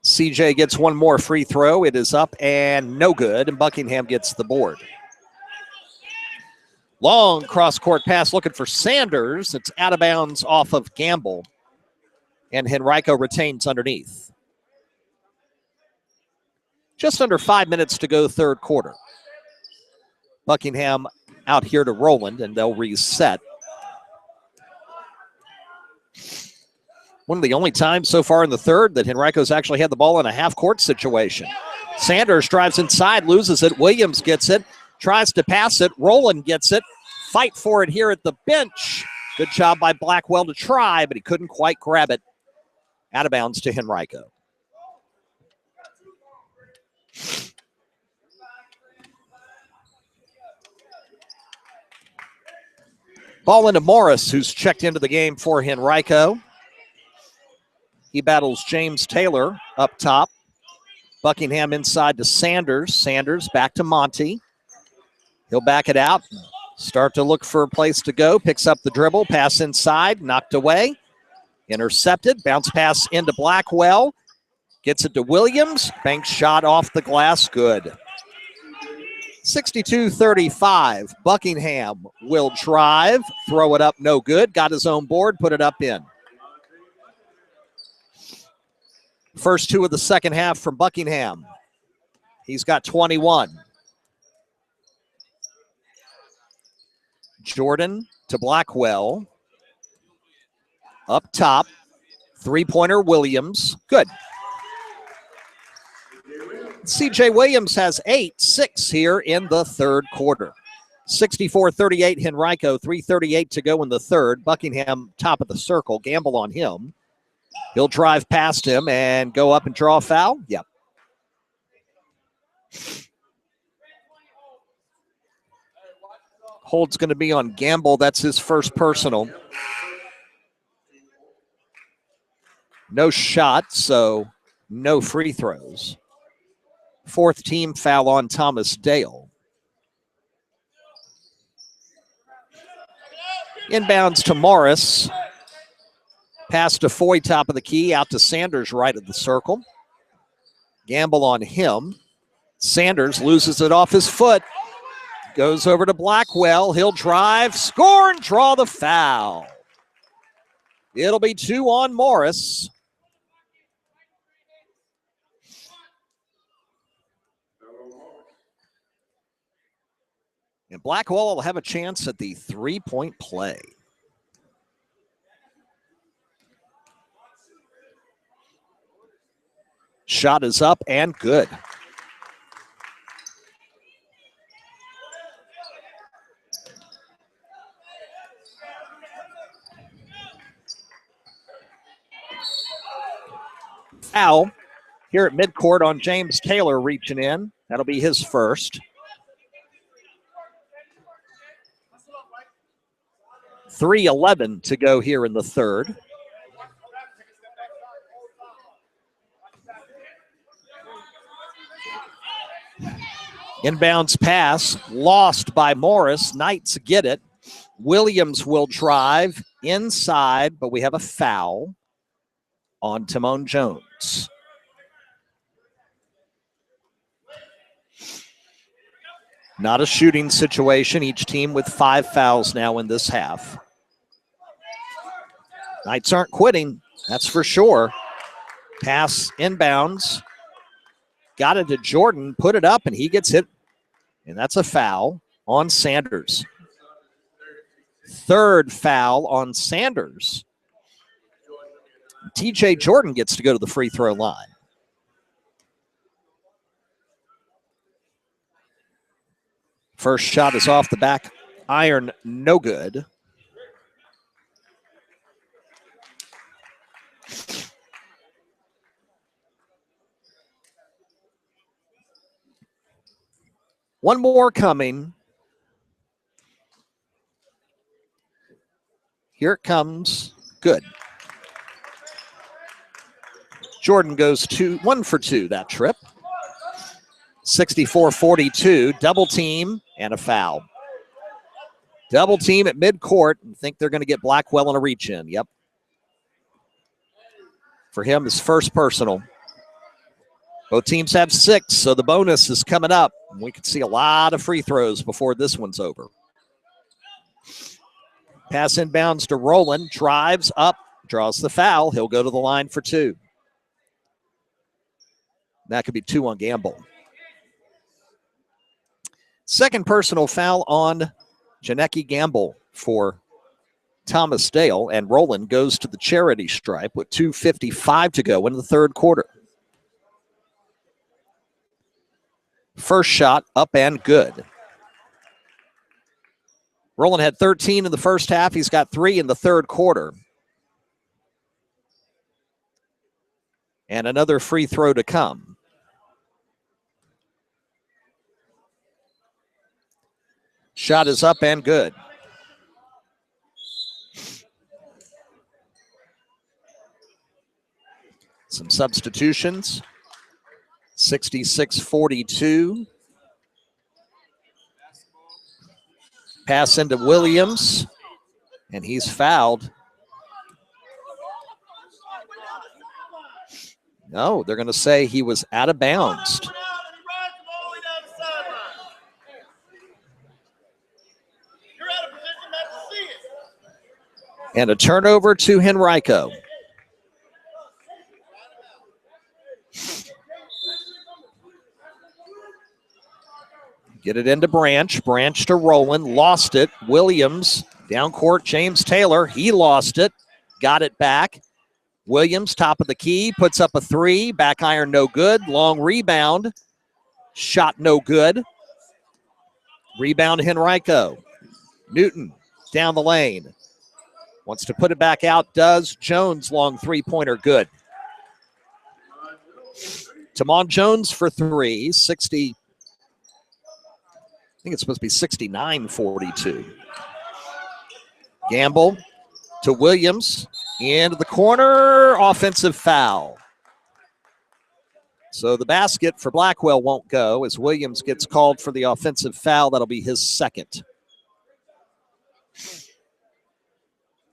CJ gets one more free throw. It is up and no good, and Buckingham gets the board. Long cross-court pass looking for Sanders. It's out of bounds off of Gamble. And Henrico retains underneath. Just under 5 minutes to go third quarter. Buckingham out here to Rowland, and they'll reset. One of the only times so far in the third that Henrico's actually had the ball in a half-court situation. Sanders drives inside, loses it. Williams gets it, tries to pass it. Rowland gets it. Fight for it here at the bench. Good job by Blackwell to try, but he couldn't quite grab it. Out of bounds to Henrico. Ball into Morris, who's checked into the game for Henrico. He battles James Taylor up top. Buckingham inside to Sanders. Sanders back to Monty. He'll back it out. Start to look for a place to go. Picks up the dribble. Pass inside. Knocked away. Intercepted. Bounce pass into Blackwell. Gets it to Williams. Bank shot off the glass. Good. 62-35. Buckingham will drive. Throw it up. No good. Got his own board. Put it up in. First 2 of the second half from Buckingham. He's got 21. Jordan to Blackwell. Up top. 3-pointer Williams. Good. CJ Williams has 6 here in the third quarter. 64-38 Henrico. 3:38 to go in the third. Buckingham top of the circle. Gamble on him. He'll drive past him and go up and draw a foul. Yep. Hold's going to be on Gamble. That's his first personal. No shot, so no free throws. 4th team foul on Thomas Dale. Inbounds to Morris. Pass to Foy, top of the key, out to Sanders, right of the circle. Gamble on him. Sanders loses it off his foot. goes over to Blackwell. He'll drive, score, and draw the foul. It'll be 2 on Morris. And Blackwell will have a chance at the 3-point play. Shot is up and good. Foul here at midcourt on James Taylor reaching in. That'll be his first. 3:11 to go here in the third. Inbounds pass lost by Morris. Knights get it. Williams will drive inside, but we have a foul on Timon Jones. Not a shooting situation. Each team with 5 fouls now in this half. Knights aren't quitting, that's for sure. Pass inbounds. Got it to Jordan, put it up, and he gets hit. And that's a foul on Sanders. Third foul on Sanders. TJ Jordan gets to go to the free throw line. First shot is off the back iron, no good. One more coming. Here it comes. Good. Jordan goes 1 for 2 that trip. 64-42, double team and a foul. Double team at midcourt and think they're going to get Blackwell in a reach in. Yep. For him, his first personal. Both teams have 6, so the bonus is coming up. We could see a lot of free throws before this one's over. Pass inbounds to Rowland, drives up, draws the foul. He'll go to the line for 2. That could be 2 on Gamble. Second personal foul on Janecki Gamble for Thomas Dale, and Rowland goes to the charity stripe with 2:55 to go in the third quarter. First shot up and good. Rowland had 13 in the first half. He's got 3 in the third quarter. And another free throw to come. Shot is up and good. Some substitutions. 66-42. Pass into Williams, and he's fouled. No, they're going to say he was out of bounds. And a turnover to Henrico. Get it into Branch. Branch to Rowland. Lost it. Williams down court. James Taylor. He lost it. Got it back. Williams, top of the key. Puts up a 3. Back iron, no good. Long rebound. Shot, no good. Rebound, Henrico. Newton down the lane. Wants to put it back out. Does. Jones, long three-pointer, good. Timon Jones for 3. 60. I think it's supposed to be 69-42. Gamble to Williams. Into the corner. Offensive foul. So the basket for Blackwell won't go as Williams gets called for the offensive foul. That'll be his second.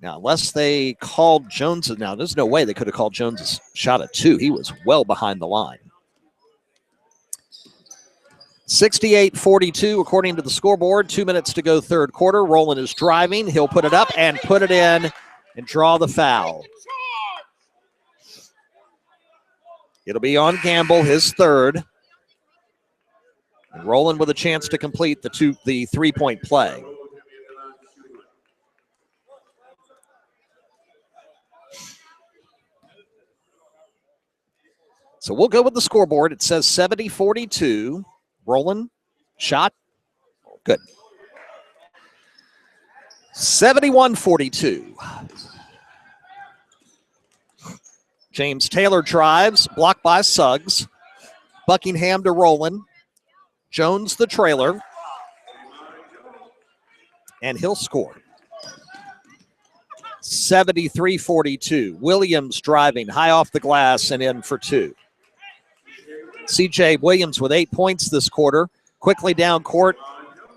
Now, unless they called Jones, now there's no way they could have called Jones' shot at 2. He was well behind the line. 68-42 according to the scoreboard. 2 minutes to go third quarter. Rowland is driving. He'll put it up and put it in and draw the foul. It'll be on Gamble, his third. And Rowland with a chance to complete the three-point play. So we'll go with the scoreboard. It says 70-42. Rowland, shot, good. 71-42. James Taylor drives, blocked by Suggs. Buckingham to Rowland. Jones the trailer. And he'll score. 73-42. Williams driving, high off the glass and in for two. C.J. Williams with 8 points this quarter. Quickly down court.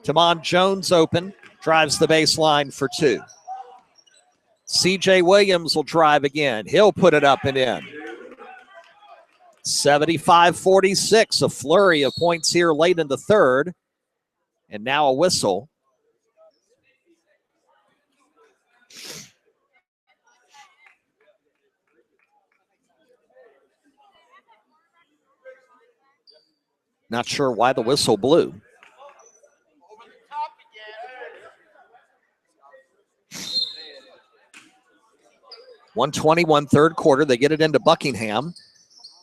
Tamon Jones open. Drives the baseline for two. C.J. Williams will drive again. He'll put it up and in. 75-46. A flurry of points here late in the third. And now a whistle. Not sure why the whistle blew. .121 third quarter. They get it into Buckingham.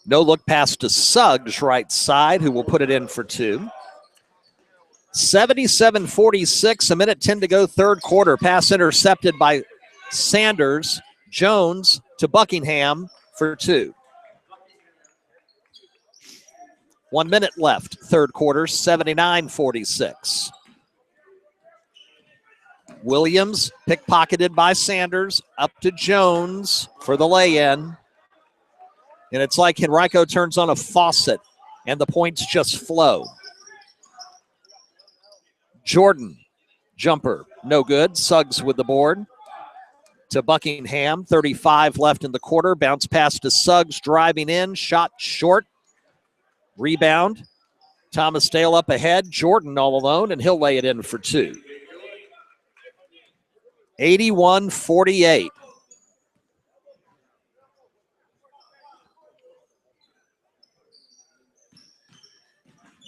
No look pass to Suggs, right side, who will put it in for two. 77-46, a minute 10 to go third quarter. Pass intercepted by Sanders. Jones to Buckingham for two. 1 minute left, third quarter, 79-46. Williams, pickpocketed by Sanders, up to Jones for the lay-in. And it's like Henrico turns on a faucet and the points just flow. Jordan, jumper, no good. Suggs with the board. To Buckingham, 35 left in the quarter. Bounce pass to Suggs, driving in, shot short. Rebound. Thomas Dale up ahead. Jordan all alone, and he'll lay it in for two. 81-48.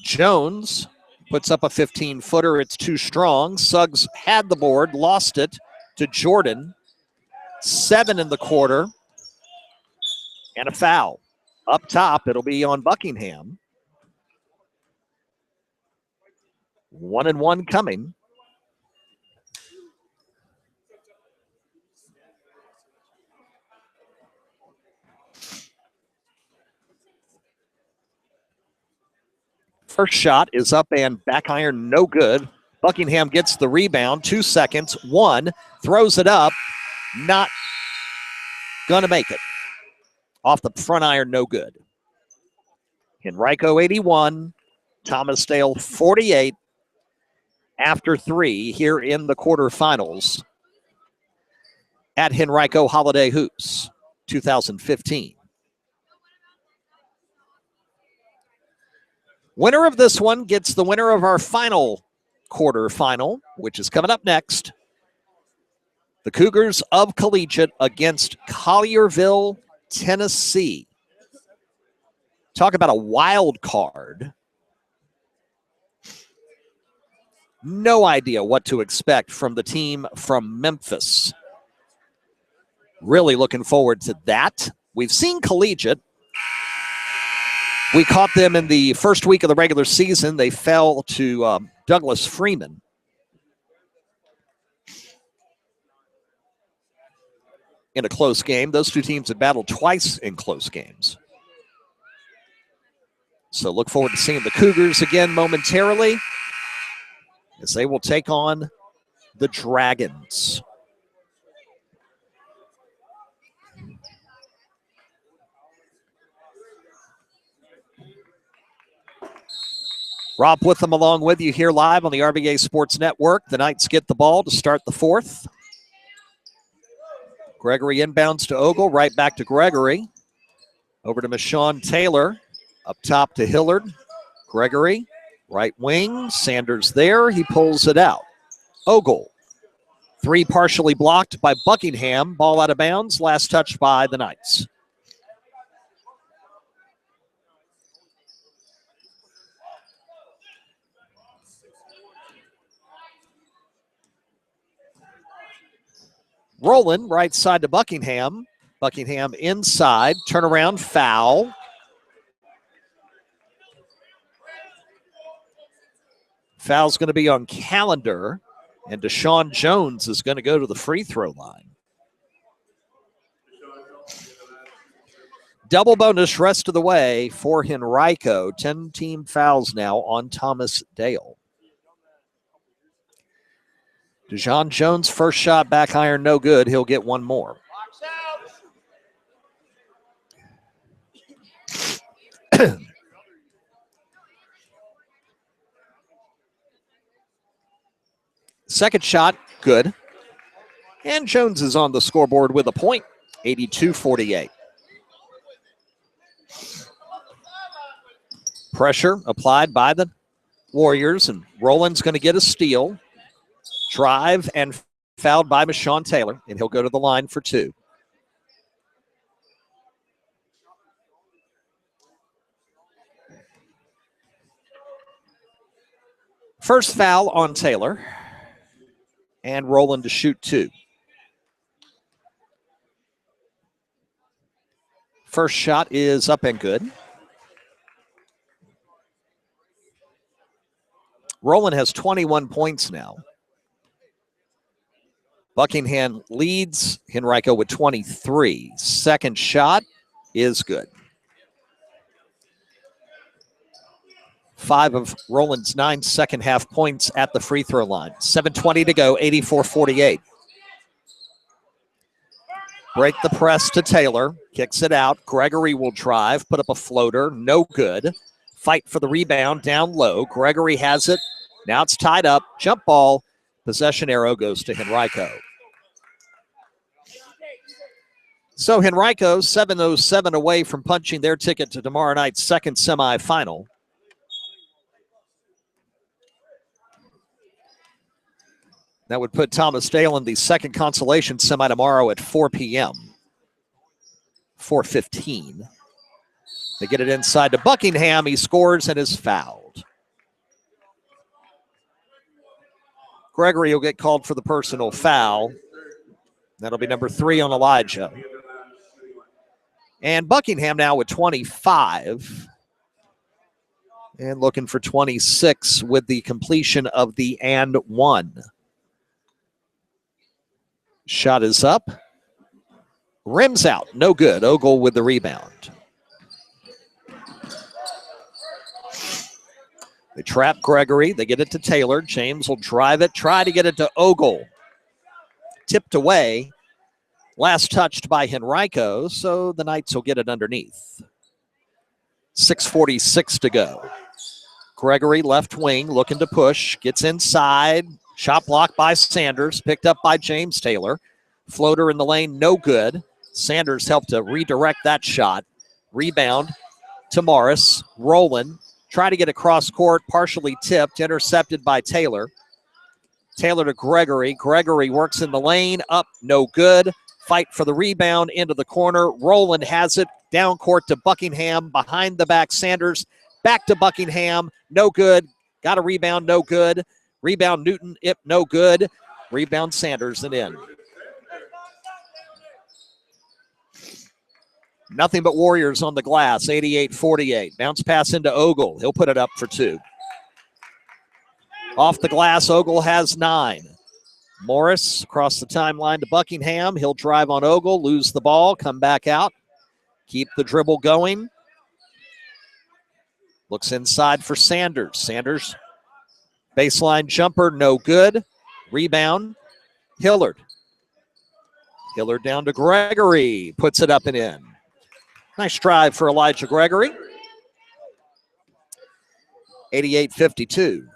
Jones puts up a 15-footer. It's too strong. Suggs had the board, lost it to Jordan. 7 in the quarter. And a foul. Up top, it'll be on Buckingham. 1-and-1 coming. First shot is up and back iron, no good. Buckingham gets the rebound, 2 seconds, one, throws it up, not gonna make it. Off the front iron, no good. Henrico 81, Thomas Dale 48 after 3 here in the quarterfinals at Henrico Holiday Hoops 2015. Winner of this one gets the winner of our final quarterfinal, which is coming up next. The Cougars of Collegiate against Collierville, Tennessee. Talk about a wild card. No idea what to expect from the team from Memphis. Really looking forward to that. We've seen Collegiate. We caught them in the first week of the regular season. They fell to Douglas Freeman. In a close game. Those two teams have battled twice in close games. So look forward to seeing the Cougars again momentarily as they will take on the Dragons. Rob Witham along with you here live on the RVA Sports Network. The Knights get the ball to start the fourth. Gregory inbounds to Ogle, right back to Gregory. Over to Michon Taylor, up top to Hillard. Gregory Right wing, Sanders there. He pulls it out. Ogle. 3 partially blocked by Buckingham. Ball out of bounds. Last touch by the Knights. Roland, right side to Buckingham. Buckingham inside. Turnaround foul. Foul's going to be on Callender. And Deshaun Jones is going to go to the free throw line. Double bonus rest of the way for Henrico. 10 team fouls now on Thomas Dale. Deshaun Jones, first shot, back iron, no good. He'll get one more. Second shot, good. And Jones is on the scoreboard with a point, 82-48. Pressure applied by the Warriors, and Roland's going to get a steal. Drive and fouled by Mashawn Taylor, and he'll go to the line for 2. First foul on Taylor, and Roland to shoot 2. First shot is up and good. Roland has 21 points now. Buckingham leads Henrico with 23. Second shot is good. 5 of Roland's 9 second half points at the free throw line. 7:20 to go, 84-48. Break the press to Taylor. Kicks it out. Gregory will drive, put up a floater. No good. Fight for the rebound down low. Gregory has it. Now it's tied up. Jump ball. Possession arrow goes to Henrico. So Henrico, 7:07 away from punching their ticket to tomorrow night's second semifinal. That would put Thomas Dale in the second consolation semi tomorrow at 4 p.m. 4:15. They get it inside to Buckingham. He scores and is fouled. Gregory will get called for the personal foul. That'll be number 3 on Elijah. And Buckingham now with 25. And looking for 26 with the completion of the and 1. Shot is up. Rims out. No good. Ogle with the rebound. They trap Gregory. They get it to Taylor. James will drive it. Try to get it to Ogle. Tipped away. Last touched by Henrico, so the Knights will get it underneath. 6:46 to go. Gregory, left wing, looking to push. Gets inside. Shot blocked by Sanders. Picked up by James Taylor. Floater in the lane, no good. Sanders helped to redirect that shot. Rebound to Morris. Roland. Try to get across court, partially tipped, intercepted by Taylor. Taylor to Gregory. Gregory works in the lane, up, no good. Fight for the rebound, into the corner. Roland has it, down court to Buckingham, behind the back Sanders, back to Buckingham, no good. Got a rebound, no good. Rebound Newton, no good. Rebound Sanders and in. Nothing but Warriors on the glass, 88-48. Bounce pass into Ogle. He'll put it up for 2. Off the glass, Ogle has 9. Morris across the timeline to Buckingham. He'll drive on Ogle, lose the ball, come back out. Keep the dribble going. Looks inside for Sanders. Sanders, baseline jumper, no good. Rebound, Hillard. Hillard down to Gregory. Puts it up and in. Nice drive for Elijah Gregory. 88-52.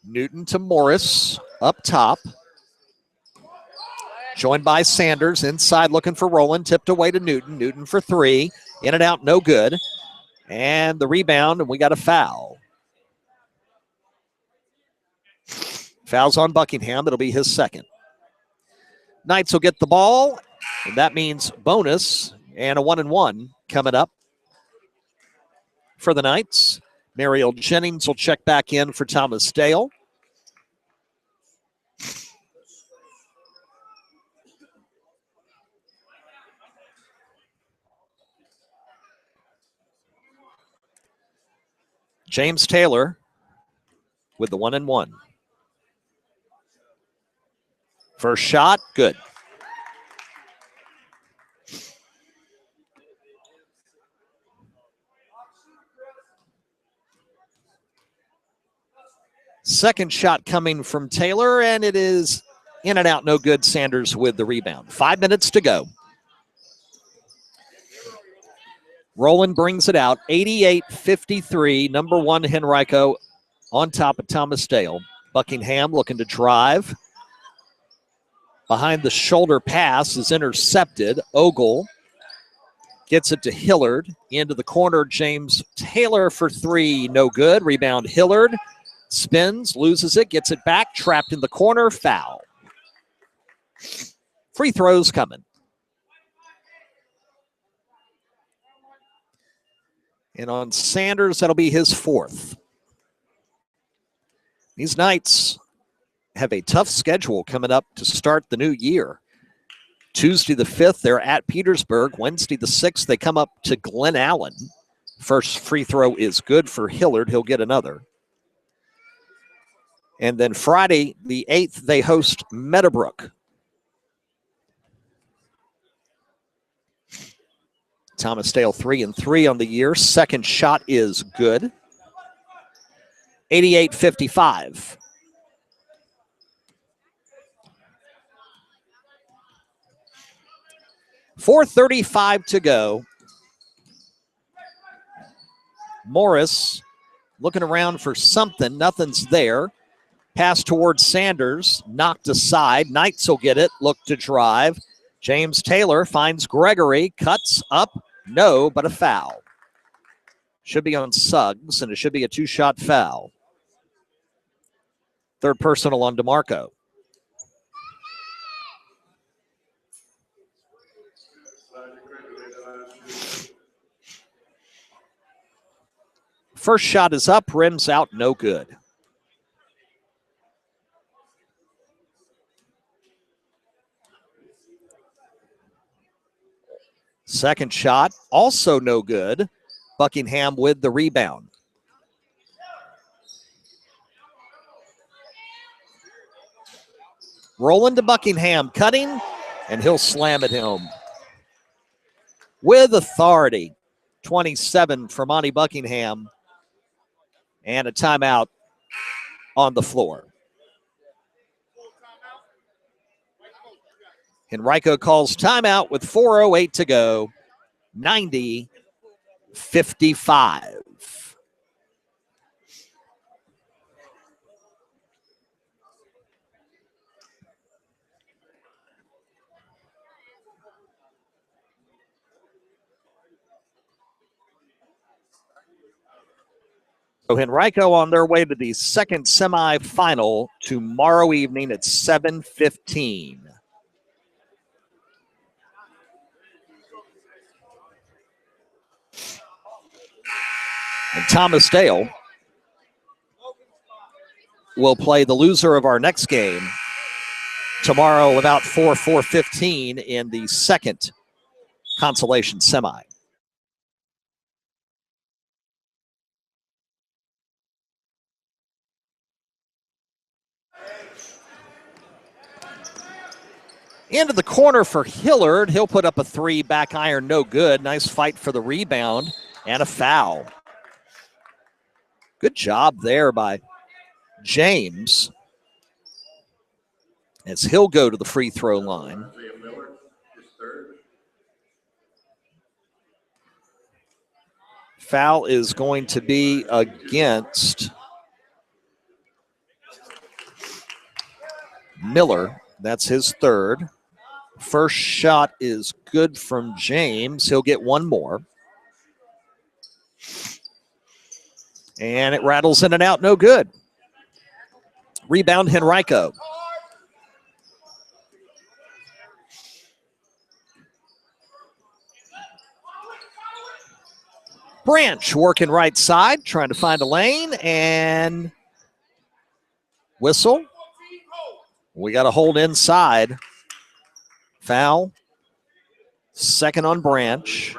Newton to Morris, up top. Joined by Sanders. Inside looking for Rowland. Tipped away to Newton. Newton for three. In and out, no good. And the rebound, and we got a foul. Foul's on Buckingham. It'll be his second. Knights will get the ball, and that means bonus and a 1-and-1 coming up for the Knights. Mariel Jennings will check back in for Thomas Dale. James Taylor with the 1-and-1. First shot, good. Second shot coming from Taylor, and it is in and out, no good. Sanders with the rebound. 5 minutes to go. Rowland brings it out, 88-53. Number one, Henrico on top of Thomas Dale. Buckingham looking to drive. Behind the shoulder pass is intercepted. Ogle gets it to Hillard. Into the corner, James Taylor for three, no good. Rebound, Hillard. Spins, loses it, gets it back. Trapped in the corner, foul. Free throws coming. And on Sanders, that'll be his fourth. These Knights have a tough schedule coming up to start the new year. Tuesday the 5th, they're at Petersburg. Wednesday the 6th, they come up to Glen Allen. First free throw is good for Hillard. He'll get another. And then Friday the 8th, they host Meadowbrook. Thomas Dale 3-3 on the year. Second shot is good. 88-55. .435 to go. Morris looking around for something. Nothing's there. Pass towards Sanders. Knocked aside. Knights will get it. Look to drive. James Taylor finds Gregory. Cuts up. No, but a foul. Should be on Suggs, and it should be a two-shot foul. Third personal on DeMarco. First shot is up, rims out, no good. Second shot, also no good. Buckingham with the rebound. Rolling to Buckingham, cutting, and he'll slam it home. With authority, 27 for Monty Buckingham, and a timeout on the floor. Henrico calls timeout with 4:08 to go, 90-55. So Henrico on their way to the second semifinal tomorrow evening at 7:15. And Thomas Dale will play the loser of our next game tomorrow about 4:15 in the second consolation semi. Into the corner for Hillard. He'll put up a three, back iron, no good. Nice fight for the rebound and a foul. Good job there by James as he'll go to the free throw line. Foul is going to be against Miller. That's his third. First shot is good from James. He'll get one more. And it rattles in and out, no good. Rebound, Henrico. Branch working right side, trying to find a lane, and whistle. We got a hold inside. Foul. Second on Branch.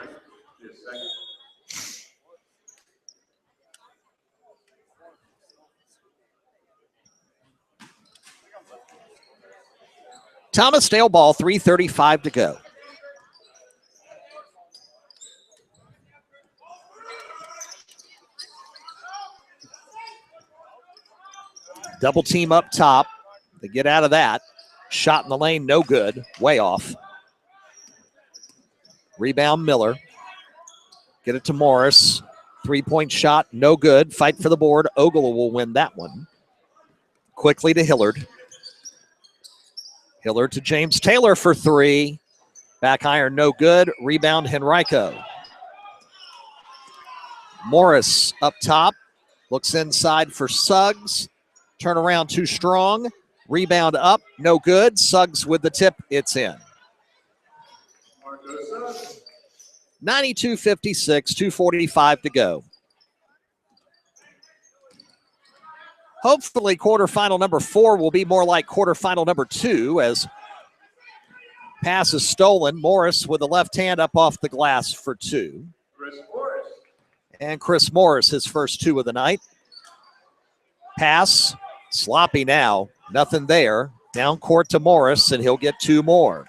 Thomas Dale ball, 3:35 to go. Double team up top. They get out of that. Shot in the lane, no good. Way off. Rebound, Miller. Get it to Morris. Three-point shot, no good. Fight for the board. Ogle will win that one. Quickly to Hillard. Hillard to James Taylor for three. Back iron, no good. Rebound, Henrico. Morris up top. Looks inside for Suggs. Turnaround too strong. Rebound up, no good. Suggs with the tip, it's in. 92-56, 2:45 to go. Hopefully quarterfinal number 4 will be more like quarterfinal number 2 as pass is stolen. Morris with the left hand up off the glass for 2. And Chris Morris, his first 2 of the night. Pass, sloppy now, nothing there. Down court to Morris, and he'll get 2 more.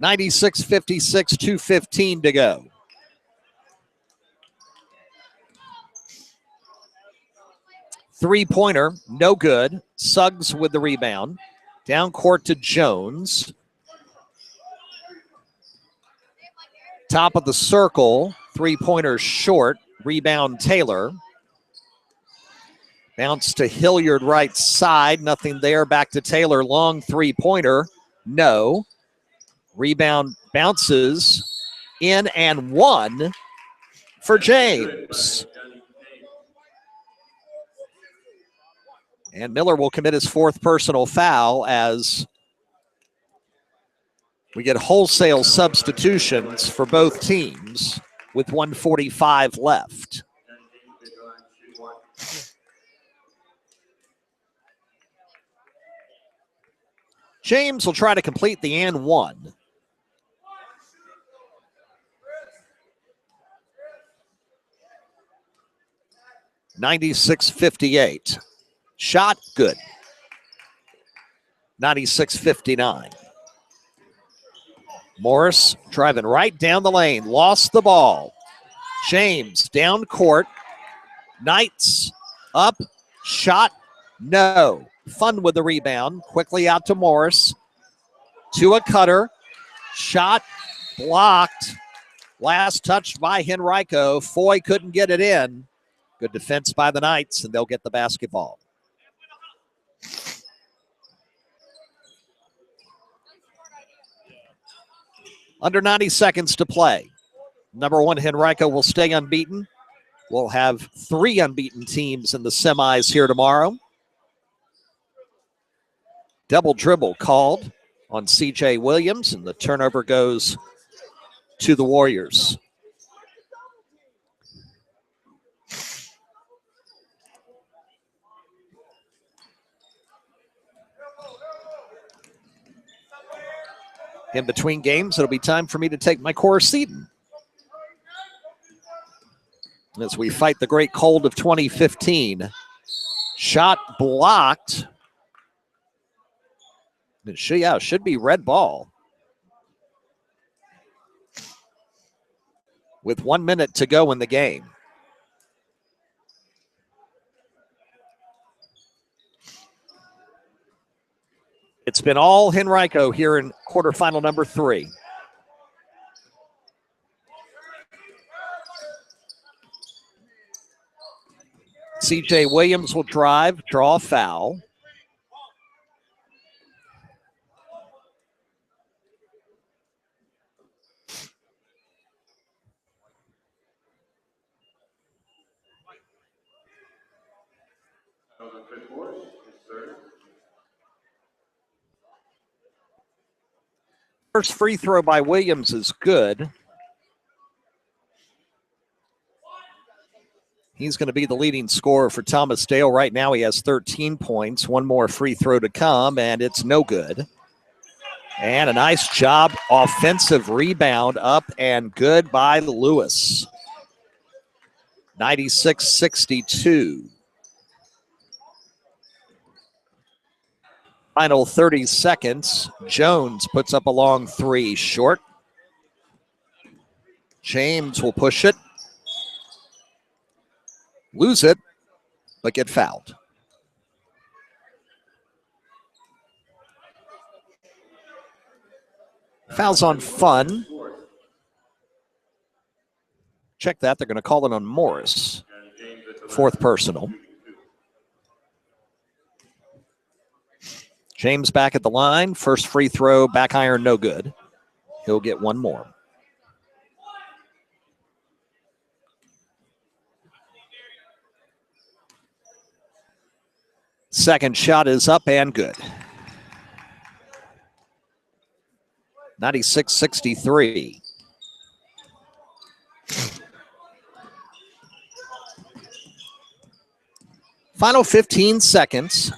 96-56, 2:15 to go. Three-pointer, no good. Suggs with the rebound. Down court to Jones. Top of the circle, three-pointer short. Rebound Taylor. Bounce to Hilliard right side. Nothing there. Back to Taylor. Long three-pointer. No. Rebound bounces in and one for James. And Miller will commit his 4th personal foul as we get wholesale substitutions for both teams with 1:45 left. James will try to complete the and one. (96-58). Shot, good. 96-59. Morris driving right down the lane. Lost the ball. James down court. Knights up. Shot, no. Fun with the rebound. Quickly out to Morris. To a cutter. Shot, blocked. Last touched by Henrico. Foy couldn't get it in. Good defense by the Knights, and they'll get the basketball. Under 90 seconds to play. Number 1, Henrico will stay unbeaten. We'll have 3 unbeaten teams in the semis here tomorrow. Double dribble called on C.J. Williams, and the turnover goes to the Warriors. In between games, it'll be time for me to take my quercetin as we fight the great cold of 2015. Shot blocked. It should be red ball. With 1 minute to go in the game. It's been all Henrico here in quarterfinal number 3. C.J. Williams will drive, draw a foul. First free throw by Williams is good. He's going to be the leading scorer for Thomas Dale. Right now he has 13 points. One more free throw to come, and it's no good. And a nice job, offensive rebound up and good by Lewis. 96-62. Final 30 seconds. Jones puts up a long three, short. James will push it. Lose it, but get fouled. Fouls on Fun. Check that. They're going to call it on Morris. Fourth personal. James back at the line. First free throw, back iron, no good. He'll get one more. Second shot is up and good. 96-63. Final 15 seconds.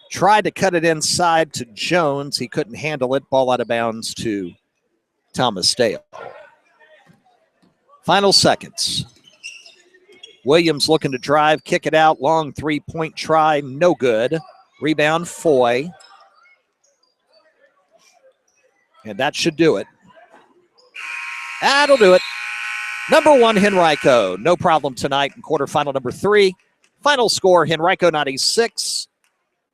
Tried to cut it inside to Jones. He couldn't handle it. Ball out of bounds to Thomas Dale. Final seconds. Williams looking to drive, kick it out. Long three-point try, no good. Rebound, Foy. And that should do it. That'll do it. Number one, Henrico. No problem tonight in quarterfinal number 3. Final score, Henrico 96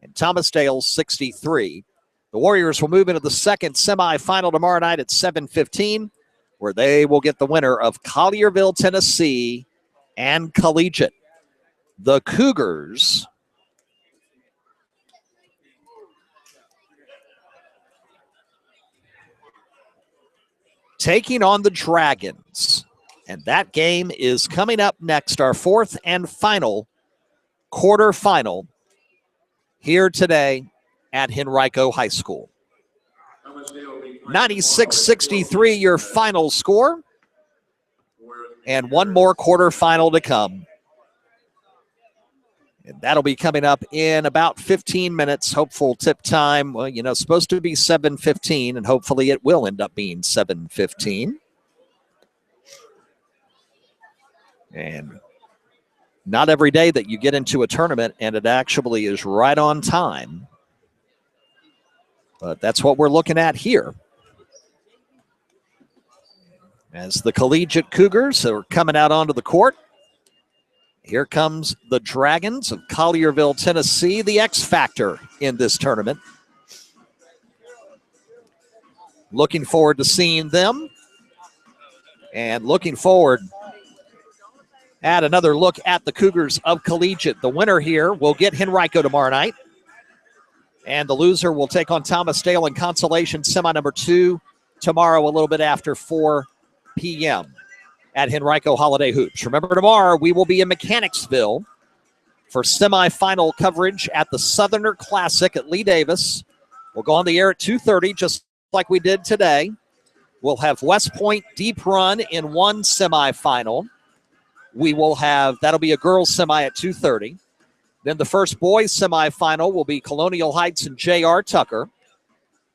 and Thomas Dale 63. The Warriors will move into the second semifinal tomorrow night at 7:15, where they will get the winner of Collierville, Tennessee, and Collegiate. The Cougars taking on the Dragons. And that game is coming up next, our fourth and final quarterfinal here today at Henrico High School. 96-63 your final score. And one more quarterfinal to come. And that'll be coming up in about 15 minutes. Hopeful tip time. Well, you know, supposed to be 7:15, and hopefully it will end up being 7:15. And not every day that you get into a tournament and it actually is right on time. But that's what we're looking at here. As the Collegiate Cougars are coming out onto the court. Here comes the Dragons of Collierville, Tennessee, the X Factor in this tournament. Looking forward to seeing them. And looking forward at another look at the Cougars of Collegiate. The winner here will get Henrico tomorrow night. And the loser will take on Thomas Dale in consolation semi number 2 tomorrow a little bit after 4 p.m. at Henrico Holiday Hoops. Remember, tomorrow we will be in Mechanicsville for semifinal coverage at the Southerner Classic at Lee Davis. We'll go on the air at 2:30, just like we did today. We'll have West Point Deep Run in one semifinal. We will have, that'll be a girls semi at 2:30. Then the first boys semifinal will be Colonial Heights and J.R. Tucker.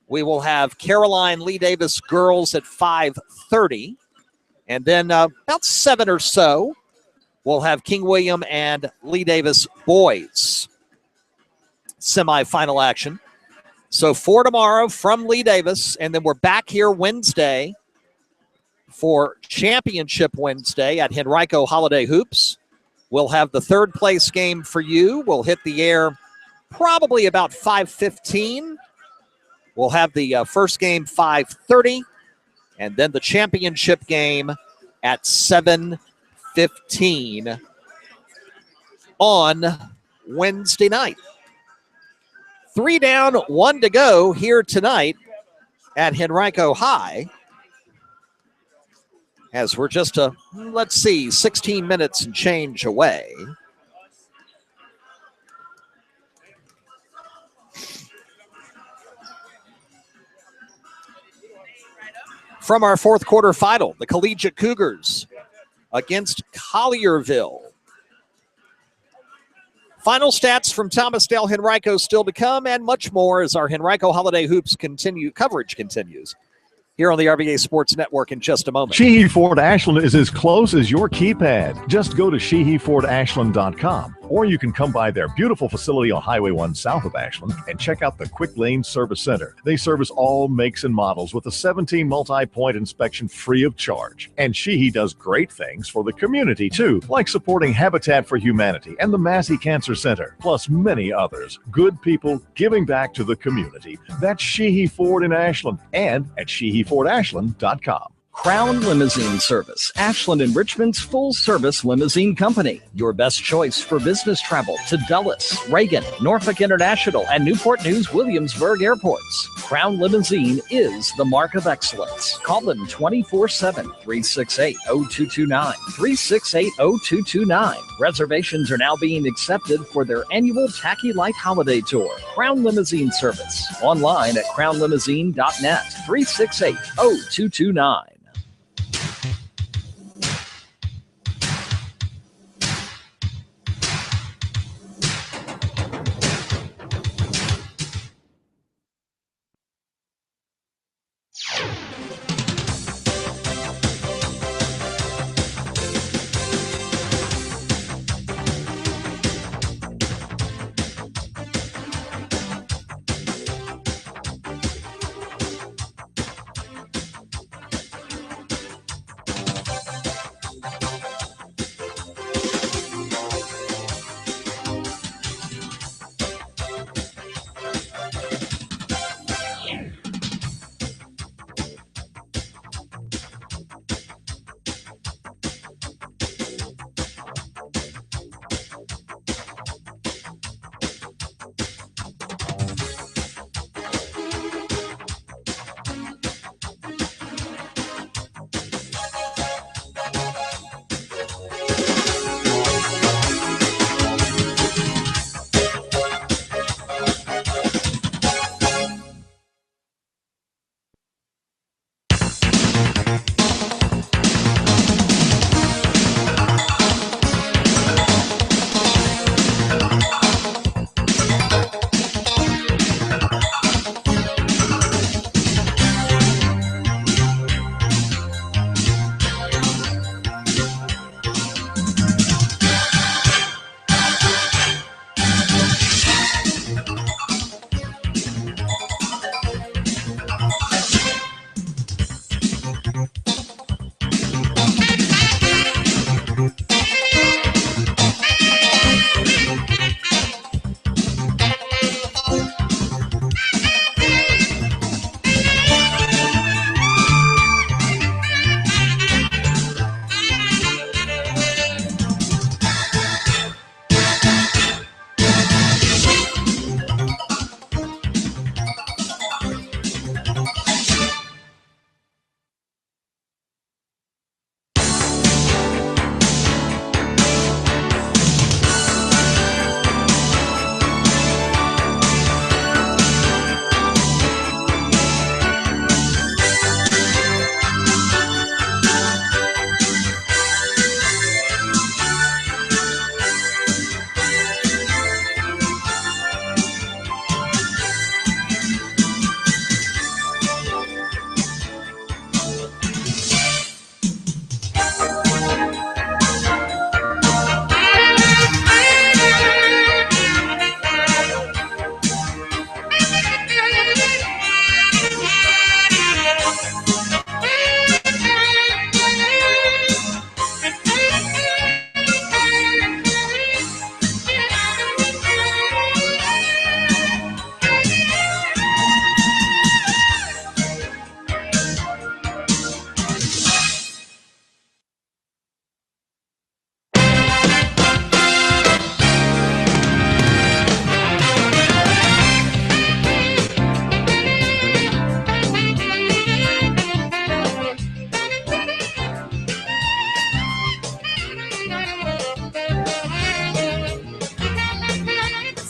We will have Caroline Lee Davis girls at 5:30. And then about 7 or so, we'll have King William and Lee Davis boys semifinal action. So 4 tomorrow from Lee Davis, and then we're back here Wednesday for Championship Wednesday at Henrico Holiday Hoops. We'll have the third place game for you. We'll hit the air probably about 5:15. We'll have the first game 5:30. And then the championship game at 7:15 on Wednesday night. 3 down, 1 to go here tonight at Henrico High. As we're just 16 minutes and change away. From our fourth quarter final, the Collegiate Cougars against Collierville. Final stats from Thomas Dale Henrico still to come, and much more as our Henrico Holiday Hoops coverage continues here on the RVA Sports Network in just a moment. Sheehy Ford Ashland is as close as your keypad. Just go to SheehyFordAshland.com, or you can come by their beautiful facility on Highway 1 south of Ashland and check out the Quick Lane Service Center. They service all makes and models with a 17 multi-point inspection free of charge. And Sheehy does great things for the community too, like supporting Habitat for Humanity and the Massey Cancer Center, plus many others. Good people giving back to the community. That's Sheehy Ford in Ashland and at SheehyFordAshland.com. Crown Limousine Service, Ashland and Richmond's full-service limousine company. Your best choice for business travel to Dulles, Reagan, Norfolk International, and Newport News Williamsburg airports. Crown Limousine is the mark of excellence. Call them 24/7, 368-0229, 368-0229. Reservations are now being accepted for their annual Tacky Light Holiday Tour. Crown Limousine Service, online at crownlimousine.net, 368-0229.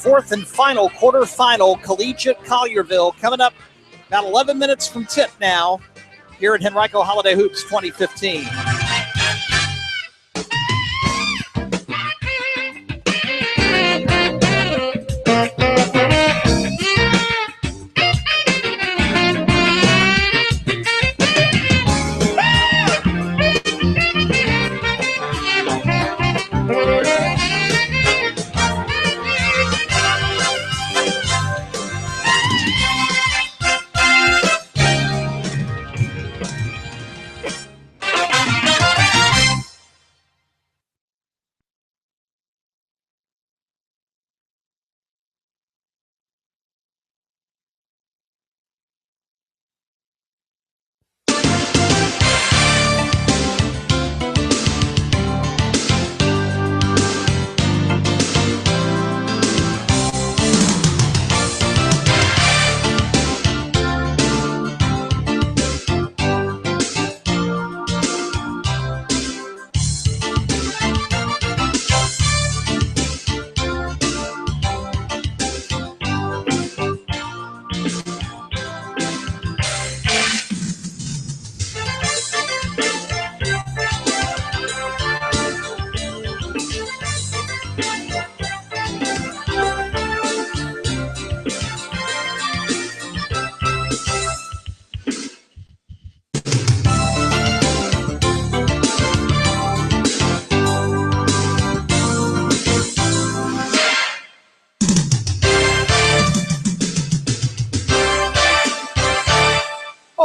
fourth and final quarterfinal, Collegiate Collierville coming up about 11 minutes from tip now. here at Henrico Holiday Hoops 2015.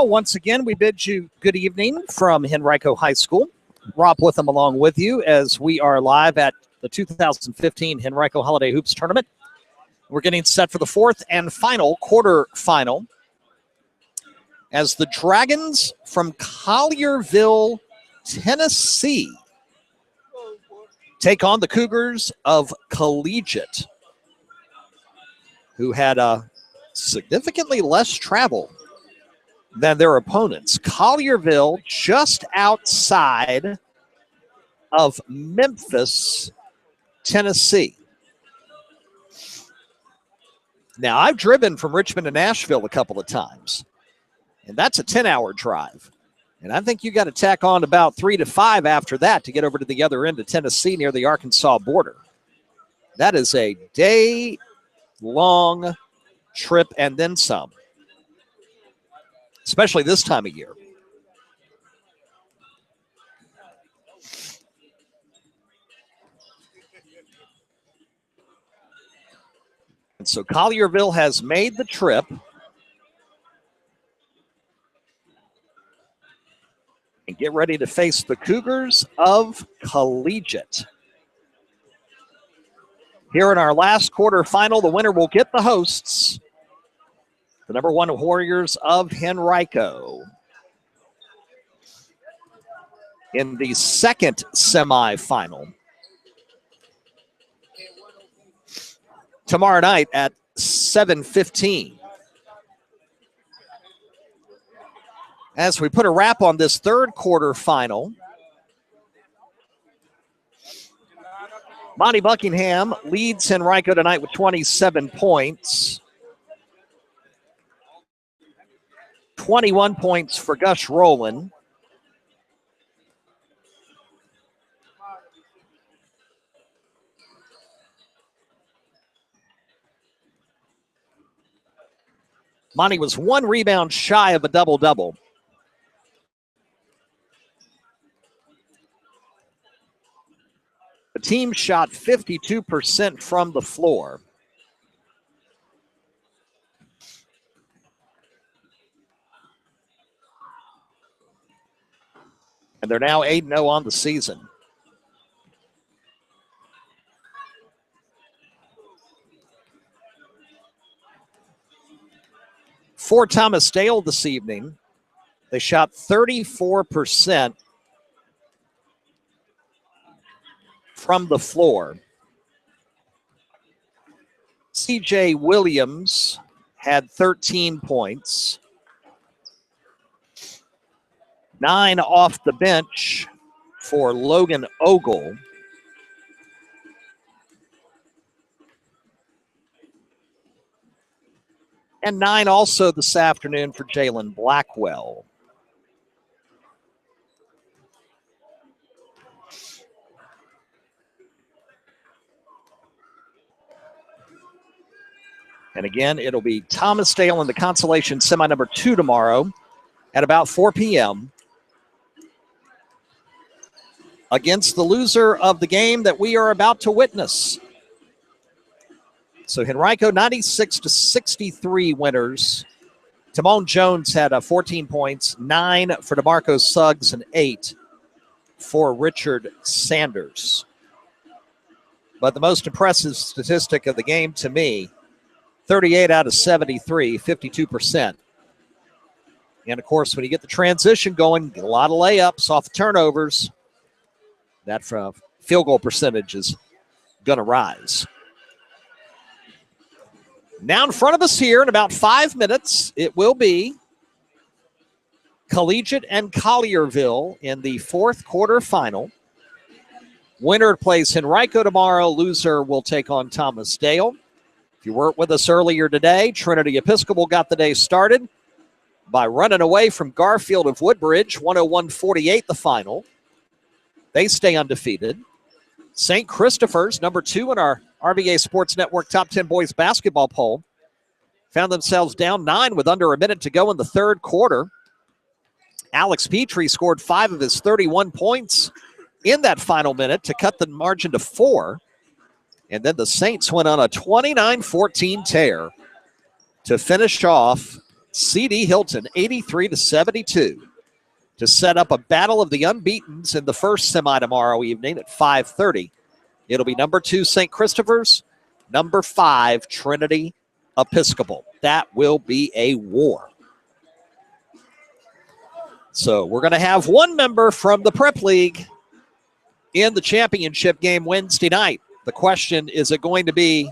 Once again, we bid you good evening from Henrico High School. Rob Witham along with you as we are live at the 2015 Henrico Holiday Hoops Tournament. We're getting set for the fourth and final quarterfinal as the Dragons from Collierville, Tennessee take on the Cougars of Collegiate, who had significantly less travel than their opponents. Collierville just outside of Memphis, Tennessee. Now, I've driven from Richmond to Nashville a couple of times, and that's a 10-hour drive. And I think you got to tack on about 3 to 5 after that to get over to the other end of Tennessee near the Arkansas border. That is a day-long trip and then some, especially this time of year. And so Collierville has made the trip. And get ready to face the Cougars of Collegiate. Here in our last quarterfinal, the winner will get the hosts, the number 1 Warriors of Henrico. In the second semifinal, tomorrow night at 7:15. As we put a wrap on this third quarterfinal, Monty Buckingham leads Henrico tonight with 27 points. 21 points for Gus Rowland. Monty was 1 rebound shy of a double-double. The team shot 52% from the floor. And they're now 8-0 on the season. For Thomas Dale this evening, they shot 34% from the floor. C.J. Williams had 13 points. 9 off the bench for Logan Ogle. And 9 also this afternoon for Jalen Blackwell. And again, it'll be Thomas Dale in the consolation semi number 2 tomorrow at about 4 p.m. against the loser of the game that we are about to witness. So Henrico 96-63 winners. Timon Jones had 14 points, 9 for DeMarco Suggs, and 8 for Richard Sanders. But the most impressive statistic of the game to me, 38 out of 73, 52%. And, of course, when you get the transition going, get a lot of layups off the turnovers, that field goal percentage is going to rise. Now in front of us here in about 5 minutes, it will be Collegiate and Collierville in the fourth quarter final. Winner plays Henrico tomorrow. Loser will take on Thomas Dale. If you weren't with us earlier today, Trinity Episcopal got the day started by running away from Garfield of Woodbridge, 101-48 the final. They stay undefeated. St. Christopher's, number 2 in our RVA Sports Network Top 10 Boys Basketball poll, found themselves down 9 with under a minute to go in the third quarter. Alex Petrie scored 5 of his 31 points in that final minute to cut the margin to 4. And then the Saints went on a 29-14 tear to finish off CD Hylton 83-72 to set up a battle of the unbeatens in the first semi tomorrow evening at 5:30. It'll be number 2 St. Christopher's, number 5 Trinity Episcopal. That will be a war. So we're going to have one member from the Prep League in the championship game Wednesday night. The question, is it going to be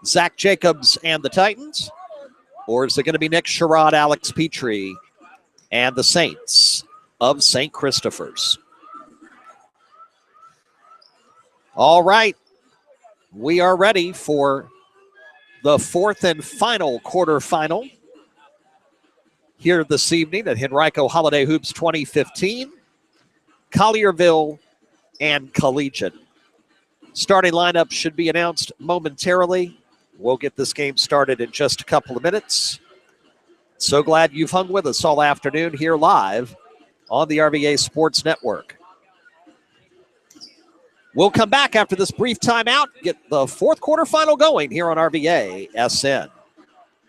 Zach Jacobs and the Titans? Or is it going to be Nick Sherrod, Alex Petrie, and the Saints of St. Christopher's? All right. We are ready for the fourth and final quarterfinal here this evening at Henrico Holiday Hoops 2015. Collierville and Collegiate. Starting lineup should be announced momentarily. We'll get this game started in just a couple of minutes. So glad you've hung with us all afternoon here live on the RVA Sports Network. We'll come back after this brief timeout, get the fourth quarter final going here on RVA SN.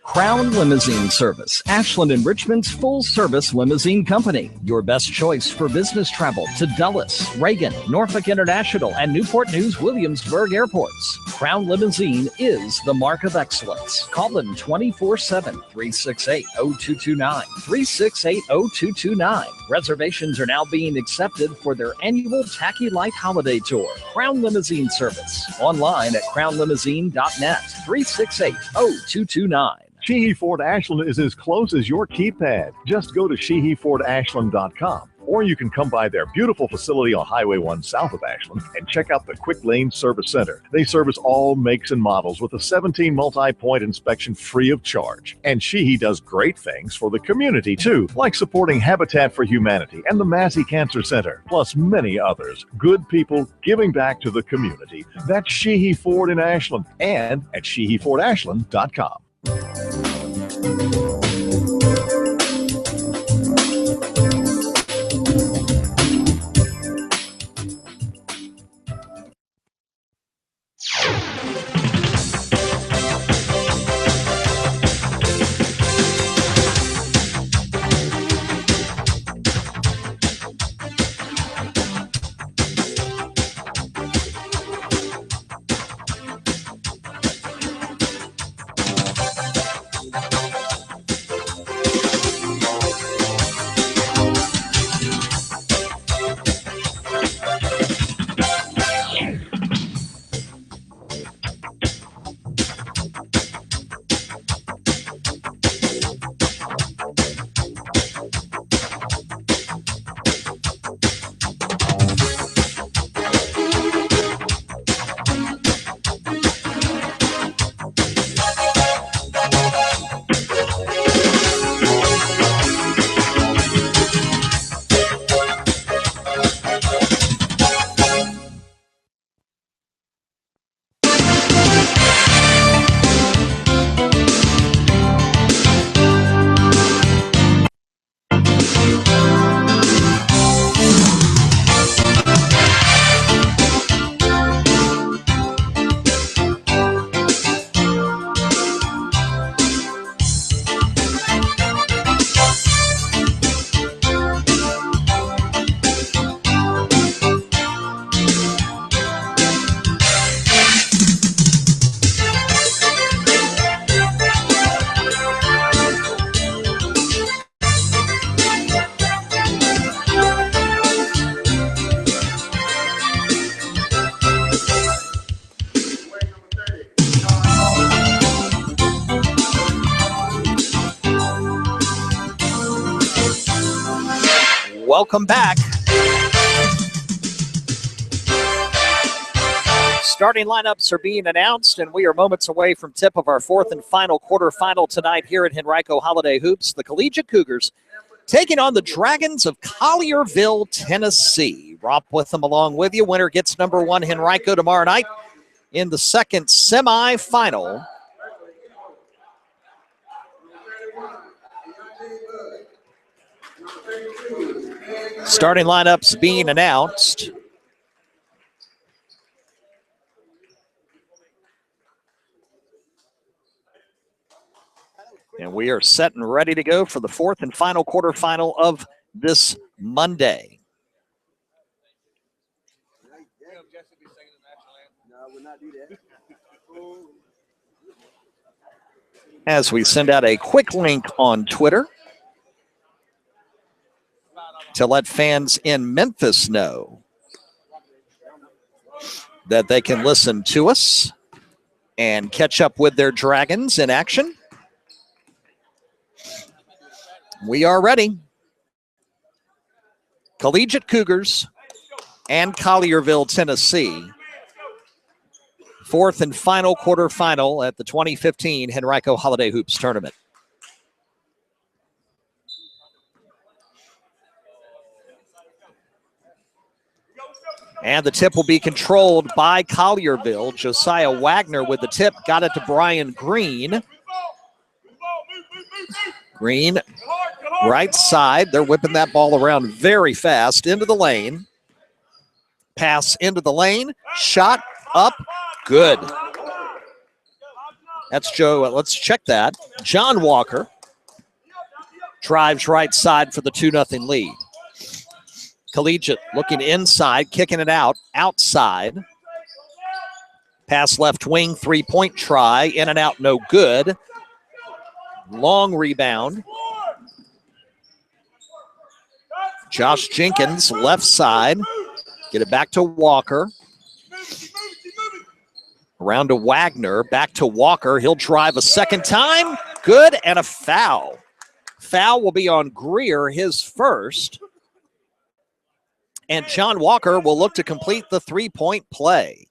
Crown Limousine Service, Ashland and Richmond's full-service limousine company. Your best choice for business travel to Dulles, Reagan, Norfolk International, and Newport News Williamsburg airports. Crown Limousine is the mark of excellence. Call them 24/7, 368-0229, 368-0229. Reservations are now being accepted for their annual Tacky Light Holiday Tour. Crown Limousine Service. Online at crownlimousine.net, 368-0229. Sheehy Ford Ashland is as close as your keypad. Just go to sheehyfordashland.com. Or you can come by their beautiful facility on Highway 1 south of Ashland and check out the Quick Lane Service Center. They service all makes and models with a 17 multi-point inspection free of charge. And Sheehy does great things for the community too, like supporting Habitat for Humanity and the Massey Cancer Center, plus many others. Good people giving back to the community. That's Sheehy Ford in Ashland and at sheehyfordashland.com. welcome back. Starting lineups are being announced, and we are moments away from tip of our fourth and final quarterfinal tonight here at Henrico Holiday Hoops. The Collegiate Cougars taking on the Dragons of Collierville, Tennessee. Rob with them along with you. Winner gets number one Henrico tomorrow night in the second semifinal. Starting lineups being announced. And we are set and ready to go for the fourth and final quarterfinal of this Monday. As we send out a quick link on Twitter to let fans in Memphis know that they can listen to us and catch up with their Dragons in action. We are ready. Collegiate Cougars and Collierville, Tennessee. Fourth and final quarterfinal at the 2015 Henrico Holiday Hoops Tournament. And the tip will be controlled by Collierville. Josiah Wagner with the tip. Got it to Brian Green. Green, right side. They're whipping that ball around very fast into the lane. Pass into the lane. Shot up. Good. That's Joe. Let's check that. John Walker drives right side for the 2-0 lead. Collegiate looking inside, kicking it out, outside. Pass left wing, three-point try, in and out, no good. Long rebound. Josh Jenkins, left side. Get it back to Walker. Around to Wagner, back to Walker. He'll drive a second time. Good, and a foul. Foul will be on Greer, his first. And John Walker will look to complete the three-point play.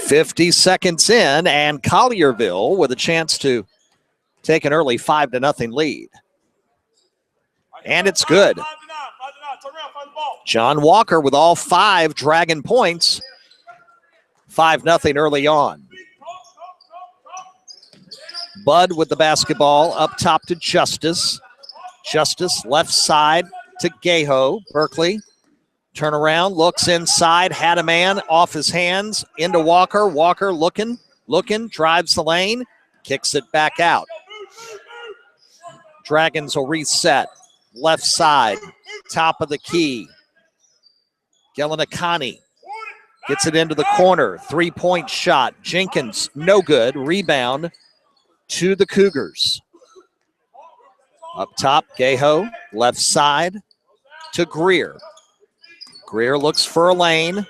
50 seconds in, and Collierville with a chance to take an early 5-0 lead. And it's good. John Walker with all 5 Dragon points. 5-0 early on. Bud with the basketball up top to Justice. Justice left side to Gaho. Berkeley, turn around, looks inside, had a man off his hands, into Walker. Walker looking, drives the lane, kicks it back out. Dragons will reset. Left side, top of the key. Gelinakani gets it into the corner. Three-point shot. Jenkins, no good. Rebound to the Cougars. Up top, Gaho, left side to Greer. Greer looks for a lane.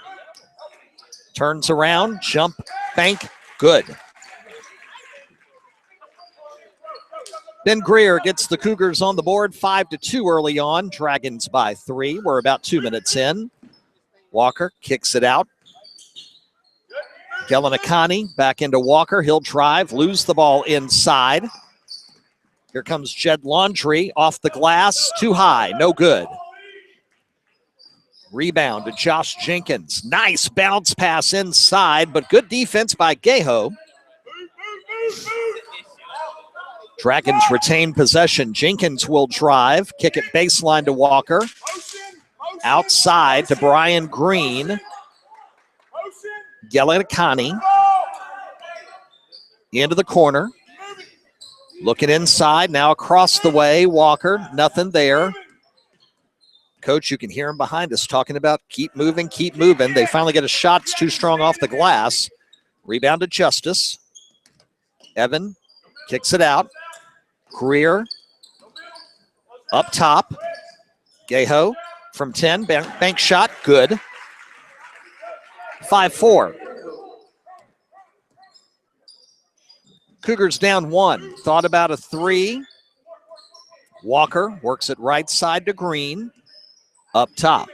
Turns around, jump, bank, good. Then Greer gets the Cougars on the board, 5-2 early on. Dragons by 3. We're about 2 minutes in. Walker kicks it out. Gelinakani back into Walker. He'll drive, lose the ball inside. Here comes Jed Laundrie off the glass. Too high, no good. Rebound to Josh Jenkins. Nice bounce pass inside, but good defense by Gaho. Dragons retain possession. Jenkins will drive. Kick it baseline to Walker. Outside to Brian Green. Gelinakani. Into the corner. Looking inside. Now across the way. Walker. Nothing there. Coach, you can hear him behind us talking about keep moving, keep moving. They finally get a shot. It's too strong off the glass. Rebound to Justice. Evan kicks it out. Greer up top. Gaho from 10. Bank shot. Good. 5-4. Cougars down 1. Thought about a 3. Walker works it right side to Green. Up top.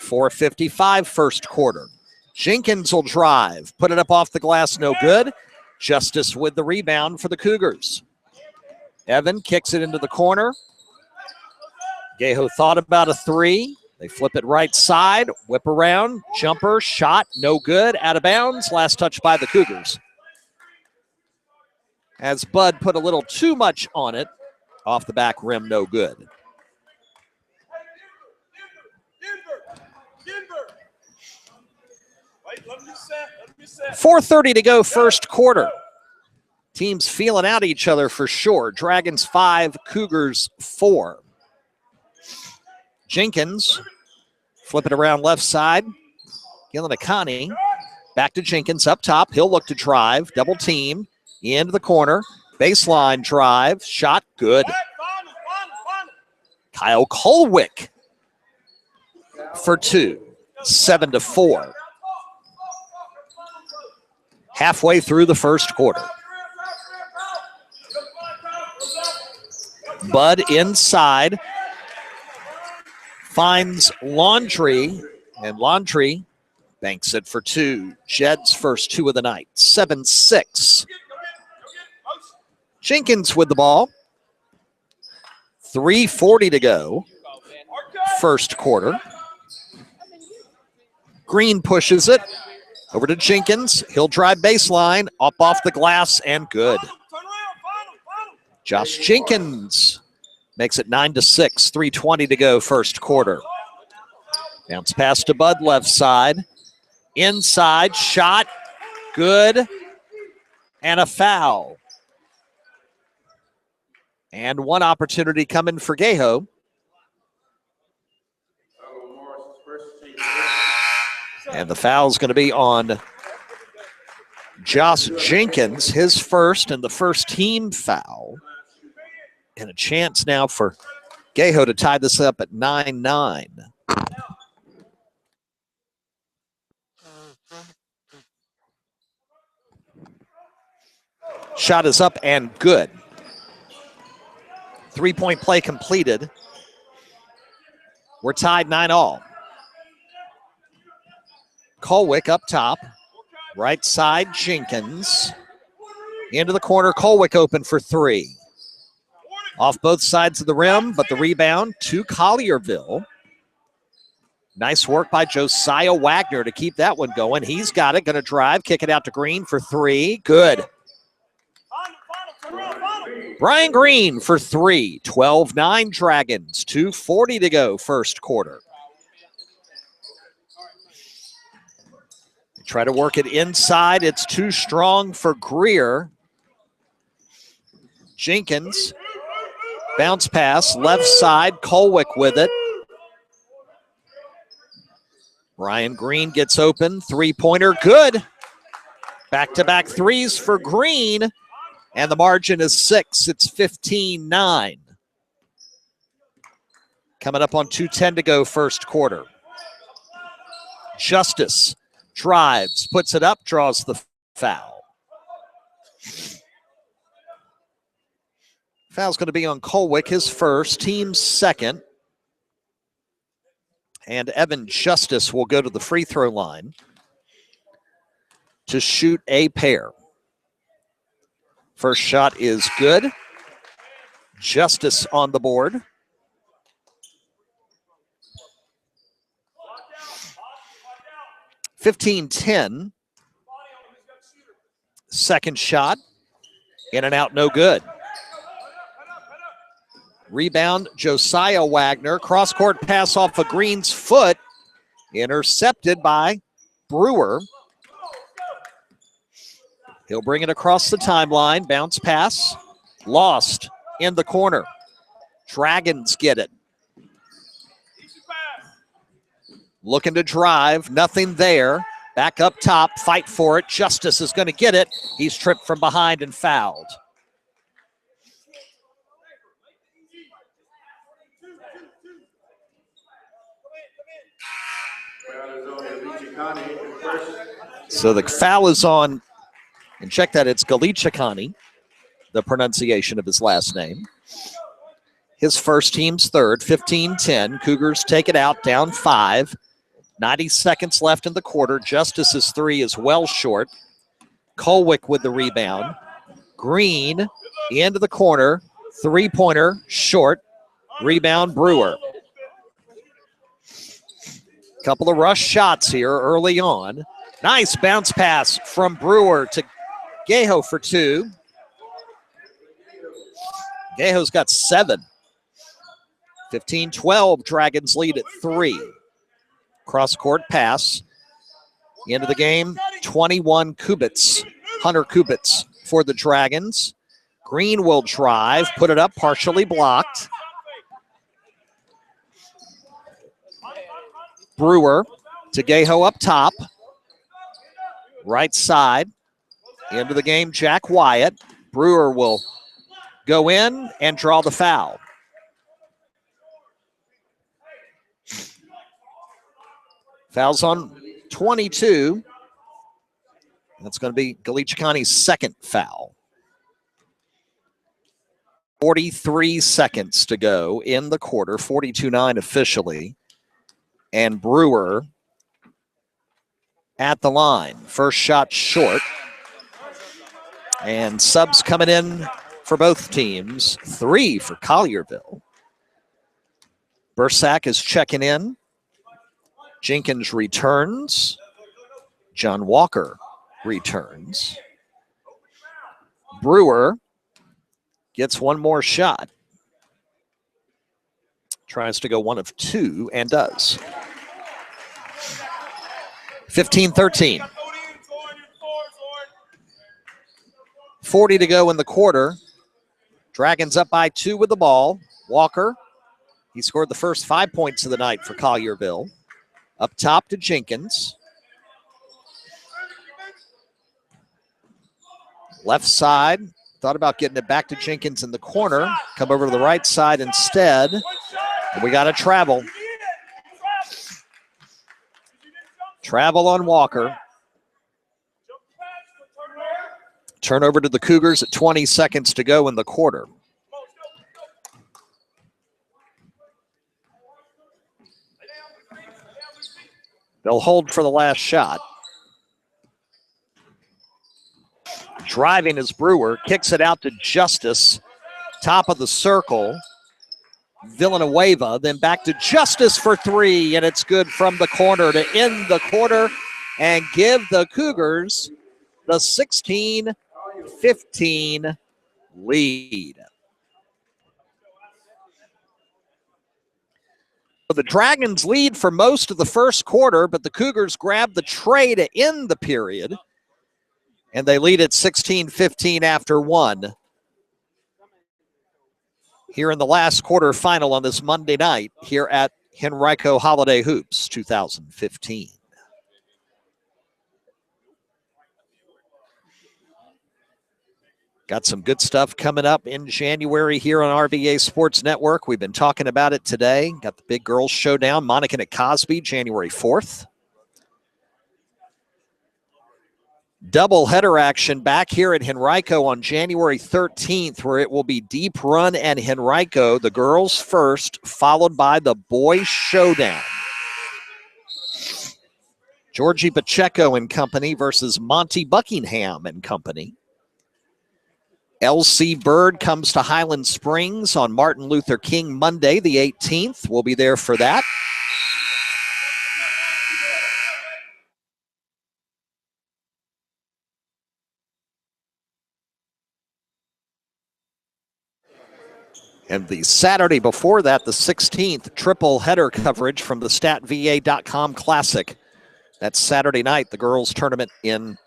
4:55 first quarter. Jenkins will drive. Put it up off the glass, no good. Justice with the rebound for the Cougars. Evan kicks it into the corner. Gaho thought about a three. They flip it right side, whip around, jumper, shot, no good, out of bounds. Last touch by the Cougars. As Bud put a little too much on it, off the back rim, no good. 4:30 to go first quarter. Teams feeling out each other for sure. Dragons 5, Cougars 4. Jenkins, flip it around left side. Gillinikani, back to Jenkins up top. He'll look to drive, double team, into the corner. Baseline drive, shot, good. Kyle Colwick for 2, 7-4. Halfway through the first quarter. Bud inside. Finds Laundry, and Laundry banks it for 2. Jed's first 2 of the night, 7-6. Jenkins with the ball. 3:40 to go, first quarter. Green pushes it over to Jenkins. He'll drive baseline, up off the glass, and good. Josh Jenkins makes it 9-6, 3:20 to go first quarter. Bounce pass to Bud left side. Inside, shot, good, and a foul. And one opportunity coming for Gaho. And the foul's going to be on Josh Jenkins, his first and the first team foul. And a chance now for Gaho to tie this up at 9-9. Shot is up and good. 3-point play completed. We're tied 9-all. Colwick up top. Right side, Jenkins. Into the corner, Colwick open for 3. Off both sides of the rim, but the rebound to Collierville. Nice work by Josiah Wagner to keep that one going. He's got it, going to drive, kick it out to Green for 3. Good. Brian Green for 3. 12-9 Dragons. 2:40 to go first quarter. Try to work it inside. It's too strong for Greer. Jenkins. Bounce pass, left side, Colwick with it. Brian Green gets open, 3-pointer, good. Back-to-back threes for Green, and the margin is 6. It's 15-9. Coming up on 2:10 to go first quarter. Justice drives, puts it up, draws the foul. Foul's going to be on Colwick, his first, team's second. And Evan Justice will go to the free throw line to shoot a pair. First shot is good. Justice on the board. (15-10). Second shot. In and out, no good. Rebound, Josiah Wagner. Cross-court pass off of Green's foot. Intercepted by Brewer. He'll bring it across the timeline. Bounce pass. Lost in the corner. Dragons get it. Looking to drive. Nothing there. Back up top. Fight for it. Justice is going to get it. He's tripped from behind and fouled. So the foul is on, and check that, it's Galichakani, the pronunciation of his last name. his first team's third, 15-10. Cougars take it out, down 5. 90 seconds left in the quarter. Justice's three is well short. Colwick with the rebound. Green into the corner. Three-pointer short. Rebound Brewer. Couple of rush shots here early on. Nice bounce pass from Brewer to Gaho for 2. Gaho's got 7. 15-12, Dragons lead at 3. Cross-court pass. Into the game, 21 Kubitz, Hunter Kubitz for the Dragons. Green will drive, put it up, partially blocked. Brewer to Gaho up top. Right side. Into the game, Jack Wyatt. Brewer will go in and draw the foul. Foul's on 22. That's going to be Galichikani's second foul. 43 seconds to go in the quarter, 42-9 officially. And Brewer at the line. First shot short. And subs coming in for both teams. 3 for Collierville. Bursack is checking in. Jenkins returns. John Walker returns. Brewer gets one more shot. Tries to go 1 of 2 and does. 15-13. 40 to go in the quarter. Dragons up by 2 with the ball. Walker, he scored the first 5 points of the night for Collierville. Up top to Jenkins. Left side. Thought about getting it back to Jenkins in the corner. Come over to the right side instead. And we got to travel. Travel on Walker. Turnover to the Cougars at 20 seconds to go in the quarter. They'll hold for the last shot. Driving is Brewer, kicks it out to Justice, top of the circle. Villanueva, then back to Justice for 3, and it's good from the corner to end the quarter and give the Cougars the 16-15 lead. The Dragons lead for most of the first quarter, but the Cougars grab the tray to end the period, and they lead at 16-15 after 1. Here in the last quarterfinal on this Monday night here at Henrico Holiday Hoops 2015. Got some good stuff coming up in January here on RVA Sports Network. We've been talking about it today. Got the Big Girls Showdown, Monacan at Cosby, January 4th. Double header action back here at Henrico on January 13th, where it will be Deep Run and Henrico, the girls first, followed by the boys showdown. Georgie Pacheco and company versus Monty Buckingham and company. LC Bird comes to Highland Springs on Martin Luther King Monday, the 18th. We'll be there for that. And the Saturday before that, the 16th, triple header coverage from the StatVA.com Classic. That's Saturday night, the girls' tournament in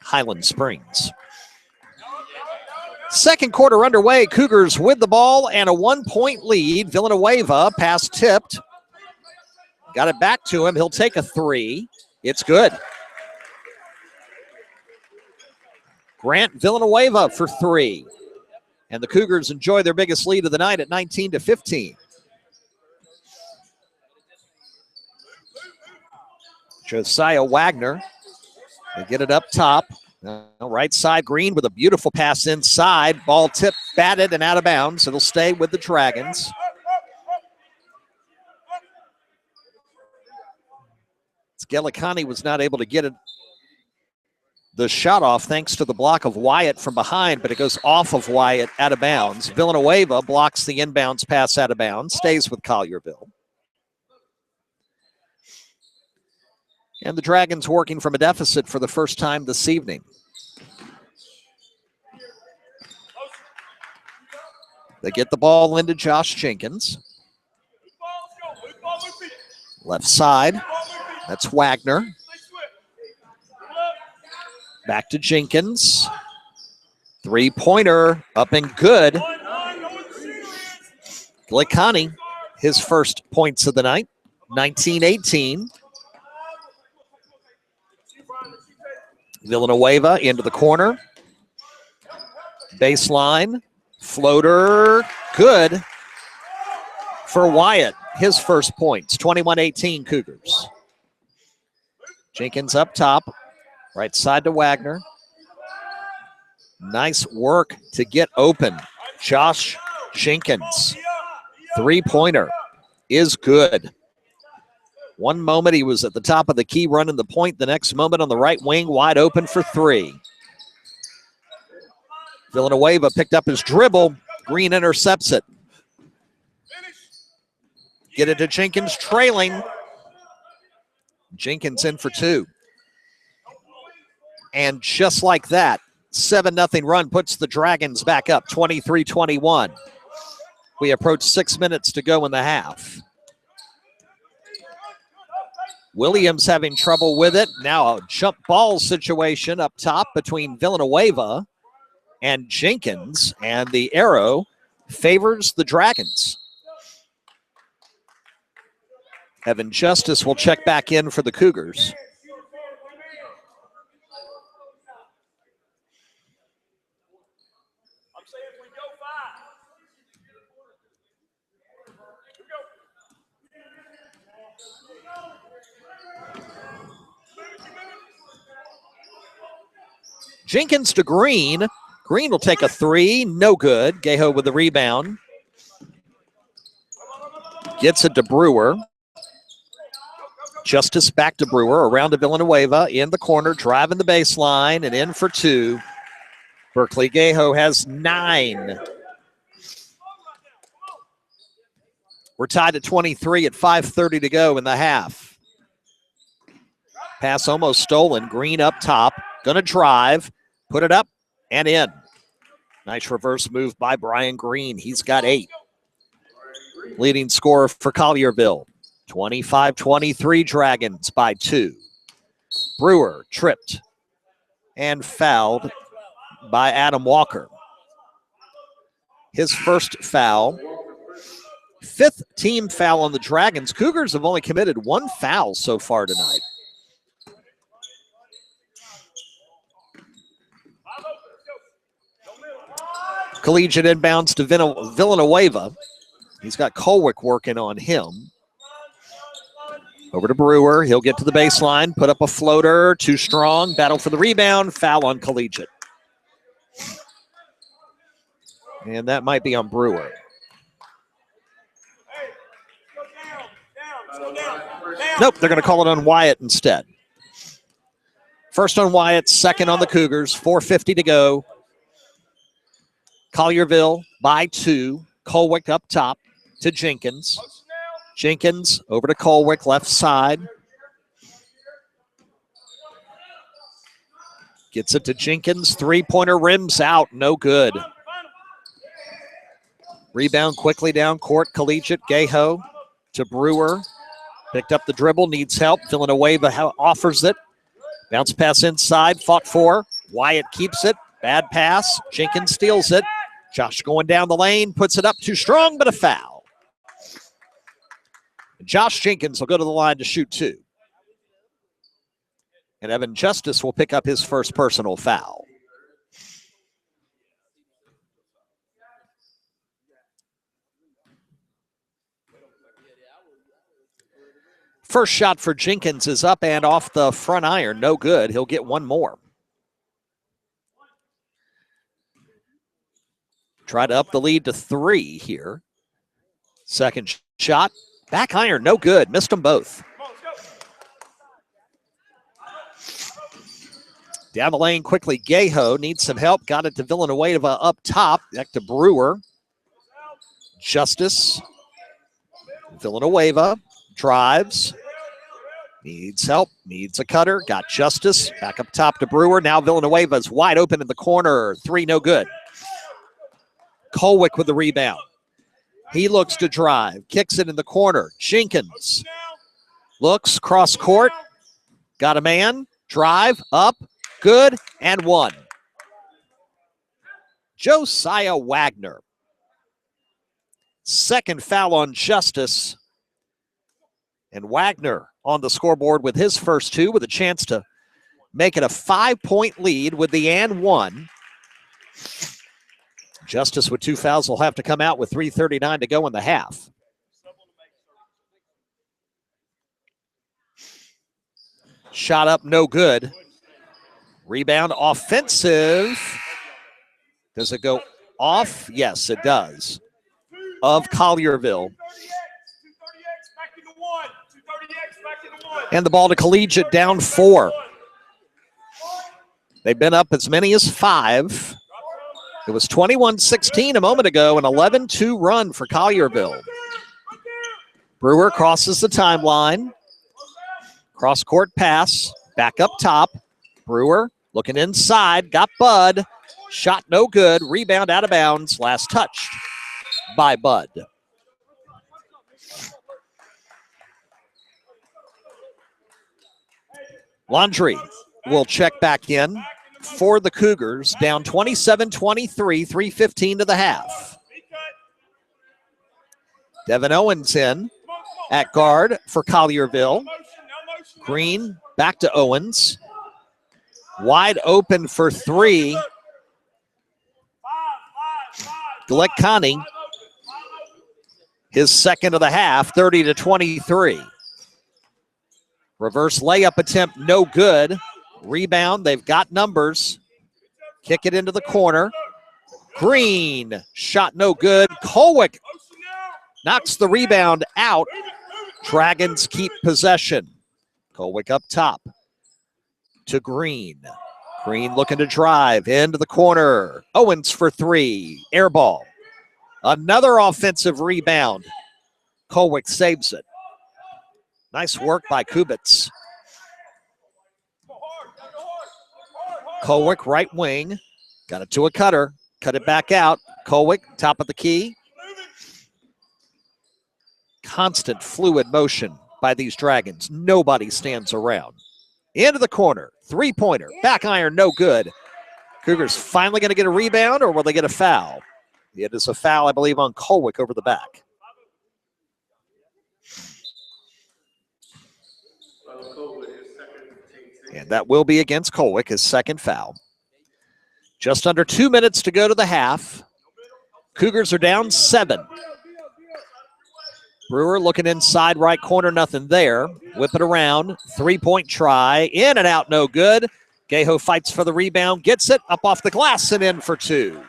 Highland Springs. Second quarter underway. Cougars with the ball and a 1-point lead. Villanueva, pass tipped. Got it back to him. He'll take a 3. It's good. Grant Villanueva for 3. And the Cougars enjoy their biggest lead of the night at 19-15. Josiah Wagner. They get it up top. Now, right side, Green with a beautiful pass inside. Ball tipped, batted, and out of bounds. It'll stay with the Dragons. Skellicani was not able to get the shot off thanks to the block of Wyatt from behind, but it goes off of Wyatt out of bounds. Villanueva blocks the inbounds pass out of bounds, stays with Collierville. And the Dragons working from a deficit for the first time this evening. They get the ball into Josh Jenkins. Left side, that's Wagner. Back to Jenkins. Three-pointer up and good. Glicani, his first points of the night, 19-18. Villanueva into the corner. Baseline. Floater. Good for Wyatt. His first points. 21-18 Cougars. Jenkins up top. Right side to Wagner. Nice work to get open. Josh Jenkins. Three-pointer is good. One moment he was at the top of the key running the point. The next moment on the right wing, wide open for three. Villanueva picked up his dribble. Green intercepts it. Get it to Jenkins trailing. Jenkins in for two. And just like that, 7-0 run puts the Dragons back up, 23-21. We approach 6 minutes to go in the half. Williams having trouble with it. Now a jump ball situation up top between Villanueva and Jenkins, and the arrow favors the Dragons. Evan Justice will check back in for the Cougars. Jenkins to Green. Green will take a three. No good. Gaho with the rebound. Gets it to Brewer. Justice back to Brewer. Around to Villanueva. In the corner. Driving the baseline. And in for two. Berkeley Gaho has 9. We're tied at 23 at 5:30 to go in the half. Pass almost stolen. Green up top. Gonna drive. Put it up and in. Nice reverse move by Brian Green. He's got 8. Leading scorer for Collierville. 25-23 Dragons by 2. Brewer tripped and fouled by Adam Walker. His first foul. 5th team foul on the Dragons. Cougars have only committed 1 foul so far tonight. Collegiate inbounds to Villanueva. He's got Colwick working on him. Over to Brewer. He'll get to the baseline, put up a floater, too strong, battle for the rebound, foul on Collegiate. And that might be on Brewer. Nope, they're going to call it on Wyatt instead. First on Wyatt, second on the Cougars, 4:50 to go. Collierville by 2. Colwick up top to Jenkins. Jenkins over to Colwick, left side. Gets it to Jenkins. Three-pointer rims out. No good. Rebound quickly down court. Collegiate. Gaho to Brewer. Picked up the dribble. Needs help. Villanueva offers it. Bounce pass inside. Fought for. Wyatt keeps it. Bad pass. Jenkins steals it. Josh going down the lane. Puts it up too strong, but a foul. Josh Jenkins will go to the line to shoot 2. And Evan Justice will pick up his first personal foul. First shot for Jenkins is up and off the front iron. No good. He'll get one more. Try to up the lead to 3 here. Second shot. Back iron, no good. Missed them both. Down the lane quickly, Gaho needs some help. Got it to Villanueva up top. Back to Brewer. Justice. Villanueva drives. Needs help. Needs a cutter. Got Justice. Back up top to Brewer. Now Villanueva's wide open in the corner. 3, no good. Colwick with the rebound. He looks to drive. Kicks it in the corner. Jenkins looks cross court. Got a man. Drive. Up. Good. And 1. Josiah Wagner. Second foul on Justice. And Wagner on the scoreboard with his first 2 with a chance to make it a 5-point lead with the and 1. Justice with 2 fouls will have to come out with 3:39 to go in the half. Shot up, no good. Rebound offensive. Does it go off? Yes, it does. Of Collierville. And the ball to Collegiate down 4. They've been up as many as 5. It was 21-16 a moment ago, an 11-2 run for Collierville. Brewer crosses the timeline. Cross-court pass, back up top. Brewer looking inside, got Bud. Shot no good, rebound out of bounds, last touched by Bud. Laundry will check back in for the Cougars, down 27-23, 3:15 to the half. Devin Owens in at guard for Collierville. Green back to Owens. Wide open for 3. Gleckani, his second of the half, 30-23. Reverse layup attempt, no good. Rebound, they've got numbers. Kick it into the corner. Green, shot no good. Colwick knocks the rebound out. Dragons keep possession. Colwick up top to Green. Green looking to drive into the corner. Owens for 3. Air ball. Another offensive rebound. Colwick saves it. Nice work by Kubitz. Colwick, right wing. Got it to a cutter. Cut it back out. Colwick, top of the key. Constant fluid motion by these Dragons. Nobody stands around. Into the corner. 3-pointer. Back iron, no good. Cougars finally going to get a rebound, or will they get a foul? It is a foul, I believe, on Colwick over the back. And that will be against Colwick, his second foul. Just under 2 minutes to go to the half. Cougars are down 7. Brewer looking inside right corner, nothing there. Whip it around, 3-point try, in and out, no good. Gaho fights for the rebound, gets it, up off the glass and in for 2.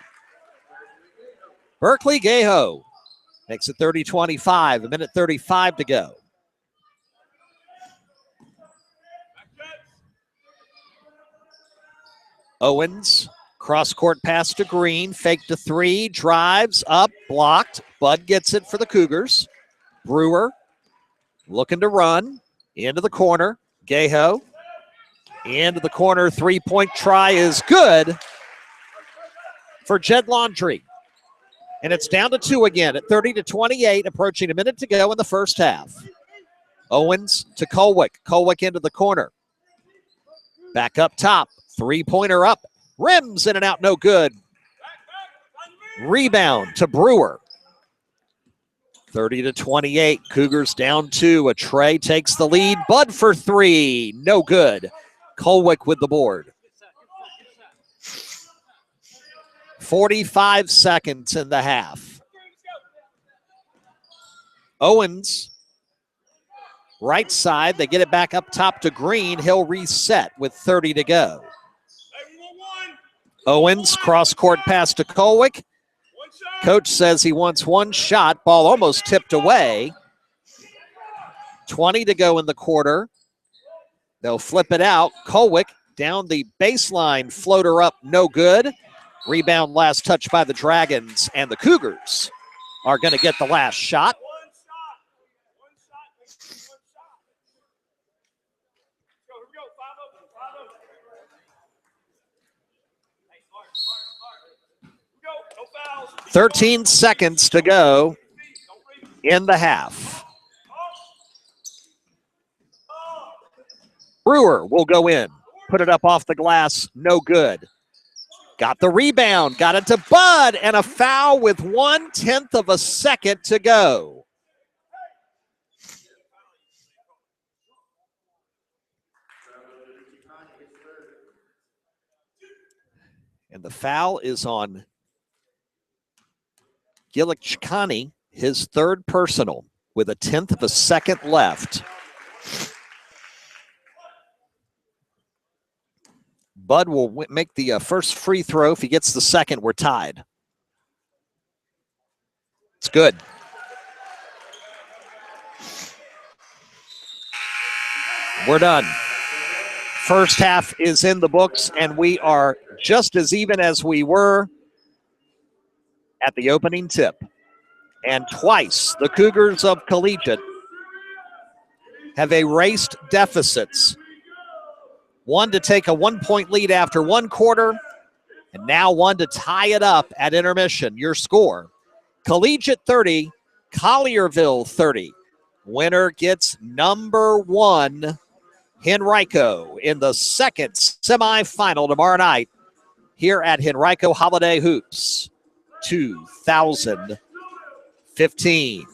Berkeley Gaho makes it 30-25, 1:35 to go. Owens, cross-court pass to Green, fake to 3, drives up, blocked. Bud gets it for the Cougars. Brewer looking to run, into the corner. Gaho, into the corner, 3-point try is good for Jed Laundry. And it's down to 2 again at 30-28, approaching a minute to go in the first half. Owens to Colwick. Colwick into the corner. Back up top. 3-pointer up. Rims in and out, no good. Rebound to Brewer. 30-28. Cougars down 2. A Trey takes the lead. Bud for 3. No good. Colwick with the board. 45 seconds in the half. Owens, right side. They get it back up top to Green. He'll reset with 30 to go. Owens, cross-court pass to Colwick. Coach says he wants one shot. Ball almost tipped away. 20 to go in the quarter. They'll flip it out. Colwick down the baseline, floater up, no good. Rebound last touch by the Dragons, and the Cougars are going to get the last shot. Go, here we go. 5 open. 13 seconds to go in the half. Brewer will go in, put it up off the glass, no good. Got the rebound, got it to Bud, and a foul with 1/10 of a second to go. And the foul is on Gillichkani, his third personal, with 1/10 of a second left. Bud will make the first free throw. If he gets the second, we're tied. It's good. We're done. First half is in the books, and we are just as even as we were at the opening tip. And twice the Cougars of Collegiate have erased deficits. One to take a 1-point lead after one quarter, and now one to tie it up at intermission. Your score, Collegiate 30, Collierville 30. Winner gets number 1, Henrico, in the second semifinal tomorrow night here at Henrico Holiday Hoops 2015.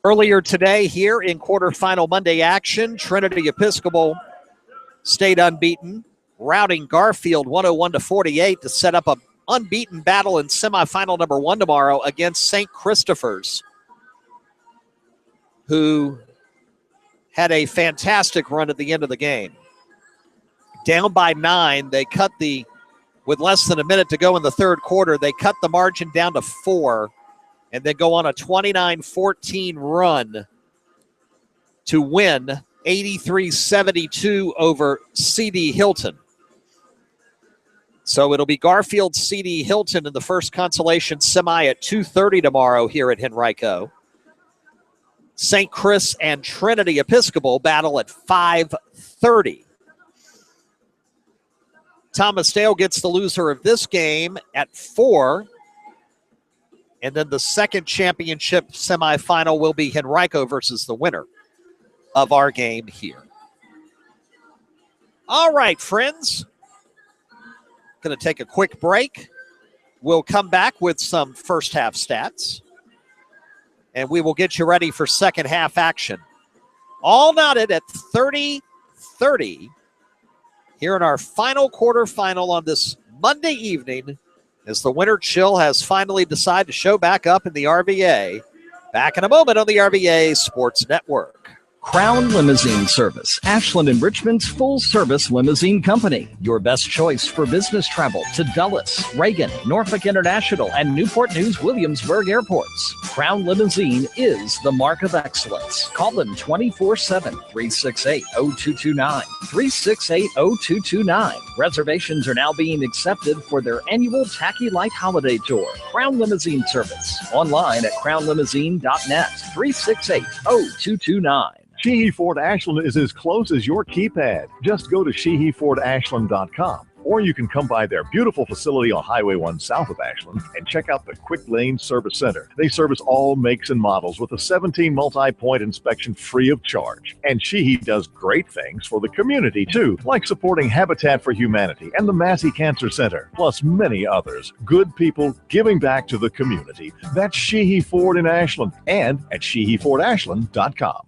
Earlier today here in quarterfinal Monday action, Trinity Episcopal stayed unbeaten, routing Garfield 101-48 to set up an unbeaten battle in semifinal number 1 tomorrow against St. Christopher's, who had a fantastic run at the end of the game. Down by 9, they cut with less than a minute to go in the third quarter, they cut the margin down to 4. And then go on a 29-14 run to win 83-72 over CD Hylton. So it'll be Garfield CD Hylton in the first consolation semi at 2:30 tomorrow here at Henrico. St. Chris and Trinity Episcopal battle at 5:30. Thomas Dale gets the loser of this game at 4. And then the second championship semifinal will be Henrico versus the winner of our game here. All right, friends. Going to take a quick break. We'll come back with some first half stats. And we will get you ready for second half action. All knotted at 30-30 here in our final quarterfinal on this Monday evening, as the winter chill has finally decided to show back up in the RVA. Back in a moment on the RVA Sports Network. Crown Limousine Service, Ashland and Richmond's full-service limousine company. Your best choice for business travel to Dulles, Reagan, Norfolk International, and Newport News Williamsburg airports. Crown Limousine is the mark of excellence. Call them 24/7, 368-0229, 368-0229. Reservations are now being accepted for their annual Tacky Light Holiday Tour. Crown Limousine Service, online at crownlimousine.net, 368-0229. Sheehy Ford Ashland is as close as your keypad. Just go to SheehyFordAshland.com. or you can come by their beautiful facility on Highway 1 south of Ashland and check out the Quick Lane Service Center. They service all makes and models with a 17 multi-point inspection free of charge. And Sheehy does great things for the community too, like supporting Habitat for Humanity and the Massey Cancer Center, plus many others. Good people giving back to the community. That's Sheehy Ford in Ashland and at SheehyFordAshland.com.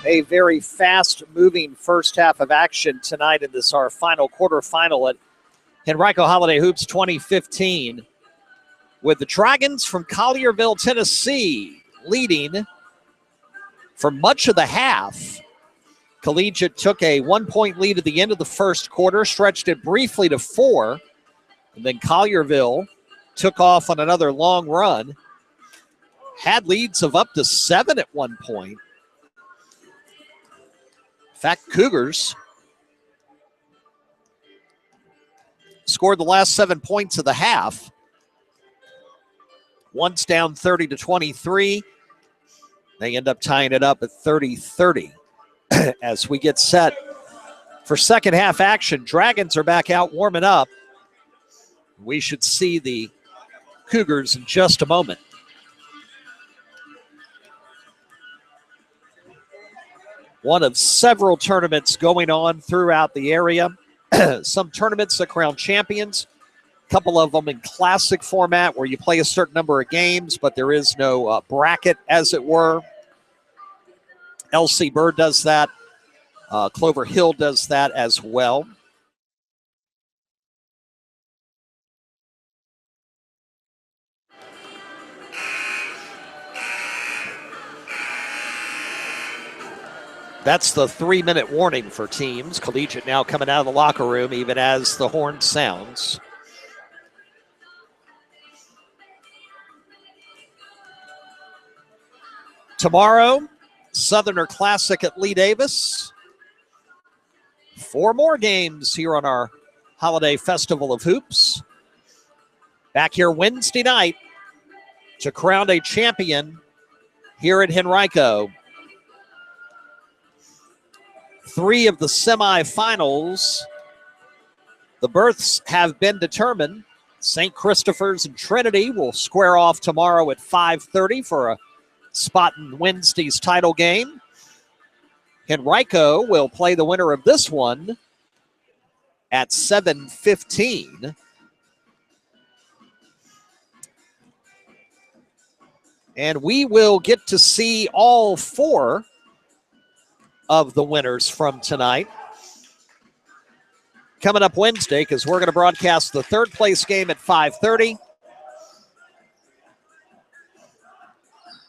A very fast-moving first half of action tonight in this our final quarterfinal at Henrico Holiday Hoops 2015, with the Dragons from Collierville, Tennessee, leading for much of the half. Collegiate took a 1-point lead at the end of the first quarter, stretched it briefly to 4, and then Collierville took off on another long run, had leads of up to 7 at one point. In fact, Cougars scored the last 7 points of the half. Once down 30-23. They end up tying it up at 30-30. As we get set for second half action, Dragons are back out warming up. We should see the Cougars in just a moment. One of several tournaments going on throughout the area. Some tournaments that crown champions, a couple of them in classic format where you play a certain number of games, but there is no bracket, as it were. LC Bird does that. Clover Hill does that as well. That's the 3-minute warning for teams. Collegiate now coming out of the locker room even as the horn sounds. Tomorrow, Southerner Classic at Lee Davis. 4 more games here on our Holiday Festival of Hoops. Back here Wednesday night to crown a champion here at Henrico. 3 of the semifinals, the berths have been determined. St. Christopher's and Trinity will square off tomorrow at 5:30 for a spot in Wednesday's title game. Henrico will play the winner of this one at 7:15. And we will get to see all 4 of the winners from tonight. coming up Wednesday, because we're going to broadcast the third place game at 5:30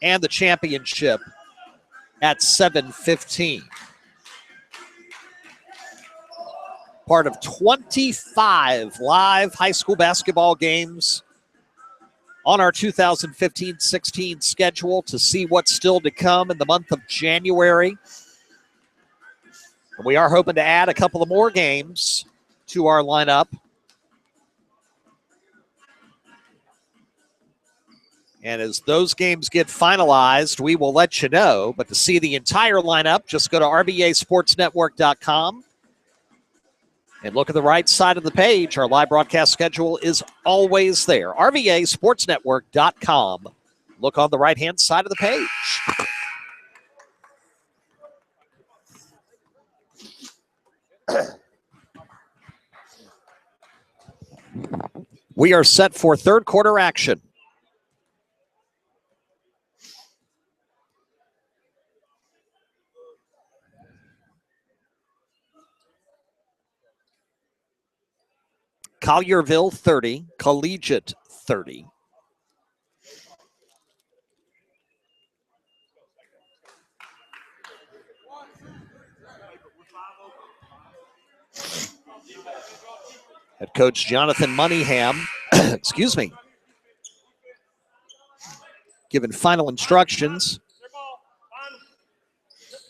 and the championship at 7:15. Part of 25 live high school basketball games on our 2015-16 schedule to see what's still to come in the month of January. We are hoping to add a couple of more games to our lineup. And as those games get finalized, we will let you know. But to see the entire lineup, just go to RVASportsNetwork.com and look at the right side of the page. Our live broadcast schedule is always there. RVASportsNetwork.com. Look on the right-hand side of the page. We are set for third quarter action. Collierville 30, Collegiate 30. Head coach Jonathan Moneyham, excuse me, giving final instructions.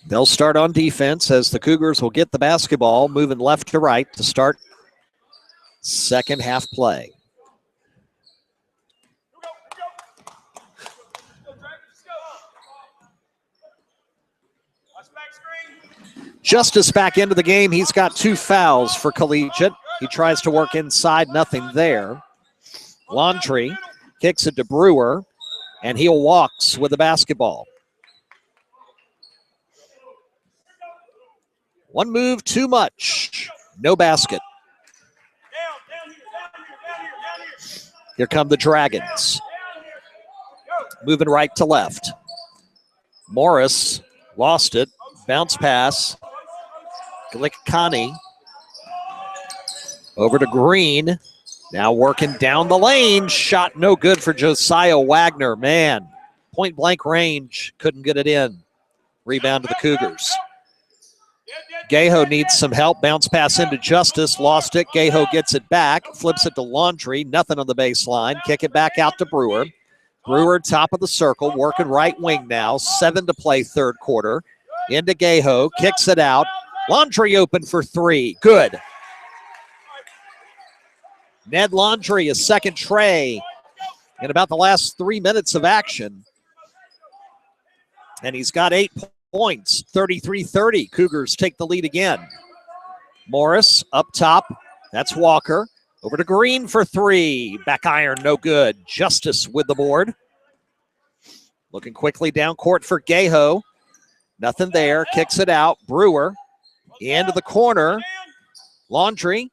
They'll start on defense as the Cougars will get the basketball, moving left to right to start second half play. Justice back into the game. He's got 2 fouls for Collegiate. He tries to work inside, nothing there. Laundry kicks it to Brewer, and he'll walks with the basketball. One move too much. No basket. Here come the Dragons. Moving right to left. Morris lost it. Bounce pass. Glickani. Over to Green. Now working down the lane. Shot no good for Josiah Wagner. Man, point blank range. Couldn't get it in. Rebound to the Cougars. Gaho needs some help. Bounce pass into Justice. Lost it. Gaho gets it back. Flips it to Laundry. Nothing on the baseline. Kick it back out to Brewer. Brewer, top of the circle. Working right wing now. 7 to play third quarter. Into Gaho. Kicks it out. Laundry open for 3. Good. Ned Laundry, a second tray in about the last 3 minutes of action. And he's got 8 points, 33-30. Cougars take the lead again. Morris up top. That's Walker. Over to Green for 3. Back iron, no good. Justice with the board. Looking quickly down court for Gaho. Nothing there. Kicks it out. Brewer into the corner. Laundry.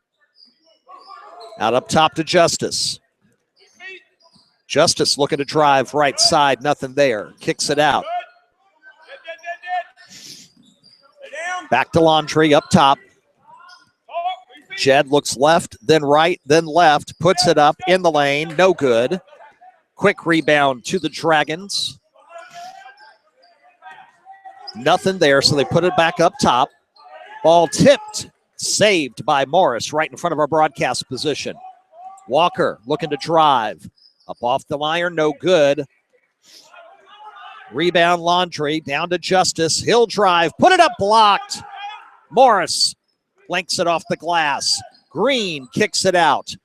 Out up top to Justice. Justice looking to drive right side. Nothing there. Kicks it out. Back to Laundry up top. Jed looks left, then right, then left. Puts it up in the lane. No good. Quick rebound to the Dragons. Nothing there, so they put it back up top. Ball tipped. Saved by Morris right in front of our broadcast position. Walker looking to drive. Up off the iron, no good. Rebound Laundry, down to Justice. He'll drive, put it up, blocked. Morris blanks it off the glass. Green kicks it out.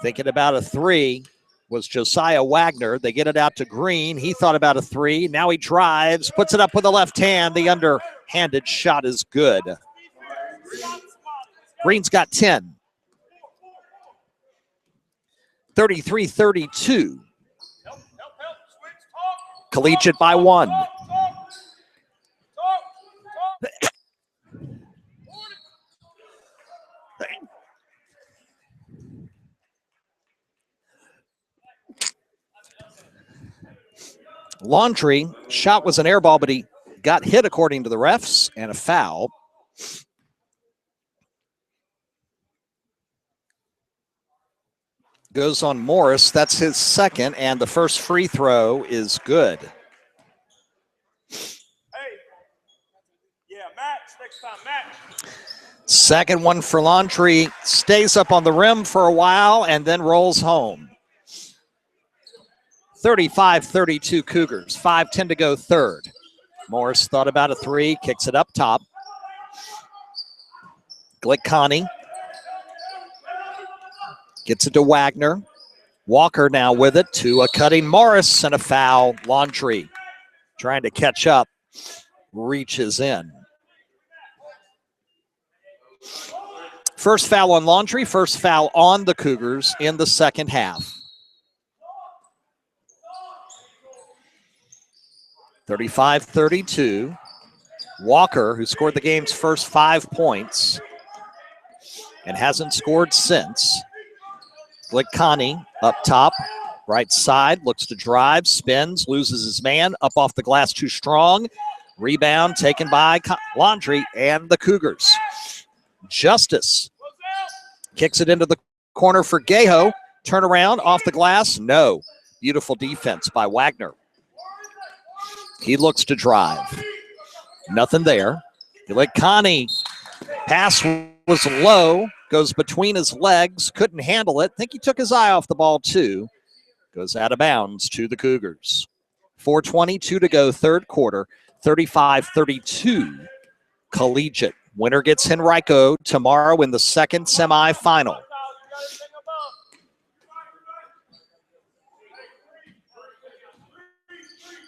Thinking about a 3 was Josiah Wagner. They get it out to Green. He thought about a 3. Now he drives, puts it up with the left hand. The underhanded shot is good. Green's got 10. 33-32. Collegiate by 1. Laundry, shot was an air ball, but he got hit according to the refs, and a foul. goes on Morris. That's his second, and the first free throw is good. Hey. Yeah, match. Next time, match. Second one for Laundry. Stays up on the rim for a while and then rolls home. 35-32 Cougars. 5:10 to go third. Morris thought about a three, kicks it up top. Glickani gets it to Wagner. Walker now with it to a cutting Morris and a foul. Laundry trying to catch up, reaches in. First foul on Laundry, first foul on the Cougars in the second half. 35-32. Walker, who scored the game's first 5 points and hasn't scored since. Glickani up top, right side, looks to drive, spins, loses his man, up off the glass too strong. Rebound taken by Laundry and the Cougars. Justice kicks it into the corner for Gaho. Turnaround off the glass, no. Beautiful defense by Wagner. He looks to drive. Nothing there. Glickani, pass was low, goes between his legs, couldn't handle it. Think he took his eye off the ball too. Goes out of bounds to the Cougars. 4:22 to go, third quarter, 35-32. Collegiate. Winner gets Henrico tomorrow in the second semifinal.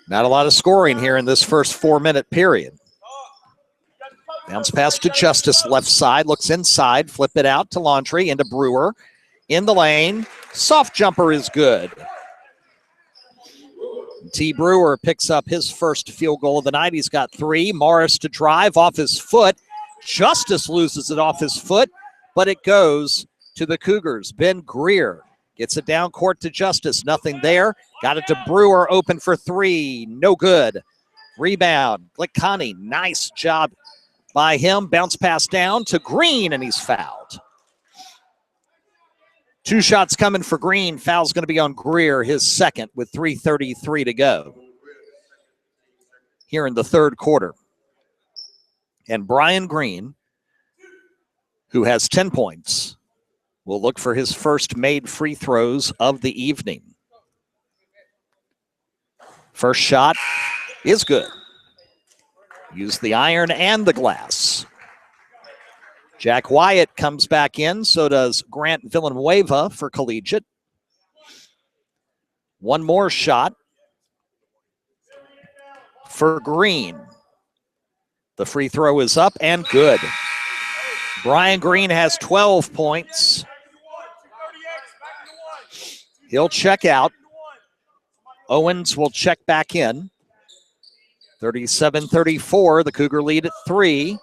Not a lot of scoring here in this first 4-minute period. Bounce pass to Justice, left side, looks inside, flip it out to Laundry, into Brewer. In the lane, soft jumper is good. T. Brewer picks up his first field goal of the night. He's got 3. Morris to drive off his foot. Justice loses it off his foot, but it goes to the Cougars. Ben Greer gets it down court to Justice. Nothing there. Got it to Brewer, open for 3. No good. Rebound. Glickani, nice job by him. Bounce pass down to Green, and he's fouled. 2 shots coming for Green. Foul's going to be on Greer, his second, with 3:33 to go here in the third quarter. And Brian Green, who has 10 points, will look for his first made free throws of the evening. First shot is good. Use the iron and the glass. Jack Wyatt comes back in, so does Grant Villanueva for Collegiate. One more shot for Green. The free throw is up and good. Brian Green has 12 points. He'll check out. Owens will check back in. 37-34, the Cougar lead at 3. A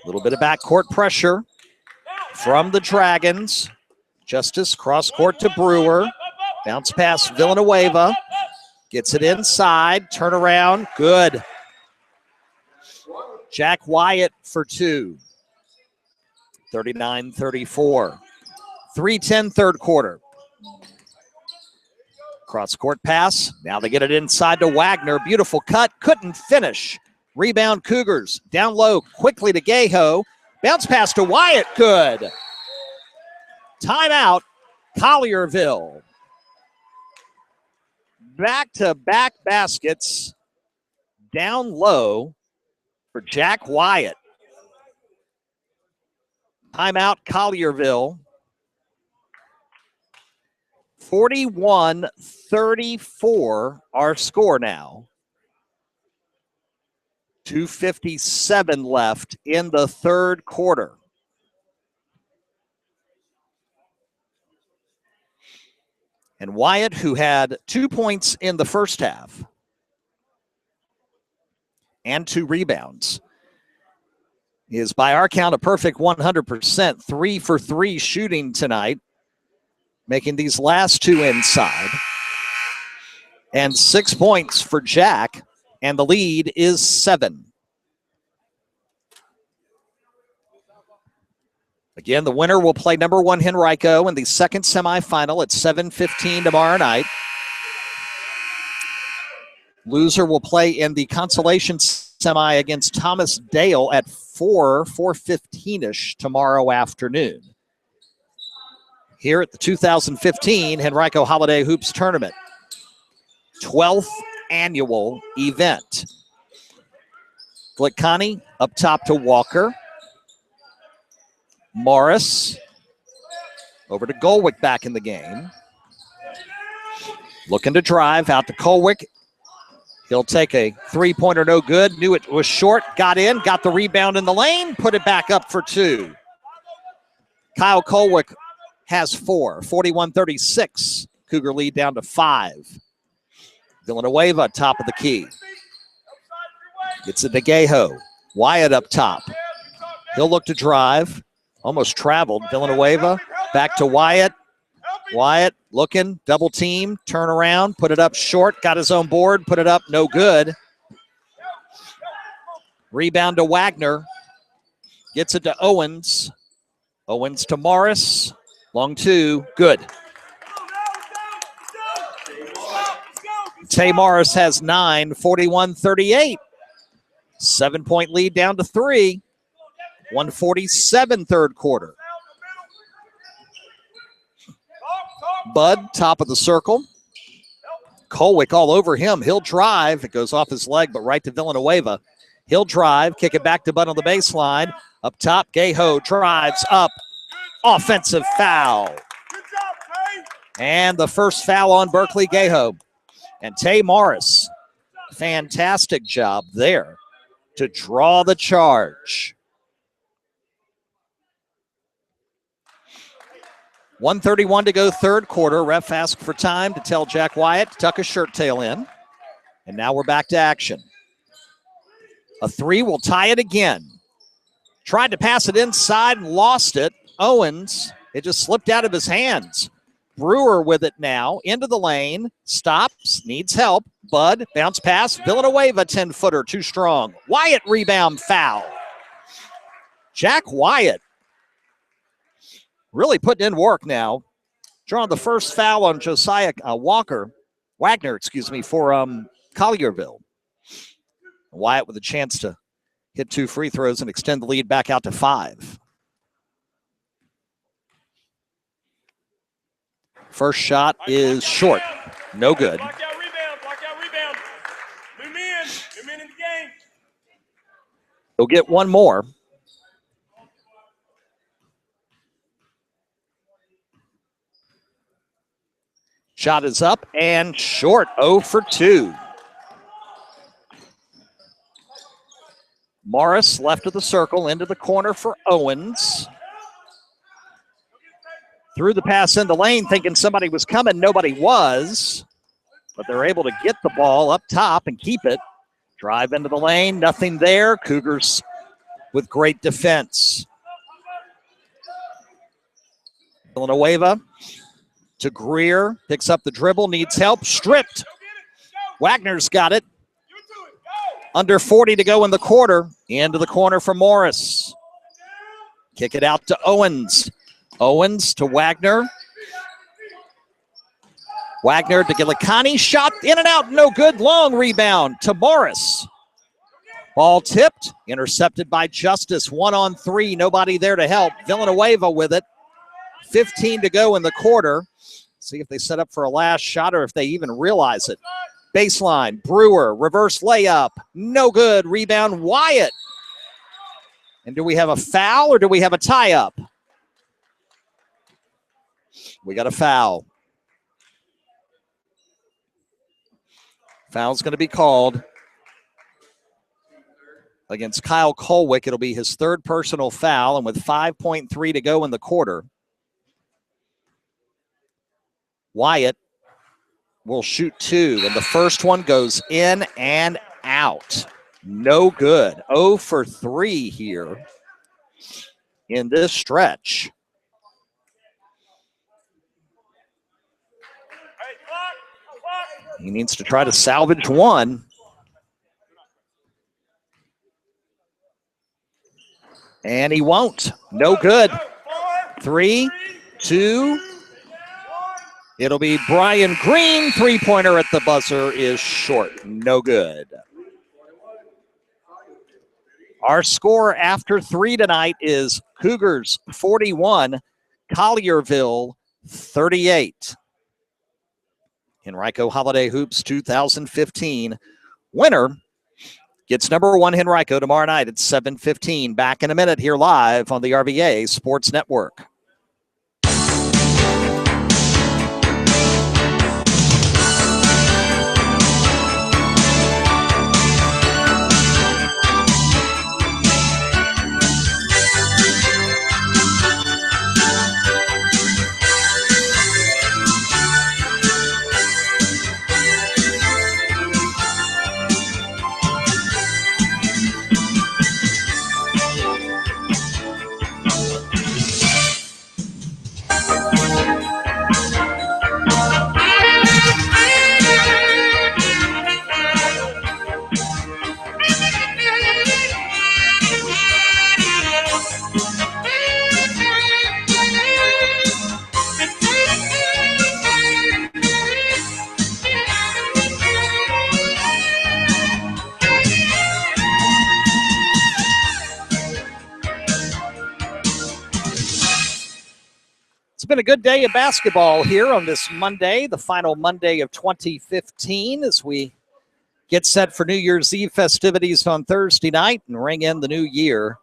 little bit of backcourt pressure from the Dragons. Justice cross court to Brewer. Bounce pass Villanueva. Gets it inside. Turnaround. Good. Jack Wyatt for 2. 39-34. 3:10 third quarter. Cross court pass. Now they get it inside to Wagner. Beautiful cut. Couldn't finish. Rebound Cougars. Down low quickly to Gaho. Bounce pass to Wyatt. Good. Timeout. Collierville. Back-to-back baskets. Down low for Jack Wyatt. Timeout Collierville. 41-34 our score now. 2:57 left in the third quarter. And Wyatt, who had 2 points in the first half and 2 rebounds, is by our count a perfect 100%, 3 for 3 shooting tonight, making these last 2 inside. And 6 points for Jack, and the lead is 7. Again, the winner will play number 1 Henrico in the second semifinal at 7:15 tomorrow night. Loser will play in the consolation semi against Thomas Dale at 4:15-ish tomorrow afternoon. Here at the 2015 Henrico Holiday Hoops Tournament, 12th annual event. Glickani up top to Walker. Morris over to Golwick back in the game. Looking to drive out to Colwick. He'll take a three-pointer, no good. Knew it was short, got in, got the rebound in the lane, put it back up for 2. Kyle Colwick has 4, 41-36. Cougar lead down to 5. Villanueva, top of the key. Gets it to Gaho. Wyatt up top. He'll look to drive. Almost traveled. Villanueva back to Wyatt. Wyatt looking, double team, turn around, put it up short, got his own board, put it up, no good. Rebound to Wagner. Gets it to Owens. Owens to Morris. Long 2, good. Tay Morris has 9, 41-38. 7-point lead down to 3. 147 third quarter. Bud, top of the circle. Colwick all over him. He'll drive. It goes off his leg, but right to Villanueva. He'll drive, kick it back to Bud on the baseline. Up top, Gaho drives up. Offensive foul. And the first foul on Berkeley Gaho. And Tay Morris, fantastic job there to draw the charge. 1:31 to go third quarter. Ref asked for time to tell Jack Wyatt to tuck his shirt tail in. And now we're back to action. A 3 will tie it again. Tried to pass it inside and lost it. Owens, it just slipped out of his hands. Brewer with it now, into the lane, stops, needs help. Bud, bounce pass, Villanueva, 10-footer, too strong. Wyatt, rebound, foul. Jack Wyatt really putting in work now. Drawing the first foul on Josiah Wagner, for Collierville. Wyatt with a chance to hit 2 free throws and extend the lead back out to 5. First shot is short. No good. Block out rebound. Move in the game. He'll get one more. Shot is up and short, 0 for 2. Morris left of the circle, into the corner for Owens. Threw the pass in the lane, thinking somebody was coming. Nobody was, but they're able to get the ball up top and keep it. Drive into the lane, nothing there. Cougars with great defense. Villanueva to Greer, picks up the dribble, needs help, stripped. Wagner's got it. Under 40 to go in the quarter. Into the corner for Morris. Kick it out to Owens. Owens to Wagner. Wagner to Glickani. Shot in and out, no good. Long rebound to Morris. Ball tipped, intercepted by Justice. 1-on-3, nobody there to help. Villanueva with it. 15 to go in the quarter. See if they set up for a last shot or if they even realize it. Baseline, Brewer, reverse layup. No good. Rebound, Wyatt. And do we have a foul or do we have a tie-up? We got a foul. Foul's going to be called against Kyle Colwick. It'll be his 3rd personal foul, and with 5.3 to go in the quarter, Wyatt will shoot 2, and the first one goes in and out. No good. 0 for 3 here in this stretch. He needs to try to salvage one. And he won't. No good. 3, 2. It'll be Brian Green. Three-pointer at the buzzer is short. No good. Our score after 3 tonight is Cougars 41, Collierville 38. Henrico Holiday Hoops 2015 winner gets number 1 Henrico tomorrow night at 7:15. Back in a minute here live on the RVA Sports Network. It's been a good day of basketball here on this Monday, the final Monday of 2015, as we get set for New Year's Eve festivities on Thursday night and ring in the new year.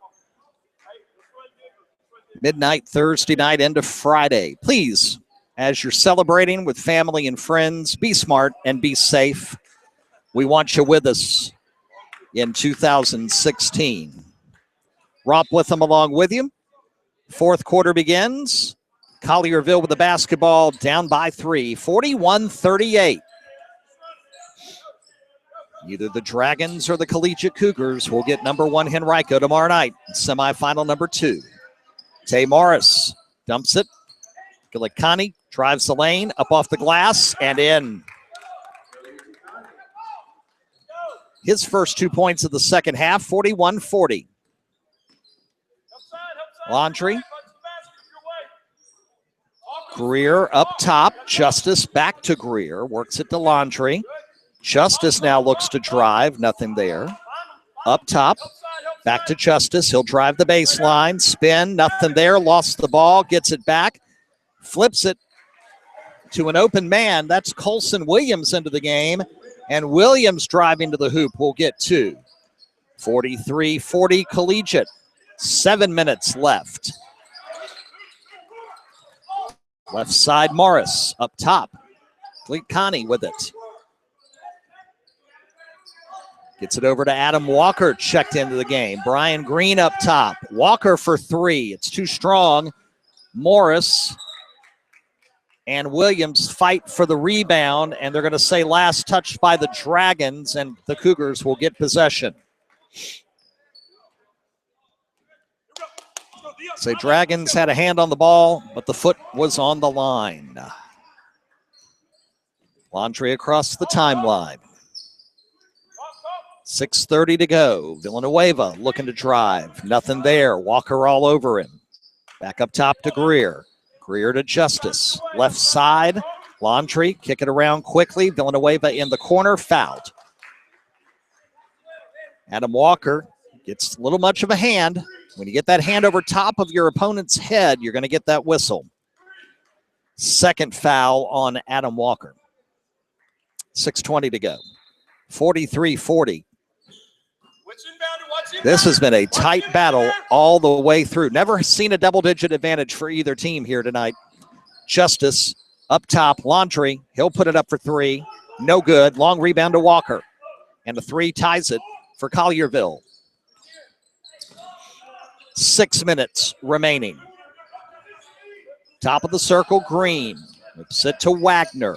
Midnight Thursday night into Friday. Please, as you're celebrating with family and friends, be smart and be safe. We want you with us in 2016. Rob Witham along with you. Fourth quarter begins. Collierville with the basketball, down by 3, 41-38. Either the Dragons or the Collegiate Cougars will get number 1 Henrico tomorrow night, semifinal number 2. Tay Morris dumps it. Gilicani drives the lane, up off the glass, and in. His first 2 points of the second half, 41-40. Laundry. Greer up top. Justice back to Greer. Works it to Laundry. Justice now looks to drive. Nothing there. Up top. Back to Justice. He'll drive the baseline. Spin. Nothing there. Lost the ball. Gets it back. Flips it to an open man. That's Colson Williams into the game. And Williams driving to the hoop will get 2. 43-40 Collegiate. 7 minutes left. Left side, Morris up top. Gilicani with it. Gets it over to Adam Walker, checked into the game. Brian Green up top. Walker for 3. It's too strong. Morris and Williams fight for the rebound, and they're going to say last touched by the Dragons, and the Cougars will get possession. Say Dragons had a hand on the ball, but the foot was on the line. Laundry across the timeline. 6:30 to go. Villanueva looking to drive. Nothing there. Walker all over him. Back up top to Greer. Greer to Justice. Left side. Laundry kick it around quickly. Villanueva in the corner. Fouled. Adam Walker gets a little much of a hand. When you get that hand over top of your opponent's head, you're going to get that whistle. Second foul on Adam Walker. 6:20 to go. 43-40. This has been a tight battle all the way through. Never seen a double-digit advantage for either team here tonight. Justice up top. Laundry. He'll put it up for 3. No good. Long rebound to Walker. And the 3 ties it for Collierville. 6 minutes remaining. Top of the circle, Green. Whips it to Wagner.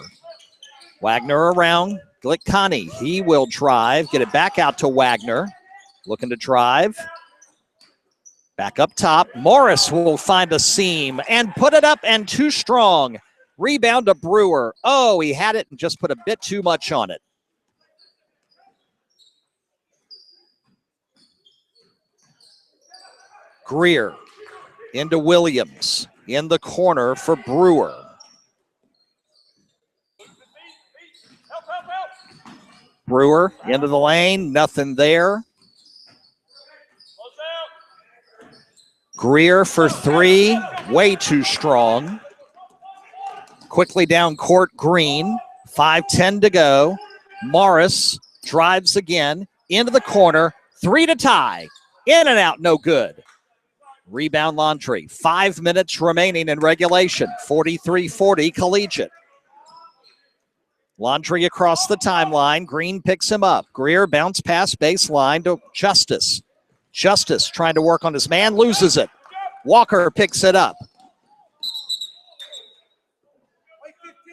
Wagner around. Gilicani. He will drive. Get it back out to Wagner. Looking to drive. Back up top. Morris will find a seam and put it up, and too strong. Rebound to Brewer. Oh, he had it and just put a bit too much on it. Greer into Williams. in the corner for Brewer. Brewer into the lane, nothing there. Greer for three, way too strong. Quickly down court, Green, 5:10 to go. Morris drives again, into the corner, three to tie. In and out, no good. Rebound Laundry, 5 minutes remaining in regulation, 43-40 Collegiate. Laundry across the timeline. Green picks him up. Greer bounce pass baseline to Justice. Justice trying to work on his man, loses it. Walker picks it up.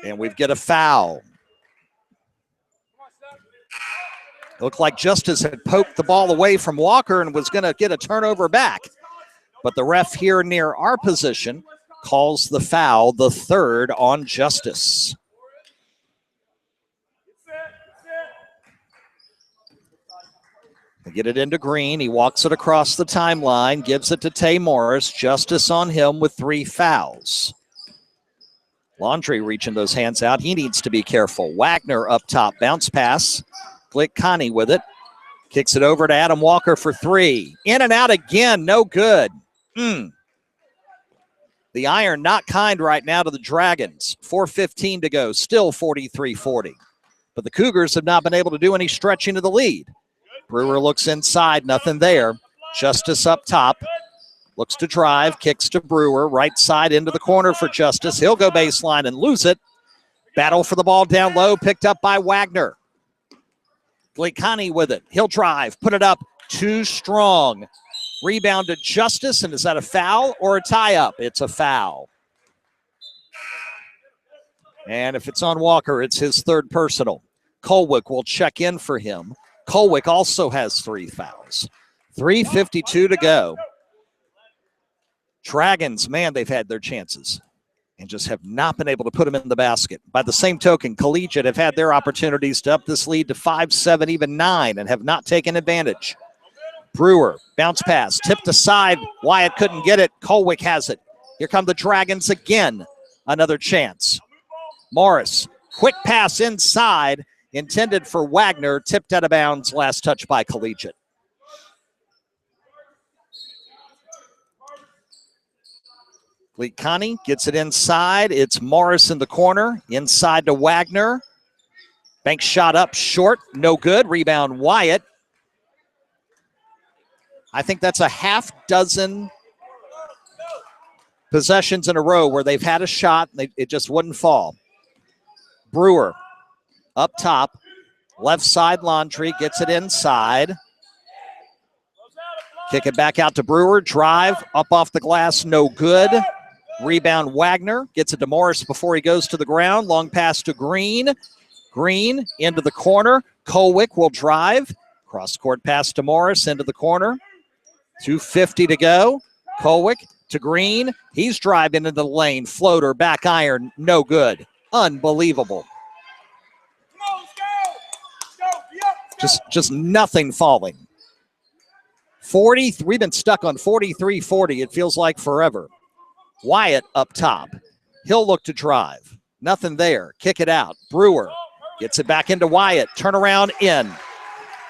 And we get a foul. Looked like Justice had poked the ball away from Walker and was going to get a turnover back. But the ref here near our position calls the foul, the third on Justice. They get it into Green. He walks it across the timeline, gives it to Tay Morris. Justice on him with 3 fouls. Laundry reaching those hands out. He needs to be careful. Wagner up top, bounce pass. Glickani with it. Kicks it over to Adam Walker for 3. In and out again, no good. The iron not kind right now to the Dragons. 4:15 to go, still 43-40. But the Cougars have not been able to do any stretching of the lead. Brewer looks inside, nothing there. Justice up top. Looks to drive, kicks to Brewer. Right side into the corner for Justice. He'll go baseline and lose it. Battle for the ball down low, picked up by Wagner. Glickani with it. He'll drive, put it up, too strong. Rebound to Justice, and is that a foul or a tie-up? It's a foul. And if it's on Walker, it's his third personal. Colwick will check in for him. Colwick also has 3 fouls. 3:52 to go. Dragons, man, they've had their chances and just have not been able to put them in the basket. By the same token, Collegiate have had their opportunities to up this lead to 5, 7, even 9, and have not taken advantage. Brewer, bounce pass, tipped aside. Wyatt couldn't get it. Colwick has it. Here come the Dragons again. Another chance. Morris, quick pass inside, intended for Wagner, tipped out of bounds, last touch by Collegiate. Glickani gets it inside. It's Morris in the corner, inside to Wagner. Bank shot up short, no good. Rebound Wyatt. I think that's a half dozen possessions in a row where they've had a shot and it just wouldn't fall. Brewer up top, left side Laundry, gets it inside. Kick it back out to Brewer, drive, up off the glass, no good. Rebound Wagner, gets it to Morris before he goes to the ground. Long pass to Green. Green into the corner. Colwick will drive. Cross-court pass to Morris into the corner. 2:50 to go. Colwick to Green. He's driving into the lane. Floater, back iron, no good. Unbelievable. Just nothing falling. 40. We've been stuck on 43-40. It feels like forever. Wyatt up top. He'll look to drive. Nothing there. Kick it out. Brewer gets it back into Wyatt. Turnaround in.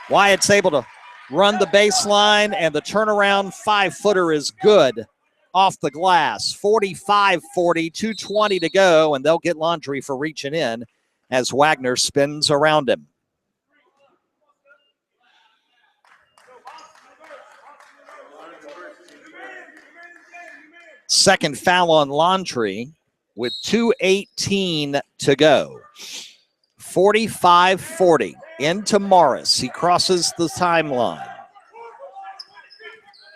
Wyatt's able to run the baseline, and the turnaround 5-footer is good off the glass. 45-40, 2:20 to go, and they'll get Laundry for reaching in as Wagner spins around him. Second foul on Laundry with 2:18 to go. 45-40 into Morris. He crosses the timeline.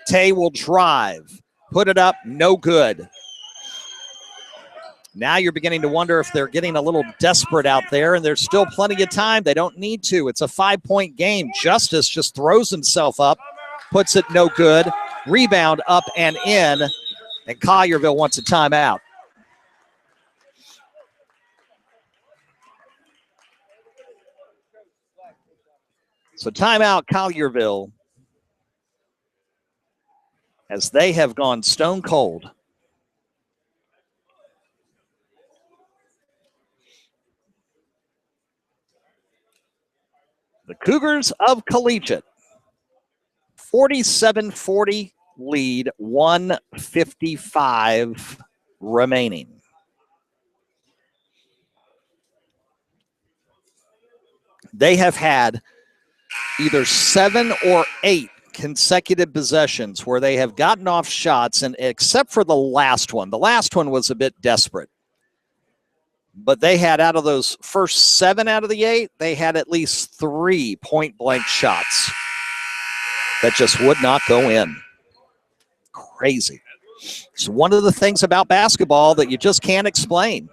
Tay will drive. Put it up, no good. Now you're beginning to wonder if they're getting a little desperate out there, and there's still plenty of time. They don't need to. It's a 5-point game. Justice just throws himself up, puts it no good. Rebound up and in, and Collierville wants a timeout. So timeout Collierville, as they have gone stone cold. The Cougars of Collegiate, 47-40 lead, 1:55 remaining. They have had either 7 or 8 consecutive possessions where they have gotten off shots, and except for the last one was a bit desperate. But they had, out of those first 7 out of the 8, they had at least 3 point-blank shots that just would not go in. Crazy. It's one of the things about basketball that you just can't explain.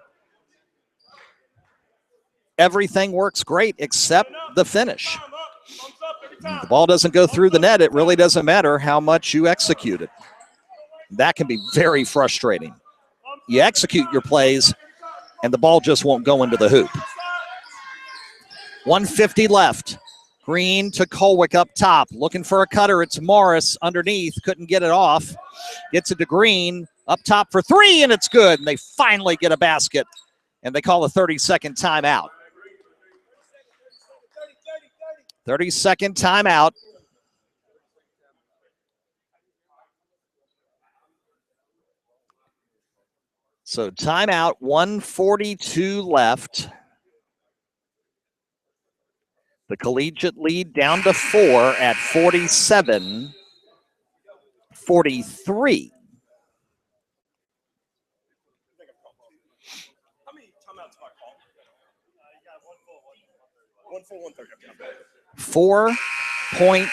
Everything works great except the finish. The ball doesn't go through the net. It really doesn't matter how much you execute it. That can be very frustrating. You execute your plays, and the ball just won't go into the hoop. 1:50 left. Green to Colwick up top. Looking for a cutter. It's Morris underneath. Couldn't get it off. Gets it to Green. Up top for 3, and it's good. And they finally get a basket, and they call a 30-second timeout. 30-second timeout. So timeout, 1:42 left. The Collegiate lead down to 4 at 47-43. How many timeouts do I call? You got one full, 130. 4-point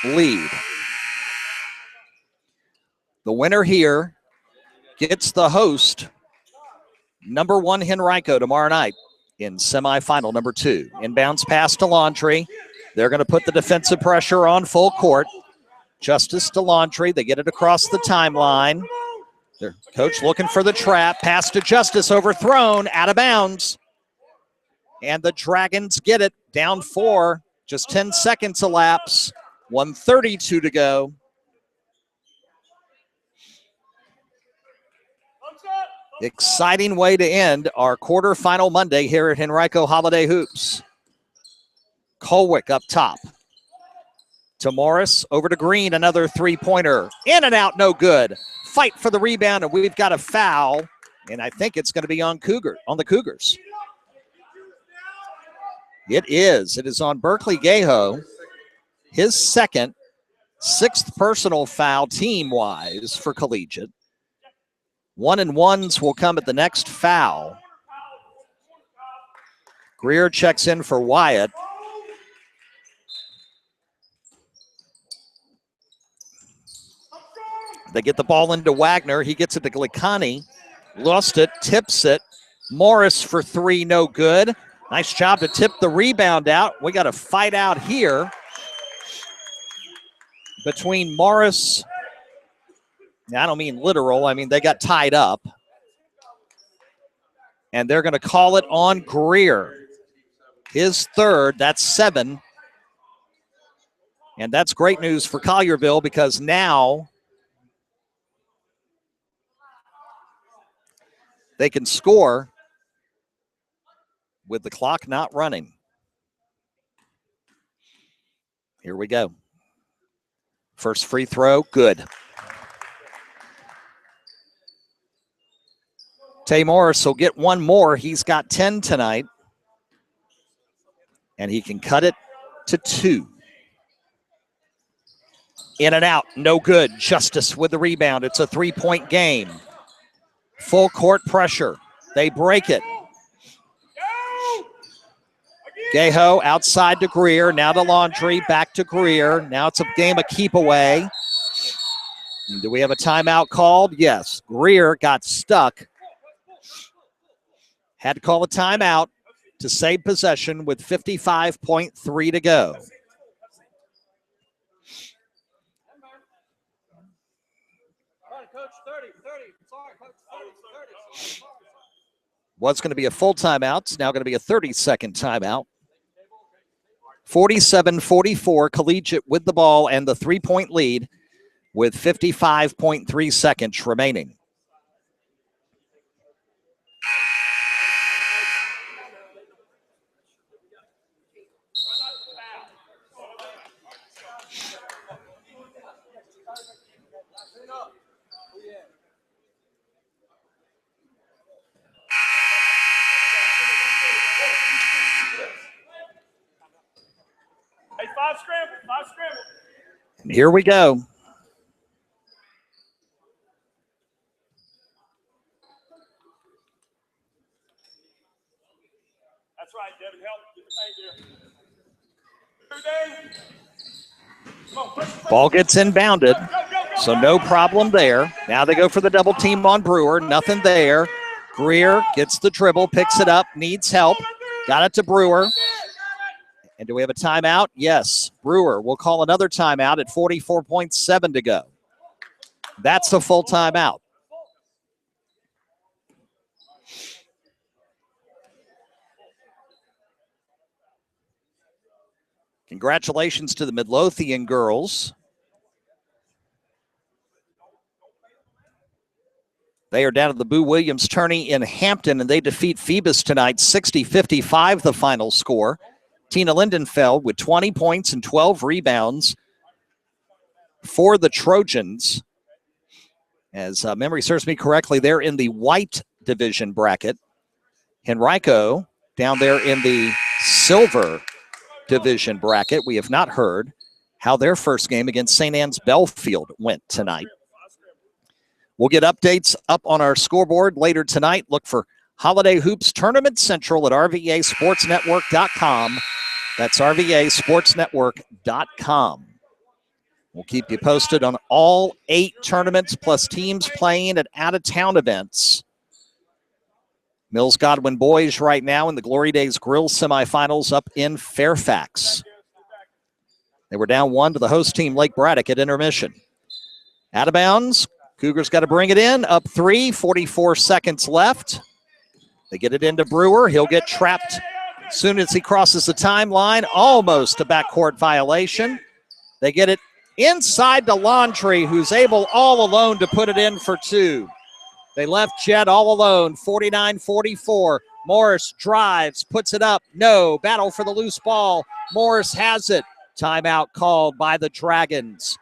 lead. The winner here gets the host, number 1 Henrico, tomorrow night in semifinal number 2. Inbounds pass to Laundrie. They're going to put the defensive pressure on full court. Justice to Laundrie. They get it across the timeline. Their coach looking for the trap. Pass to Justice, overthrown, out of bounds. And the Dragons get it, down 4. Just 10 seconds elapse. 1:32 to go. Exciting way to end our quarterfinal Monday here at Henrico Holiday Hoops. Colwick up top. To Morris, over to Green, another three-pointer. In and out, no good. Fight for the rebound, and we've got a foul, and I think it's going to be on the Cougars. It is. It is on Berkeley Gaho. His second, 6th personal foul team-wise for Collegiate. 1-and-1s will come at the next foul. Greer checks in for Wyatt. They get the ball into Wagner. He gets it to Glicani. Lost it, tips it. Morris for 3, no good. Nice job to tip the rebound out. We got a fight out here between Morris. I don't mean literal. I mean, they got tied up. And they're going to call it on Greer. His 3rd, that's 7. And that's great news for Collierville because now they can score with the clock not running. Here we go. First free throw, good. Tay Morris will get one more. He's got 10 tonight. And he can cut it to 2. In and out, no good. Justice with the rebound. It's a 3-point game. Full court pressure. They break it. Gaho outside to Greer. Now to Laundrie. Back to Greer. Now it's a game of keep away. Do we have a timeout called? Yes. Greer got stuck. Had to call a timeout to save possession with 55.3 to go. Was going to be a full timeout. It's now going to be a 30-second timeout. 47-44, Collegiate with the ball and the 3-point lead with 55.3 seconds remaining. Here we go. That's right, Devin. Help. Get the paint there. Come on, push. Ball gets inbounded, so no problem there. Now they go for the double team on Brewer. Nothing there. Greer gets the dribble, picks it up, needs help. Got it to Brewer. And do we have a timeout? Yes. Brewer will call another timeout at 44.7 to go. That's the full timeout. Congratulations to the Midlothian girls. They are down at the Boo Williams tourney in Hampton, and they defeat Phoebus tonight, 60-55 the final score. Tina Lindenfeld with 20 points and 12 rebounds for the Trojans. As memory serves me correctly, they're in the white division bracket. Henrico down there in the silver division bracket. We have not heard how their first game against St. Anne's Belfield went tonight. We'll get updates up on our scoreboard later tonight. Look for Holiday Hoops Tournament Central at RVASportsNetwork.com. That's RVASportsNetwork.com. We'll keep you posted on all 8 tournaments plus teams playing at out-of-town events. Mills Godwin boys right now in the Glory Days Grill semifinals up in Fairfax. They were down 1 to the host team, Lake Braddock, at intermission. Out of bounds. Cougars got to bring it in. Up 3, 44 seconds left. They get it into Brewer. He'll get trapped as soon as he crosses the timeline. Almost a backcourt violation. They get it inside to Laundrie, who's able all alone to put it in for 2. They left Jed all alone, 49-44. Morris drives, puts it up. No, battle for the loose ball. Morris has it. Timeout called by the Dragons.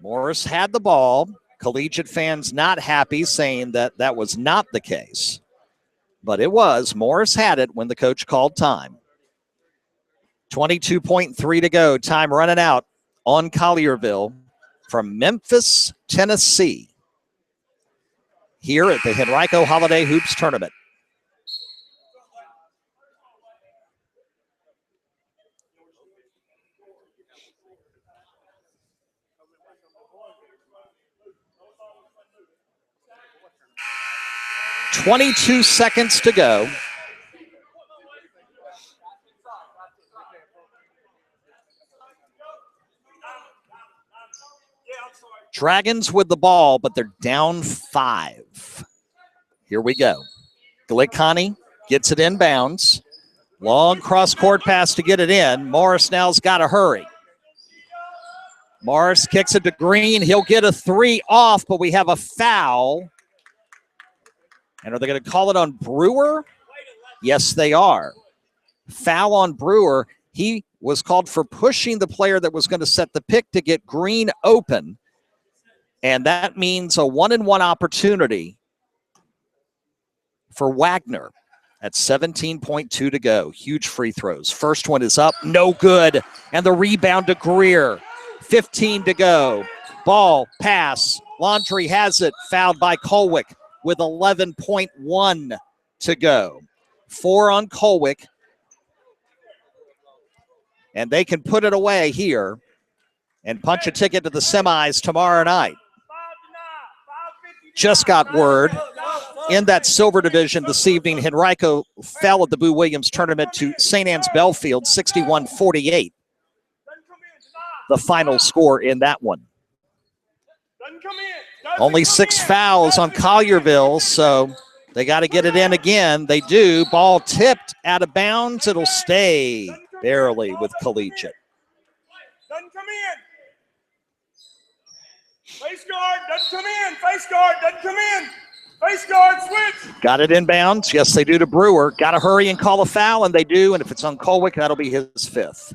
Morris had the ball. Collegiate fans not happy, saying that that was not the case. But it was. Morris had it when the coach called time. 22.3 to go. Time running out on Collierville from Memphis, Tennessee, here at the Henrico Holiday Hoops Tournament. .22 seconds to go. Dragons with the ball, but they're down 5. Here we go. Glickani gets it inbounds. Long cross-court pass to get it in. Morris now's got to hurry. Morris kicks it to Green. He'll get a 3 off, but we have a foul. And are they going to call it on Brewer? Yes, they are. Foul on Brewer. He was called for pushing the player that was going to set the pick to get Green open. And that means a 1-and-1 opportunity for Wagner at 17.2 to go. Huge free throws. First one is up, no good. And the rebound to Greer. 15 to go. Ball, pass. Laundrie has it. Fouled by Colwick with 11.1 to go. 4 on Colwick. And they can put it away here and punch a ticket to the semis tomorrow night. Just got word in that silver division this evening, Henrico fell at the Boo Williams tournament to St. Anne's Belfield, 61-48. The final score in that one. Only 6 fouls on Collierville, so they got to get it in again. They do. Ball tipped out of bounds. It'll stay barely with Collegiate. Doesn't come in. Face guard, doesn't come in. Face guard, doesn't come in. Face guard, switch. Got it inbounds. Yes, they do to Brewer. Got to hurry and call a foul, and they do. And if it's on Colwick, that'll be his 5th.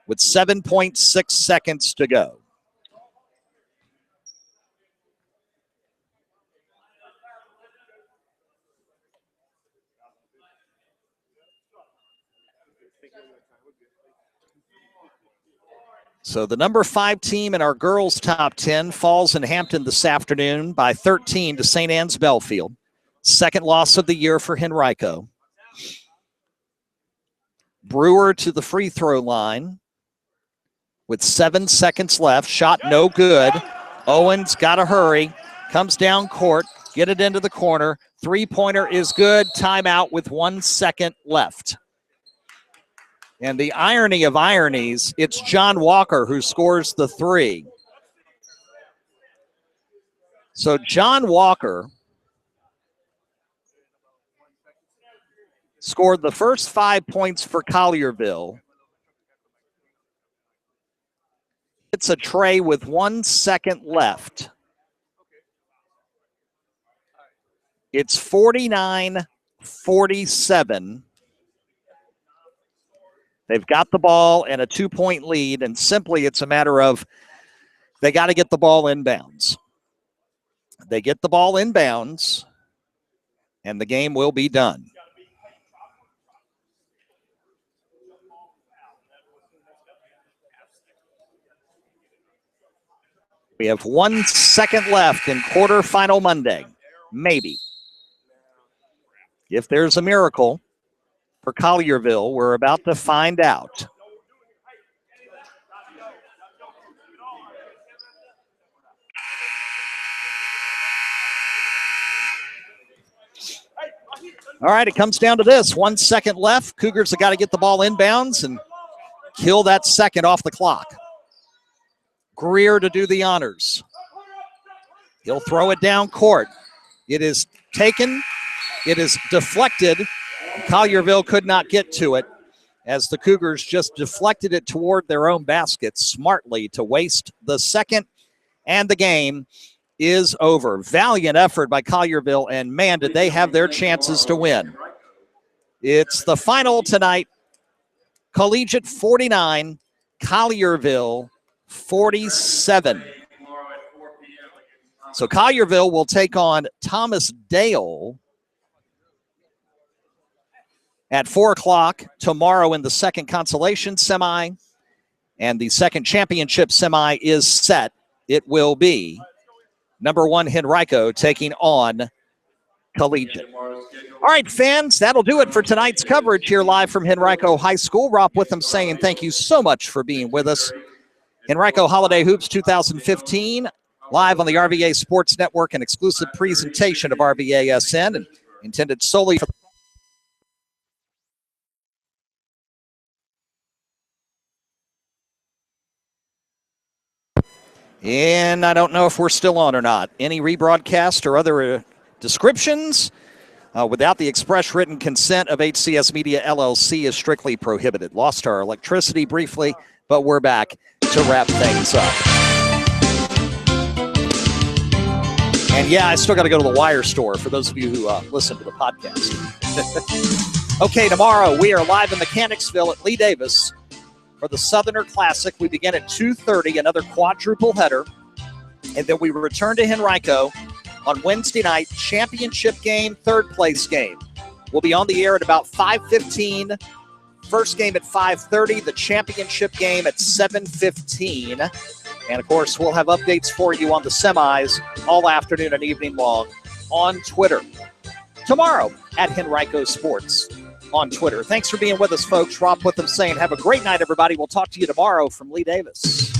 With 7.6 seconds to go. So the number 5 team in our girls' top 10 falls in Hampton this afternoon by 13 to St. Anne's Belfield. Second loss of the year for Henrico. Brewer to the free throw line with 7 seconds left. Shot no good. Owens got to hurry. Comes down court. Get it into the corner. Three-pointer is good. Timeout with 1 second left. And the irony of ironies, it's John Walker who scores the 3. So John Walker scored the first 5 points for Collierville. It's a tray with 1 second left. It's 49-47. They've got the ball and a 2-point lead, and simply it's a matter of they got to get the ball inbounds. They get the ball inbounds, and the game will be done. We have 1 second left in quarterfinal Monday. Maybe. If there's a miracle for Collierville, we're about to find out. All right, it comes down to this. 1 second left. Cougars have got to get the ball inbounds and kill that second off the clock. Greer to do the honors. He'll throw it down court. It is taken. It is deflected. Collierville could not get to it as the Cougars just deflected it toward their own basket smartly to waste the second, and the game is over. Valiant effort by Collierville, and man, did they have their chances to win. It's the final tonight. Collegiate 49, Collierville 47. So Collierville will take on Thomas Dale at 4 o'clock tomorrow in the second consolation semi. And the second championship semi is set. It will be number 1 Henrico taking on Collegiate. All right, fans, that'll do it for tonight's coverage here live from Henrico High School. Rob Witham saying thank you so much for being with us. Henrico Holiday Hoops 2015, live on the RVA Sports Network, an exclusive presentation of RVASN and intended solely for And I don't know if we're still on or not. Any rebroadcast or other descriptions without the express written consent of HCS Media LLC is strictly prohibited. Lost our electricity briefly, but we're back to wrap things up. And yeah, I still got to go to the wire store for those of you who listen to the podcast. Okay, tomorrow we are live in Mechanicsville at Lee Davis for the Southerner Classic. We begin at 2:30, another quadruple header. And then we return to Henrico on Wednesday night, championship game, third place game. We'll be on the air at about 5:15. First game at 5:30, the championship game at 7:15. And, of course, we'll have updates for you on the semis all afternoon and evening long on Twitter. Tomorrow at Henrico Sports on Twitter. Thanks for being with us, folks. Rob Witham saying have a great night, everybody. We'll talk to you tomorrow from Lee Davis.